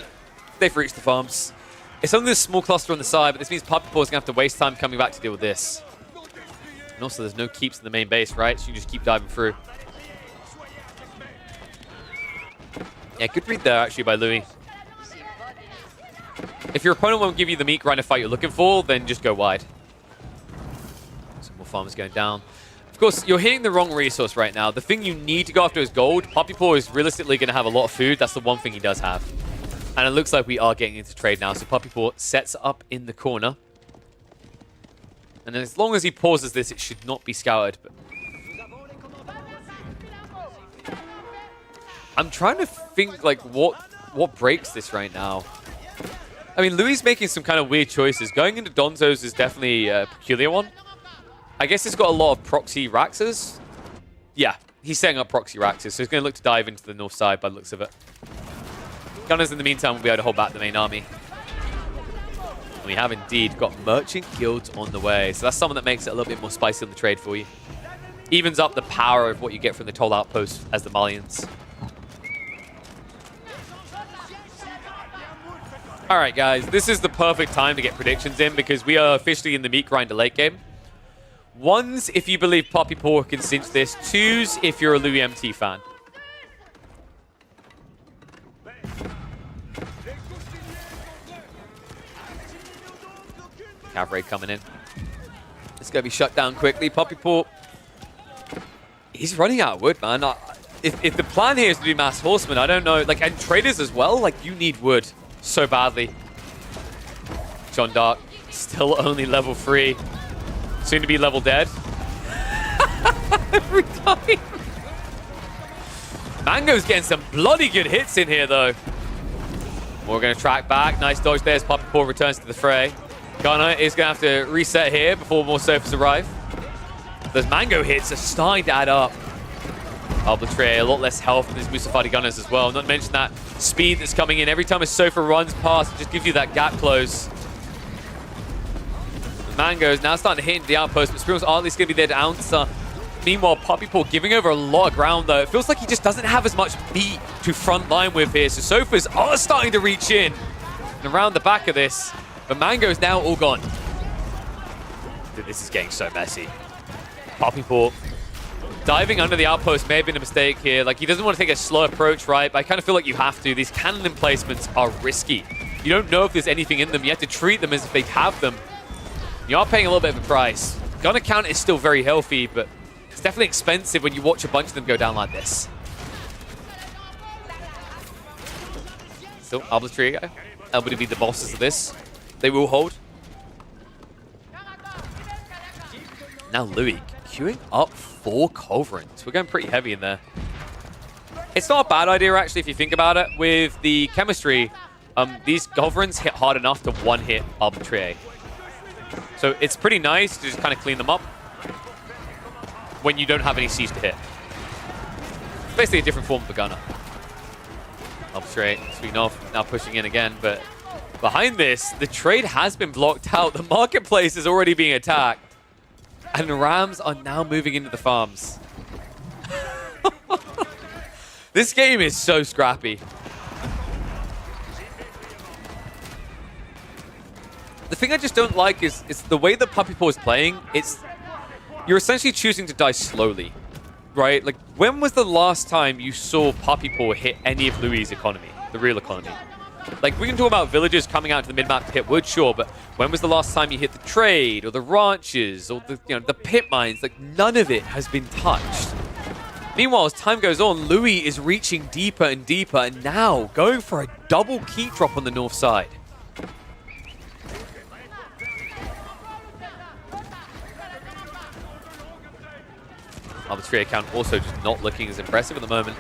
They've reached the farms. It's only this small cluster on the side, but this means Puppy Paw is going to have to waste time coming back to deal with this. And also, there's no keeps in the main base, right? So you just keep diving through. Yeah, good read there, actually, by Louis. If your opponent won't give you the meat grinder fight you're looking for, then just go wide. Some more farmers going down. Of course, you're hitting the wrong resource right now. The thing you need to go after is gold. Puppy Paw is realistically going to have a lot of food. That's the one thing he does have. And it looks like we are getting into trade now. So Puppy Paw sets up in the corner. And as long as he pauses this, it should not be scouted. But I'm trying to think, like, what breaks this right now. I mean, Louis making some kind of weird choices. Going into Donzo's is definitely a peculiar one. I guess it's got a lot of proxy Raxes. Yeah, he's setting up proxy Raxes, so he's going to look to dive into the north side by the looks of it. Gunners, in the meantime, will be able to hold back the main army. And we have indeed got merchant guilds on the way, so that's something that makes it a little bit more spicy on the trade for you. Evens up the power of what you get from the toll outpost as the Malians. All right, guys, this is the perfect time to get predictions in because we are officially in the meat grinder late game. Ones, if you believe Puppy Paw can cinch this. Twos, if you're a Louis MT fan. Cav raid coming in. It's going to be shut down quickly. Puppy Paw, he's running out of wood, man. If the plan here is to do mass horsemen, I don't know. Like, and traders as well, like, you need wood so badly. Jeanne d'Arc, still only level 3. Soon to be level dead. Every time. Mango's getting some bloody good hits in here, though. We're going to track back. Nice dodge there as Puppy Paw returns to the fray. Gunner is going to have to reset here before more sofas arrive. Those Mango hits are starting to add up. Arbitrary, a lot less health than his Musafadi Gunners as well. Not to mention that speed that's coming in. Every time a sofa runs past, it just gives you that gap close. Mango's now starting to hit into the outpost, but Springles are at least going to be there to answer. Meanwhile, Puppy Paw giving over a lot of ground, though. It feels like he just doesn't have as much beat to front line with here. So Sofas are starting to reach in and around the back of this. But Mango's now all gone. Dude, this is getting so messy. Puppy Paw diving under the outpost may have been a mistake here. Like, he doesn't want to take a slow approach, right? But I kind of feel like you have to. These cannon emplacements are risky. You don't know if there's anything in them. You have to treat them as if they have them. You are paying a little bit of a price. Gunner count is still very healthy, but it's definitely expensive when you watch a bunch of them go down like this. Still, Arbitrary able to be the bosses of this. They will hold. Now Louis queuing up 4 Culverins. We're going pretty heavy in there. It's not a bad idea, actually, if you think about it. With the chemistry, these Culverins hit hard enough to one-hit Arbitrary. So it's pretty nice to just kind of clean them up when you don't have any siege to hit. It's basically a different form of a gunner. Up straight. Sweet off. Now pushing in again, but behind this, the trade has been blocked out. The marketplace is already being attacked. And the Rams are now moving into the farms. This game is so scrappy. The thing I just don't like is the way that Puppy Paw is playing. You're essentially choosing to die slowly, right? Like, when was the last time you saw Puppy Paw hit any of Louis' economy, the real economy? Like, we can talk about villagers coming out to the mid-map to hit wood, sure, but when was the last time you hit the trade or the ranches or the pit mines? Like, none of it has been touched. Meanwhile, as time goes on, Louis is reaching deeper and deeper, and now going for a double keep drop on the north side. Arbitrary account also just not looking as impressive at the moment.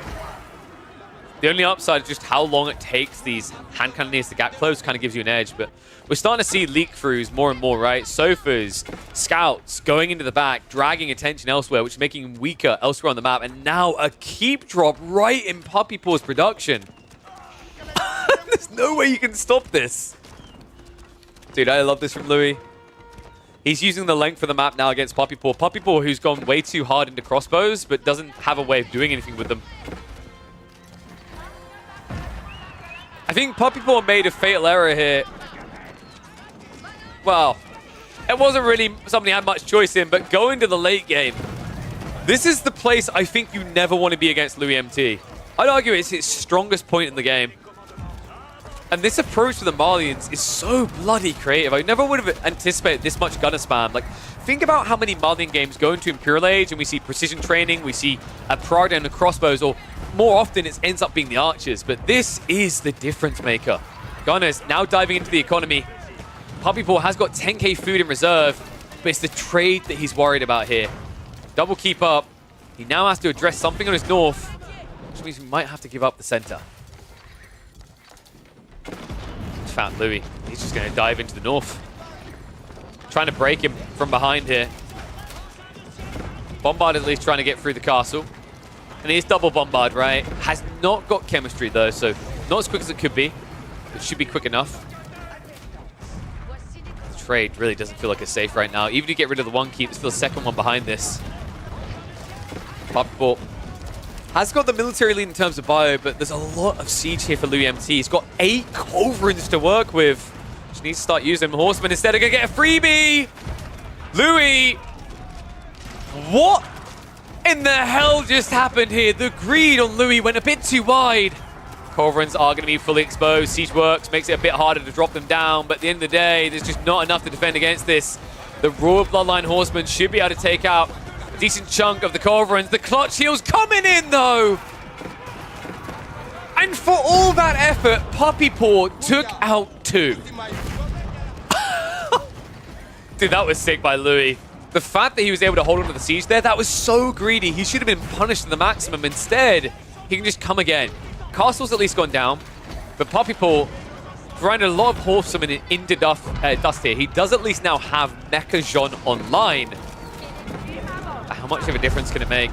The only upside is just how long it takes these hand cannoneers to get close, kind of gives you an edge, but we're starting to see leak-throughs more and more, right? Sofas, scouts going into the back, dragging attention elsewhere, which is making him weaker elsewhere on the map, and now a keep drop right in Puppy Paw's production. There's no way you can stop this. Dude, I love this from Louis. He's using the length of the map now against Puppy Paw. Puppy Paw, who's gone way too hard into crossbows, but doesn't have a way of doing anything with them. I think Puppy Paw made a fatal error here. Well, it wasn't really something he had much choice in, but going to the late game, this is the place I think you never want to be against Louis MT. I'd argue it's its strongest point in the game. And this approach to the Malians is so bloody creative. I never would have anticipated this much gunner spam. Like, think about how many Malian games go into Imperial Age and we see precision training, we see a pride and the crossbows, or more often it ends up being the archers. But this is the difference maker. Gunners now diving into the economy. Puppy Paw has got 10k food in reserve, but it's the trade that he's worried about here. Double keep up. He now has to address something on his north, which means he might have to give up the center. Found Louis. He's just going to dive into the north. Trying to break him from behind here. Bombard at least trying to get through the castle. And he is double bombard, right? Has not got chemistry though, so not as quick as it could be. It should be quick enough. The trade really doesn't feel like it's safe right now. Even if you get rid of the one keep, there's still a second one behind this. Puppy Paw has got the military lead in terms of bio, but there's a lot of siege here for Louis MT. He's got 8 Culverins to work with. Just needs to start using Horsemen instead. Of going to get a freebie. Louis. What in the hell just happened here? The greed on Louis went a bit too wide. Culverins are going to be fully exposed. Siege works, makes it a bit harder to drop them down, but at the end of the day, there's just not enough to defend against this. The Royal Bloodline Horsemen should be able to take out a decent chunk of the Culverins. The clutch heals coming in, though. And for all that effort, Puppy Paw took out 2. Dude, that was sick by Louis. The fact that he was able to hold on to the siege there, that was so greedy. He should have been punished to the maximum. Instead, he can just come again. Castle's at least gone down, but Puppy Paw grinded a lot of horsemen into dust here. He does at least now have Mecha Jean online. How much of a difference can it make?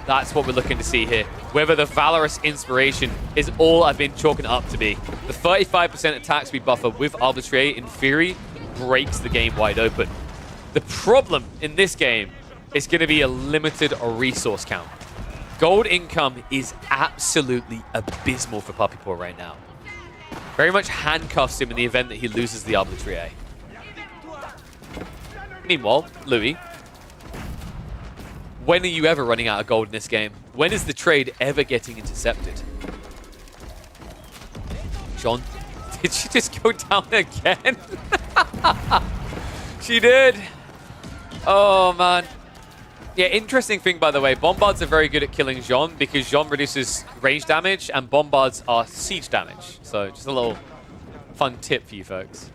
That's what we're looking to see here. Whether the Valorous Inspiration is all I've been chalking it up to be. The 35% attack speed buffer with Arbitrary, in theory, breaks the game wide open. The problem in this game is going to be a limited resource count. Gold income is absolutely abysmal for Puppy Paw right now. Very much handcuffs him in the event that he loses the Arbitrary. Meanwhile, Louis, when are you ever running out of gold in this game? When is the trade ever getting intercepted? Jean, did she just go down again? She did. Oh, man. Yeah, interesting thing, by the way. Bombards are very good at killing Jean because Jean reduces range damage and Bombards are siege damage. So just a little fun tip for you folks.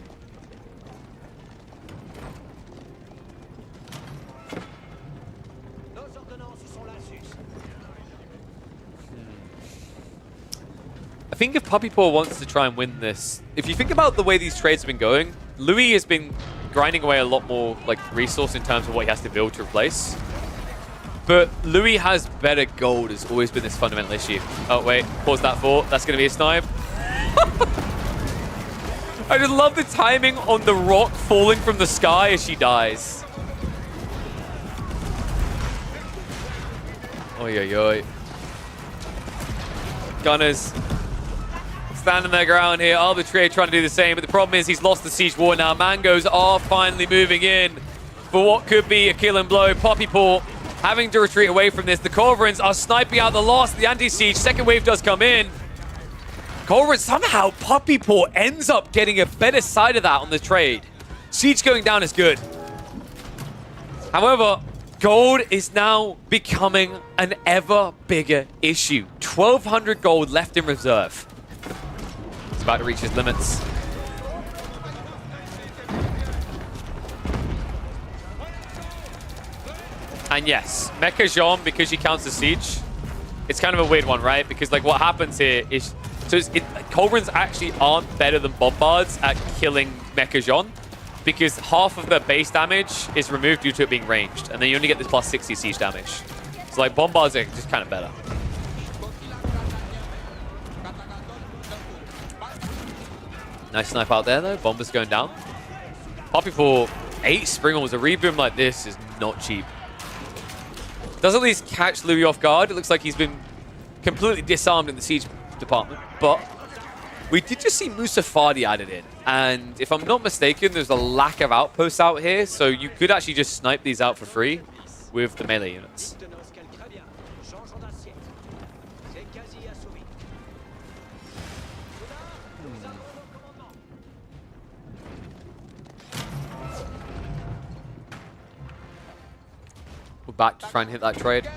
I think if Puppy Paw wants to try and win this, if you think about the way these trades have been going, Louis has been grinding away a lot more like resource in terms of what he has to build to replace. But Louis has better gold has always been this fundamental issue. Oh, wait. Pause that thought. That's going to be a snipe. I just love the timing on the rock falling from the sky as she dies. Oi, oi, oi. Gunners standing their ground here. Arbitrary trying to do the same, but the problem is he's lost the siege war now. Mangoes are finally moving in for what could be a killing blow. Poppy Paw having to retreat away from this. The Corvorans are sniping out the loss. The anti-siege. Second wave does come in. Corvoran, somehow Poppy Paw ends up getting a better side of that on the trade. Siege going down is good. However, gold is now becoming an ever bigger issue. 1,200 gold left in reserve. It's about to reach his limits. And yes, Mecha Jean, because she counts the siege, it's kind of a weird one, right? Because like what happens here is, Corvorans actually aren't better than Bombards at killing Mecha Jean, because half of the base damage is removed due to it being ranged, and then you only get this plus 60 siege damage. So like Bombards are just kind of better. Nice snipe out there though. Bomber's going down. Poppy for 8 Springles. A reboom like this is not cheap. Does at least catch Louis off guard. It looks like he's been completely disarmed in the siege department, but we did just see Musafadi added in, and if I'm not mistaken, there's a lack of outposts out here, so you could actually just snipe these out for free with the melee units. We're back to try and hit that trade.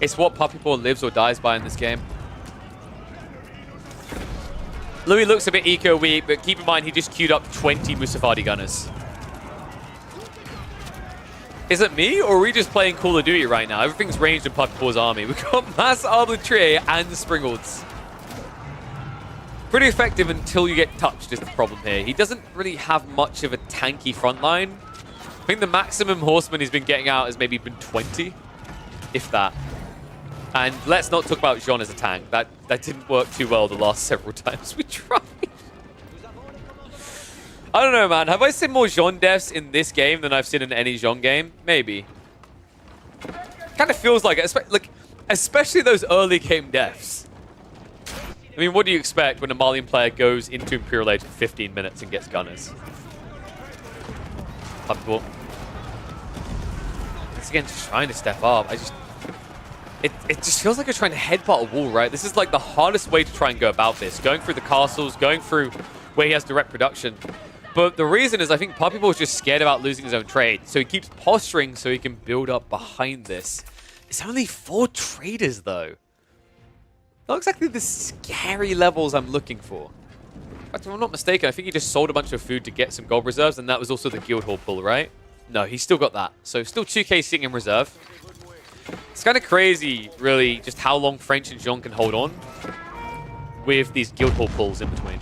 It's what Poppy Paw lives or dies by in this game. Louis looks a bit eco-weak, but keep in mind he just queued up 20 Musafadi gunners. Is it me, or are we just playing Call of Duty right now? Everything's ranged in Poppy Paw's army. We've got Mass Arbitrary and Springolds. Pretty effective until you get touched is the problem here. He doesn't really have much of a tanky front line. I think the maximum horseman he's been getting out has maybe been 20, if that. And let's not talk about Jean as a tank. That didn't work too well the last several times we tried. I don't know, man. Have I seen more Jean deaths in this game than I've seen in any Jean game? Maybe. Kind of feels like it. Especially those early game deaths. I mean, what do you expect when a Malian player goes into Imperial Age for 15 minutes and gets gunners? Once again, just trying to step up. It just feels like you're trying to headbutt a wall, right? This is like the hardest way to try and go about this. Going through the castles, going through where he has direct production. But the reason is I think Poppy Paw is just scared about losing his own trade. So he keeps posturing so he can build up behind this. It's only 4 traders, though. Not exactly the scary levels I'm looking for. In fact, if I'm not mistaken, I think he just sold a bunch of food to get some gold reserves, and that was also the Guildhall pull, right? No, he's still got that. So still 2k sitting in reserve. It's kind of crazy, really, just how long French and Jean can hold on with these Guildhall pulls in between.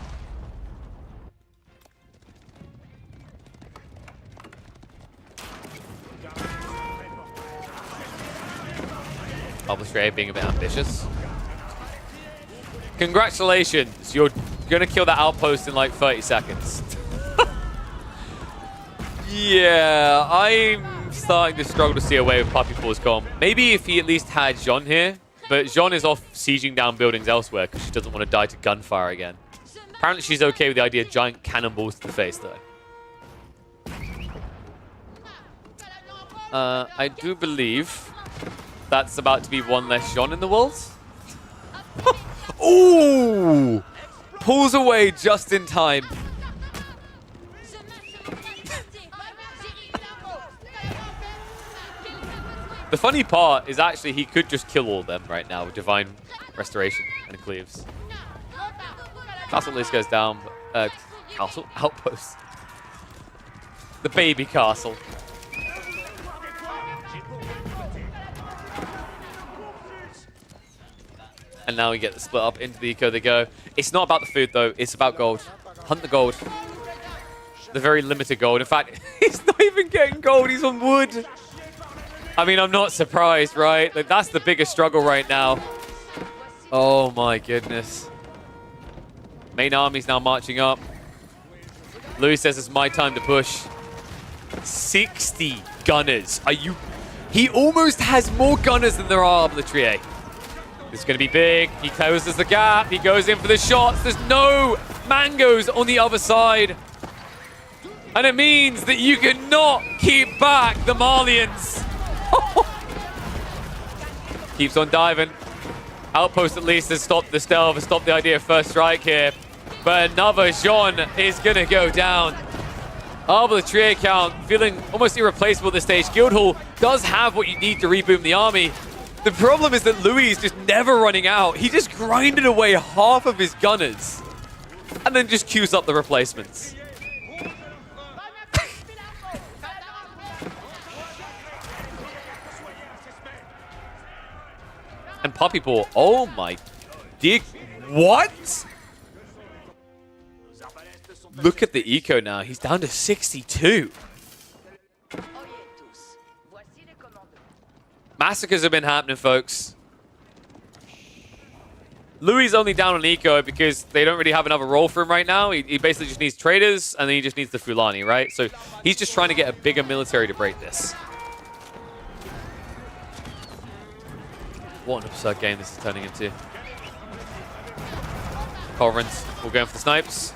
Arbitrary being a bit ambitious. Congratulations, you're gonna kill that outpost in like 30 seconds. Yeah, I'm starting to struggle to see a way with Poppy Paw's comp. Maybe if he at least had Jean here, but Jean is off sieging down buildings elsewhere because she doesn't want to die to gunfire again. Apparently she's okay with the idea of giant cannonballs to the face, though. I do believe that's about to be one less Jean in the world. Ooh! Pulls away just in time. The funny part is actually he could just kill all of them right now with Divine Restoration and Cleaves. Castle list goes down. Castle? Outpost. The baby castle. And now we get the split up into the eco they go. It's not about the food though, it's about gold. Hunt the gold. The very limited gold. In fact, he's not even getting gold, he's on wood. I mean, I'm not surprised, right? Like, that's the biggest struggle right now. Oh my goodness. Main army's now marching up. Louis says it's my time to push. 60 gunners. Are you... He almost has more gunners than there are arbitraries. This is going to be big. He closes the gap. He goes in for the shots. There's no mangoes on the other side. And it means that you cannot keep back the Malians. Keeps on diving. Outpost at least has stopped the stealth, has stopped the idea of first strike here. But another Jean is going to go down. Arbitraire count feeling almost irreplaceable at this stage. Guildhall does have what you need to reboot the army. The problem is that Louis is just never running out. He just grinded away half of his gunners and then just queues up the replacements. And Puppy Paw, oh my dear, what? Look at the eco now, he's down to 62. Massacres have been happening, folks. Louis only down on eco because they don't really have another role for him right now. He basically just needs traders, and then he just needs the Fulani, right? So he's just trying to get a bigger military to break this. What an absurd game this is turning into. Culverins will go in for the snipes.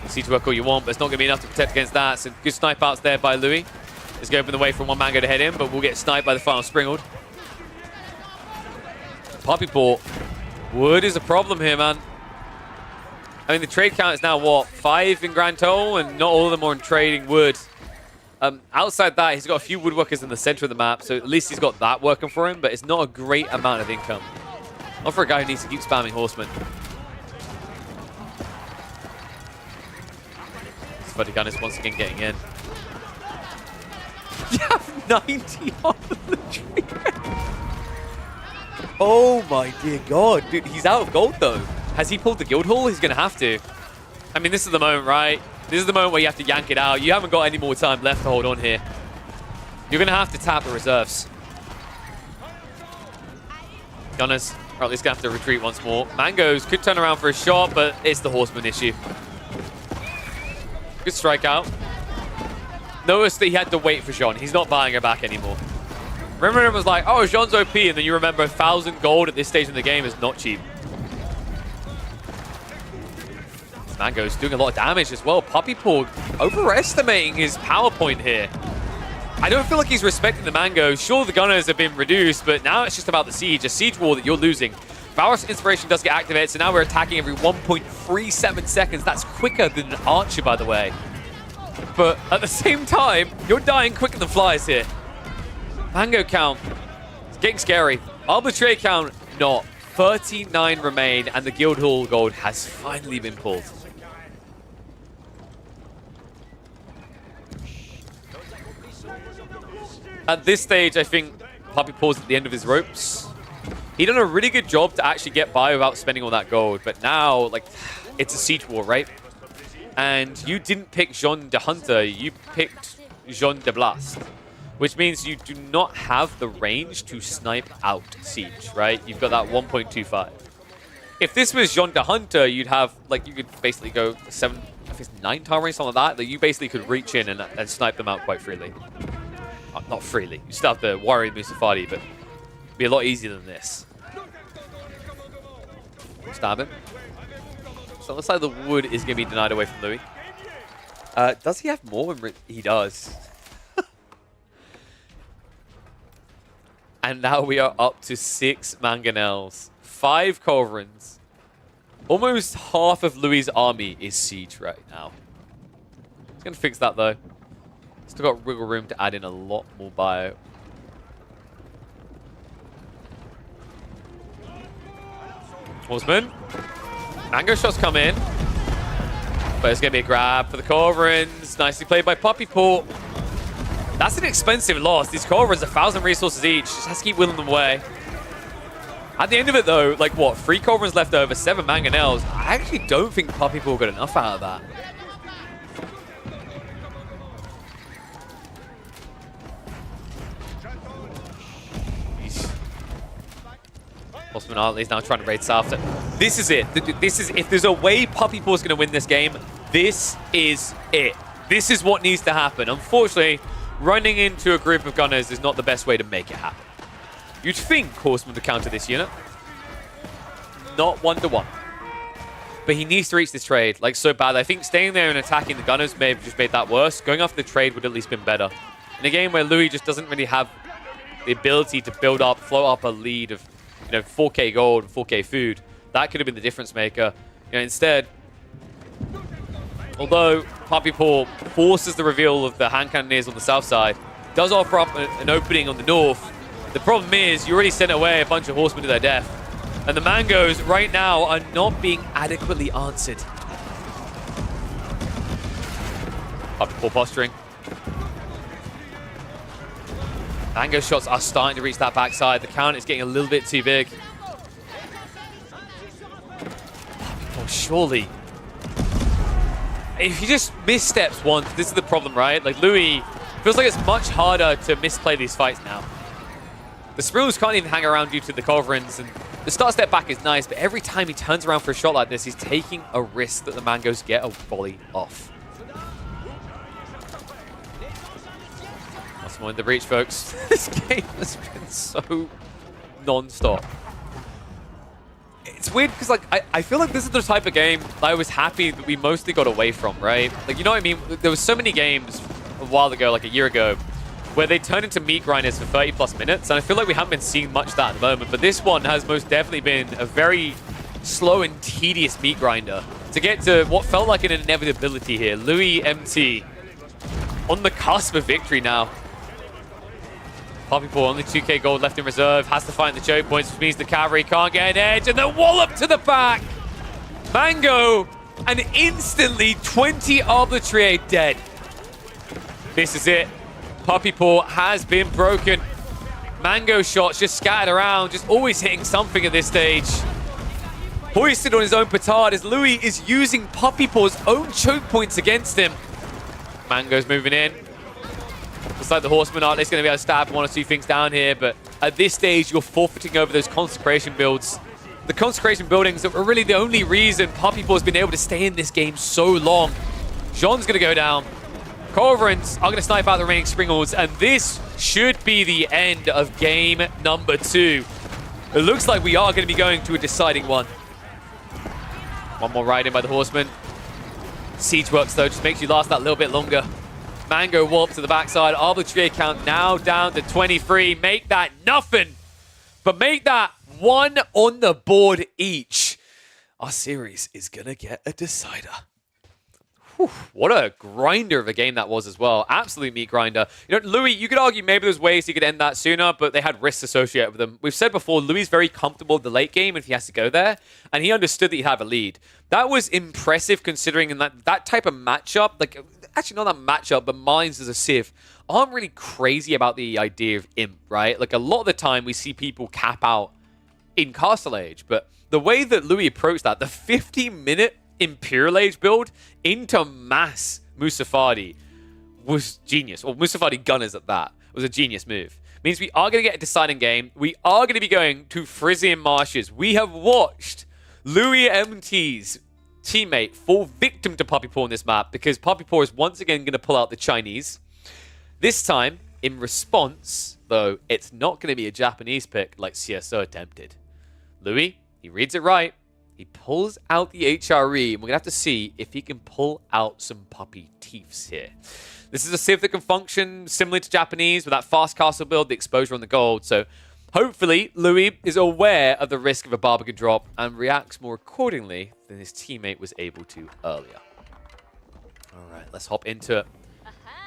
You see to work all you want, but it's not going to be enough to protect against that. So good snipe outs there by Louis. It's going to open the way for one mango to head in, but we'll get sniped by the final Springald. Puppy Paw. Wood is a problem here, man. I mean, the trade count is now, what, 5 in grand total, and not all of them are on trading wood. Outside that, he's got a few woodworkers in the center of the map, so at least he's got that working for him, but it's not a great amount of income. Not for a guy who needs to keep spamming horsemen. Spuddigun is once again getting in. You have 90 on the tree. Oh my dear god. Dude, he's out of gold though. Has he pulled the Guildhall? He's going to have to. I mean, this is the moment, right? This is the moment where you have to yank it out. You haven't got any more time left to hold on here. You're going to have to tap the reserves. Gunners are at least going to have to retreat once more. Mangoes could turn around for a shot, but it's the horseman issue. Good strikeout. Notice that he had to wait for Jean. He's not buying her back anymore. Remember, it was like, oh, Jean's OP, and then you remember 1,000 gold at this stage in the game is not cheap. Mango's doing a lot of damage as well. Puppy Paw overestimating his power point here. I don't feel like he's respecting the Mango. Sure, the gunners have been reduced, but now it's just about the siege. A siege war that you're losing. Valorous Inspiration does get activated, so now we're attacking every 1.37 seconds. That's quicker than an archer, by the way. But at the same time, you're dying quicker than flies here. Mango count, it's getting scary. Arbitrary count, not. 39 remain, and the Guildhall gold has finally been pulled. At this stage, I think Puppy Paw's at the end of his ropes. He done a really good job to actually get by without spending all that gold, but now, like, it's a siege war, right? And you didn't pick Jean de Hunter, you picked Jean de Blast, which means you do not have the range to snipe out siege, right? You've got that 1.25. If this was Jean de Hunter, you'd have, like, you could basically go 7, if it's 9 tower range, something like that you basically could reach in and snipe them out quite freely. Not freely. You still have to worry Musafadi, but it'd be a lot easier than this. Stab him. So it looks like the wood is going to be denied away from Louis. Does he have more? He does. And now we are up to 6 Mangonels, 5 Culverins. Almost half of Louis' army is siege right now. He's going to fix that though. Still got wiggle room to add in a lot more bio. Horseman. Mango shots come in. But it's going to be a grab for the Culverins. Nicely played by Puppy Paw. That's an expensive loss. These Culverins are 1,000 resources each. Just has to keep willing them away. At the end of it though, like what, 3 Culverins left over, 7 Mangonels. I actually don't think Puppy Paw got enough out of that. Horseman Artley's now trying to raid south. This is it. This is, if there's a way Puppy Paw is going to win this game, this is it. This is what needs to happen. Unfortunately, running into a group of gunners is not the best way to make it happen. You'd think Horseman would counter this unit. Not 1-to-1. But he needs to reach this trade, like, so bad. I think staying there and attacking the gunners may have just made that worse. Going after the trade would at least been better. In a game where Louis just doesn't really have the ability to build up, float up a lead of, 4K gold and 4K food, that could have been the difference maker. Instead, although Puppy Paw forces the reveal of the hand cannoneers on the south side, does offer up an opening on the north. The problem is, you already sent away a bunch of horsemen to their death. And the Mangoes right now are not being adequately answered. Puppy Paw posturing. Mango shots are starting to reach that backside. The count is getting a little bit too big. Oh, surely. If he just missteps once, this is the problem, right? Like, Louis, feels like it's much harder to misplay these fights now. The Sprills can't even hang around due to the Culverins, and the start step back is nice, but every time he turns around for a shot like this, he's taking a risk that the Mangoes get a volley off. That's more in the breach, folks. This game has been so non-stop. It's weird because, like, I feel like this is the type of game I was happy that we mostly got away from, right? Like, you know what I mean? There was so many games a while ago, like a year ago, where they turn into meat grinders for 30+ minutes, and I feel like we haven't been seeing much of that at the moment, but this one has most definitely been a very slow and tedious meat grinder to get to what felt like an inevitability here. Louis MT on the cusp of victory now. Puppy Paw, only 2K gold left in reserve, has to find the choke points, which means the cavalry can't get an edge, and the wallop to the back! Mango, and instantly 20 Arbitrary dead. This is it. Puppy Paw has been broken. Mango shots just scattered around, just always hitting something at this stage. Hoisted on his own petard as Louis is using Puppy Paw's own choke points against him. Mango's moving in. Looks like the Horseman aren't going to be able to stab one or two things down here, but at this stage, you're forfeiting over those consecration builds. The consecration buildings that were really the only reason Puppy Paw's been able to stay in this game so long. Jean's going to go down. Culverins are going to snipe out the remaining Springles, and this should be the end of game number 2. It looks like we are going to be going to a deciding one. One more ride in by the Horseman. Siege works, though, just makes you last that little bit longer. Mango warp to the backside. Arbitrary count now down to 23. Make that nothing, but make that 1 on the board each. Our series is going to get a decider. Whew, what a grinder of a game that was as well. Absolute meat grinder. Louis, you could argue maybe there's ways he could end that sooner, but they had risks associated with them. We've said before, Louis is very comfortable in the late game if he has to go there, and he understood that he'd have a lead. That was impressive considering in that type of matchup, like, actually not that matchup, but Mines as a Civ aren't really crazy about the idea of Imp, right? Like, a lot of the time we see people cap out in Castle Age, but the way that Louis approached that, the 50-minute Imperial Age build into mass Musafadi was genius. Or Musafadi Gunners at that. It was a genius move. Means we are going to get a deciding game. We are going to be going to Frisian Marshes. We have watched Louis MT's teammate fall victim to Puppy Paw on this map because Puppy Paw is once again going to pull out the Chinese. This time, in response, though, it's not going to be a Japanese pick like CSO attempted. Louis, he reads it right. He pulls out the HRE, and we're going to have to see if he can pull out some puppy teeths here. This is a Civ that can function similarly to Japanese with that fast castle build, the exposure on the gold. So hopefully, Louis is aware of the risk of a Barbican drop and reacts more accordingly than his teammate was able to earlier. All right, let's hop into it.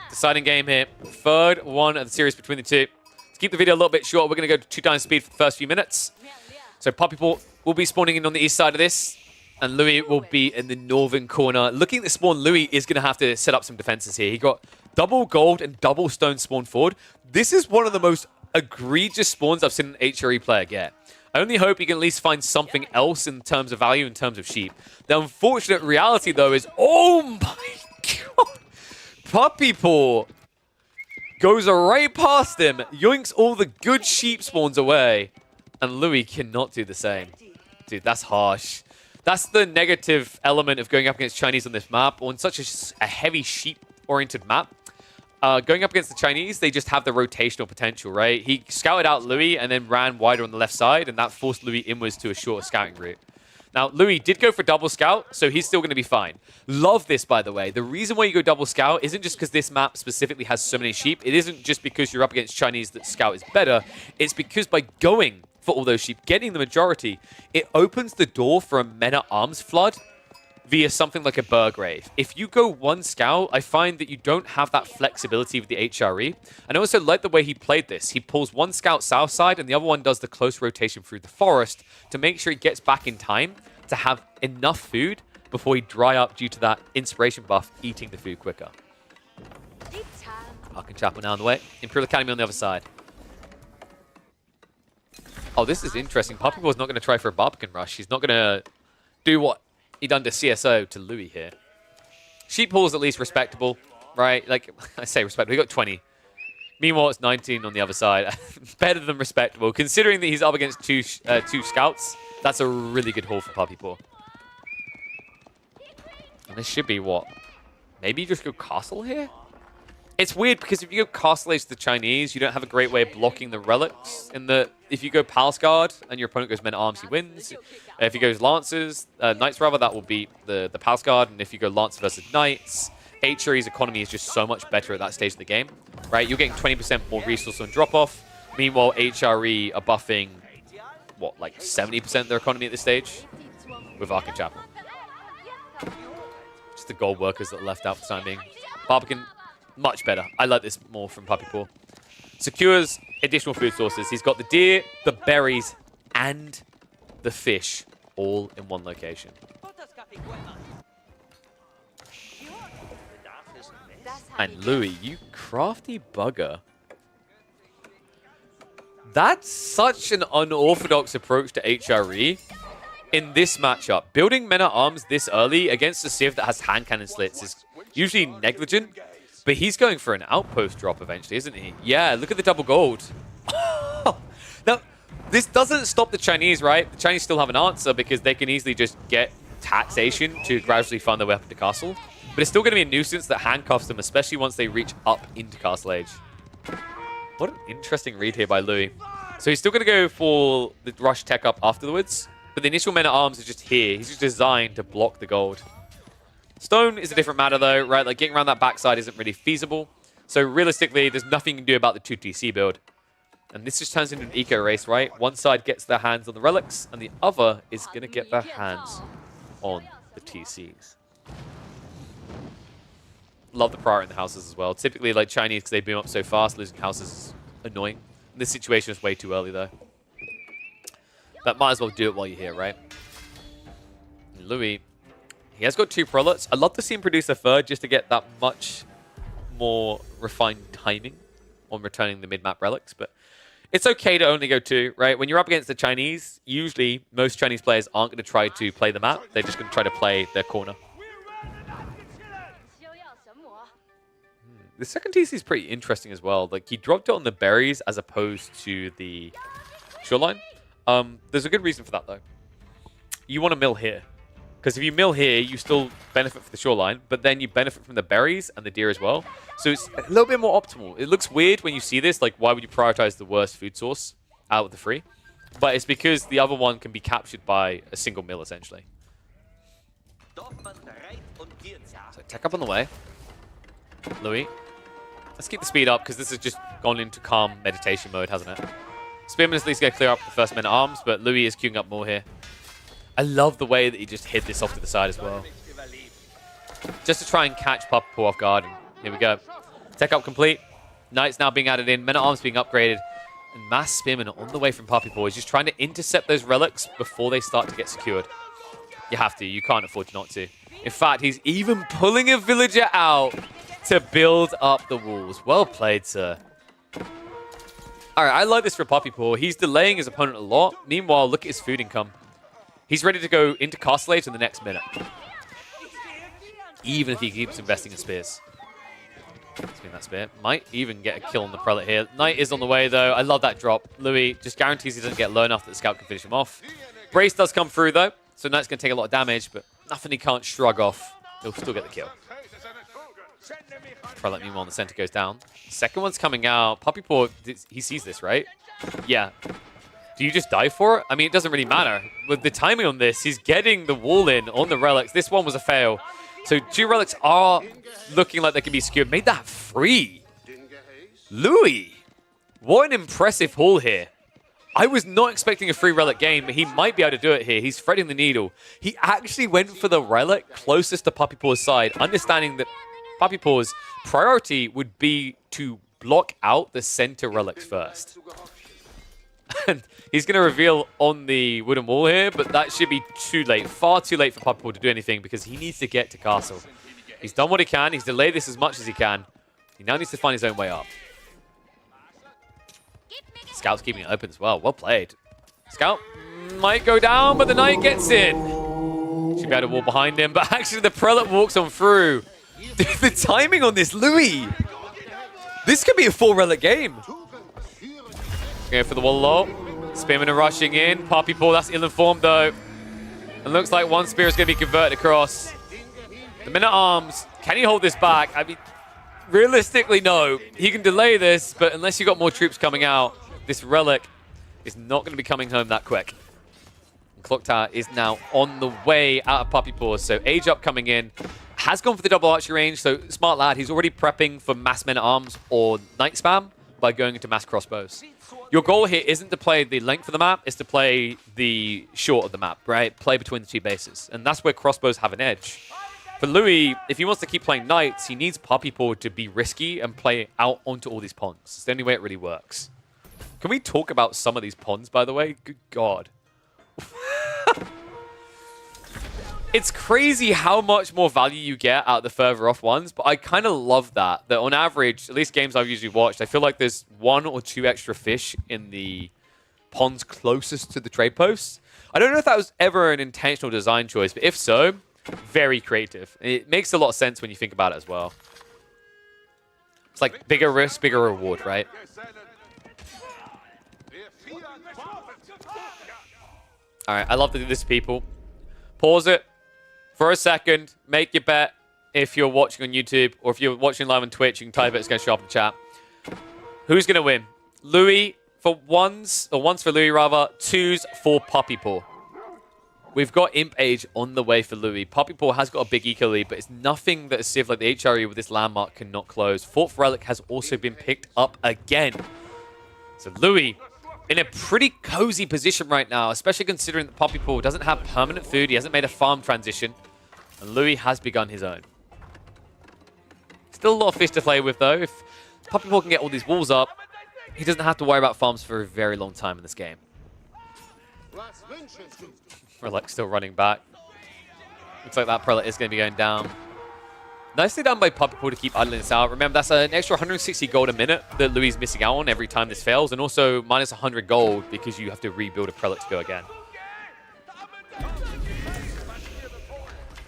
Deciding game here. Third one of the series between the two. To keep the video a little bit short, we're going to go to 2 times speed for the first few minutes. So Puppy Paw will be spawning in on the east side of this, and Louis will be in the northern corner. Looking at the spawn, Louis is going to have to set up some defenses here. He got double gold and double stone spawn forward. This is one of the most egregious spawns I've seen an HRE player get. I only hope he can at least find something else in terms of value, in terms of sheep. The unfortunate reality, though, is, oh my god, Puppy Paw goes right past him, yoinks all the good sheep spawns away. And Louis cannot do the same. Dude, that's harsh. That's the negative element of going up against Chinese on this map. On such a heavy sheep-oriented map, going up against the Chinese, they just have the rotational potential, right? He scouted out Louis and then ran wider on the left side, and that forced Louis inwards to a shorter scouting route. Now, Louis did go for double scout, so he's still going to be fine. Love this, by the way. The reason why you go double scout isn't just because this map specifically has so many sheep. It isn't just because you're up against Chinese that scout is better. It's because by going for all those sheep, getting the majority, it opens the door for a men-at-arms flood via something like a Burgrave. If you go one scout, I find that you don't have that flexibility with the HRE. And I also like the way he played this. He pulls one scout south side and the other one does the close rotation through the forest to make sure he gets back in time to have enough food before he dry up due to that inspiration buff eating the food quicker. Ark and Chapel now on the way. Imperial Academy on the other side. Oh, this is interesting. Puppy Ball's not going to try for a Barbican Rush. He's not going to do what he done to CSO to Louis here. Sheep Hall's at least respectable, right? Like, I say respectable. He got 20. Meanwhile, it's 19 on the other side. Better than respectable. Considering that he's up against two scouts, that's a really good haul for Puppy Paw. And this should be what? Maybe you just go Castle here? It's weird because if you go Castle Age to the Chinese, you don't have a great way of blocking the relics. If you go Palace Guard and your opponent goes Men-at-Arms, he wins. If he goes Lancers, Knights rather, that will beat the Palace Guard. And if you go Lancers versus Knights, HRE's economy is just so much better at that stage of the game, right? You're getting 20% more resource on drop-off. Meanwhile, HRE are buffing, what, like 70% of their economy at this stage with Ark and Chapel. Just the gold workers that are left out for the time being. Barbican, much better. I like this more from Puppy Paw. Secures additional food sources. He's got the deer, the berries, and the fish all in one location. And Louis, you crafty bugger. That's such an unorthodox approach to HRE in this matchup. Building Men-at-Arms this early against a Civ that has hand cannon slits is usually negligent. But he's going for an outpost drop eventually, isn't he? Yeah, look at the double gold. Now, this doesn't stop the Chinese, right? The Chinese still have an answer because they can easily just get taxation to gradually find their way up into Castle. But it's still going to be a nuisance that handcuffs them, especially once they reach up into Castle Age. What an interesting read here by Louis. So he's still going to go for the rush tech up afterwards. But the initial Men-at-Arms is just here. He's just designed to block the gold. Stone is a different matter, though, right? Like, getting around that backside isn't really feasible. So, realistically, there's nothing you can do about the 2TC build. And this just turns into an eco race, right? One side gets their hands on the relics, and the other is going to get their hands on the TCs. Love the prior in the houses as well. Typically, like Chinese, because they boom up so fast, losing houses is annoying. This situation is way too early, though. But might as well do it while you're here, right? And Louis... he has got 2 prolats. I'd love to see him produce a third just to get that much more refined timing on returning the mid-map relics. But it's okay to only go 2, right? When you're up against the Chinese, usually most Chinese players aren't going to try to play the map. They're just going to try to play their corner. The second TC is pretty interesting as well. Like, he dropped it on the berries as opposed to the shoreline. There's a good reason for that, though. You want to mill here. Because if you mill here, you still benefit from the shoreline, but then you benefit from the berries and the deer as well. So it's a little bit more optimal. It looks weird when you see this, like why would you prioritize the worst food source out of the 3? But it's because the other one can be captured by a single mill, essentially. So tech up on the way. Louis. Let's keep the speed up, because this has just gone into calm meditation mode, hasn't it? Spearman is at least going to clear up the first Men-at-Arms, but Louis is queuing up more here. I love the way that he just hit this off to the side as well. Just to try and catch Puppy Paw off guard. And here we go. Tech up complete. Knights now being added in. Men-at-Arms being upgraded. And Mass Spearman on the way from Puppy Paw. He's just trying to intercept those relics before they start to get secured. You have to. You can't afford not to. In fact, he's even pulling a villager out to build up the walls. Well played, sir. Alright, I like this for Puppy Paw. He's delaying his opponent a lot. Meanwhile, look at his food income. He's ready to go into Castle Age in the next minute. Even if he keeps investing in spears. Spin that spear. Might even get a kill on the Prelate here. Knight is on the way, though. I love that drop. Louis just guarantees he doesn't get low enough that the Scout can finish him off. Brace does come through, though. So Knight's going to take a lot of damage, but nothing he can't shrug off. He'll still get the kill. Prelate, meanwhile, the center goes down. Second one's coming out. Puppy Paw, he sees this, right? Yeah. Do you just die for it? I mean, it doesn't really matter. With the timing on this, he's getting the wall in on the relics. This one was a fail. So 2 relics are looking like they can be secured. Made that free. Louis. What an impressive haul here. I was not expecting a free relic game, but he might be able to do it here. He's threading the needle. He actually went for the relic closest to Puppy Paw's side, understanding that Puppy Paw's priority would be to block out the center relics first. And he's going to reveal on the wooden wall here, but that should be too late. Far too late for Puppy Paw to do anything because he needs to get to castle. He's done what he can. He's delayed this as much as he can. He now needs to find his own way up. Scout's keeping it open as well. Well played. Scout might go down, but the Knight gets in. Should be able to wall behind him, but actually the Prelate walks on through. The timing on this, Louis. This could be a 4 relic game. Go for the wall low. Spearmen are rushing in. Puppy Paw, that's ill-informed though. It looks like one spear is going to be converted across. The Men-at-Arms, can he hold this back? I mean, realistically, no. He can delay this, but unless you've got more troops coming out, this relic is not going to be coming home that quick. And Clock Tower is now on the way out of Puppy Paw, so Age Up coming in. Has gone for the double archery range, so smart lad. He's already prepping for mass Men-at-Arms or Knight spam by going into mass crossbows. Your goal here isn't to play the length of the map, it's to play the short of the map, right? Play between the 2 bases. And that's where crossbows have an edge. For Louis, if he wants to keep playing Knights, he needs Puppy Paw to be risky and play out onto all these ponds. It's the only way it really works. Can we talk about some of these ponds, by the way? Good God. It's crazy how much more value you get out of the further off ones, but I kind of love that on average, at least games I've usually watched, I feel like there's 1 or 2 extra fish in the ponds closest to the trade posts. I don't know if that was ever an intentional design choice, but if so, very creative. It makes a lot of sense when you think about it as well. It's like bigger risk, bigger reward, right? All right, I love to do this, people. Pause it for a second. Make your bet if you're watching on YouTube, or if you're watching live on Twitch, you can type it. It's going to show up in the chat. Who's going to win? Louis for ones, or ones for Louis rather, 2s for Puppy Paw. We've got Imp Age on the way for Louis. Puppy Paw has got a big eco lead, but it's nothing that a Civ like the HRE with this landmark cannot close. 4th Relic has also been picked up again. So Louis in a pretty cozy position right now, especially considering that Puppy Paw doesn't have permanent food. He hasn't made a farm transition. And Louis has begun his own. Still a lot of fish to play with, though. If Puppy Paw can get all these walls up, he doesn't have to worry about farms for a very long time in this game. Relic still running back. Looks like that Prelate is going to be going down. Nicely done by Puppy Paw to keep idling this out. Remember, that's an extra 160 gold a minute that Louis is missing out on every time this fails, and also minus 100 gold because you have to rebuild a Prelate to go again.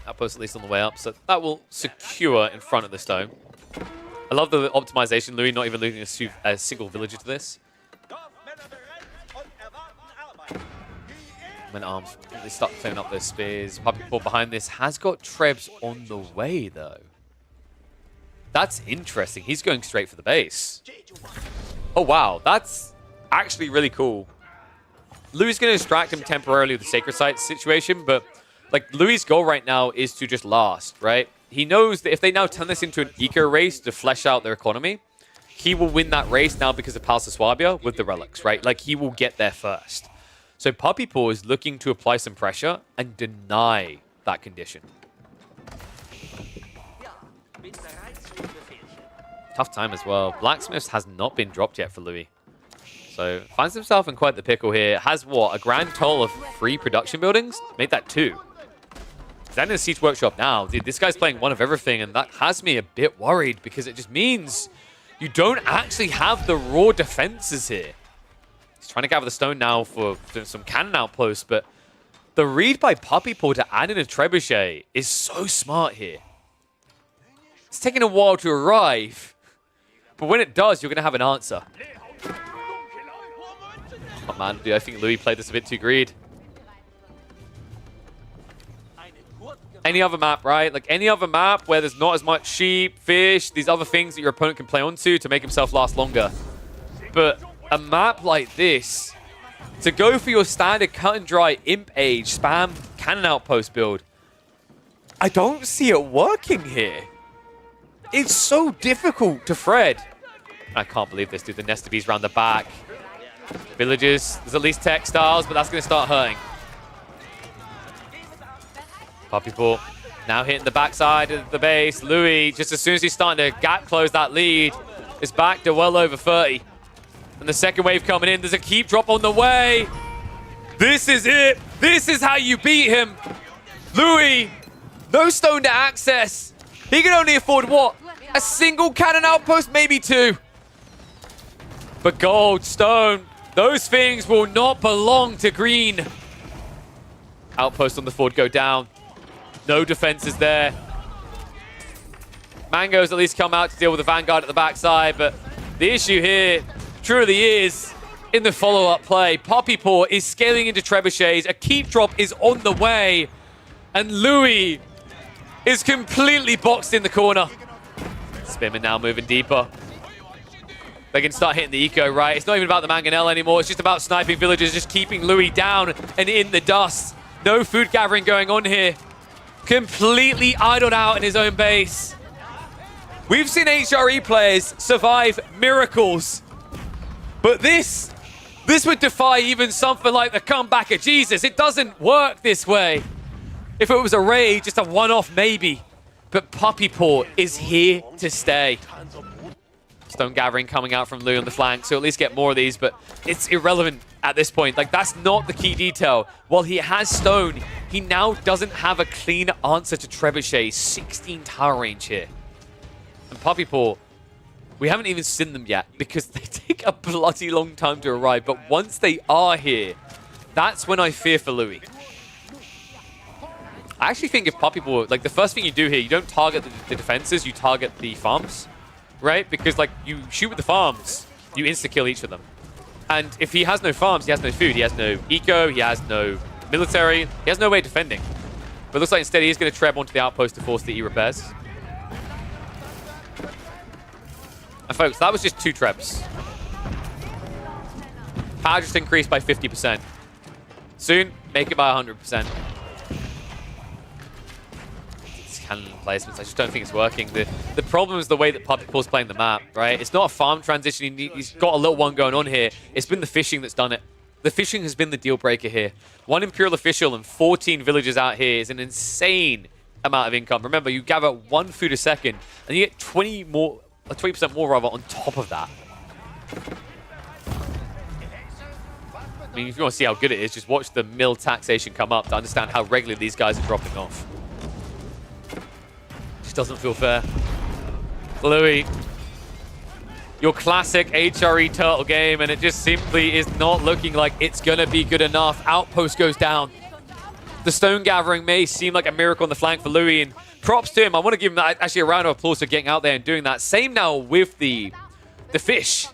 Outpost at least on the way up, so that will secure in front of the stone. I love the optimization. Louis not even losing a single villager to this. Men-at-Arms, they start clearing up those spears. Puppy Paw behind this has got Trebs on the way, though. That's interesting. He's going straight for the base. Oh, wow. That's actually really cool. Louis is going to distract him temporarily with the Sacred Site situation, but like Louis' goal right now is to just last, right? He knows that if they now turn this into an eco race to flesh out their economy, he will win that race now because of Palace of Swabia with the relics, right? Like, he will get there first. So Puppy Paw is looking to apply some pressure and deny that condition. Tough time as well. Blacksmiths has not been dropped yet for Louis. So finds himself in quite the pickle here. Has what? A grand total of 3 production buildings? Made that 2. He's in a Siege Workshop now. Dude, this guy's playing one of everything, and that has me a bit worried because it just means you don't actually have the raw defenses here. He's trying to gather the stone now for some cannon outposts, but the read by Puppy Paw to add in a trebuchet is so smart here. It's taking a while to arrive, But when it does, you're going to have an answer. Oh man, dude, I think Louis played this a bit too greed. Any other map, right? Like any other map where there's not as much sheep, fish, these other things that your opponent can play onto to make himself last longer. But a map like this, to go for your standard cut and dry imp age, spam, cannon outpost build, I don't see it working here. It's so difficult to thread. I can't believe this, dude. The Nesta Bees round the back. Villages, there's at least textiles, but that's going to start hurting. Puppy Paw now hitting the backside of the base. Louis, just as soon as he's starting to gap close that lead, is back to well over 30. And the second wave coming in. There's a keep drop on the way. This is it. This is how you beat him. Louis, no stone to access. He can only afford what? A single cannon outpost, maybe two. But gold, stone, those things will not belong to green. Outpost on the ford go down. No defenses there. Mango's at least come out to deal with the Vanguard at the backside, but the issue here truly is in the follow-up play. Puppy Paw is scaling into trebuchets. A keep drop is on the way, and Louis is completely boxed in the corner. Spearman now moving deeper. They can start hitting the eco, right? It's not even about the Mangonel anymore. It's just about sniping villagers, just keeping Louis down and in the dust. No food gathering going on here. Completely idled out in his own base. We've seen HRE players survive miracles. But this would defy even something like the comeback of Jesus. It doesn't work this way. If it was a raid, just a one-off maybe. But Puppy Paw is here to stay. Stone gathering coming out from Louis on the flank, so at least get more of these, but it's irrelevant at this point. Like, that's not the key detail. While he has stone, he now doesn't have a clean answer to Trebuchet's 16 tower range here. And Puppy Paw, we haven't even seen them yet because they take a bloody long time to arrive, but once they are here, that's when I fear for Louis. I actually think if Puppy Paw, like, the first thing you do here, you don't target the defenses, you target the farms. Right? Because, like, you shoot with the farms, you insta-kill each of them. And if he has no farms, he has no food. He has no eco, he has no military, he has no way of defending. But it looks like instead he's going to treb onto the outpost to force the E-repairs. And folks, that was just 2 trebs. Power just increased by 50%. Soon, make it by 100%. Cannon placements. I just don't think it's working. The problem is the way that Puppy Paw's playing the map, right? It's not a farm transition. He's got a little one going on here. It's been the fishing that's done it. The fishing has been the deal breaker here. 1 Imperial official and 14 villagers out here is an insane amount of income. Remember, you gather 1 food a second, and you get 20% more rather on top of that. I mean, if you want to see how good it is, just watch the mill taxation come up to understand how regularly these guys are dropping off. Doesn't feel fair. Louis, your classic HRE turtle game, and it just simply is not looking like it's gonna be good enough. Outpost goes down. The stone gathering may seem like a miracle on the flank for Louis, and props to him. I want to give him actually a round of applause for getting out there and doing that. Same now with the fish.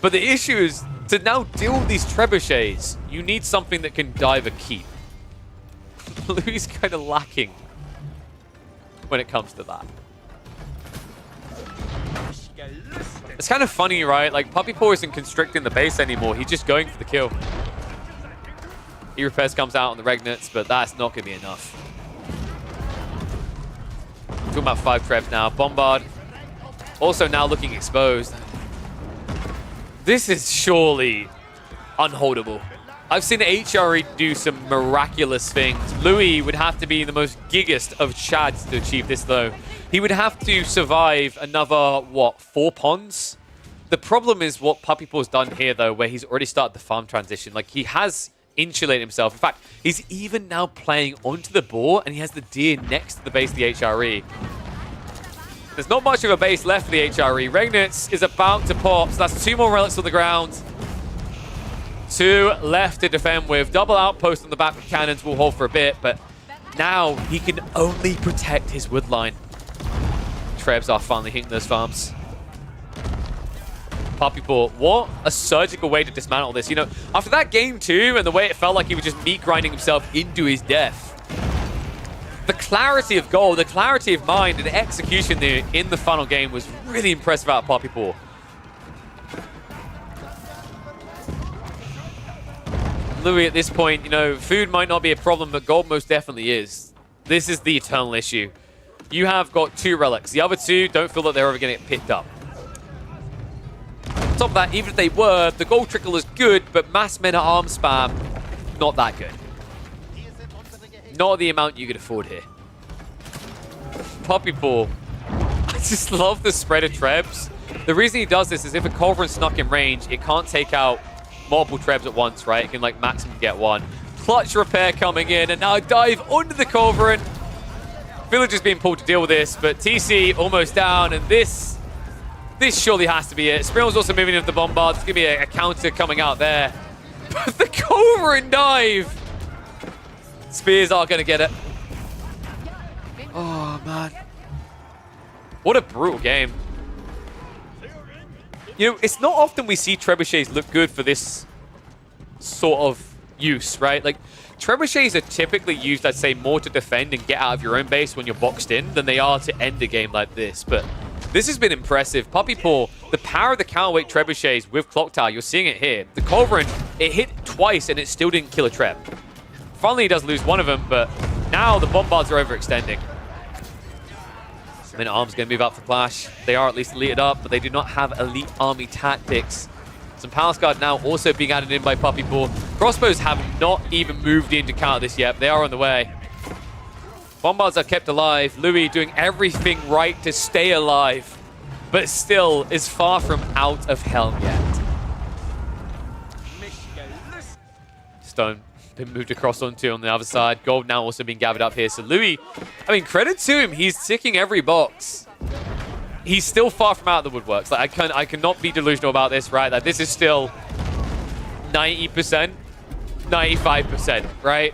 But the issue is, to now deal with these trebuchets, you need something that can dive a keep. Louis is kind of lacking when it comes to that. It's kind of funny, right? Like, Puppy Paw isn't constricting the base anymore. He's just going for the kill. E-repairs comes out on the Regnets, but that's not going to be enough. Talking about 5 trebs now. Bombard also now looking exposed. This is surely unholdable. I've seen HRE do some miraculous things. Louis would have to be the most giggest of chads to achieve this, though. He would have to survive another, what, 4 ponds? The problem is what Puppy Paw's done here, though, where he's already started the farm transition. Like, he has insulated himself. In fact, he's even now playing onto the boar, and he has the deer next to the base of the HRE. There's not much of a base left for the HRE. Regnitz is about to pop, so that's 2 more relics on the ground. 2 left to defend with. Double outpost on the back with cannons will hold for a bit, but now he can only protect his wood line. Trebs are finally hitting those farms. Puppy Paw, what a surgical way to dismantle this. You know, after that game too, and the way it felt like he was just meat grinding himself into his death, the clarity of goal, the clarity of mind, and execution there in the final game was really impressive out of Puppy Paw. Louis, at this point, you know, food might not be a problem, but gold most definitely is. This is the eternal issue. You have got 2 relics. The other 2 don't feel that they're ever going to get picked up. On top of that, even if they were, the gold trickle is good, but mass men-at-arms spam, not that good. Not the amount you could afford here. Puppy Paw. I just love the spread of trebs. The reason he does this is if a Culverin snuck in range, it can't take out multiple trebs at once, right? It can like maximum get 1. Clutch repair coming in, and now a dive under the Culverin. Villager's being pulled to deal with this, but TC almost down, and this surely has to be it. Springel's also moving into the Bombard. There's going to be a counter coming out there. But the Culverin dive! Spears aren't going to get it. Oh, man. What a brutal game. You know, it's not often we see trebuchets look good for this sort of use, right? Like, trebuchets are typically used, I'd say, more to defend and get out of your own base when you're boxed in than they are to end a game like this. But this has been impressive. Puppy Paw, the power of the counterweight trebuchets with Clock Tower, you're seeing it here. The Culverin, it hit twice and it still didn't kill a treb. Finally, he does lose one of them, but now the Bombards are overextending. Men-at-Arms going to move up for Clash. They are at least elited up, but they do not have elite army tactics. Some Palace Guard now also being added in by Puppy Paw. Crossbows have not even moved in to counter this yet. They are on the way. Bombards are kept alive. Louis doing everything right to stay alive, but still is far from out of hell yet. Stone been moved across onto on the other side. Gold now also being gathered up here. So Louis, I mean, credit to him. He's ticking every box. He's still far from out of the woodworks. Like, I cannot be delusional about this, right? Like, this is still 90%, 95%, right?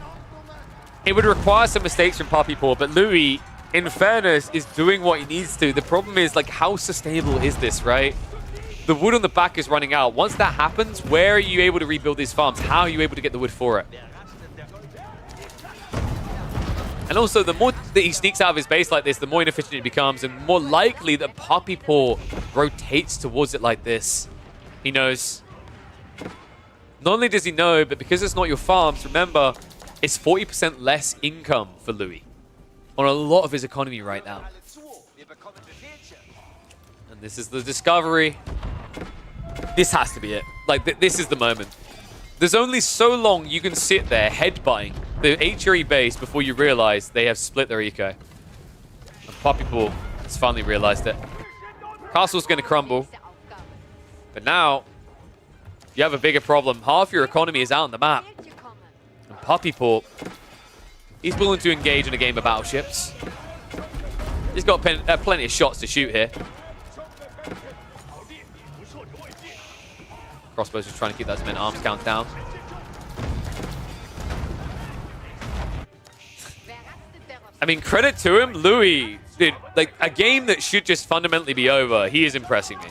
It would require some mistakes from Puppy Paw, but Louis, in fairness, is doing what he needs to. The problem is, like, how sustainable is this, right? The wood on the back is running out. Once that happens, where are you able to rebuild these farms? How are you able to get the wood for it? And also, the more that he sneaks out of his base like this, the more inefficient it becomes, and more likely that Puppy Paw rotates towards it like this. He knows. Not only does he know, but because it's not your farms, remember, it's 40% less income for Louis on a lot of his economy right now. And this is the discovery. This has to be it. Like, this is the moment. There's only so long you can sit there headbutting the HRE base before you realize they have split their eco. And Puppy Paw has finally realized it. Castle's going to crumble. But now, you have a bigger problem. Half your economy is out on the map. And Puppy Paw, he's willing to engage in a game of battleships. He's got plenty of shots to shoot here. Crossbows just trying to keep those men-at-arms count down. I mean, credit to him, Louis did like a game that should just fundamentally be over. He is impressing me.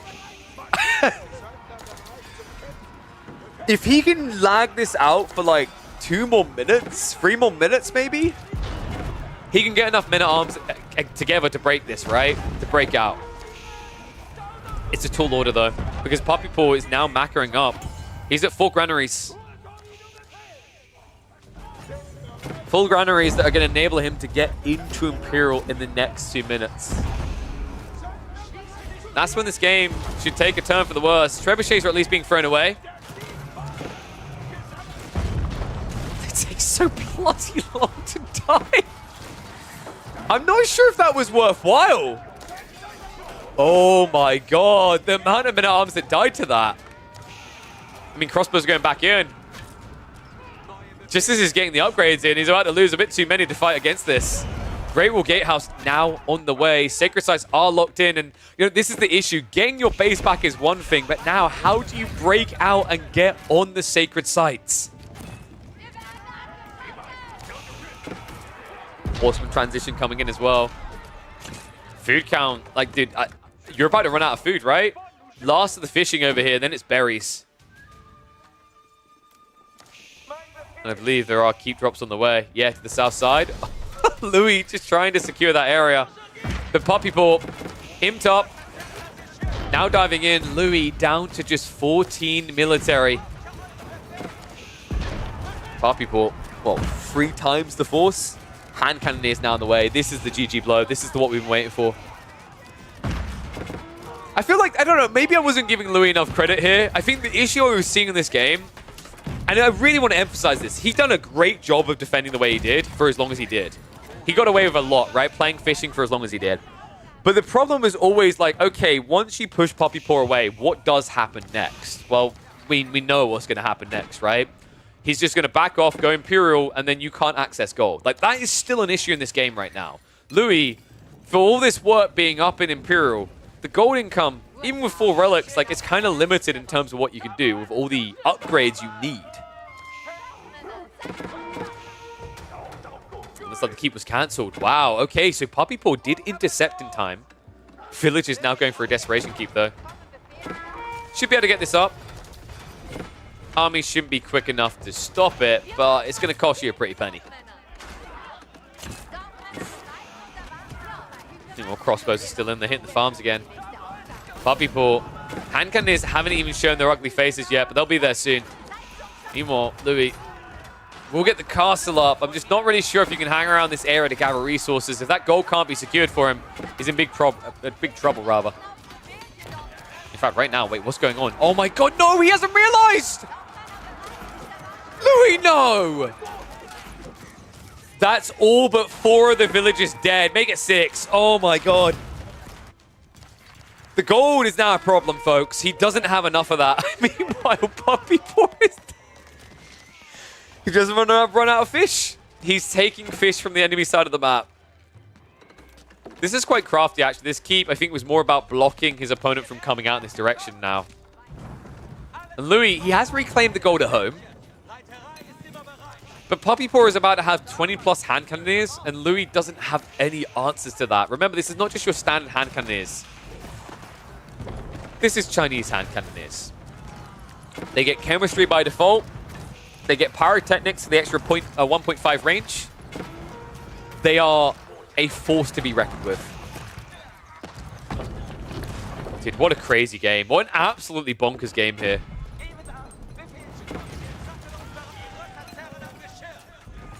If he can lag this out for like 2 more minutes, 3 more minutes maybe, he can get enough men-at-arms together to break this, right? To break out. It's a tall order though, because Puppy Paw is now macroing up. He's at 4 granaries. Full granaries that are going to enable him to get into Imperial in the next 2 minutes. That's when this game should take a turn for the worse. Trebuchets are at least being thrown away. It takes so bloody long to die. I'm not sure if that was worthwhile. Oh my god, the amount of men-at-arms that died to that. I mean, Crossbow's going back in. Just as he's getting the upgrades in, he's about to lose a bit too many to fight against this. Great Wall Gatehouse now on the way. Sacred Sites are locked in, and you know this is the issue. Getting your base back is one thing, but now how do you break out and get on the Sacred Sites? Awesome transition coming in as well. Food count, like dude, you're about to run out of food, right? last of the fishing over here. Then it's berries. And I believe there are keep drops on the way. Yeah, to the south side. Louis just trying to secure that area. But Puppy Paw imped up. Now diving in. Louis down to just 14 military. Puppy Paw, well, 3 times the force. Hand Cannoneers now in the way. This is the GG blow. This is what we've been waiting for. I feel like, I don't know, maybe I wasn't giving Louis enough credit here. I think the issue I was seeing in this game, and I really want to emphasize this, he's done a great job of defending the way he did for as long as he did. He got away with a lot, right? Playing fishing for as long as he did. But the problem is always like, okay, once you push Puppy Paw away, what does happen next? Well, we know what's going to happen next, right? He's just going to back off, go Imperial, and then you can't access gold. Like, that is still an issue in this game right now. Louis, for all this work being up in Imperial, the gold income, even with 4 relics, like, it's kind of limited in terms of what you can do with all the upgrades you need. Looks like the keep was cancelled. Wow, okay, so Puppy Paw did intercept in time. Village is now going for a desperation keep, though. Should be able to get this up. Army shouldn't be quick enough to stop it, but it's going to cost you a pretty penny. More crossbows are still in. They're hitting the farms again. Puppy Paw. Hand Cannoneers haven't even shown their ugly faces yet, but they'll be there soon. Meanwhile, Louis will get the castle up. I'm just not really sure if you can hang around this area to gather resources. If that gold can't be secured for him, he's in big trouble, rather. In fact, right now, wait, what's going on? Oh my god, no, he hasn't realized! Louis, no! That's all but 4 of the villagers dead. Make it 6. Oh my god. The gold is now a problem, folks. He doesn't have enough of that. Meanwhile, Puppy Paw is dead. He doesn't run out of fish. He's taking fish from the enemy side of the map. This is quite crafty, actually. This keep, I think, was more about blocking his opponent from coming out in this direction now. And Louis, he has reclaimed the gold at home. But Puppy Paw is about to have 20+ hand cannoneers, and Louis doesn't have any answers to that. Remember, this is not just your standard hand cannoneers. This is Chinese hand cannoneers. They get chemistry by default. They get pyrotechnics for the extra 1.5 range. They are a force to be reckoned with. Dude, what a crazy game. What an absolutely bonkers game here.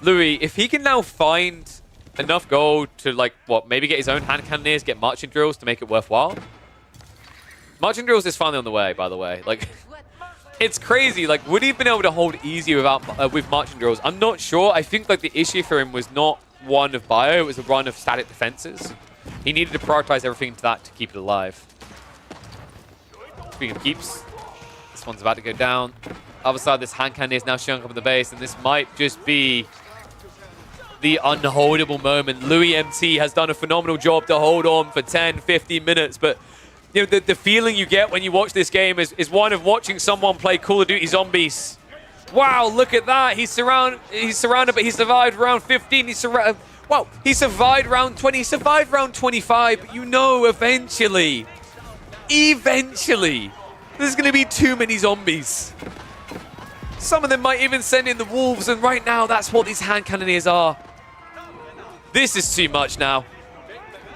Louis, if he can now find enough gold to, like, what, maybe get his own hand cannoneers, get marching drills to make it worthwhile. Marching drills is finally on the way, by the way. Like, it's crazy. Like, would he have been able to hold easy without with marching drills? I'm not sure. I think, like, the issue for him was not one of bio. It was a run of static defenses. He needed to prioritize everything to that to keep it alive. Speaking of keeps, this one's about to go down. Other side, this hand cannoneer is now showing up in the base, and this might just be the unholdable moment. Louis MT has done a phenomenal job to hold on for 10, 15 minutes, but you know, the feeling you get when you watch this game is one of watching someone play Call of Duty Zombies. Wow, look at that. He's surrounded, but he survived round 15. He survived round 20. He survived round 25, but you know, eventually, there's going to be too many zombies. Some of them might even send in the wolves, and right now, that's what these hand cannoneers are. This is too much now.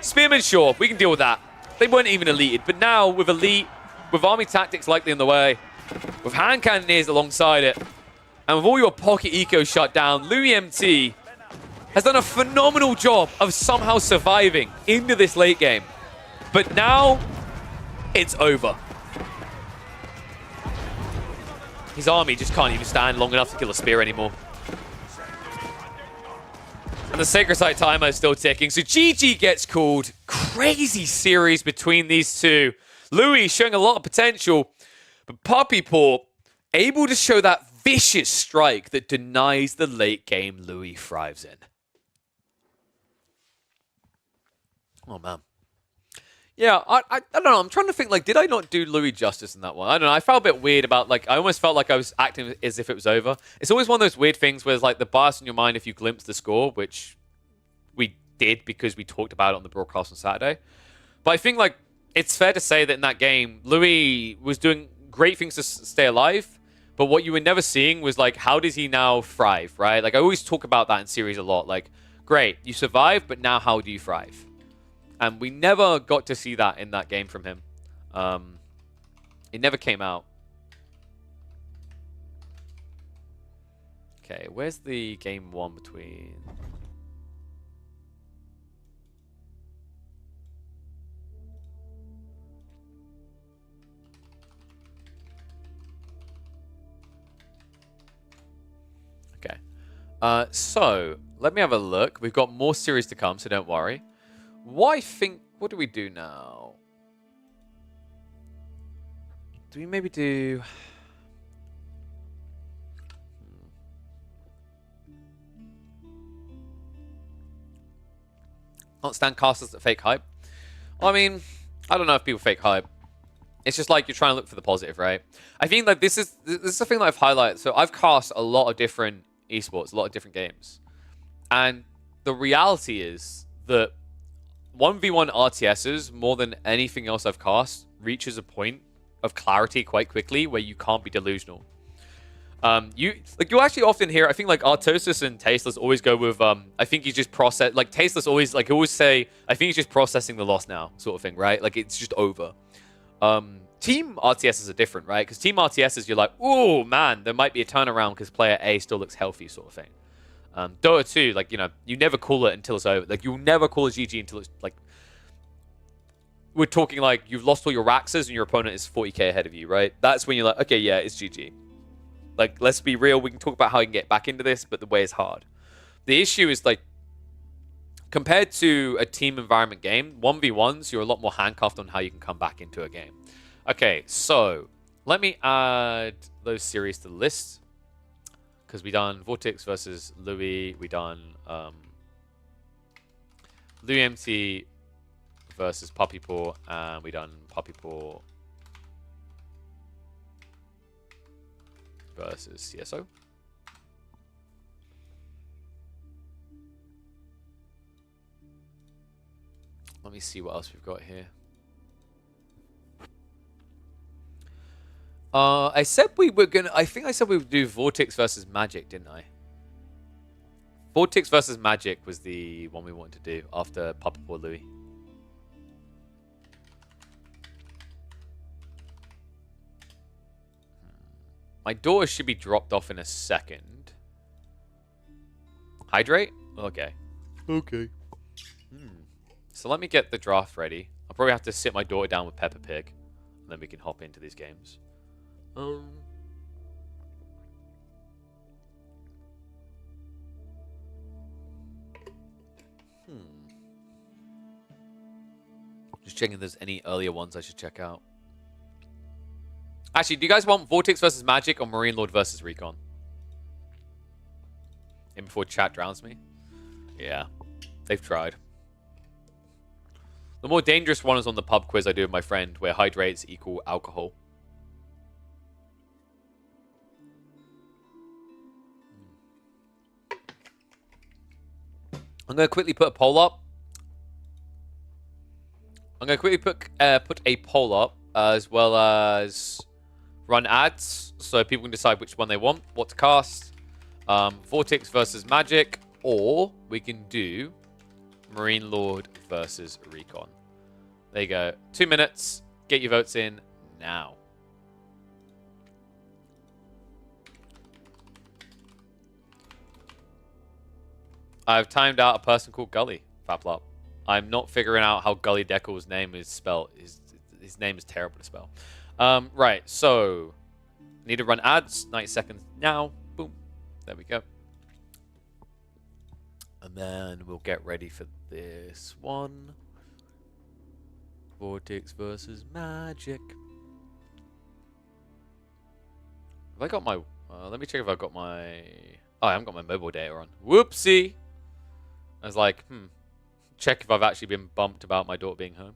Spearmen, sure, we can deal with that. They weren't even elite, but now with elite, with army tactics likely in the way, with hand cannoneers alongside it, and with all your pocket eco shut down, Louis MT has done a phenomenal job of somehow surviving into this late game. But now, it's over. His army just can't even stand long enough to kill a spear anymore. And the Sacred Site timer is still ticking, so GG gets called. Crazy series between these two. Louis showing a lot of potential, but Puppy Paw able to show that vicious strike that denies the late game Louis thrives in. Oh, man. Yeah, I don't know. I'm trying to think, like, did I not do Louis justice in that one? I don't know. I felt a bit weird about, like, I almost felt like I was acting as if it was over. It's always one of those weird things where it's, like, the bias in your mind if you glimpse the score, which we did because we talked about it on the broadcast on Saturday. But I think, like, it's fair to say that in that game, Louis was doing great things to stay alive, but what you were never seeing was like, how does he now thrive, right? Like I always talk about that in series a lot. Like, great, you survived, but now how do you thrive? And we never got to see that in that game from him. It never came out. Okay, where's the game one between... Okay. So, let me have a look. We've got more series to come, so don't worry. What do we do now? Do we maybe do... Can't stand casters that fake hype. I mean, I don't know if people fake hype. It's just like you're trying to look for the positive, right? I think like this is the thing that I've highlighted. So I've cast a lot of different esports, a lot of different games. And the reality is that 1v1 RTSs, more than anything else I've cast, reaches a point of clarity quite quickly where you can't be delusional. You actually often hear, I think like Artosis and Tasteless always go with I think he's just Tasteless always always say, I think he's just processing the loss now, sort of thing, right? Like it's just over. Team RTSs are different, right? Because team RTSs, you're like, oh man, there might be a turnaround because player A still looks healthy, sort of thing. Dota 2, like, you know, you never call it until it's over. Like, you'll never call a GG until it's, like... We're talking, like, you've lost all your Raxes and your opponent is 40k ahead of you, right? That's when you're like, okay, yeah, it's GG. Like, let's be real. We can talk about how you can get back into this, but the way is hard. The issue is, like, compared to a team environment game, 1v1s, you're a lot more handcuffed on how you can come back into a game. Okay, so, let me add those series to the list. Because we done Vortex versus Louis, we done Louis MT versus Puppy Paw, and we done Puppy Paw versus CSO. Let me see what else we've got here. I said we were gonna. I think I said we would do Vortex versus Magic, didn't I? Vortex versus Magic was the one we wanted to do after Puppy Paw Louis. My daughter should be dropped off in a second. Hydrate? Okay. Okay. So let me get the draft ready. I'll probably have to sit my daughter down with Peppa Pig, and then we can hop into these games. Just checking if there's any earlier ones I should check out. Actually, do you guys want Vortex versus Magic or Marine Lord versus Recon? In before chat drowns me? Yeah, they've tried. The more dangerous one is on the pub quiz I do with my friend, where hydrates equal alcohol. I'm going to quickly put a poll up. I'm going to quickly put a poll up, as well as run ads, so people can decide which one they want, what to cast. Vortex versus Magic, or we can do Marine Lord versus Recon. There you go. 2 minutes. Get your votes in now. I've timed out a person called Gully, Faplop. I'm not figuring out how Gully Deckel's name is spelled. His name is terrible to spell. Right, so need to run ads. 90 seconds now. Boom. There we go. And then we'll get ready for this one. Vortex versus Magic. Have I got my... let me check if I've got my... Oh, I haven't got my mobile data on. Whoopsie! I was like, check if I've actually been bumped about my daughter being home.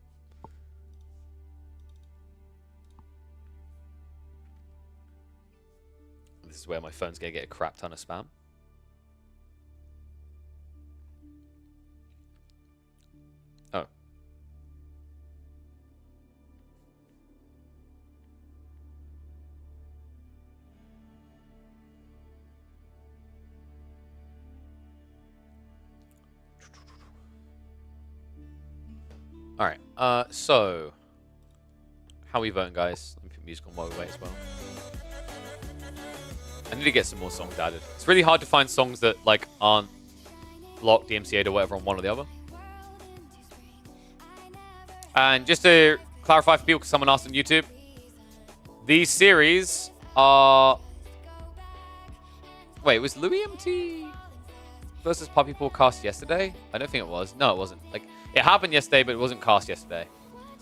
This is where my phone's going to get a crap ton of spam. Oh. All right. So how are we voting, guys? Let me put music on while we wait as well. I need to get some more songs added. It's really hard to find songs that like aren't locked, DMCA'd or whatever on one or the other. And just to clarify for people, because someone asked on YouTube, these series are... Wait, was Louis MT versus Poppy Paw cast yesterday? I don't think it was. No, it wasn't. Like, it happened yesterday, but it wasn't cast yesterday.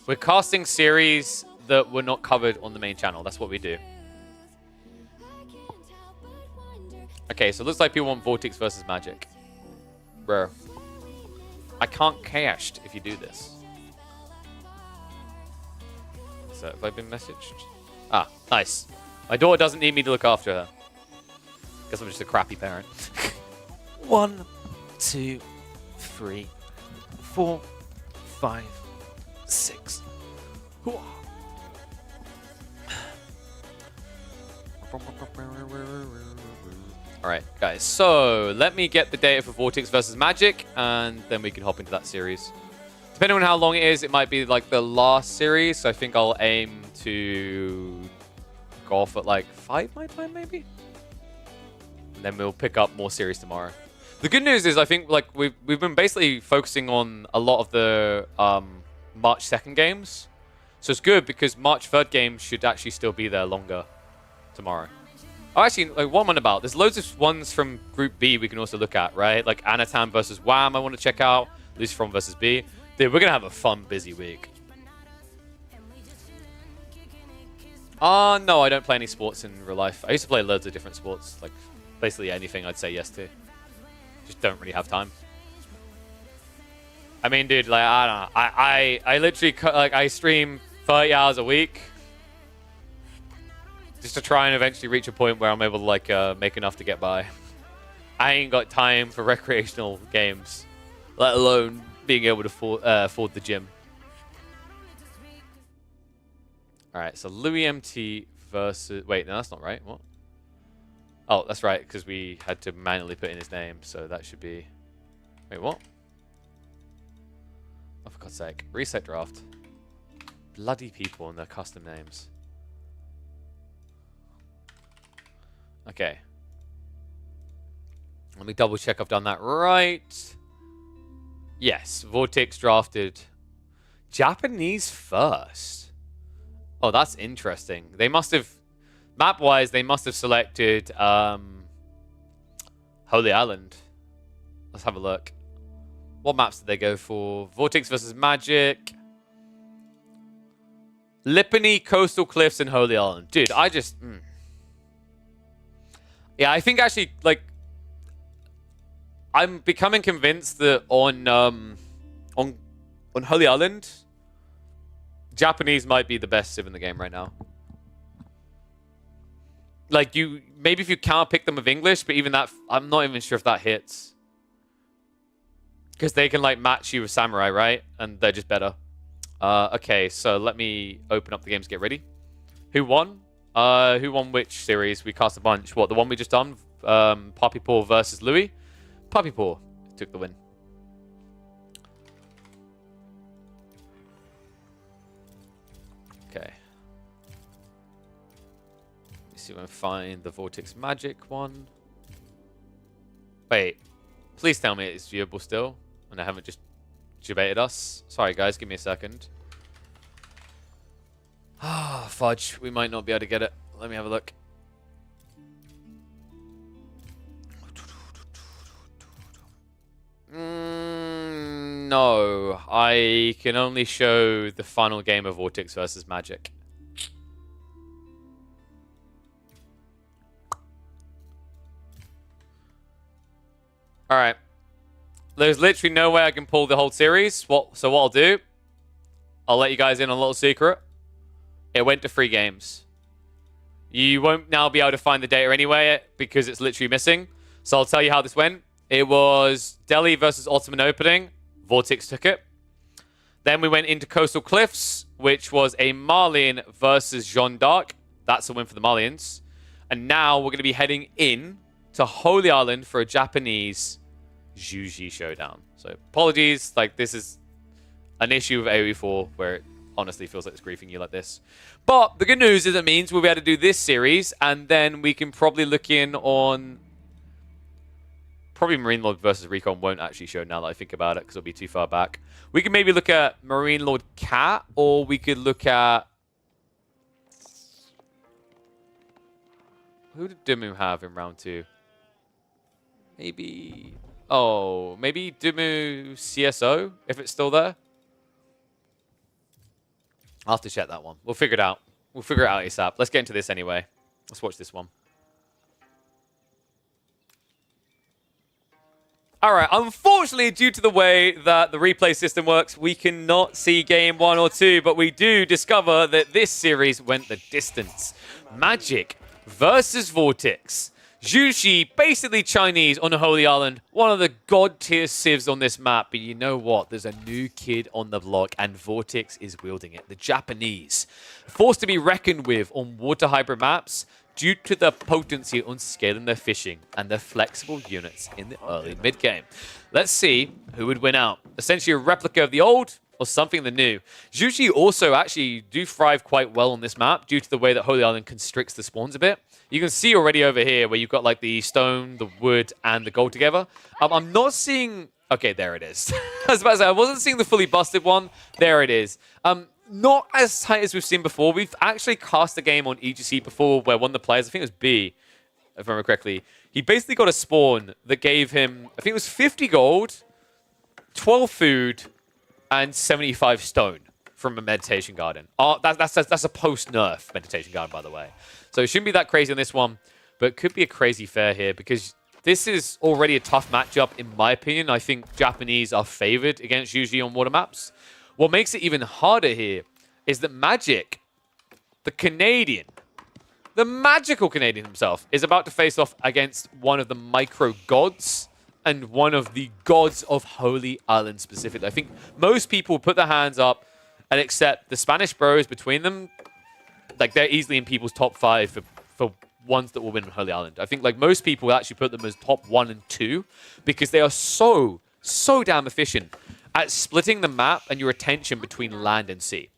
We're casting series that were not covered on the main channel. That's what we do. Okay, so it looks like people want Vortex versus Magic. Bro. I can't cast if you do this. So have I been messaged? Ah, nice. My daughter doesn't need me to look after her. Guess I'm just a crappy parent. 1, 2, 3, 4, 5, 6. Alright, guys. So, let me get the data for Vortex versus Magic, and then we can hop into that series. Depending on how long it is, it might be like the last series. So I think I'll aim to go off at like 5 my time, maybe? And then we'll pick up more series tomorrow. The good news is I think like we've been basically focusing on a lot of the March 2nd games. So it's good because March 3rd games should actually still be there longer tomorrow. Oh, actually, like one on about. There's loads of ones from Group B we can also look at, right? Like Anatan versus Wham I want to check out. Lucifron versus B. Dude, we're going to have a fun, busy week. No, I don't play any sports in real life. I used to play loads of different sports. Like, basically anything I'd say yes to. Just don't really have time. I mean, dude, like, I don't know. I literally, like, I stream 30 hours a week. Just to try and eventually reach a point where I'm able to, like, make enough to get by. I ain't got time for recreational games. Let alone being able to afford the gym. Alright, so Louis MT versus... Wait, no, that's not right. What? Oh, that's right, because we had to manually put in his name, so that should be... Wait, what? Oh, for God's sake. Reset draft. Bloody people and their custom names. Okay. Let me double check I've done that right. Yes, Vortex drafted Japanese first. Oh, that's interesting. They must have, map-wise, they must have selected Holy Island. Let's have a look. What maps did they go for? Vortex versus Magic. Lipany, Coastal Cliffs, and Holy Island. Dude, I just... Yeah, I think actually, like... I'm becoming convinced that on Holy Island, Japanese might be the best civ in the game right now. Like maybe if you can't pick them with English, but even that, I'm not even sure if that hits. Because they can like match you with Samurai, right? And they're just better. Okay, so let me open up the games, get ready. Who won? Who won which series? We cast a bunch. What, the one we just done? Poppy Paw versus Louis? Poppy Paw took the win. Okay. Let me see if I can find the Vortex Magic one. Wait. Please tell me it's viewable still. And I haven't just debated us. Sorry, guys. Give me a second. Ah, fudge. We might not be able to get it. Let me have a look. No, I can only show the final game of Vortex versus Magic. Alright. There's literally no way I can pull the whole series. So what I'll do, I'll let you guys in on a little secret. It went to 3 games. You won't now be able to find the data anyway because it's literally missing. So I'll tell you how this went. It was Delhi versus Ottoman opening. Vortex took it. Then we went into Coastal Cliffs, which was a Marlian versus Jeanne d'Arc. That's a win for the Marlians. And now we're going to be heading in to Holy Island for a Japanese Juji showdown. So apologies, like this is an issue with AoE4 where it honestly feels like it's griefing you like this. But the good news is it means we'll be able to do this series, and then we can probably look in on... Probably Marine Lord versus Recon won't actually show now that I think about it, because it'll be too far back. We could maybe look at Marine Lord Cat, or we could look at... Who did Dumu have in round 2? Maybe... Oh, maybe Dumu CSO, if it's still there? I'll have to check that one. We'll figure it out. We'll figure it out ASAP. Let's get into this anyway. Let's watch this one. Alright, unfortunately, due to the way that the replay system works, we cannot see game 1 or 2, but we do discover that this series went the distance. Magic versus Vortex. Zhu Xi, basically Chinese on the Holy Island, one of the god-tier civs on this map, but you know what? There's a new kid on the block, and Vortex is wielding it. The Japanese. Forced to be reckoned with on water hybrid maps, due to the potency on scaling their fishing and their flexible units in the early mid-game. Let's see who would win out. Essentially a replica of the old or something of the new. Zhu Xi also actually do thrive quite well on this map due to the way that Holy Island constricts the spawns a bit. You can see already over here where you've got like the stone, the wood, and the gold together. I'm not seeing... Okay, there it is. I was about to say, I wasn't seeing the fully busted one. There it is. Not as tight as we've seen before. We've actually cast a game on EGC before where one of the players, I think it was B, if I remember correctly, he basically got a spawn that gave him, I think it was 50 gold, 12 food, and 75 stone from a meditation garden. That's a post-nerf meditation garden, by the way. So it shouldn't be that crazy on this one, but it could be a crazy fair here because this is already a tough matchup, in my opinion. I think Japanese are favored against Zhu Xi on water maps. What makes it even harder here is that Magic, the Canadian, the magical Canadian himself, is about to face off against one of the micro gods and one of the gods of Holy Island specifically. I think most people put their hands up and accept the Spanish bros between them. Like, they're easily in people's top 5 for ones that will win on Holy Island. I think, like, most people actually put them as top 1 and 2 because they are so damn efficient at splitting the map and your attention between land and sea.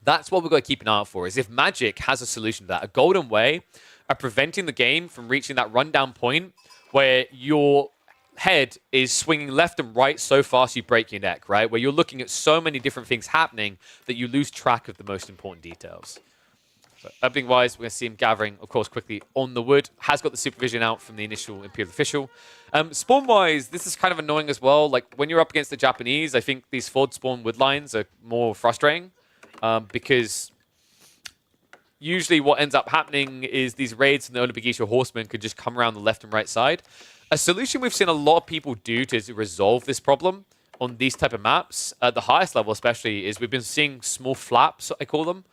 That's what we've got to keep an eye out for, is if Magic has a solution to that, a golden way of preventing the game from reaching that rundown point where your head is swinging left and right so fast you break your neck, right? Where you're looking at so many different things happening that you lose track of the most important details. Opening-wise, we're going to see him gathering, of course, quickly on the wood. Has got the supervision out from the initial Imperial official. Spawn-wise, this is kind of annoying as well. Like, when you're up against the Japanese, I think these forward spawn wood lines are more frustrating because usually what ends up happening is these raids from the Onibigisha horsemen could just come around the left and right side. A solution we've seen a lot of people do to resolve this problem on these type of maps, at the highest level especially, is we've been seeing small flaps, I call them.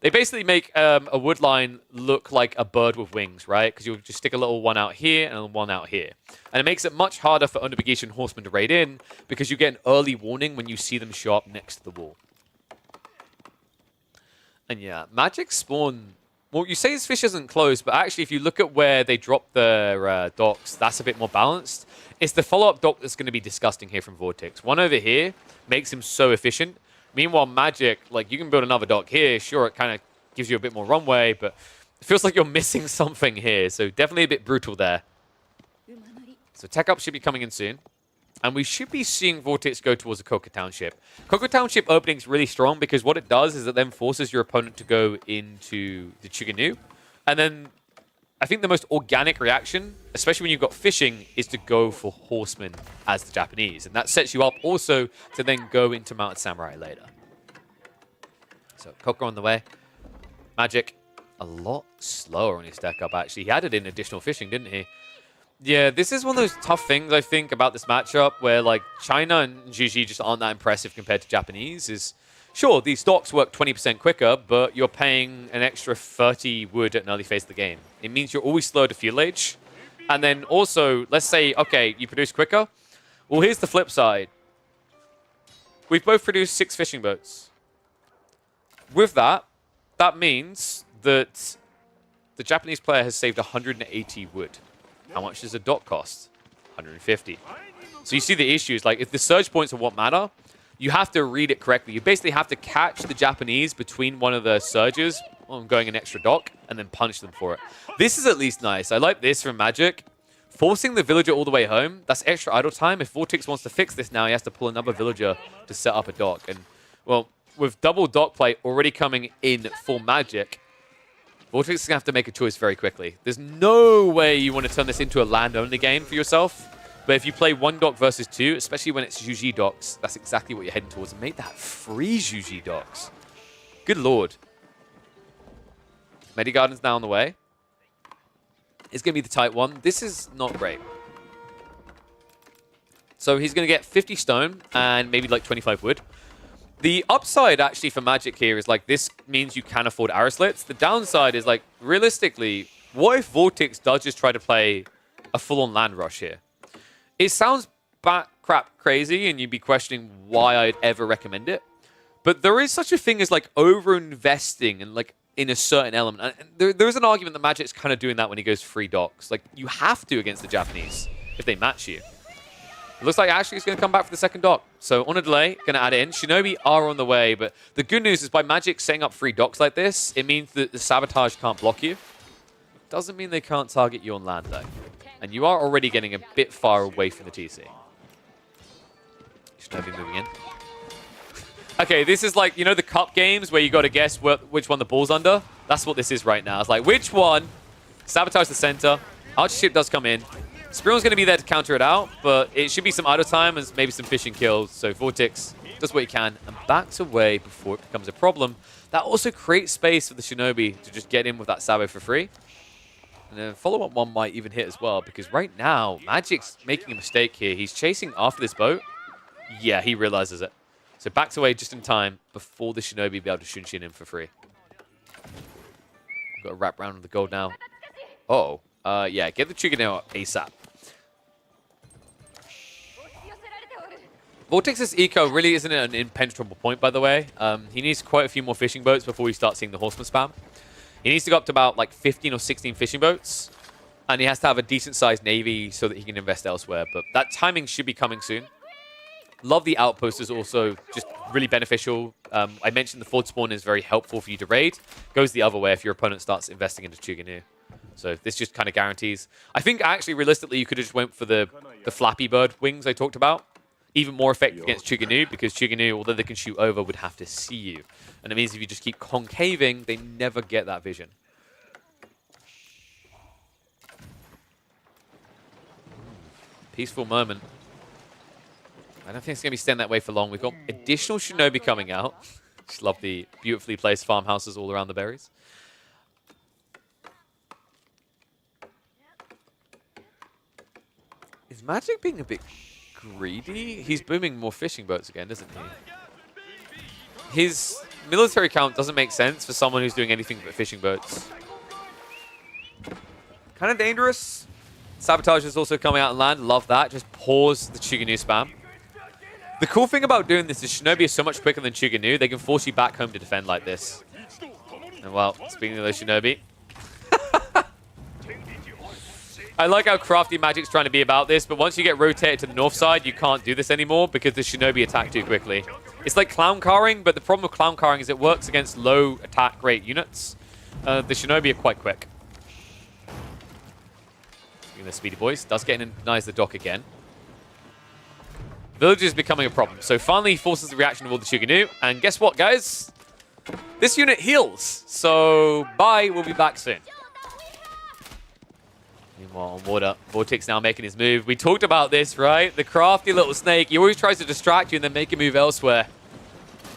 They basically make a wood line look like a bird with wings, right? Because you'll just stick a little one out here and one out here. And it makes it much harder for Onibigisha and horsemen to raid in because you get an early warning when you see them show up next to the wall. And yeah, Magic spawn... Well, you say his fish isn't closed, but actually if you look at where they drop their docks, that's a bit more balanced. It's the follow-up dock that's going to be disgusting here from Vortex. One over here makes him so efficient. Meanwhile, Magic, like, you can build another dock here. Sure, it kind of gives you a bit more runway, but it feels like you're missing something here. So definitely a bit brutal there. So tech up should be coming in soon. And we should be seeing Vortex go towards the Coca Township. Coca Township opening is really strong because what it does is it then forces your opponent to go into the Chuganu. And then I think the most organic reaction, especially when you've got fishing, is to go for horsemen as the Japanese. And that sets you up also to then go into Mounted Samurai later. So Coca on the way. Magic a lot slower on his stack up, actually. He added in additional fishing, didn't he? Yeah, this is one of those tough things, I think, about this matchup where, like, China and Zhu Xi just aren't that impressive compared to Japanese. Is sure, these stocks work 20% quicker, but you're paying an extra 30 wood at an early phase of the game. It means you're always slow to fuel age. And then also, let's say, okay, you produce quicker. Well, here's the flip side. We've both produced 6 fishing boats. With that, that means that the Japanese player has saved 180 wood. How much does a dock cost? 150. So you see the issues. Like, if the surge points are what matter, you have to read it correctly. You basically have to catch the Japanese between one of the surges on going an extra dock and then punish them for it. This is at least nice. I like this from Magic. Forcing the villager all the way home, that's extra idle time. If Vortex wants to fix this now, he has to pull another villager to set up a dock. And, well, with double dock play already coming in for Magic, Vortex is going to have to make a choice very quickly. There's no way you want to turn this into a land-only game for yourself. But if you play one dock versus two, especially when it's Juji docks, that's exactly what you're heading towards. And make that free Juji docks. Good lord. Medigarden's now on the way. It's going to be the tight one. This is not great. So he's going to get 50 stone and maybe like 25 wood. The upside actually for Magic here is like this means you can afford arrow slits. The downside is like realistically, what if Vortex does just try to play a full-on land rush here? It sounds crap crazy and you'd be questioning why I'd ever recommend it. But there is such a thing as like over-investing and like in a certain element. And there is an argument that Magic's kind of doing that when he goes free docks. Like, you have to against the Japanese if they match you. It looks like Ashley's going to come back for the second dock. So, on a delay, going to add it in. Shinobi are on the way, but the good news is by Magic setting up free docks like this, it means that the Sabotage can't block you. Doesn't mean they can't target you on land, though. And you are already getting a bit far away from the TC. Shinobi moving in. Okay, this is like, you know the cup games where you got to guess which one the ball's under? That's what this is right now. It's like, which one? Sabotage the center. Archer ship does come in. Spearman's going to be there to counter it out, but it should be some idle time and maybe some fishing kills. So Vortex does what he can and backs away before it becomes a problem. That also creates space for the Shinobi to just get in with that Sabo for free. And then follow-up one might even hit as well, because right now, Magic's making a mistake here. He's chasing after this boat. Yeah, he realizes it. So backs away just in time before the Shinobi be able to Shunshin in for free. Got to wrap around with the gold now. Uh-oh. Yeah, get the Chuganeo ASAP. Vortex's eco really isn't an impenetrable point, by the way. He needs quite a few more fishing boats before we start seeing the horseman spam. He needs to go up to about like 15 or 16 fishing boats. And he has to have a decent-sized navy so that he can invest elsewhere. But that timing should be coming soon. Love the outpost is also just really beneficial. I mentioned the Ford spawn is very helpful for you to raid. Goes the other way if your opponent starts investing into Chuganoo. So this just kind of guarantees. I think actually realistically you could have just went for the Flappy Bird wings I talked about. Even more effective against Chuganoo because Chuganoo, although they can shoot over, would have to see you. And it means if you just keep concaving, they never get that vision. Peaceful moment. I don't think it's going to be staying that way for long. We've got additional Shinobi coming out. Just love the beautifully placed farmhouses all around the berries. Is Magic being a bit greedy? He's booming more fishing boats again, isn't he? His military count doesn't make sense for someone who's doing anything but fishing boats. Kind of dangerous. Sabotage is also coming out on land. Love that. Just pause the Chuganoo spam. The cool thing about doing this is Shinobi is so much quicker than Chuganoo. They can force you back home to defend like this. And well, speaking of those Shinobi. I like how crafty Magic's trying to be about this, but once you get rotated to the north side, you can't do this anymore because the Shinobi attack too quickly. It's like clown carring, but the problem with clown carring is it works against low attack rate units. The Shinobi are quite quick. Speaking of the speedy boys, does get in and denies the dock again. Village is becoming a problem. So finally he forces the reaction of all the Chuganoo. And guess what, guys? This unit heals. So bye, we'll be back soon. Meanwhile, on water, Vortex now making his move. We talked about this, right? The crafty little snake. He always tries to distract you and then make a move elsewhere.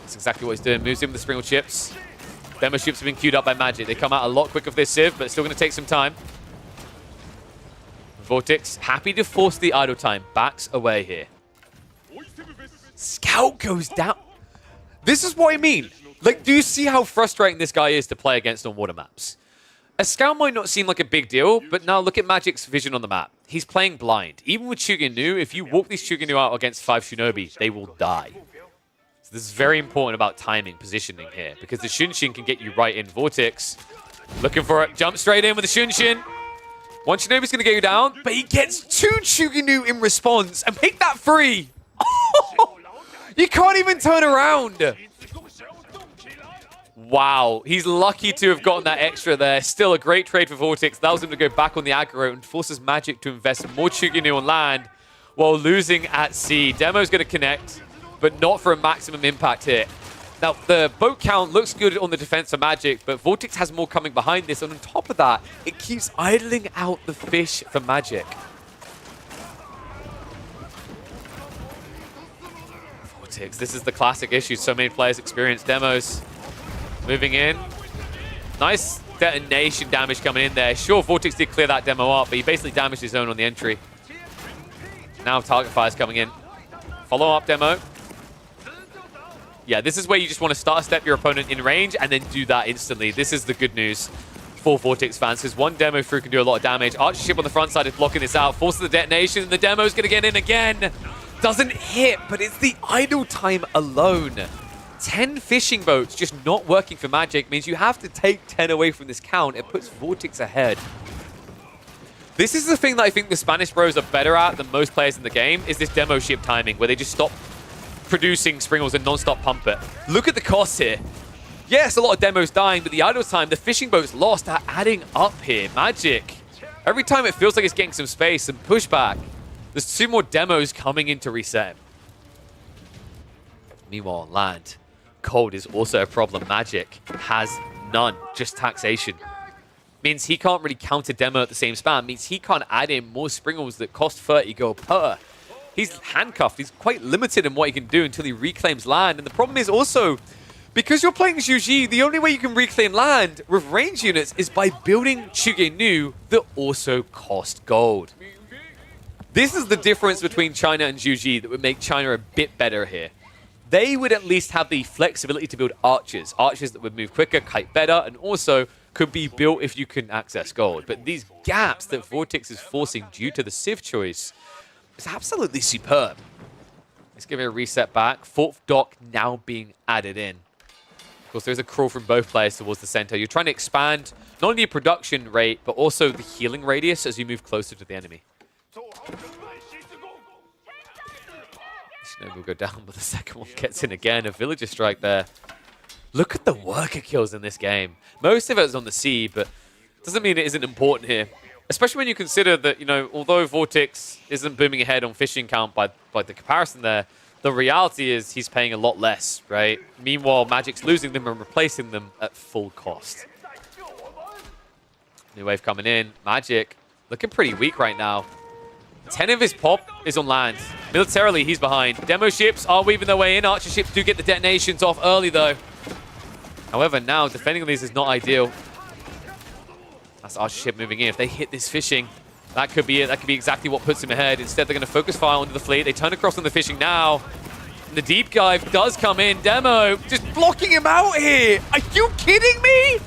That's exactly what he's doing. Moves in with the Springle Chips. Demo ships have been queued up by Magic. They come out a lot quicker for this Civ, but it's still going to take some time. Vortex, happy to force the idle time. Backs away here. Scout goes down. This is what I mean. Like, do you see how frustrating this guy is to play against on water maps? A scout might not seem like a big deal, but now look at Magic's vision on the map. He's playing blind. Even with Chuganoo, if you walk these Chuganoo out against 5 Shinobi, they will die. So this is very important about timing, positioning here, because the Shunshin can get you right in. Vortex, looking for it. Jump straight in with the Shunshin. One Shinobi's going to get you down, but he gets 2 Chuganoo in response and make that free. You can't even turn around. Wow, he's lucky to have gotten that extra there. Still a great trade for Vortex. That was him to go back on the aggro and forces Magic to invest more Chuginu on land while losing at sea. Demo's going to connect, but not for a maximum impact here. Now, the boat count looks good on the defense for Magic, but Vortex has more coming behind this. And on top of that, it keeps idling out the fish for Magic. Vortex, this is the classic issue so many players experience. Demos moving in. Nice detonation damage coming in there. Sure, Vortex did clear that demo up, but he basically damaged his own on the entry. Now target fire's coming in. Follow up demo. Yeah, this is where you just want to start step your opponent in range and then do that instantly. This is the good news for Vortex fans, because one demo through can do a lot of damage. Archer ship on the front side is blocking this out. Forces the detonation, and the demo's going to get in again. Doesn't hit, but it's the idle time alone. 10 fishing boats just not working for Magic means you have to take 10 away from this count. It puts Vortex ahead. This is the thing that I think the Spanish bros are better at than most players in the game, is this demo ship timing, where they just stop producing Springles and non-stop pump it. Look at the cost here. Yes, a lot of demos dying, but the idle time, the fishing boats lost, are adding up here. Magic, every time it feels like it's getting some space, some pushback, there's 2 more demos coming in to reset. Meanwhile, on land, cold is also a problem. Magic has none, just taxation. Means he can't really counter demo at the same span. Means he can't add in more Springles that cost 30 gold per. He's handcuffed. He's quite limited in what he can do until he reclaims land. And the problem is also, because you're playing Zhu Ji, the only way you can reclaim land with range units is by building Chuginu that also cost gold. This is the difference between China and Zhu Ji that would make China a bit better here. They would at least have the flexibility to build archers. Archers that would move quicker, kite better, and also could be built if you couldn't access gold. But these gaps that Vortex is forcing due to the Civ choice is absolutely superb. Let's give it a reset back. 4th dock now being added in. Of course, there's a crawl from both players towards the center. You're trying to expand not only your production rate, but also the healing radius as you move closer to the enemy. Shinobu will go down, but the second one gets in again. A villager strike there. Look at the worker kills in this game. Most of it is on the sea, but doesn't mean it isn't important here. Especially when you consider that, you know, although Vortex isn't booming ahead on fishing count by the comparison there, the reality is he's paying a lot less, right? Meanwhile, Magic's losing them and replacing them at full cost. New wave coming in. Magic looking pretty weak right now. 10 of his pop is on land. Militarily, he's behind. Demo ships are weaving their way in. Archer ships do get the detonations off early, though. However, now defending these is not ideal. That's Archer ship moving in. If they hit this fishing, that could be it. That could be exactly what puts him ahead. Instead, they're going to focus fire onto the fleet. They turn across on the fishing now. And the deep dive does come in. Demo just blocking him out here. Are you kidding me?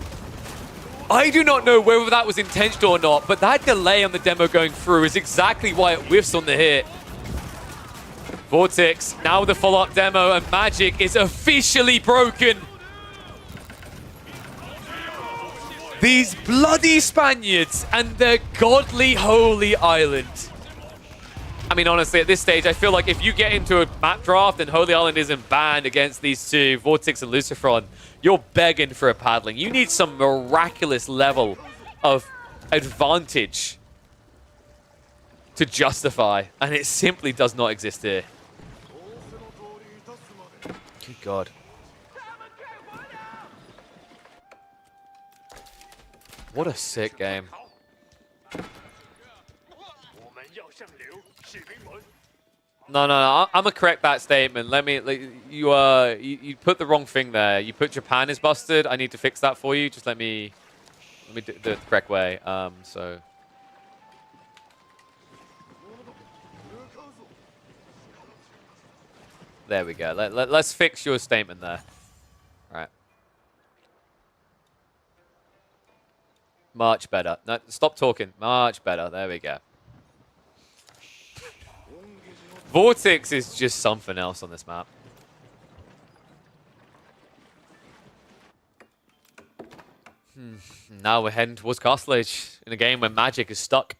I do not know whether that was intentional or not, but that delay on the demo going through is exactly why it whiffs on the hit. Vortex, now with the follow-up demo, and Magic is officially broken. These bloody Spaniards and their godly holy island. I mean, honestly, at this stage, I feel like if you get into a map draft and Holy Island isn't banned against these two, Vortex and Lucifron, you're begging for a paddling. You need some miraculous level of advantage to justify, and it simply does not exist here. Good God. What a sick game. No, I'm gonna correct that statement. Let me, you put the wrong thing there. You put Japan is busted. I need to fix that for you. Just let me do it the correct way. So. There we go. Let's fix your statement there. All right. Much better. No, stop talking. Much better. There we go. Vortex is just something else on this map. Now we're heading towards Castle Age in a game where Magic is stuck.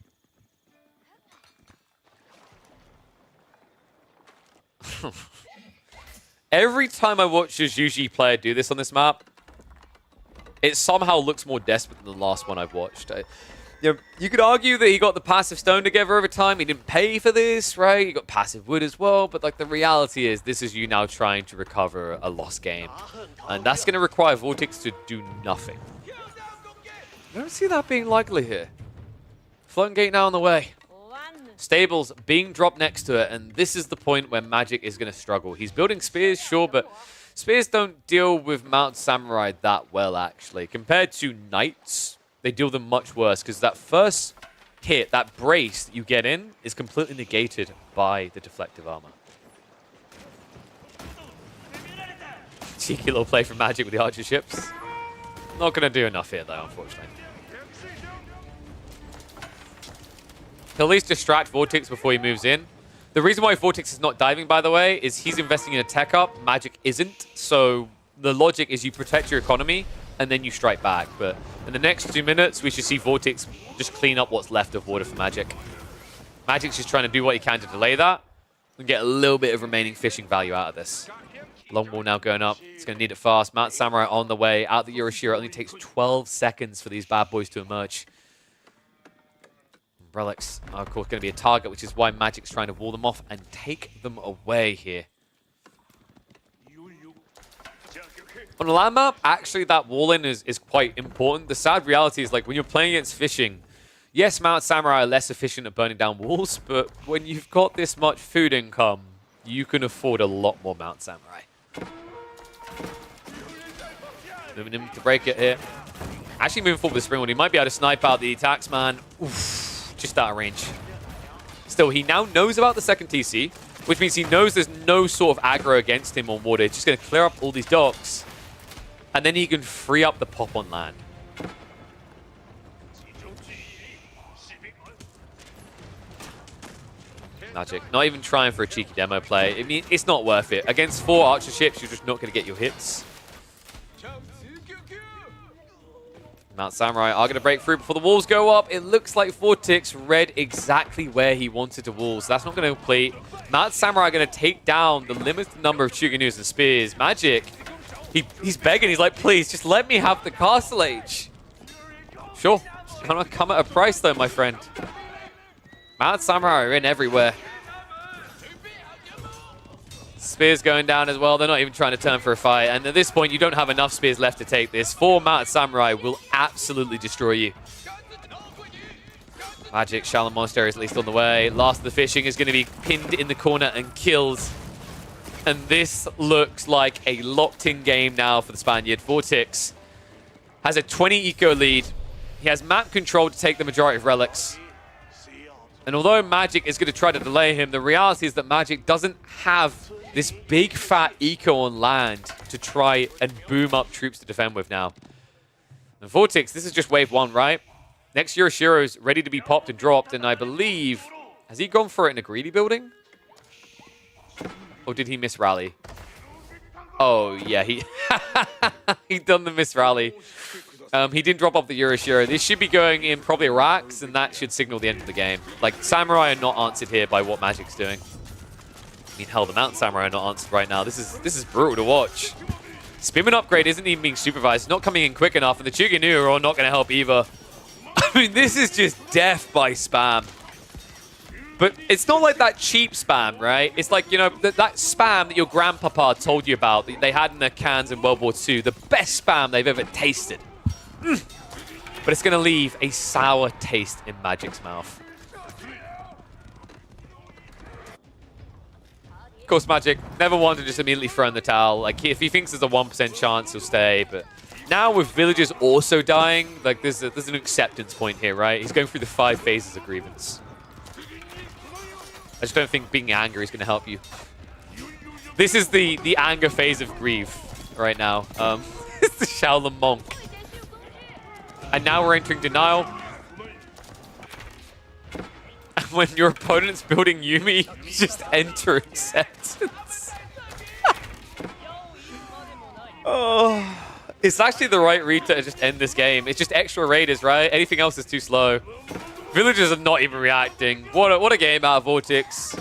Every time I watch a Zhuji player do this on this map, it somehow looks more desperate than the last one I've watched. You could argue that he got the passive stone together over time. He didn't pay for this, right? He got passive wood as well. But like the reality is, this is you now trying to recover a lost game. And that's going to require Vortex to do nothing. I don't see that being likely here. Floating gate now on the way. Stables being dropped next to it. And this is the point where Magic is going to struggle. He's building spears, sure, but spears don't deal with Mount Samurai that well, actually. Compared to knights, they deal them much worse because that first hit, that brace that you get in, is completely negated by the deflective armor. Cheeky little play from Magic with the archer ships. Not going to do enough here, though, unfortunately. He'll at least distract Vortex before he moves in. The reason why Vortex is not diving, by the way, is he's investing in a tech up. Magic isn't. So the logic is you protect your economy and then you strike back. But in the next 2 minutes, we should see Vortex just clean up what's left of water for Magic. Magic's just trying to do what he can to delay that and get a little bit of remaining fishing value out of this. Long ball now going up. It's going to need it fast. Mount Samurai on the way. Out the Euroshiro. It only takes 12 seconds for these bad boys to emerge. Relics are, of course, going to be a target, which is why Magic's trying to wall them off and take them away here. On a land map, actually, that wall-in is quite important. The sad reality is, like, when you're playing against fishing, yes, Mount Samurai are less efficient at burning down walls, but when you've got this much food income, you can afford a lot more Mount Samurai. Moving him to break it here. Actually moving forward with Springwood. He might be able to snipe out the attacks, man. Oof, just out of range. Still, he now knows about the second TC, which means he knows there's no sort of aggro against him on water. It's just going to clear up all these docks. And then he can free up the pop on land. Magic. Not even trying for a cheeky demo play. I mean, it's not worth it. Against 4 archer ships, you're just not going to get your hits. Mount Samurai are going to break through before the walls go up. It looks like Vortex read exactly where he wanted to wall, so that's not going to complete. Mount Samurai are going to take down the limited number of Chuganus and spears. Magic, he's begging. He's like, please, just let me have the Castle Age. Sure. It's going to come at a price, though, my friend. Mount Samurai are in everywhere. Spears going down as well. They're not even trying to turn for a fight. And at this point, you don't have enough spears left to take this. 4 Mount Samurai will absolutely destroy you. Magic, Shaolin Monastery is at least on the way. Last of the fishing is going to be pinned in the corner and killed. And this looks like a locked-in game now for the Spaniard. Vortex has a 20 eco lead. He has map control to take the majority of relics. And although Magic is going to try to delay him, the reality is that Magic doesn't have this big fat eco on land to try and boom up troops to defend with now. And Vortex, this is just wave 1, right? Next Yoroshiro's ready to be popped and dropped, and I believe... Has he gone for it in a greedy building? Or did he miss rally? Oh, yeah, he... he done the miss rally. He didn't drop off the Euroshiro. This should be going in probably Rax, and that should signal the end of the game. Like, Samurai are not answered here by what Magic's doing. I mean, hell, the Mount Samurai are not answered right now. This is brutal to watch. Spinman upgrade isn't even being supervised, not coming in quick enough, and the Chuganu are all not going to help either. I mean, this is just death by spam. But it's not like that cheap spam, right? It's like, you know, that spam that your grandpapa told you about, that they had in their cans in World War II. The best spam they've ever tasted. But it's going to leave a sour taste in Magic's mouth. Of course, Magic never wanted to just immediately throw in the towel. Like, if he thinks there's a 1% chance, he'll stay. But now with villagers also dying, like, there's an acceptance point here, right? He's going through the 5 phases of grievance. I just don't think being angry is going to help you. This is the anger phase of grief right now. It's the Shaolin Monk. And now we're entering denial. And when your opponent's building Yuumi, you just enter acceptance. Oh, it's actually the right read to just end this game. It's just extra raiders, right? Anything else is too slow. Villagers are not even reacting. What a game out of Vortex.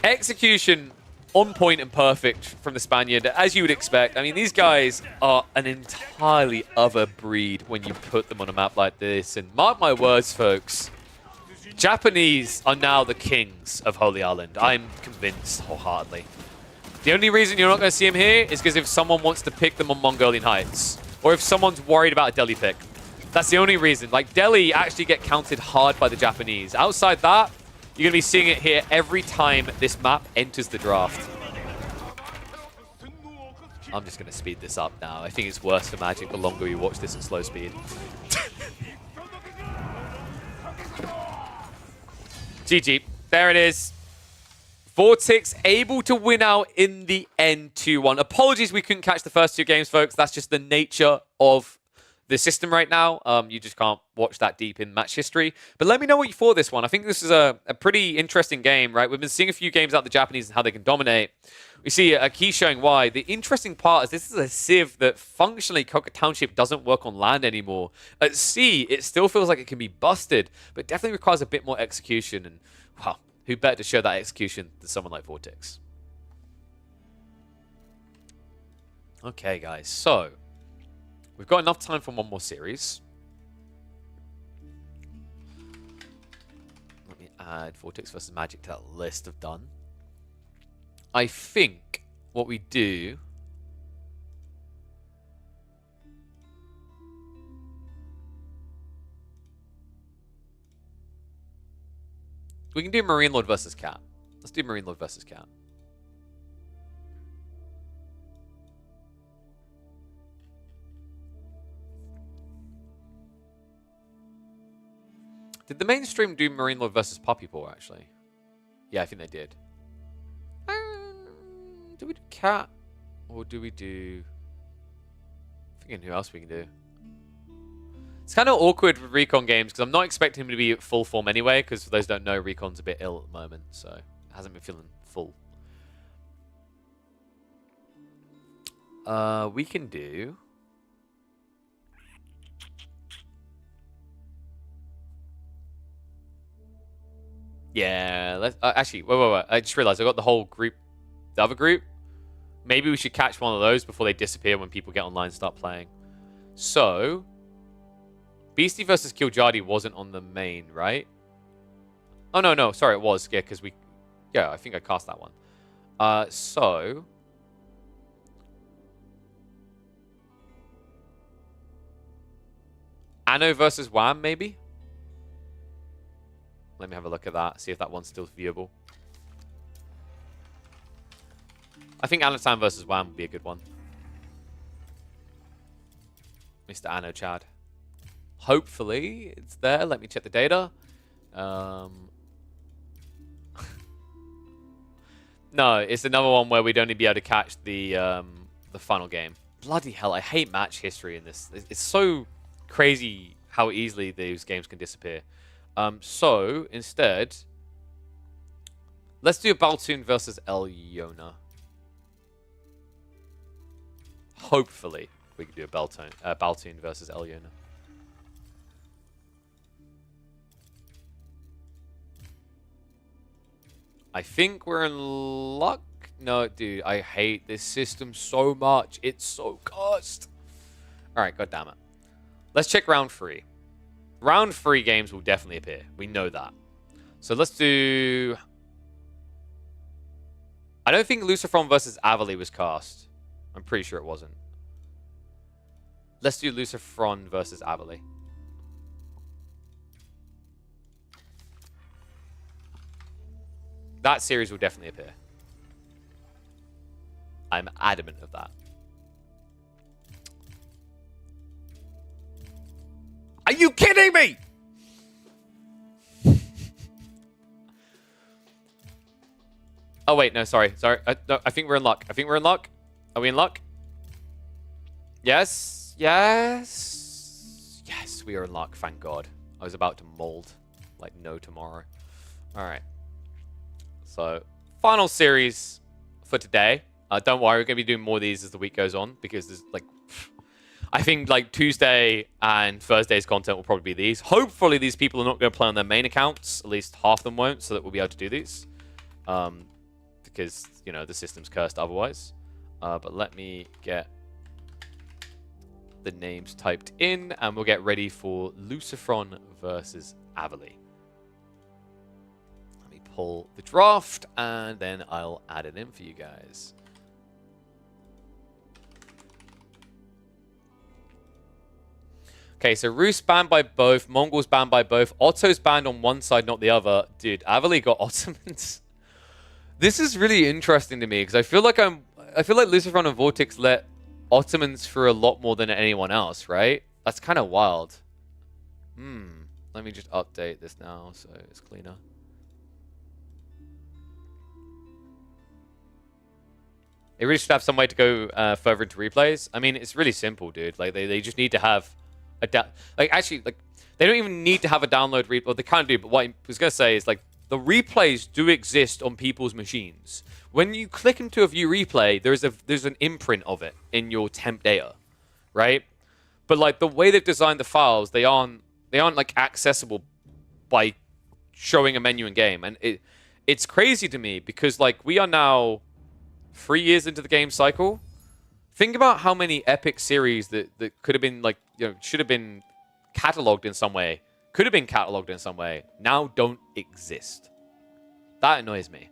Execution on point and perfect from the Spaniard, as you would expect. I mean, these guys are an entirely other breed when you put them on a map like this. And mark my words, folks, Japanese are now the kings of Holy Island. I'm convinced wholeheartedly. The only reason you're not going to see them here is because if someone wants to pick them on Mongolian Heights, or if someone's worried about a Delhi pick. That's the only reason. Like, Delhi actually get counted hard by the Japanese. Outside that, you're going to be seeing it here every time this map enters the draft. I'm just going to speed this up now. I think it's worse for Magic the longer we watch this at slow speed. GG. There it is. Vortex able to win out in the end 2-1. Apologies we couldn't catch the first two games, folks. That's just the nature of the system right now. You just can't watch that deep in match history. But let me know what you thought of this one. I think this is a pretty interesting game, right? We've been seeing a few games out the Japanese and how they can dominate. We see a key showing why. The interesting part is this is a civ that functionally Coca Township doesn't work on land anymore. At sea, it still feels like it can be busted, but definitely requires a bit more execution. And, wow, who better to show that execution than someone like Vortex? Okay, guys, so we've got enough time for one more series. Let me add Vortex versus Magic to that list of done. I think what we do... we can do Marine Lord versus Cat. Let's do Marine Lord versus Cat. Did the mainstream do Marine Lord versus Puppy Paw, actually? Yeah, I think they did. Do we do Cat? Or do we do... I'm thinking who else we can do. It's kind of awkward with Recon games, because I'm not expecting him to be at full form anyway, because for those who don't know, Recon's a bit ill at the moment, so it hasn't been feeling full. We can do... yeah, let's... actually, wait. I just realized I got the whole group, the other group. Maybe we should catch one of those before they disappear when people get online and start playing. So... Beastie versus Kiljadi wasn't on the main, right? Oh, no. Sorry, it was. Yeah, because we... yeah, I think I cast that one. So... Anno versus Wham, maybe? Let me have a look at that. See if that one's still viewable. I think Anatan versus Wham would be a good one. Mr. Anno Chad. Hopefully it's there. Let me check the data. No, it's another one where we'd only be able to catch the final game. Bloody hell, I hate match history in this. It's so crazy how easily these games can disappear. So instead, let's do a Baltoon versus Elyona. Hopefully we can do a Baltoon versus Elyona. I think we're in luck. No, dude, I hate this system so much. It's so cursed. All right, goddammit. Let's check round 3. Round 3 games will definitely appear. We know that. So let's do... I don't think Lucifron versus Avali was cast. I'm pretty sure it wasn't. Let's do Lucifron versus Avali. That series will definitely appear. I'm adamant of that. Are you kidding me? Oh, wait. No, sorry. No, I think we're in luck. Are we in luck? Yes. Yes, we are in luck. Thank God. I was about to mold like no tomorrow. All right. So, final series for today. Don't worry, we're going to be doing more of these as the week goes on, because there's like... I think like Tuesday and Thursday's content will probably be these. Hopefully these people are not going to play on their main accounts. At least half of them won't, so that we'll be able to do these. because, you know, the system's cursed otherwise. But let me get the names typed in, and we'll get ready for Lucifron versus Avali. Let me pull the draft, and then I'll add it in for you guys. Okay, so Roos banned by both, Mongols banned by both, Otto's banned on one side, not the other. Dude, Avali got Ottomans. This is really interesting to me because I feel like Lucifron and Vortex let Ottomans through a lot more than anyone else, right? That's kind of wild. Let me just update this now so it's cleaner. It really should have some way to go further into replays. I mean, it's really simple, dude. Like they just need to have a they don't even need to have a download replay. Well, they kind of do, but what I was gonna say is like the replays do exist on people's machines. When you click into a view replay, there's an imprint of it in your temp data, right? But like the way they've designed the files, they aren't like accessible by showing a menu in game, and it's crazy to me because like we are now 3 years into the game cycle. Think about how many epic series that could have been like, you know, should have been cataloged in some way, could have been cataloged in some way, now don't exist. That annoys me.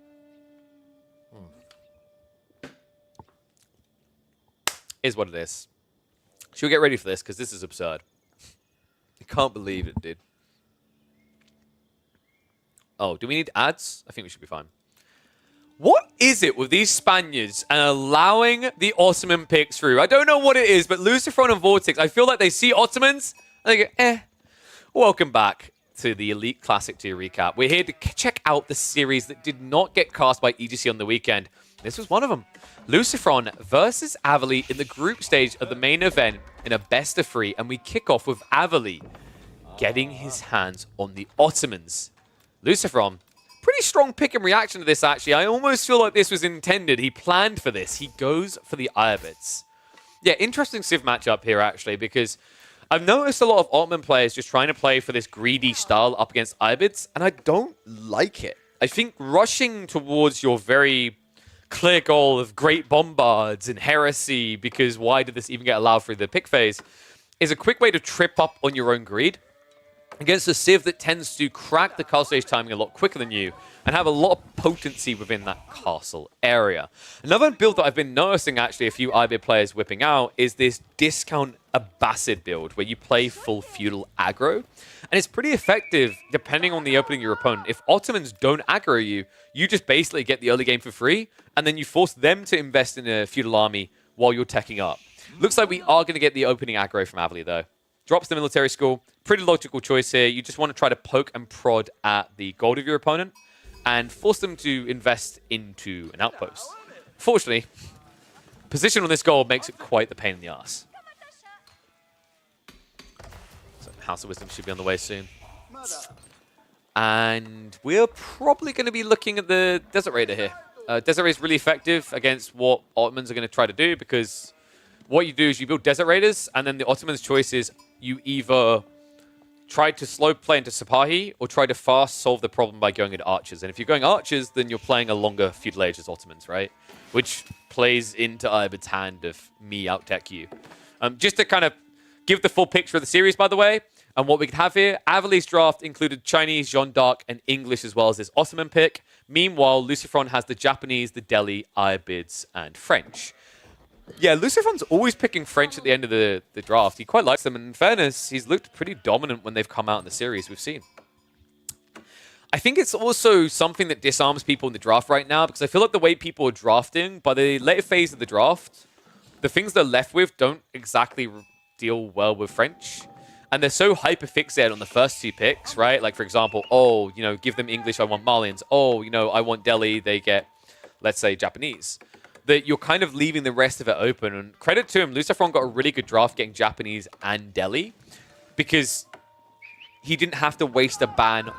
Is what it is. Should we get ready for this? Because this is absurd. I can't believe it, dude. Oh, do we need ads? I think we should be fine. What is it with these Spaniards and allowing the Ottoman picks through? I don't know what it is, but Lucifron and Vortex, I feel like they see Ottomans and they go, eh. Welcome back to the Elite Classic 2 recap. We're here to check out the series that did not get cast by EGC on the weekend. This was one of them. Lucifron versus Avali in the group stage of the main event in a best of 3, and we kick off with Avali getting his hands on the Ottomans. Lucifron, pretty strong pick in reaction to this, actually. I almost feel like this was intended. He planned for this. He goes for the Iobits. Yeah, interesting Civ matchup here, actually, because I've noticed a lot of Ottoman players just trying to play for this greedy style up against Iobits, and I don't like it. I think rushing towards your very clear goal of great bombards and heresy, because why did this even get allowed through the pick phase, is a quick way to trip up on your own greed against a Civ that tends to crack the castle stage timing a lot quicker than you and have a lot of potency within that castle area. Another build that I've been noticing actually a few IB players whipping out is this discount Abbasid build where you play full feudal aggro. And it's pretty effective depending on the opening of your opponent. If Ottomans don't aggro you, you just basically get the early game for free and then you force them to invest in a feudal army while you're teching up. Looks like we are going to get the opening aggro from Avali though. Drops the military school. Pretty logical choice here. You just want to try to poke and prod at the gold of your opponent and force them to invest into an outpost. Fortunately, position on this gold makes it quite the pain in the ass. So House of Wisdom should be on the way soon. And we're probably going to be looking at the Desert Raider here. Desert Raider is really effective against what Ottomans are going to try to do because what you do is you build Desert Raiders and then the Ottomans' choice is you either try to slow play into Sipahi or try to fast solve the problem by going into Archers. And if you're going Archers, then you're playing a longer feudal age as Ottomans, right? Which plays into Iobit's hand of me out-tech you. Just to kind of give the full picture of the series, by the way, and what we could have here, Avali's draft included Chinese, Jeanne d'Arc, and English as well as this Ottoman pick. Meanwhile, Lucifron has the Japanese, the Delhi, Iobids, and French. Yeah, Lucifron's always picking French at the end of the draft. He quite likes them, and in fairness, he's looked pretty dominant when they've come out in the series we've seen. I think it's also something that disarms people in the draft right now, because I feel like the way people are drafting, by the later phase of the draft, the things they're left with don't exactly deal well with French. And they're so hyper-fixated on the first 2 picks, right? Like, for example, oh, you know, give them English, I want Malians. Oh, you know, I want Delhi, they get, let's say, Japanese. That you're kind of leaving the rest of it open. And credit to him, Lucifron got a really good draft getting Japanese and Delhi because he didn't have to waste a ban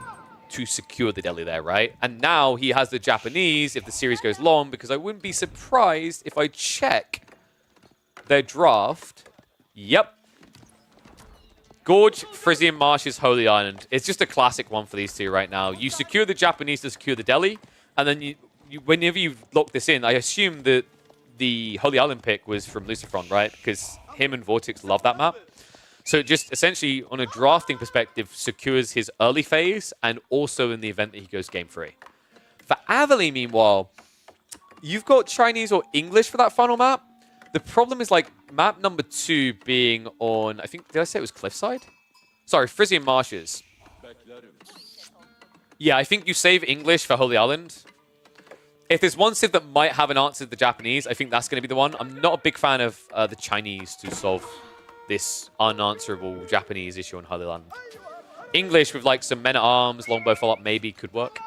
to secure the Delhi there, right? And now he has the Japanese if the series goes long, because I wouldn't be surprised if I check their draft. Yep. Gorge, Frisian Marshes, Holy Island. It's just a classic one for these two right now. You secure the Japanese to secure the Delhi, and then whenever you lock this in, I assume that the Holy Island pick was from Lucifron, right? Because him and Vortex love that map. So it just essentially, on a drafting perspective, secures his early phase and also in the event that he goes game 3. For Avali, meanwhile, you've got Chinese or English for that final map. The problem is like map number 2 being on, I think, did I say it was Cliffside? Sorry, Frisian Marshes. Yeah, I think you save English for Holy Island. If there's one civ that might have an answer to the Japanese, I think that's going to be the one. I'm not a big fan of the Chinese to solve this unanswerable Japanese issue on Holy Island. English with like some men-at-arms, longbow follow-up maybe could work.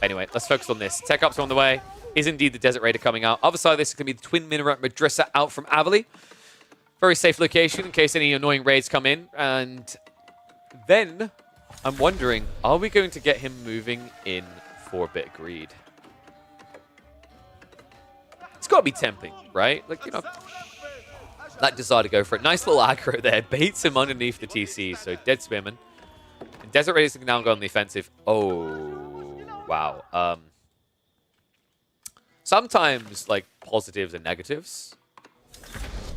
Anyway, let's focus on this. Tech ups on the way. Is indeed the Desert Raider coming out. Other side of this is going to be the Twin Minaret Madrasa out from Avali. Very safe location in case any annoying raids come in. And then I'm wondering, are we going to get him moving in for a bit of greed? It's got to be tempting, right? Like, you know, that desire to go for it. Nice little aggro there. Baits him underneath the TC. So dead Spearman. And Desert Raiders can now go on the offensive. Oh, wow. Sometimes, like, positives and negatives.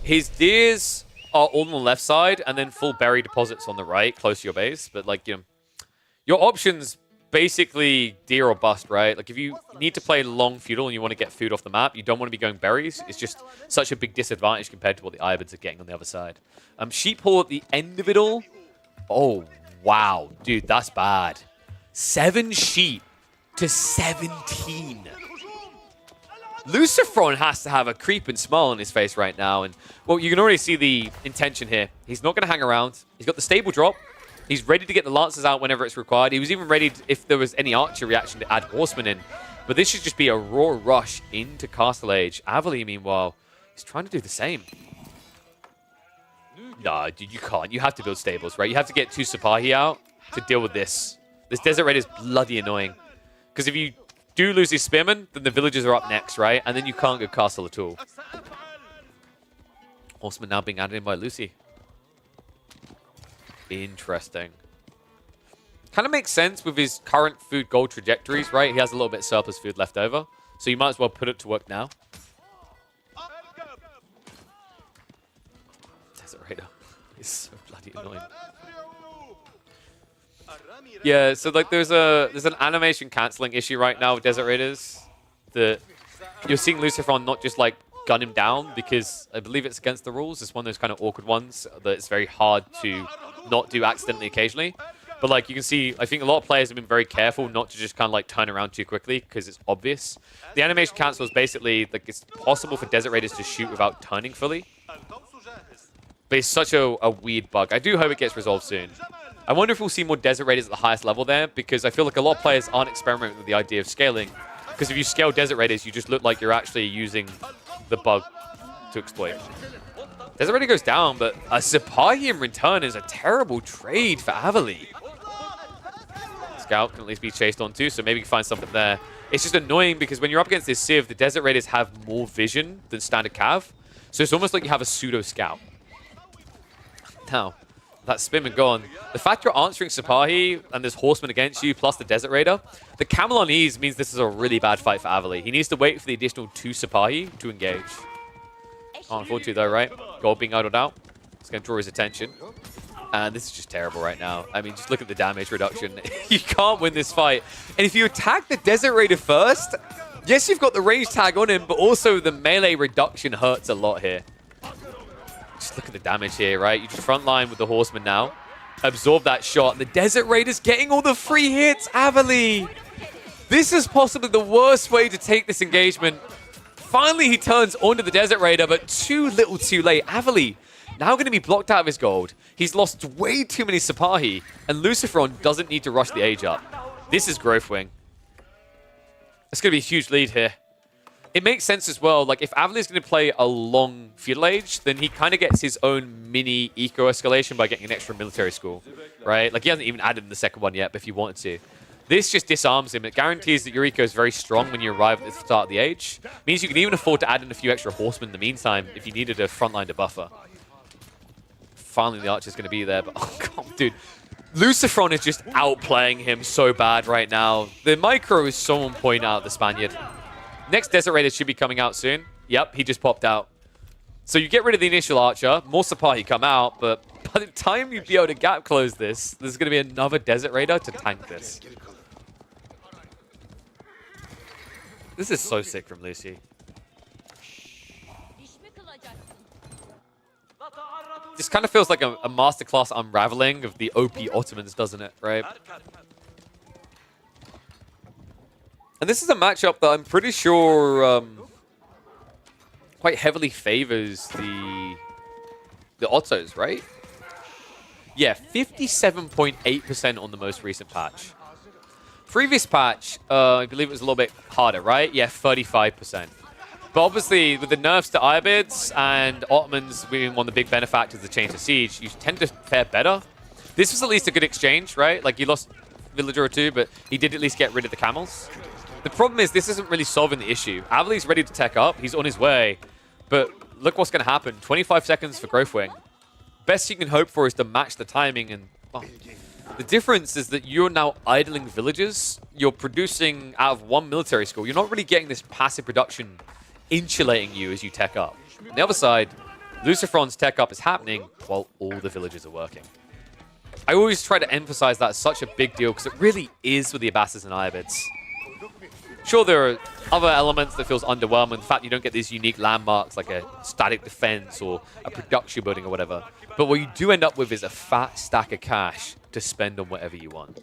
His deers are all on the left side, and then full berry deposits on the right, close to your base. But, like, you know, your options basically deer or bust, right? Like, if you need to play long feudal and you want to get food off the map, you don't want to be going berries. It's just such a big disadvantage compared to what the Ivids are getting on the other side. Sheep Hall at the end of it all. Oh, wow. Dude, that's bad. 7 sheep to 17. Lucifron has to have a creeping smile on his face right now. And, well, you can already see the intention here. He's not going to hang around. He's got the stable drop. He's ready to get the Lancers out whenever it's required. He was even ready, if there was any Archer reaction, to add Horsemen in. But this should just be a raw rush into Castle Age. Avali, meanwhile, is trying to do the same. Nah, dude, you can't. You have to build stables, right? You have to get 2 Sipahi out to deal with this. This Desert Raid is bloody annoying. Because if you do lose his Spearman, then the villagers are up next, right? And then you can't go castle at all. Horseman now being added in by Lucy. Interesting. Kind of makes sense with his current food goal trajectories, right? He has a little bit of surplus food left over. So you might as well put it to work now. Desert Raider is so bloody annoying. Yeah, so like there's an animation cancelling issue right now with Desert Raiders. That you're seeing Lucifron not just like gun him down because I believe it's against the rules. It's one of those kind of awkward ones that it's very hard to not do accidentally occasionally. But like you can see, I think a lot of players have been very careful not to just kind of like turn around too quickly because it's obvious. The animation cancel is basically like it's possible for Desert Raiders to shoot without turning fully. But it's such a weird bug. I do hope it gets resolved soon. I wonder if we'll see more Desert Raiders at the highest level there, because I feel like a lot of players aren't experimenting with the idea of scaling. Because if you scale Desert Raiders, you just look like you're actually using the bug to exploit. Desert Raider goes down, but a Sipahi in return is a terrible trade for Avali. Scout can at least be chased on too, so maybe you can find something there. It's just annoying because when you're up against this Civ, the Desert Raiders have more vision than standard Cav. So it's almost like you have a pseudo-scout. Now, that Spearman gone. The fact you're answering Sipahi and there's Horsemen against you plus the Desert Raider, the Camel on ease means this is a really bad fight for Avali. He needs to wait for the additional 2 Sipahi to engage. Can't afford to though, right? Gold being idled out. It's going to draw his attention. And this is just terrible right now. I mean, just look at the damage reduction. You can't win this fight. And if you attack the Desert Raider first, yes, you've got the range tag on him, but also the melee reduction hurts a lot here. Just look at the damage here, right? You just front line with the Horseman now. Absorb that shot. The Desert Raider's getting all the free hits. Avali! This is possibly the worst way to take this engagement. Finally, he turns onto the Desert Raider, but too little too late. Avali now going to be blocked out of his gold. He's lost way too many Sipahi, and Lucifron doesn't need to rush the age up. This is Growth Wing. It's going to be a huge lead here. It makes sense as well. Like, if Avali's going to play a long feudal age, then he kind of gets his own mini eco-escalation by getting an extra military school, right? Like, he hasn't even added the second one yet, but if you wanted to. This just disarms him. It guarantees that your eco is very strong when you arrive at the start of the age. It means you can even afford to add in a few extra horsemen in the meantime if you needed a frontline to buffer. Finally, the Archer's going to be there, but oh god, dude. Lucifron is just outplaying him so bad right now. The micro is so on point out, the Spaniard. Next Desert Raider should be coming out soon. Yep, he just popped out. So you get rid of the initial archer, more Sipahi come out, but by the time you'd be able to gap close this, there's going to be another Desert Raider to tank this. This is so sick from Lucy. This kind of feels like a masterclass unraveling of the OP Ottomans, doesn't it? Right? And this is a matchup that I'm pretty sure quite heavily favors the Ottos, right? Yeah, 57.8% on the most recent patch. Previous patch, I believe it was a little bit harder, right? Yeah, 35%. But obviously, with the nerfs to Irobids and Ottomans being one of the big benefactors of the Chains of Siege, you tend to fare better. This was at least a good exchange, right? Like, you lost a villager or two, but he did at least get rid of the camels. The problem is, this isn't really solving the issue. Avali's ready to tech up. He's on his way. But look what's going to happen. 25 seconds for Growth Wing. Best you can hope for is to match the timing. And well, the difference is that you're now idling villagers. You're producing out of one military school. You're not really getting this passive production insulating you as you tech up. On the other side, Lucifron's tech up is happening while all the villagers are working. I always try to emphasize that as such a big deal because it really is with the Abbasis and Irobids. Sure, there are other elements that feels underwhelming. The fact you don't get these unique landmarks like a static defense or a production building or whatever. But what you do end up with is a fat stack of cash to spend on whatever you want.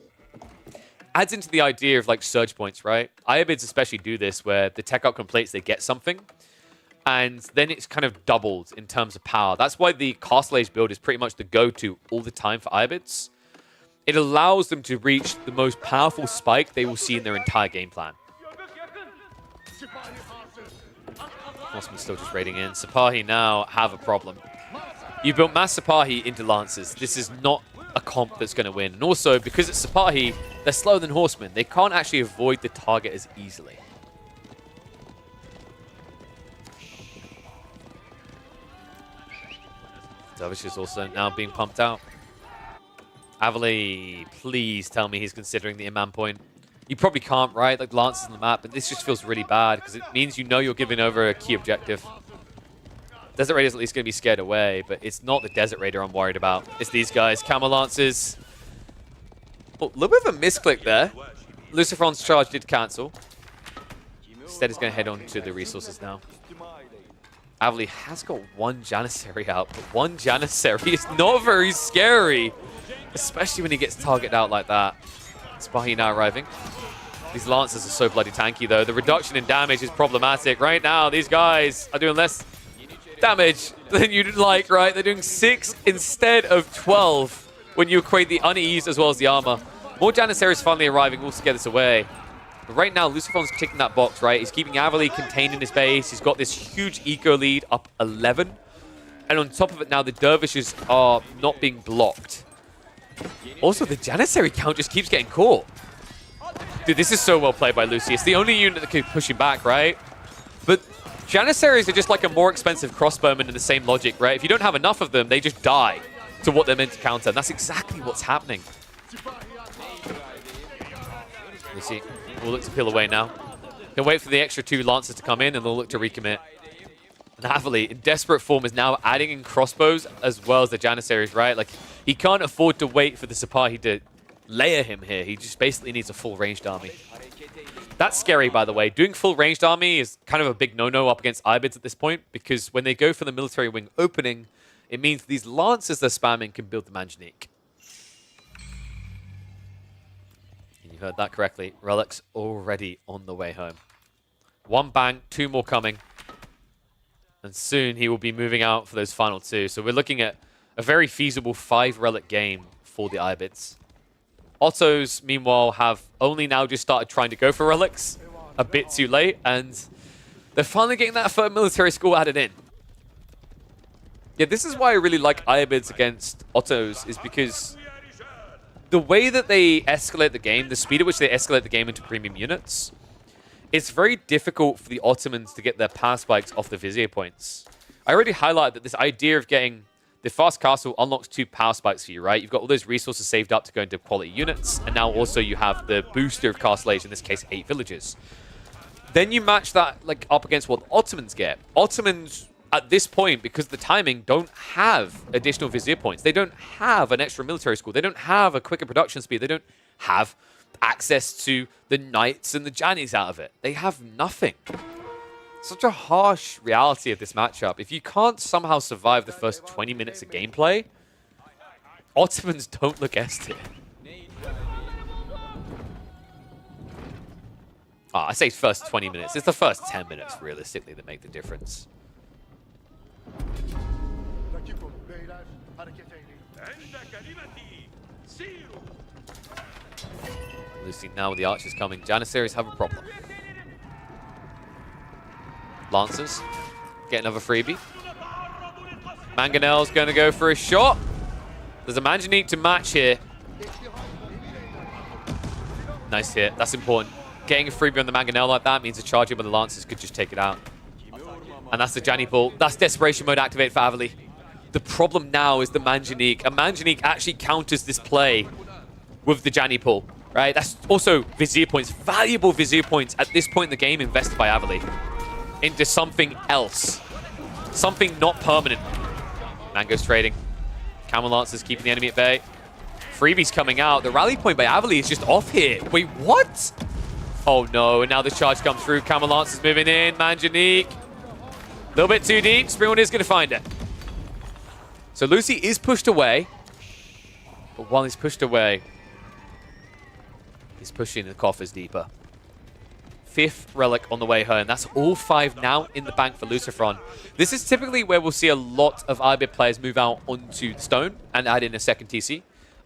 Adds into the idea of like surge points, right? Irobids especially do this where the tech up completes, they get something. And then it's kind of doubled in terms of power. That's why the Castle Age build is pretty much the go-to all the time for Irobids. It allows them to reach the most powerful spike they will see in their entire game plan. Osman's still just raiding in. Sipahi now have a problem. You built mass Sipahi into Lancers. This is not a comp that's going to win. And also, because it's Sipahi, they're slower than Horsemen. They can't actually avoid the target as easily. Dervish is also now being pumped out. Avali, please tell me he's considering the Imam point. You probably can't, right? Like Lancers on the map, but this just feels really bad because it means you know you're giving over a key objective. Desert Raider's at least going to be scared away, but it's not the Desert Raider I'm worried about. It's these guys. Camel Lancers. Oh, a little bit of a misclick there. Lucifron's charge did cancel. Instead, he's going to head on to the resources now. Avali has got one Janissary out, but one Janissary is not very scary, especially when he gets targeted out like that. Sipahi now arriving. These Lancers are so bloody tanky, though. The reduction in damage is problematic. Right now, these guys are doing less damage than you'd like, right? They're doing 6 instead of 12 when you equate the unease as well as the armor. More Janissaries finally arriving will scare this away. But right now, Lucifron's ticking that box, right? He's keeping Avali contained in his base. He's got this huge eco lead up 11. And on top of it now, the Dervishes are not being blocked. Also, the Janissary count just keeps getting caught. Dude, this is so well played by Lucy. It's the only unit that can push him back, right? But Janissaries are just like a more expensive crossbowman in the same logic, right? If you don't have enough of them, they just die to what they're meant to counter. And that's exactly what's happening. Lucy will look to peel away now. He'll wait for the extra 2 Lancers to come in, and they'll look to recommit. And Avali, in desperate form, is now adding in crossbows as well as the Janissaries, right? Like, he can't afford to wait for the Sipahi to layer him here. He just basically needs a full ranged army. That's scary, by the way. Doing full ranged army is kind of a big no-no up against Irobids at this point, because when they go for the military wing opening, it means these Lancers they're spamming can build the Manjanique. And you heard that correctly. Relic's already on the way home. 1 bang, 2 more coming. And soon he will be moving out for those final 2. So we're looking at a very feasible 5 relic game for the Irobids. Ottos, meanwhile, have only now just started trying to go for relics a bit too late. And they're finally getting that 3rd military school added in. Yeah, this is why I really like Irobids against Ottos, is because the way that they escalate the game, the speed at which they escalate the game into premium units, it's very difficult for the Ottomans to get their power spikes off the Vizier points. I already highlighted that this idea of getting the Fast Castle unlocks 2 power spikes for you, right? You've got all those resources saved up to go into quality units, and now also you have the booster of Castle Age, in this case 8 villages. Then you match that like up against what the Ottomans get. Ottomans, at this point, because of the timing, don't have additional Vizier points. They don't have an extra military school. They don't have a quicker production speed. They don't have access to the Knights and the Jannies out of it. They have nothing. Such a harsh reality of this matchup. If you can't somehow survive the first 20 minutes of gameplay, Ottomans don't look S-tier. I say first 20 minutes. It's the first 10 minutes, realistically, that make the difference. Rakip olun beyler. Hareket eyleyin. Lucy now with the archers coming. Janissaries have a problem. Lancers get another freebie. Mangonel's going to go for a shot. There's a Manjanique to match here. Nice hit. That's important. Getting a freebie on the Mangonel like that means a charge in by the Lancers could just take it out. And that's the Janny pull. That's Desperation Mode activate for Avali. The problem now is the Manjanique. A Manjanique actually counters this play with the Janny pull, right? That's also Vizier points. Valuable Vizier points at this point in the game invested by Avali into something else. Something not permanent. Mango's trading. Camel Lancers keeping the enemy at bay. Freebies coming out. The rally point by Avali is just off here. Wait, what? Oh no, and now the charge comes through. Camel Lancers moving in. Manjanique. A little bit too deep. Springwood is going to find it. So Lucy is pushed away. But while he's pushed away, he's pushing the coffers deeper. 5th relic on the way home. That's all 5 now in the bank for Lucifron. This is typically where we'll see a lot of IBIT players move out onto the stone and add in a second TC.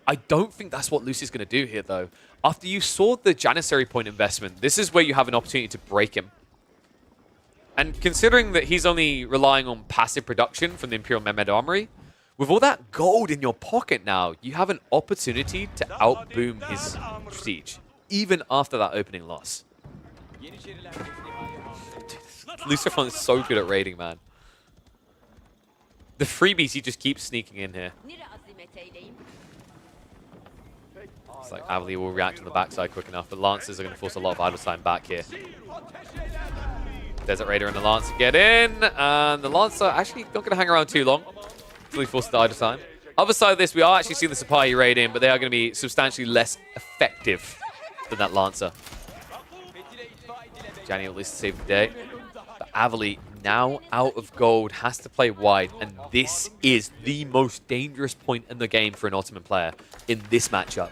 I don't think that's what Lucy's going to do here, though. After you saw the Janissary point investment, this is where you have an opportunity to break him. And considering that he's only relying on passive production from the Imperial Mehmed Armory, with all that gold in your pocket now, you have an opportunity to outboom his siege, even after that opening loss. Lucifron is so good at raiding, man. The freebies, he just keeps sneaking in here. It's like Avali will react on the backside quick enough, but Lancers are going to force a lot of idle time back here. Desert Raider and the Lancer get in, and the Lancer actually not going to hang around too long until he forces the idle time. Other side of this, we are actually seeing the Sipahi raid in, but they are going to be substantially less effective than that Lancer. Janny at least saved the day. But Avali, now out of gold, has to play wide, and this is the most dangerous point in the game for an Ottoman player in this matchup.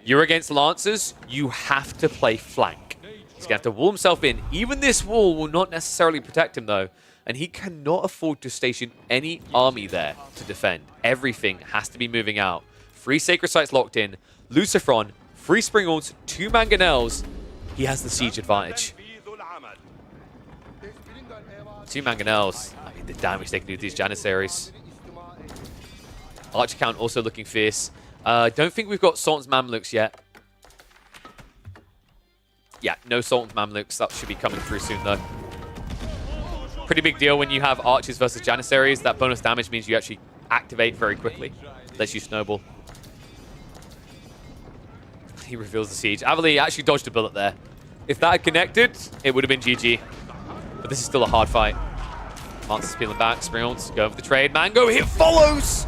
You're against Lancers, you have to play flank. He's going to have to wall himself in. Even this wall will not necessarily protect him, though, and he cannot afford to station any army there to defend. Everything has to be moving out. 3 Sacred Sites locked in. Lucifron, 3 Springwalls, 2 Mangonels. He has the siege advantage. 2 Mangonels. I mean, the damage they can do to these Janissaries. Archer count also looking fierce. Don't think we've got Sultan's Mamluks yet. Yeah, no Sultan's Mamluks. That should be coming through soon, though. Pretty big deal when you have archers versus Janissaries. That bonus damage means you actually activate very quickly. Lets you snowball. He reveals the siege. Avali actually dodged a bullet there. If that had connected, it would have been GG. But this is still a hard fight. Lancers peeling back. Springwalls go for the trade. Mango hit follows!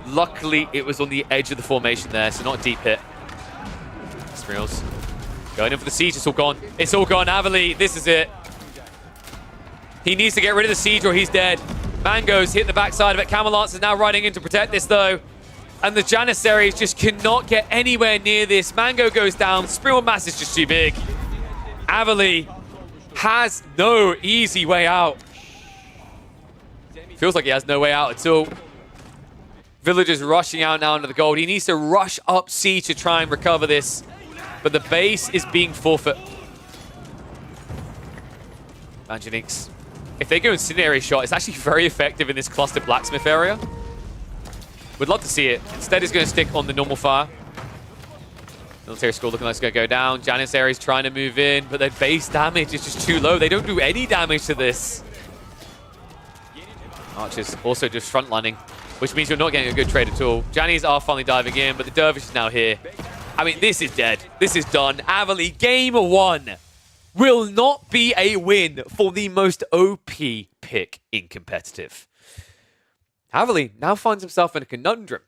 Luckily, it was on the edge of the formation there, so not a deep hit. Springwalls going in for the siege. It's all gone. It's all gone. Avali, this is it. He needs to get rid of the siege or he's dead. Mango's hit the backside of it. Camel Lance is now riding in to protect this, though. And the Janissaries just cannot get anywhere near this. Mango goes down. Springwall mass is just too big. Avali has no easy way out. Feels like he has no way out at all. Villagers rushing out now into the gold. He needs to rush up C to try and recover this. But the base is being forfeit. Manjaniques. If they go Incendiary Shot, it's actually very effective in this clustered blacksmith area. We'd love to see it. Instead, he's going to stick on the normal fire. Military School looking like it's going to go down. Janissaries trying to move in, but their base damage is just too low. They don't do any damage to this. Archers also just frontlining, which means you're not getting a good trade at all. Jannies are finally diving in, but the Dervish is now here. I mean, this is dead. This is done. Avali, game 1 will not be a win for the most OP pick in competitive. Avali now finds himself in a conundrum.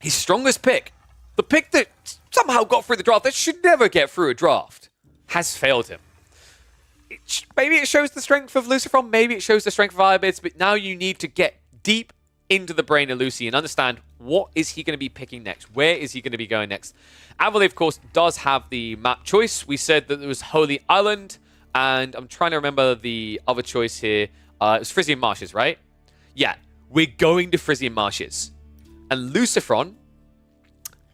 His strongest pick, the pick that somehow got through the draft, that should never get through a draft, has failed him. Maybe it shows the strength of Lucifron, maybe it shows the strength of Iobits, but now you need to get deep into the brain of Lucy and understand what is he going to be picking next? Where is he going to be going next? Avali, of course, does have the map choice. We said that it was Holy Island, and I'm trying to remember the other choice here. It was Frisian Marshes, right? Yeah, we're going to Frisian Marshes. And Lucifron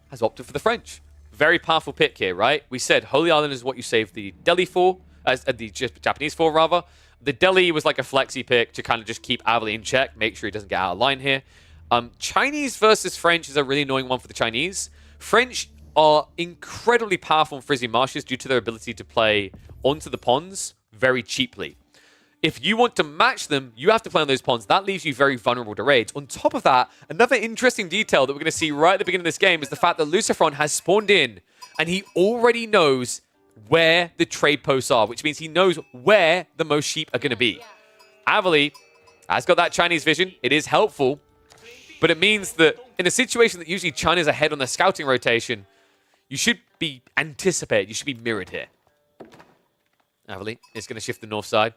has opted for the French. Very powerful pick here, right? We said Holy Island is what you save the Delhi for, the Japanese for, rather. The Delhi was like a flexi pick to kind of just keep Avali in check, make sure he doesn't get out of line here. Chinese versus French is a really annoying one for the Chinese. French are incredibly powerful in Frisian Marshes due to their ability to play onto the ponds very cheaply. If you want to match them, you have to play on those ponds. That leaves you very vulnerable to raids. On top of that, another interesting detail that we're going to see right at the beginning of this game is the fact that Lucifron has spawned in, and he already knows where the trade posts are, which means he knows where the most sheep are going to be. Avali has got that Chinese vision. It is helpful, but it means that in a situation that usually China's ahead on their scouting rotation, you should be anticipated. You should be mirrored here. Avali is going to shift the north side.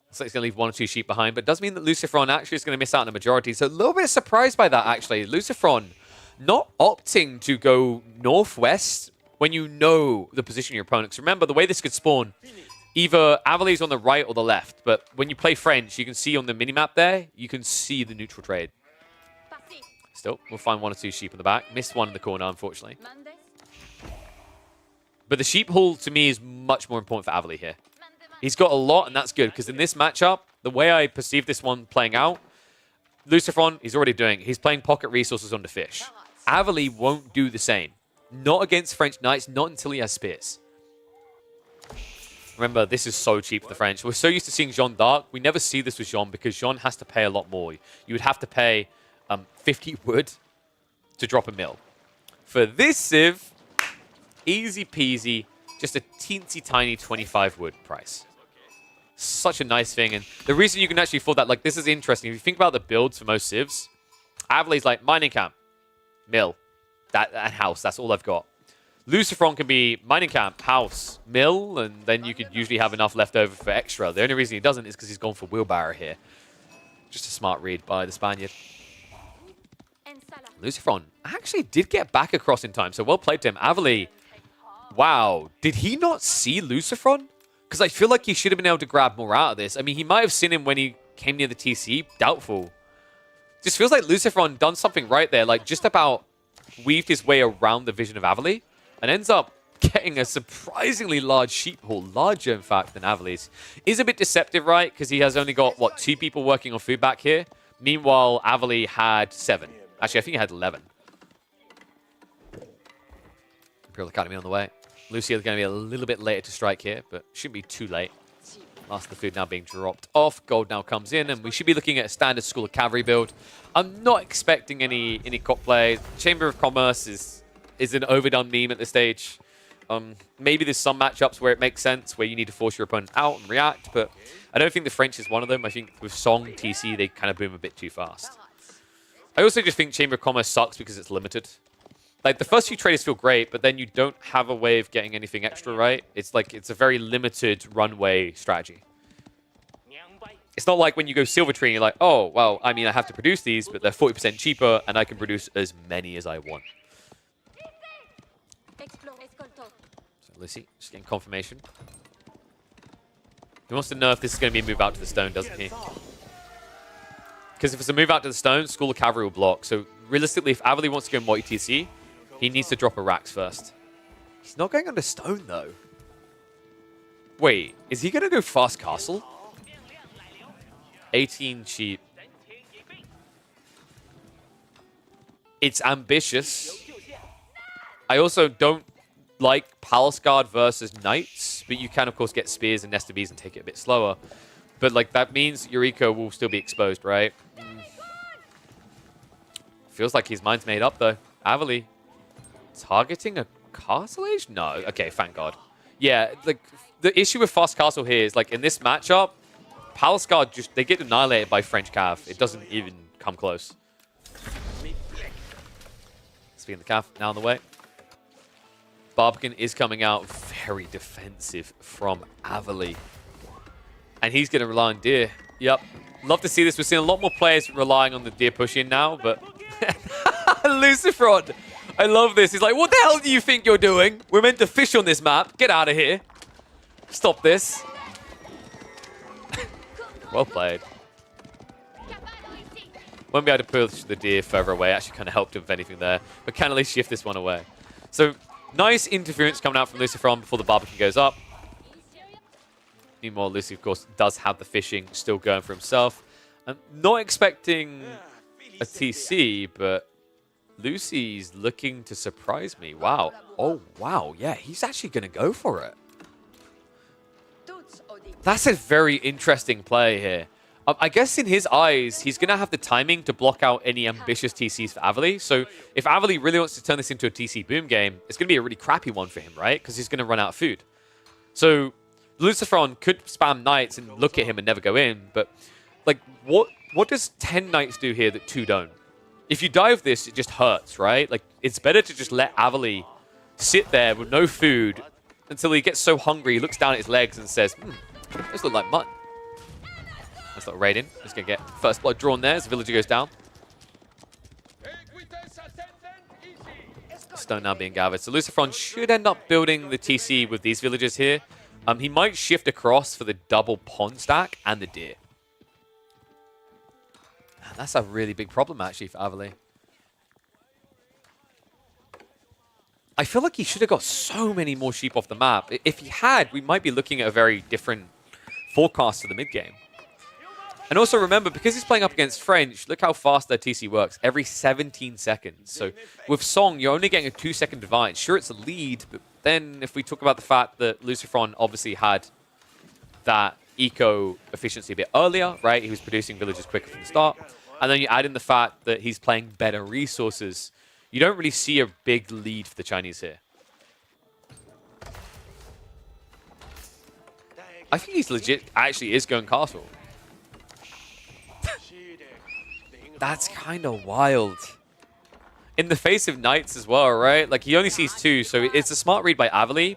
Looks like he's going to leave 1 or 2 sheep behind, but it does mean that Lucifron actually is going to miss out on the majority. So a little bit surprised by that, actually. Lucifron not opting to go northwest when you know the position of your opponent. 'Cause remember, the way this could spawn, either Avali's on the right or the left, but when you play French, you can see on the minimap there, you can see the neutral trade. Still, we'll find 1 or 2 sheep in the back. Missed one in the corner, unfortunately. But the sheep haul, to me, is much more important for Avali here. He's got a lot, and that's good, because in this matchup, the way I perceive this one playing out, Lucifron, he's already doing it. He's playing pocket resources on the fish. Avali won't do the same. Not against French Knights, not until he has spears. Remember, this is so cheap for the French. We're so used to seeing Jean d'Arc. We never see this with Jean because Jean has to pay a lot more. You would have to pay 50 wood to drop a mill. For this Civ, easy peasy, just a teensy tiny 25 wood price. Such a nice thing. And the reason you can actually afford that, like, this is interesting. If you think about the builds for most Civs, Avali's like mining camp, mill, and house. That's all I've got. Lucifron can be mining camp, house, mill, and then you could usually have enough left over for extra. The only reason he doesn't is because he's gone for wheelbarrow here. Just a smart read by the Spaniard. Lucifron actually did get back across in time, so well played to him. Avali, wow, did he not see Lucifron? Because I feel like he should have been able to grab more out of this. I mean, he might have seen him when he came near the TC. Doubtful. Just feels like Lucifron done something right there, like just about weaved his way around the vision of Avali and ends up getting a surprisingly large sheep haul, larger in fact than Avali's. Is a bit deceptive, right? Because he has only got, what, 2 people working on food back here? Meanwhile, Avali had 7. Actually, I think he had 11. Imperial Academy on the way. Lucia is going to be a little bit later to strike here, but shouldn't be too late. Last of the food now being dropped off. Gold now comes in, and we should be looking at a standard School of Cavalry build. I'm not expecting any cop play. Chamber of Commerce is an overdone meme at this stage. Maybe there's some matchups where it makes sense, where you need to force your opponent out and react, but I don't think the French is one of them. I think with Song, TC, they kind of boom a bit too fast. I also just think Chamber of Commerce sucks because it's limited. Like, the first few traders feel great, but then you don't have a way of getting anything extra, right? It's like, it's a very limited runway strategy. It's not like when you go Silver Tree and you're like, oh, well, I mean, I have to produce these, but they're 40% cheaper, and I can produce as many as I want. So Lucy, just getting confirmation. He wants to know if this is going to be a move out to the stone, doesn't he? Because if it's a move out to the stone, School of Cavalry will block. So realistically, if Avali wants to go multi-TC, he needs to drop a Rax first. He's not going under stone, though. Wait, is he going to go fast castle? 18 sheep. It's ambitious. I also don't like Palace Guard versus Knights, but you can, of course, get Spears and Nesta Bees and take it a bit slower. But like that means Yuriko will still be exposed, right? Feels like his mind's made up though. Avali targeting a Castle Age? No. Okay, thank God. Yeah, like the issue with Fast Castle here is like in this matchup, Palace Guard just they get annihilated by French Cav. It doesn't even come close. Speaking of the Cav, now on the way. Barbican is coming out very defensive from Avali. And he's going to rely on Deer. Yep. Love to see this. We're seeing a lot more players relying on the Deer push-in now, but... Lucifron! I love this. He's like, what the hell do you think you're doing? We're meant to fish on this map. Get out of here. Stop this. Well played. Won't be able to push the Deer further away. Actually kind of helped him, if anything, there. But can at least shift this one away. So, nice interference coming out from Lucifron before the Barbican goes up. Meanwhile, Lucy, of course, does have the fishing still going for himself. I'm not expecting a TC, but Lucy's looking to surprise me. Wow. Oh, wow. Yeah, he's actually going to go for it. That's a very interesting play here. I guess in his eyes, he's going to have the timing to block out any ambitious TCs for Avali. So if Avali really wants to turn this into a TC boom game, it's going to be a really crappy one for him, right? Because he's going to run out of food. So Lucifron could spam Knights and look at him and never go in. But like, what does 10 Knights do here that 2 don't? If you dive this, it just hurts, right? Like, it's better to just let Avali sit there with no food until he gets so hungry, he looks down at his legs and says, those look like mutton. That's not Raiden. He's going to get first blood drawn there as the villager goes down. Stone now being gathered. So Lucifron should end up building the TC with these villagers here. He might shift across for the double pawn stack and the Deer. That's a really big problem, actually, for Avali. I feel like he should have got so many more sheep off the map. If he had, we might be looking at a very different forecast for the mid-game. And also remember, because he's playing up against French, look how fast their TC works. Every 17 seconds. So with Song, you're only getting a 2-second divide. Sure, it's a lead, but then if we talk about the fact that Lucifron obviously had that eco efficiency a bit earlier, right? He was producing villagers quicker from the start. And then you add in the fact that he's playing better resources. You don't really see a big lead for the Chinese here. I think he's legit actually is going castle. That's kind of wild. In the face of Knights as well, right? Like, he only sees 2, so it's a smart read by Avali.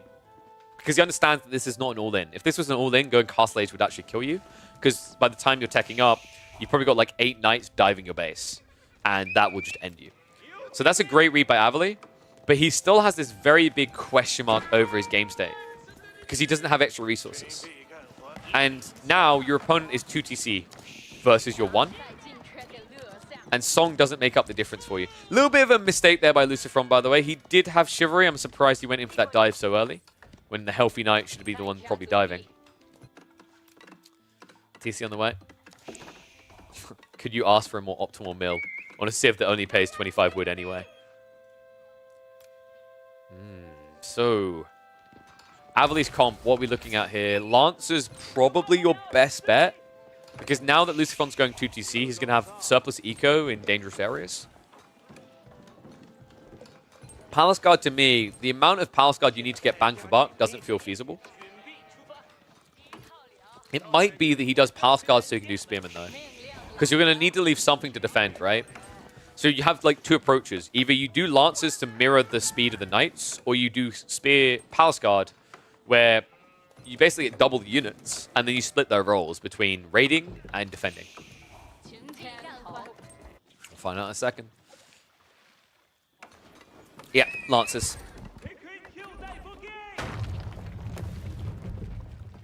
Because he understands that this is not an all-in. If this was an all-in, going Castle Age would actually kill you. Because by the time you're teching up, you've probably got like 8 Knights diving your base. And that will just end you. So that's a great read by Avali. But he still has this very big question mark over his game state. Because he doesn't have extra resources. And now your opponent is 2 TC versus your 1. And Song doesn't make up the difference for you. A little bit of a mistake there by Lucifron, by the way. He did have Chivalry. I'm surprised he went in for that dive so early. When the healthy Knight should be the one probably diving. TC on the way. Could you ask for a more optimal mill on a Civ that only pays 25 wood anyway? So, Avali's comp, what are we looking at here? Lancer's probably your best bet. Because now that Lucifron's going 2 TC, he's going to have surplus eco in dangerous areas. Palace Guard, to me, the amount of Palace Guard you need to get bang for buck doesn't feel feasible. It might be that he does Palace Guard so he can do Spearman, though. Because you're going to need to leave something to defend, right? So you have like 2 approaches. Either you do Lancers to mirror the speed of the Knights, or you do Spear Palace Guard, where you basically get double the units, and then you split their roles between raiding and defending. We'll find out in a second. Yeah, Lancers.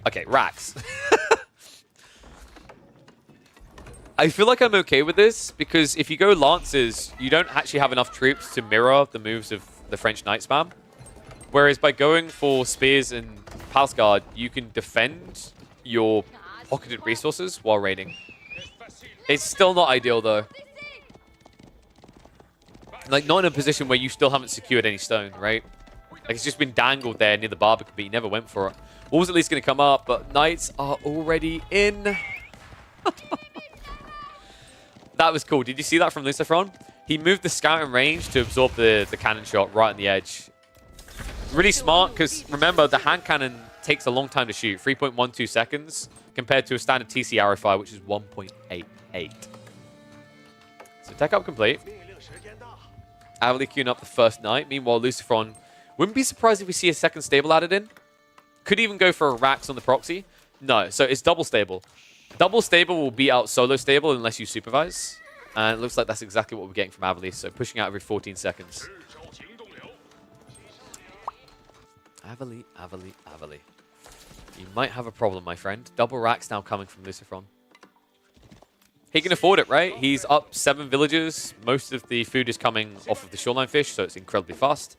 Okay, Rax. I feel like I'm okay with this, because if you go Lancers, you don't actually have enough troops to mirror the moves of the French Knight spam. Whereas by going for Spears and Palace Guard, you can defend your pocketed resources while raiding. It's still not ideal, though. Like, not in a position where you still haven't secured any stone, right? Like, it's just been dangled there near the Barbican, but you never went for it. Wall's at least going to come up, but Knights are already in. That was cool. Did you see that from Lucifron? He moved the scout in range to absorb the cannon shot right on the edge. Really smart, because remember, the hand cannon takes a long time to shoot, 3.12 seconds, compared to a standard TC arrow fire, which is 1.88. So tech up complete. Avali queuing up the first knight. Meanwhile, Lucifron, wouldn't be surprised if we see a second stable added in. Could even go for a Rax on the proxy. No, so it's double stable. Double stable will beat out solo stable unless you supervise. And it looks like that's exactly what we're getting from Avali. So pushing out every 14 seconds. Avali. You might have a problem, my friend. Double racks now coming from Lucifron. He can afford it, right? He's up 7 villages. Most of the food is coming off of the shoreline fish, so it's incredibly fast.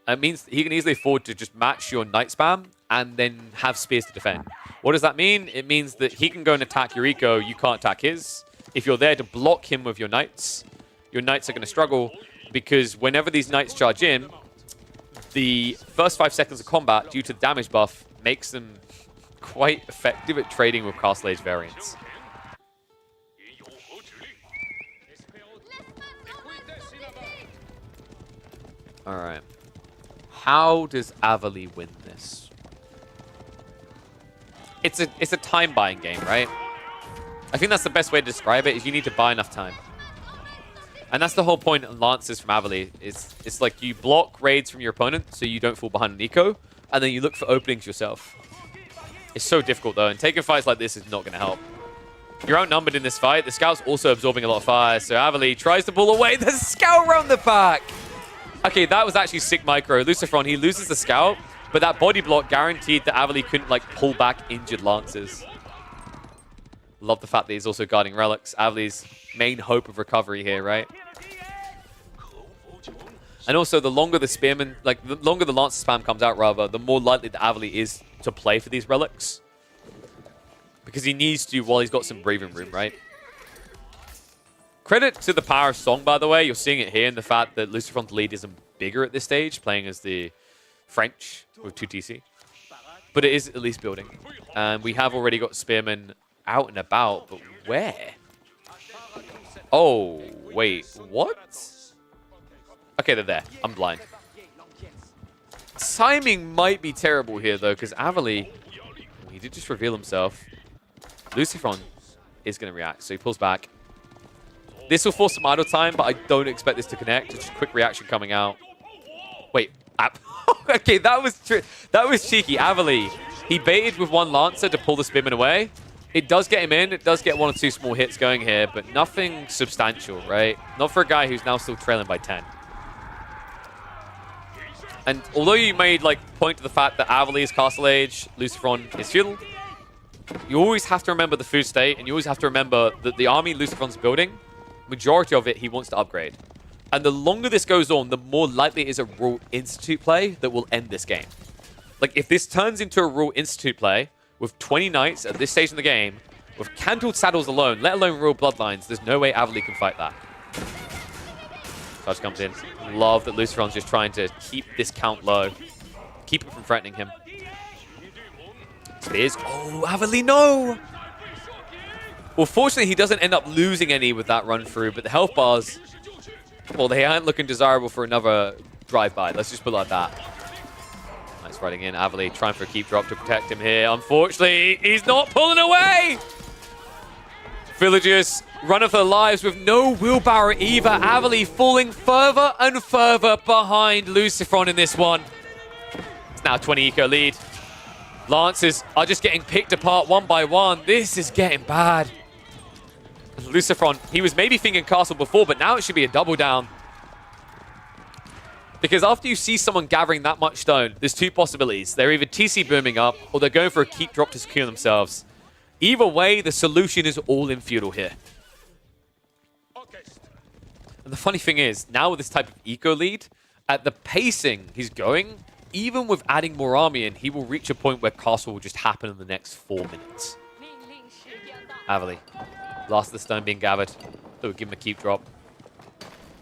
It means he can easily afford to just match your knight spam and then have spears to defend. What does that mean? It means that he can go and attack your eco, you can't attack his. If you're there to block him with your knights are going to struggle, because whenever these knights charge in, the first 5 seconds of combat, due to the damage buff, makes them quite effective at trading with Castle Age variants. Alright. How does Avali win this? It's a time buying game, right? I think that's the best way to describe it, is you need to buy enough time. And that's the whole point of Lances from Avali. It's like you block raids from your opponent so you don't fall behind an eco, and then you look for openings yourself. It's so difficult though, and taking fights like this is not going to help. You're outnumbered in this fight. The scout's also absorbing a lot of fire, so Avali tries to pull away. The scout round the back! Okay, that was actually sick micro. Lucifron, he loses the scout, but that body block guaranteed that Avali couldn't like pull back injured Lancers. Love the fact that he's also guarding relics. Avali's main hope of recovery here, right? And also, the longer the spearman, like the longer the Lancer spam comes out, rather, the more likely that Avali is to play for these relics. Because he needs to while he's got some breathing room, right? Credit to the power of Song, by the way. You're seeing it here in the fact that Lucifron's lead isn't bigger at this stage, playing as the French with 2 TC. But it is at least building. And we have already got spearmen out and about, but where? Oh, wait, what? Okay, they're there. I'm blind. Timing might be terrible here, though, because Avali, he did just reveal himself. Lucifron is going to react, so he pulls back. This will force some idle time, but I don't expect this to connect. Just a quick reaction coming out. Wait. Okay, that was cheeky. Avali, he baited with one Lancer to pull the Spearman away. It does get him in. It does get 1 or 2 small hits going here, but nothing substantial, right? Not for a guy who's now still trailing by 10. And although you may like point to the fact that Avali is Castle Age, Lucifron is feudal, you always have to remember the food state, and you always have to remember that the army Lucifron's building, majority of it he wants to upgrade. And the longer this goes on, the more likely it is a Royal Institute play that will end this game. Like, if this turns into a Royal Institute play, with 20 knights at this stage in the game, with Cantled Saddles alone, let alone Royal Bloodlines, there's no way Avali can fight that. Touch comes in. Love that Lucifron's just trying to keep this count low. Keep it from threatening him. Spears. Oh, Avali, no! Well, fortunately, he doesn't end up losing any with that run through, but the health bars, well, they aren't looking desirable for another drive-by. Let's just put it like that. Nice riding in. Avali trying for a keep drop to protect him here. Unfortunately, he's not pulling away! Villagers running for their lives with no wheelbarrow either. Avali falling further and further behind Lucifron in this one. It's now 20 eco lead. Lancers are just getting picked apart one by one. This is getting bad. Lucifron, he was maybe thinking castle before, but now it should be a double down. Because after you see someone gathering that much stone, there's 2 possibilities. They're either TC booming up, or they're going for a keep drop to secure themselves. Either way, the solution is all in feudal here. And the funny thing is, now with this type of eco lead, at the pacing he's going, even with adding more army in, he will reach a point where castle will just happen in the next 4 minutes. Avali, last of the stone being gathered. That would give him a keep drop.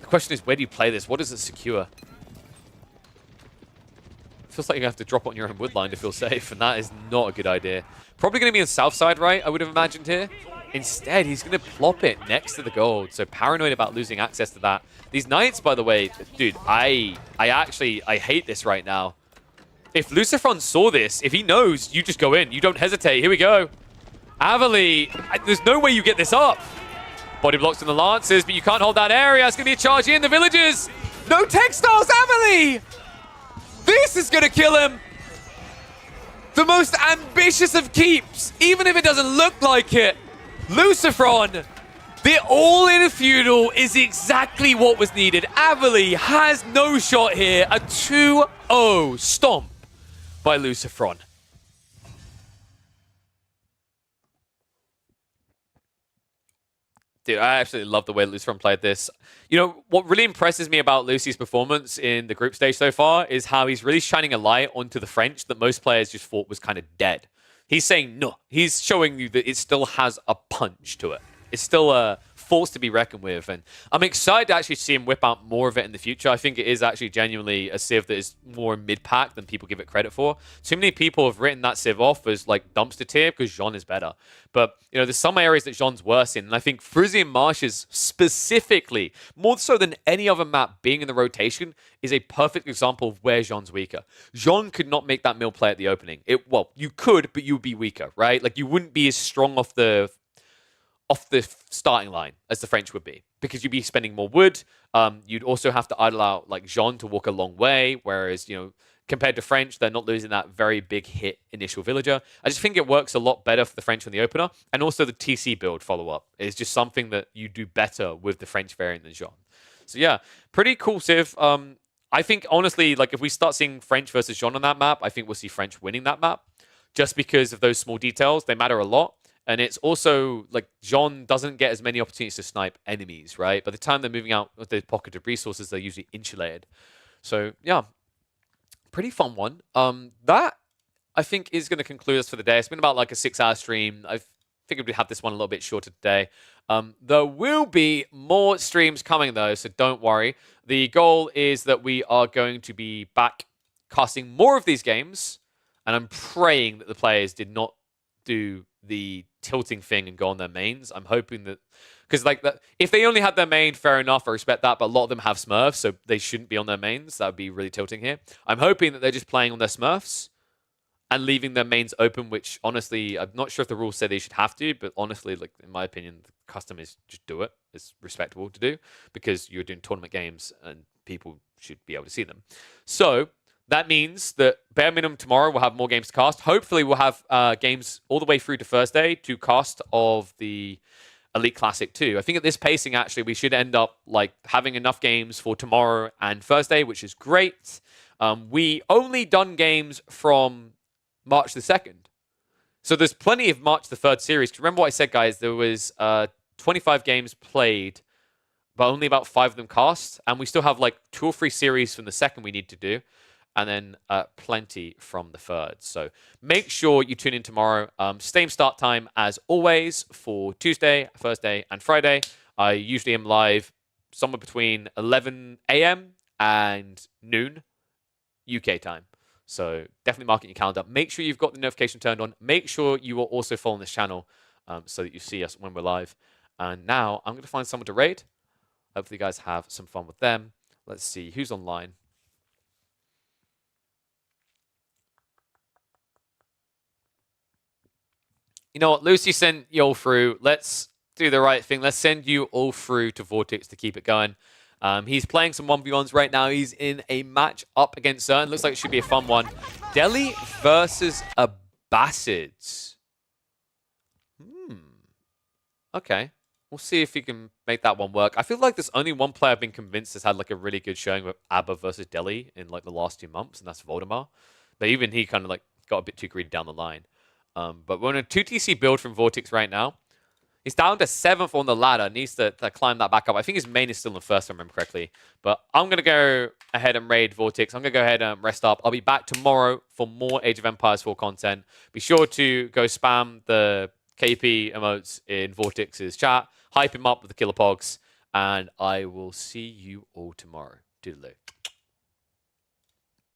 The question is, where do you play this? What does it secure? Feels like you have to drop on your own woodline to feel safe, and that is not a good idea. Probably going to be on south side, right? I would have imagined here. Instead, he's going to plop it next to the gold. So paranoid about losing access to that. These knights, by the way, dude, I hate this right now. If Lucifron saw this, if he knows, you just go in. You don't hesitate. Here we go. Avali, there's no way you get this up. Body blocks from the Lancers, but you can't hold that area. It's going to be a charge in. The villagers. No textiles, Avali! This is going to kill him. The most ambitious of keeps, even if it doesn't look like it. Lucifron, the all-in feudal is exactly what was needed. Avali has no shot here. A 2-0 stomp by Lucifron. Dude, I absolutely love the way Lucifron played this. You know, what really impresses me about Lucy's performance in the group stage so far is how he's really shining a light onto the French that most players just thought was kind of dead. He's saying no. He's showing you that it still has a punch to it. It's still a force to be reckoned with. And I'm excited to actually see him whip out more of it in the future. I think it is actually genuinely a Civ that is more mid-pack than people give it credit for. Too many people have written that Civ off as like dumpster tier because Jean is better. But, you know, there's some areas that Jean's worse in. And I think Frisian Marshes specifically, more so than any other map being in the rotation, is a perfect example of where Jean's weaker. Jean could not make that mill play at the opening. Well, you could, but you would be weaker, right? Like, you wouldn't be as strong off the starting line as the French would be, because you'd be spending more wood. You'd also have to idle out like Jean to walk a long way, whereas, you know, compared to French, they're not losing that very big hit initial villager. I just think it works a lot better for the French on the opener, and also the TC build follow-up is just something that you do better with the French variant than Jean. So yeah, pretty cool Civ. I think, honestly, like if we start seeing French versus Jean on that map, I think we'll see French winning that map, just because of those small details. They matter a lot. And it's also, like, Jean doesn't get as many opportunities to snipe enemies, right? By the time they're moving out with the pocket of resources, they're usually insulated. So, yeah, pretty fun one. That, I think, is going to conclude us for the day. It's been about, like, a 6-hour stream. I figured we'd have this one a little bit shorter today. There will be more streams coming, though, so don't worry. The goal is that we are going to be back casting more of these games, and I'm praying that the players did not do the tilting thing and go on their mains. I'm hoping that, because like that, if they only had their main, fair enough, I respect that, but a lot of them have Smurfs, so they shouldn't be on their mains. That would be really tilting here. I'm hoping that they're just playing on their Smurfs and leaving their mains open, which honestly, I'm not sure if the rules say they should have to, but honestly, like in my opinion, the custom is just do it. It's respectable to do, because you're doing tournament games and people should be able to see them. So that means that bare minimum tomorrow we'll have more games to cast. Hopefully we'll have games all the way through to Thursday to cast of the Elite Classic 2. I think at this pacing, actually, we should end up like having enough games for tomorrow and Thursday, which is great. We only done games from March the 2nd. So there's plenty of March the 3rd series. Remember what I said, guys? There was 25 games played, but only about 5 of them cast. And we still have like 2 or 3 series from the 2nd we need to do. And then plenty from the 3rd. So make sure you tune in tomorrow. Same start time as always for Tuesday, Thursday, and Friday. I usually am live somewhere between 11 a.m. and noon UK time. So definitely mark it in your calendar. Make sure you've got the notification turned on. Make sure you are also following this channel so that you see us when we're live. And now I'm going to find someone to raid. Hopefully you guys have some fun with them. Let's see who's online. You know what? Lucy sent you all through. Let's do the right thing. Let's send you all through to Vortex to keep it going. He's playing some 1v1s right now. He's in a match up against CERN. Looks like it should be a fun one. Delhi versus Abbasids. Okay. We'll see if he can make that one work. I feel like there's only one player I've been convinced has had like a really good showing with Abba versus Delhi in like the last 2 months, and that's Voldemar. But even he kind of like got a bit too greedy down the line. But we're on a 2TC build from Vortex right now. He's down to 7th on the ladder. Needs to climb that back up. I think his main is still in 1st, if I remember correctly. But I'm going to go ahead and raid Vortex. I'm going to go ahead and rest up. I'll be back tomorrow for more Age of Empires 4 content. Be sure to go spam the KP emotes in Vortex's chat. Hype him up with the Killer Pogs. And I will see you all tomorrow. Doodaloo.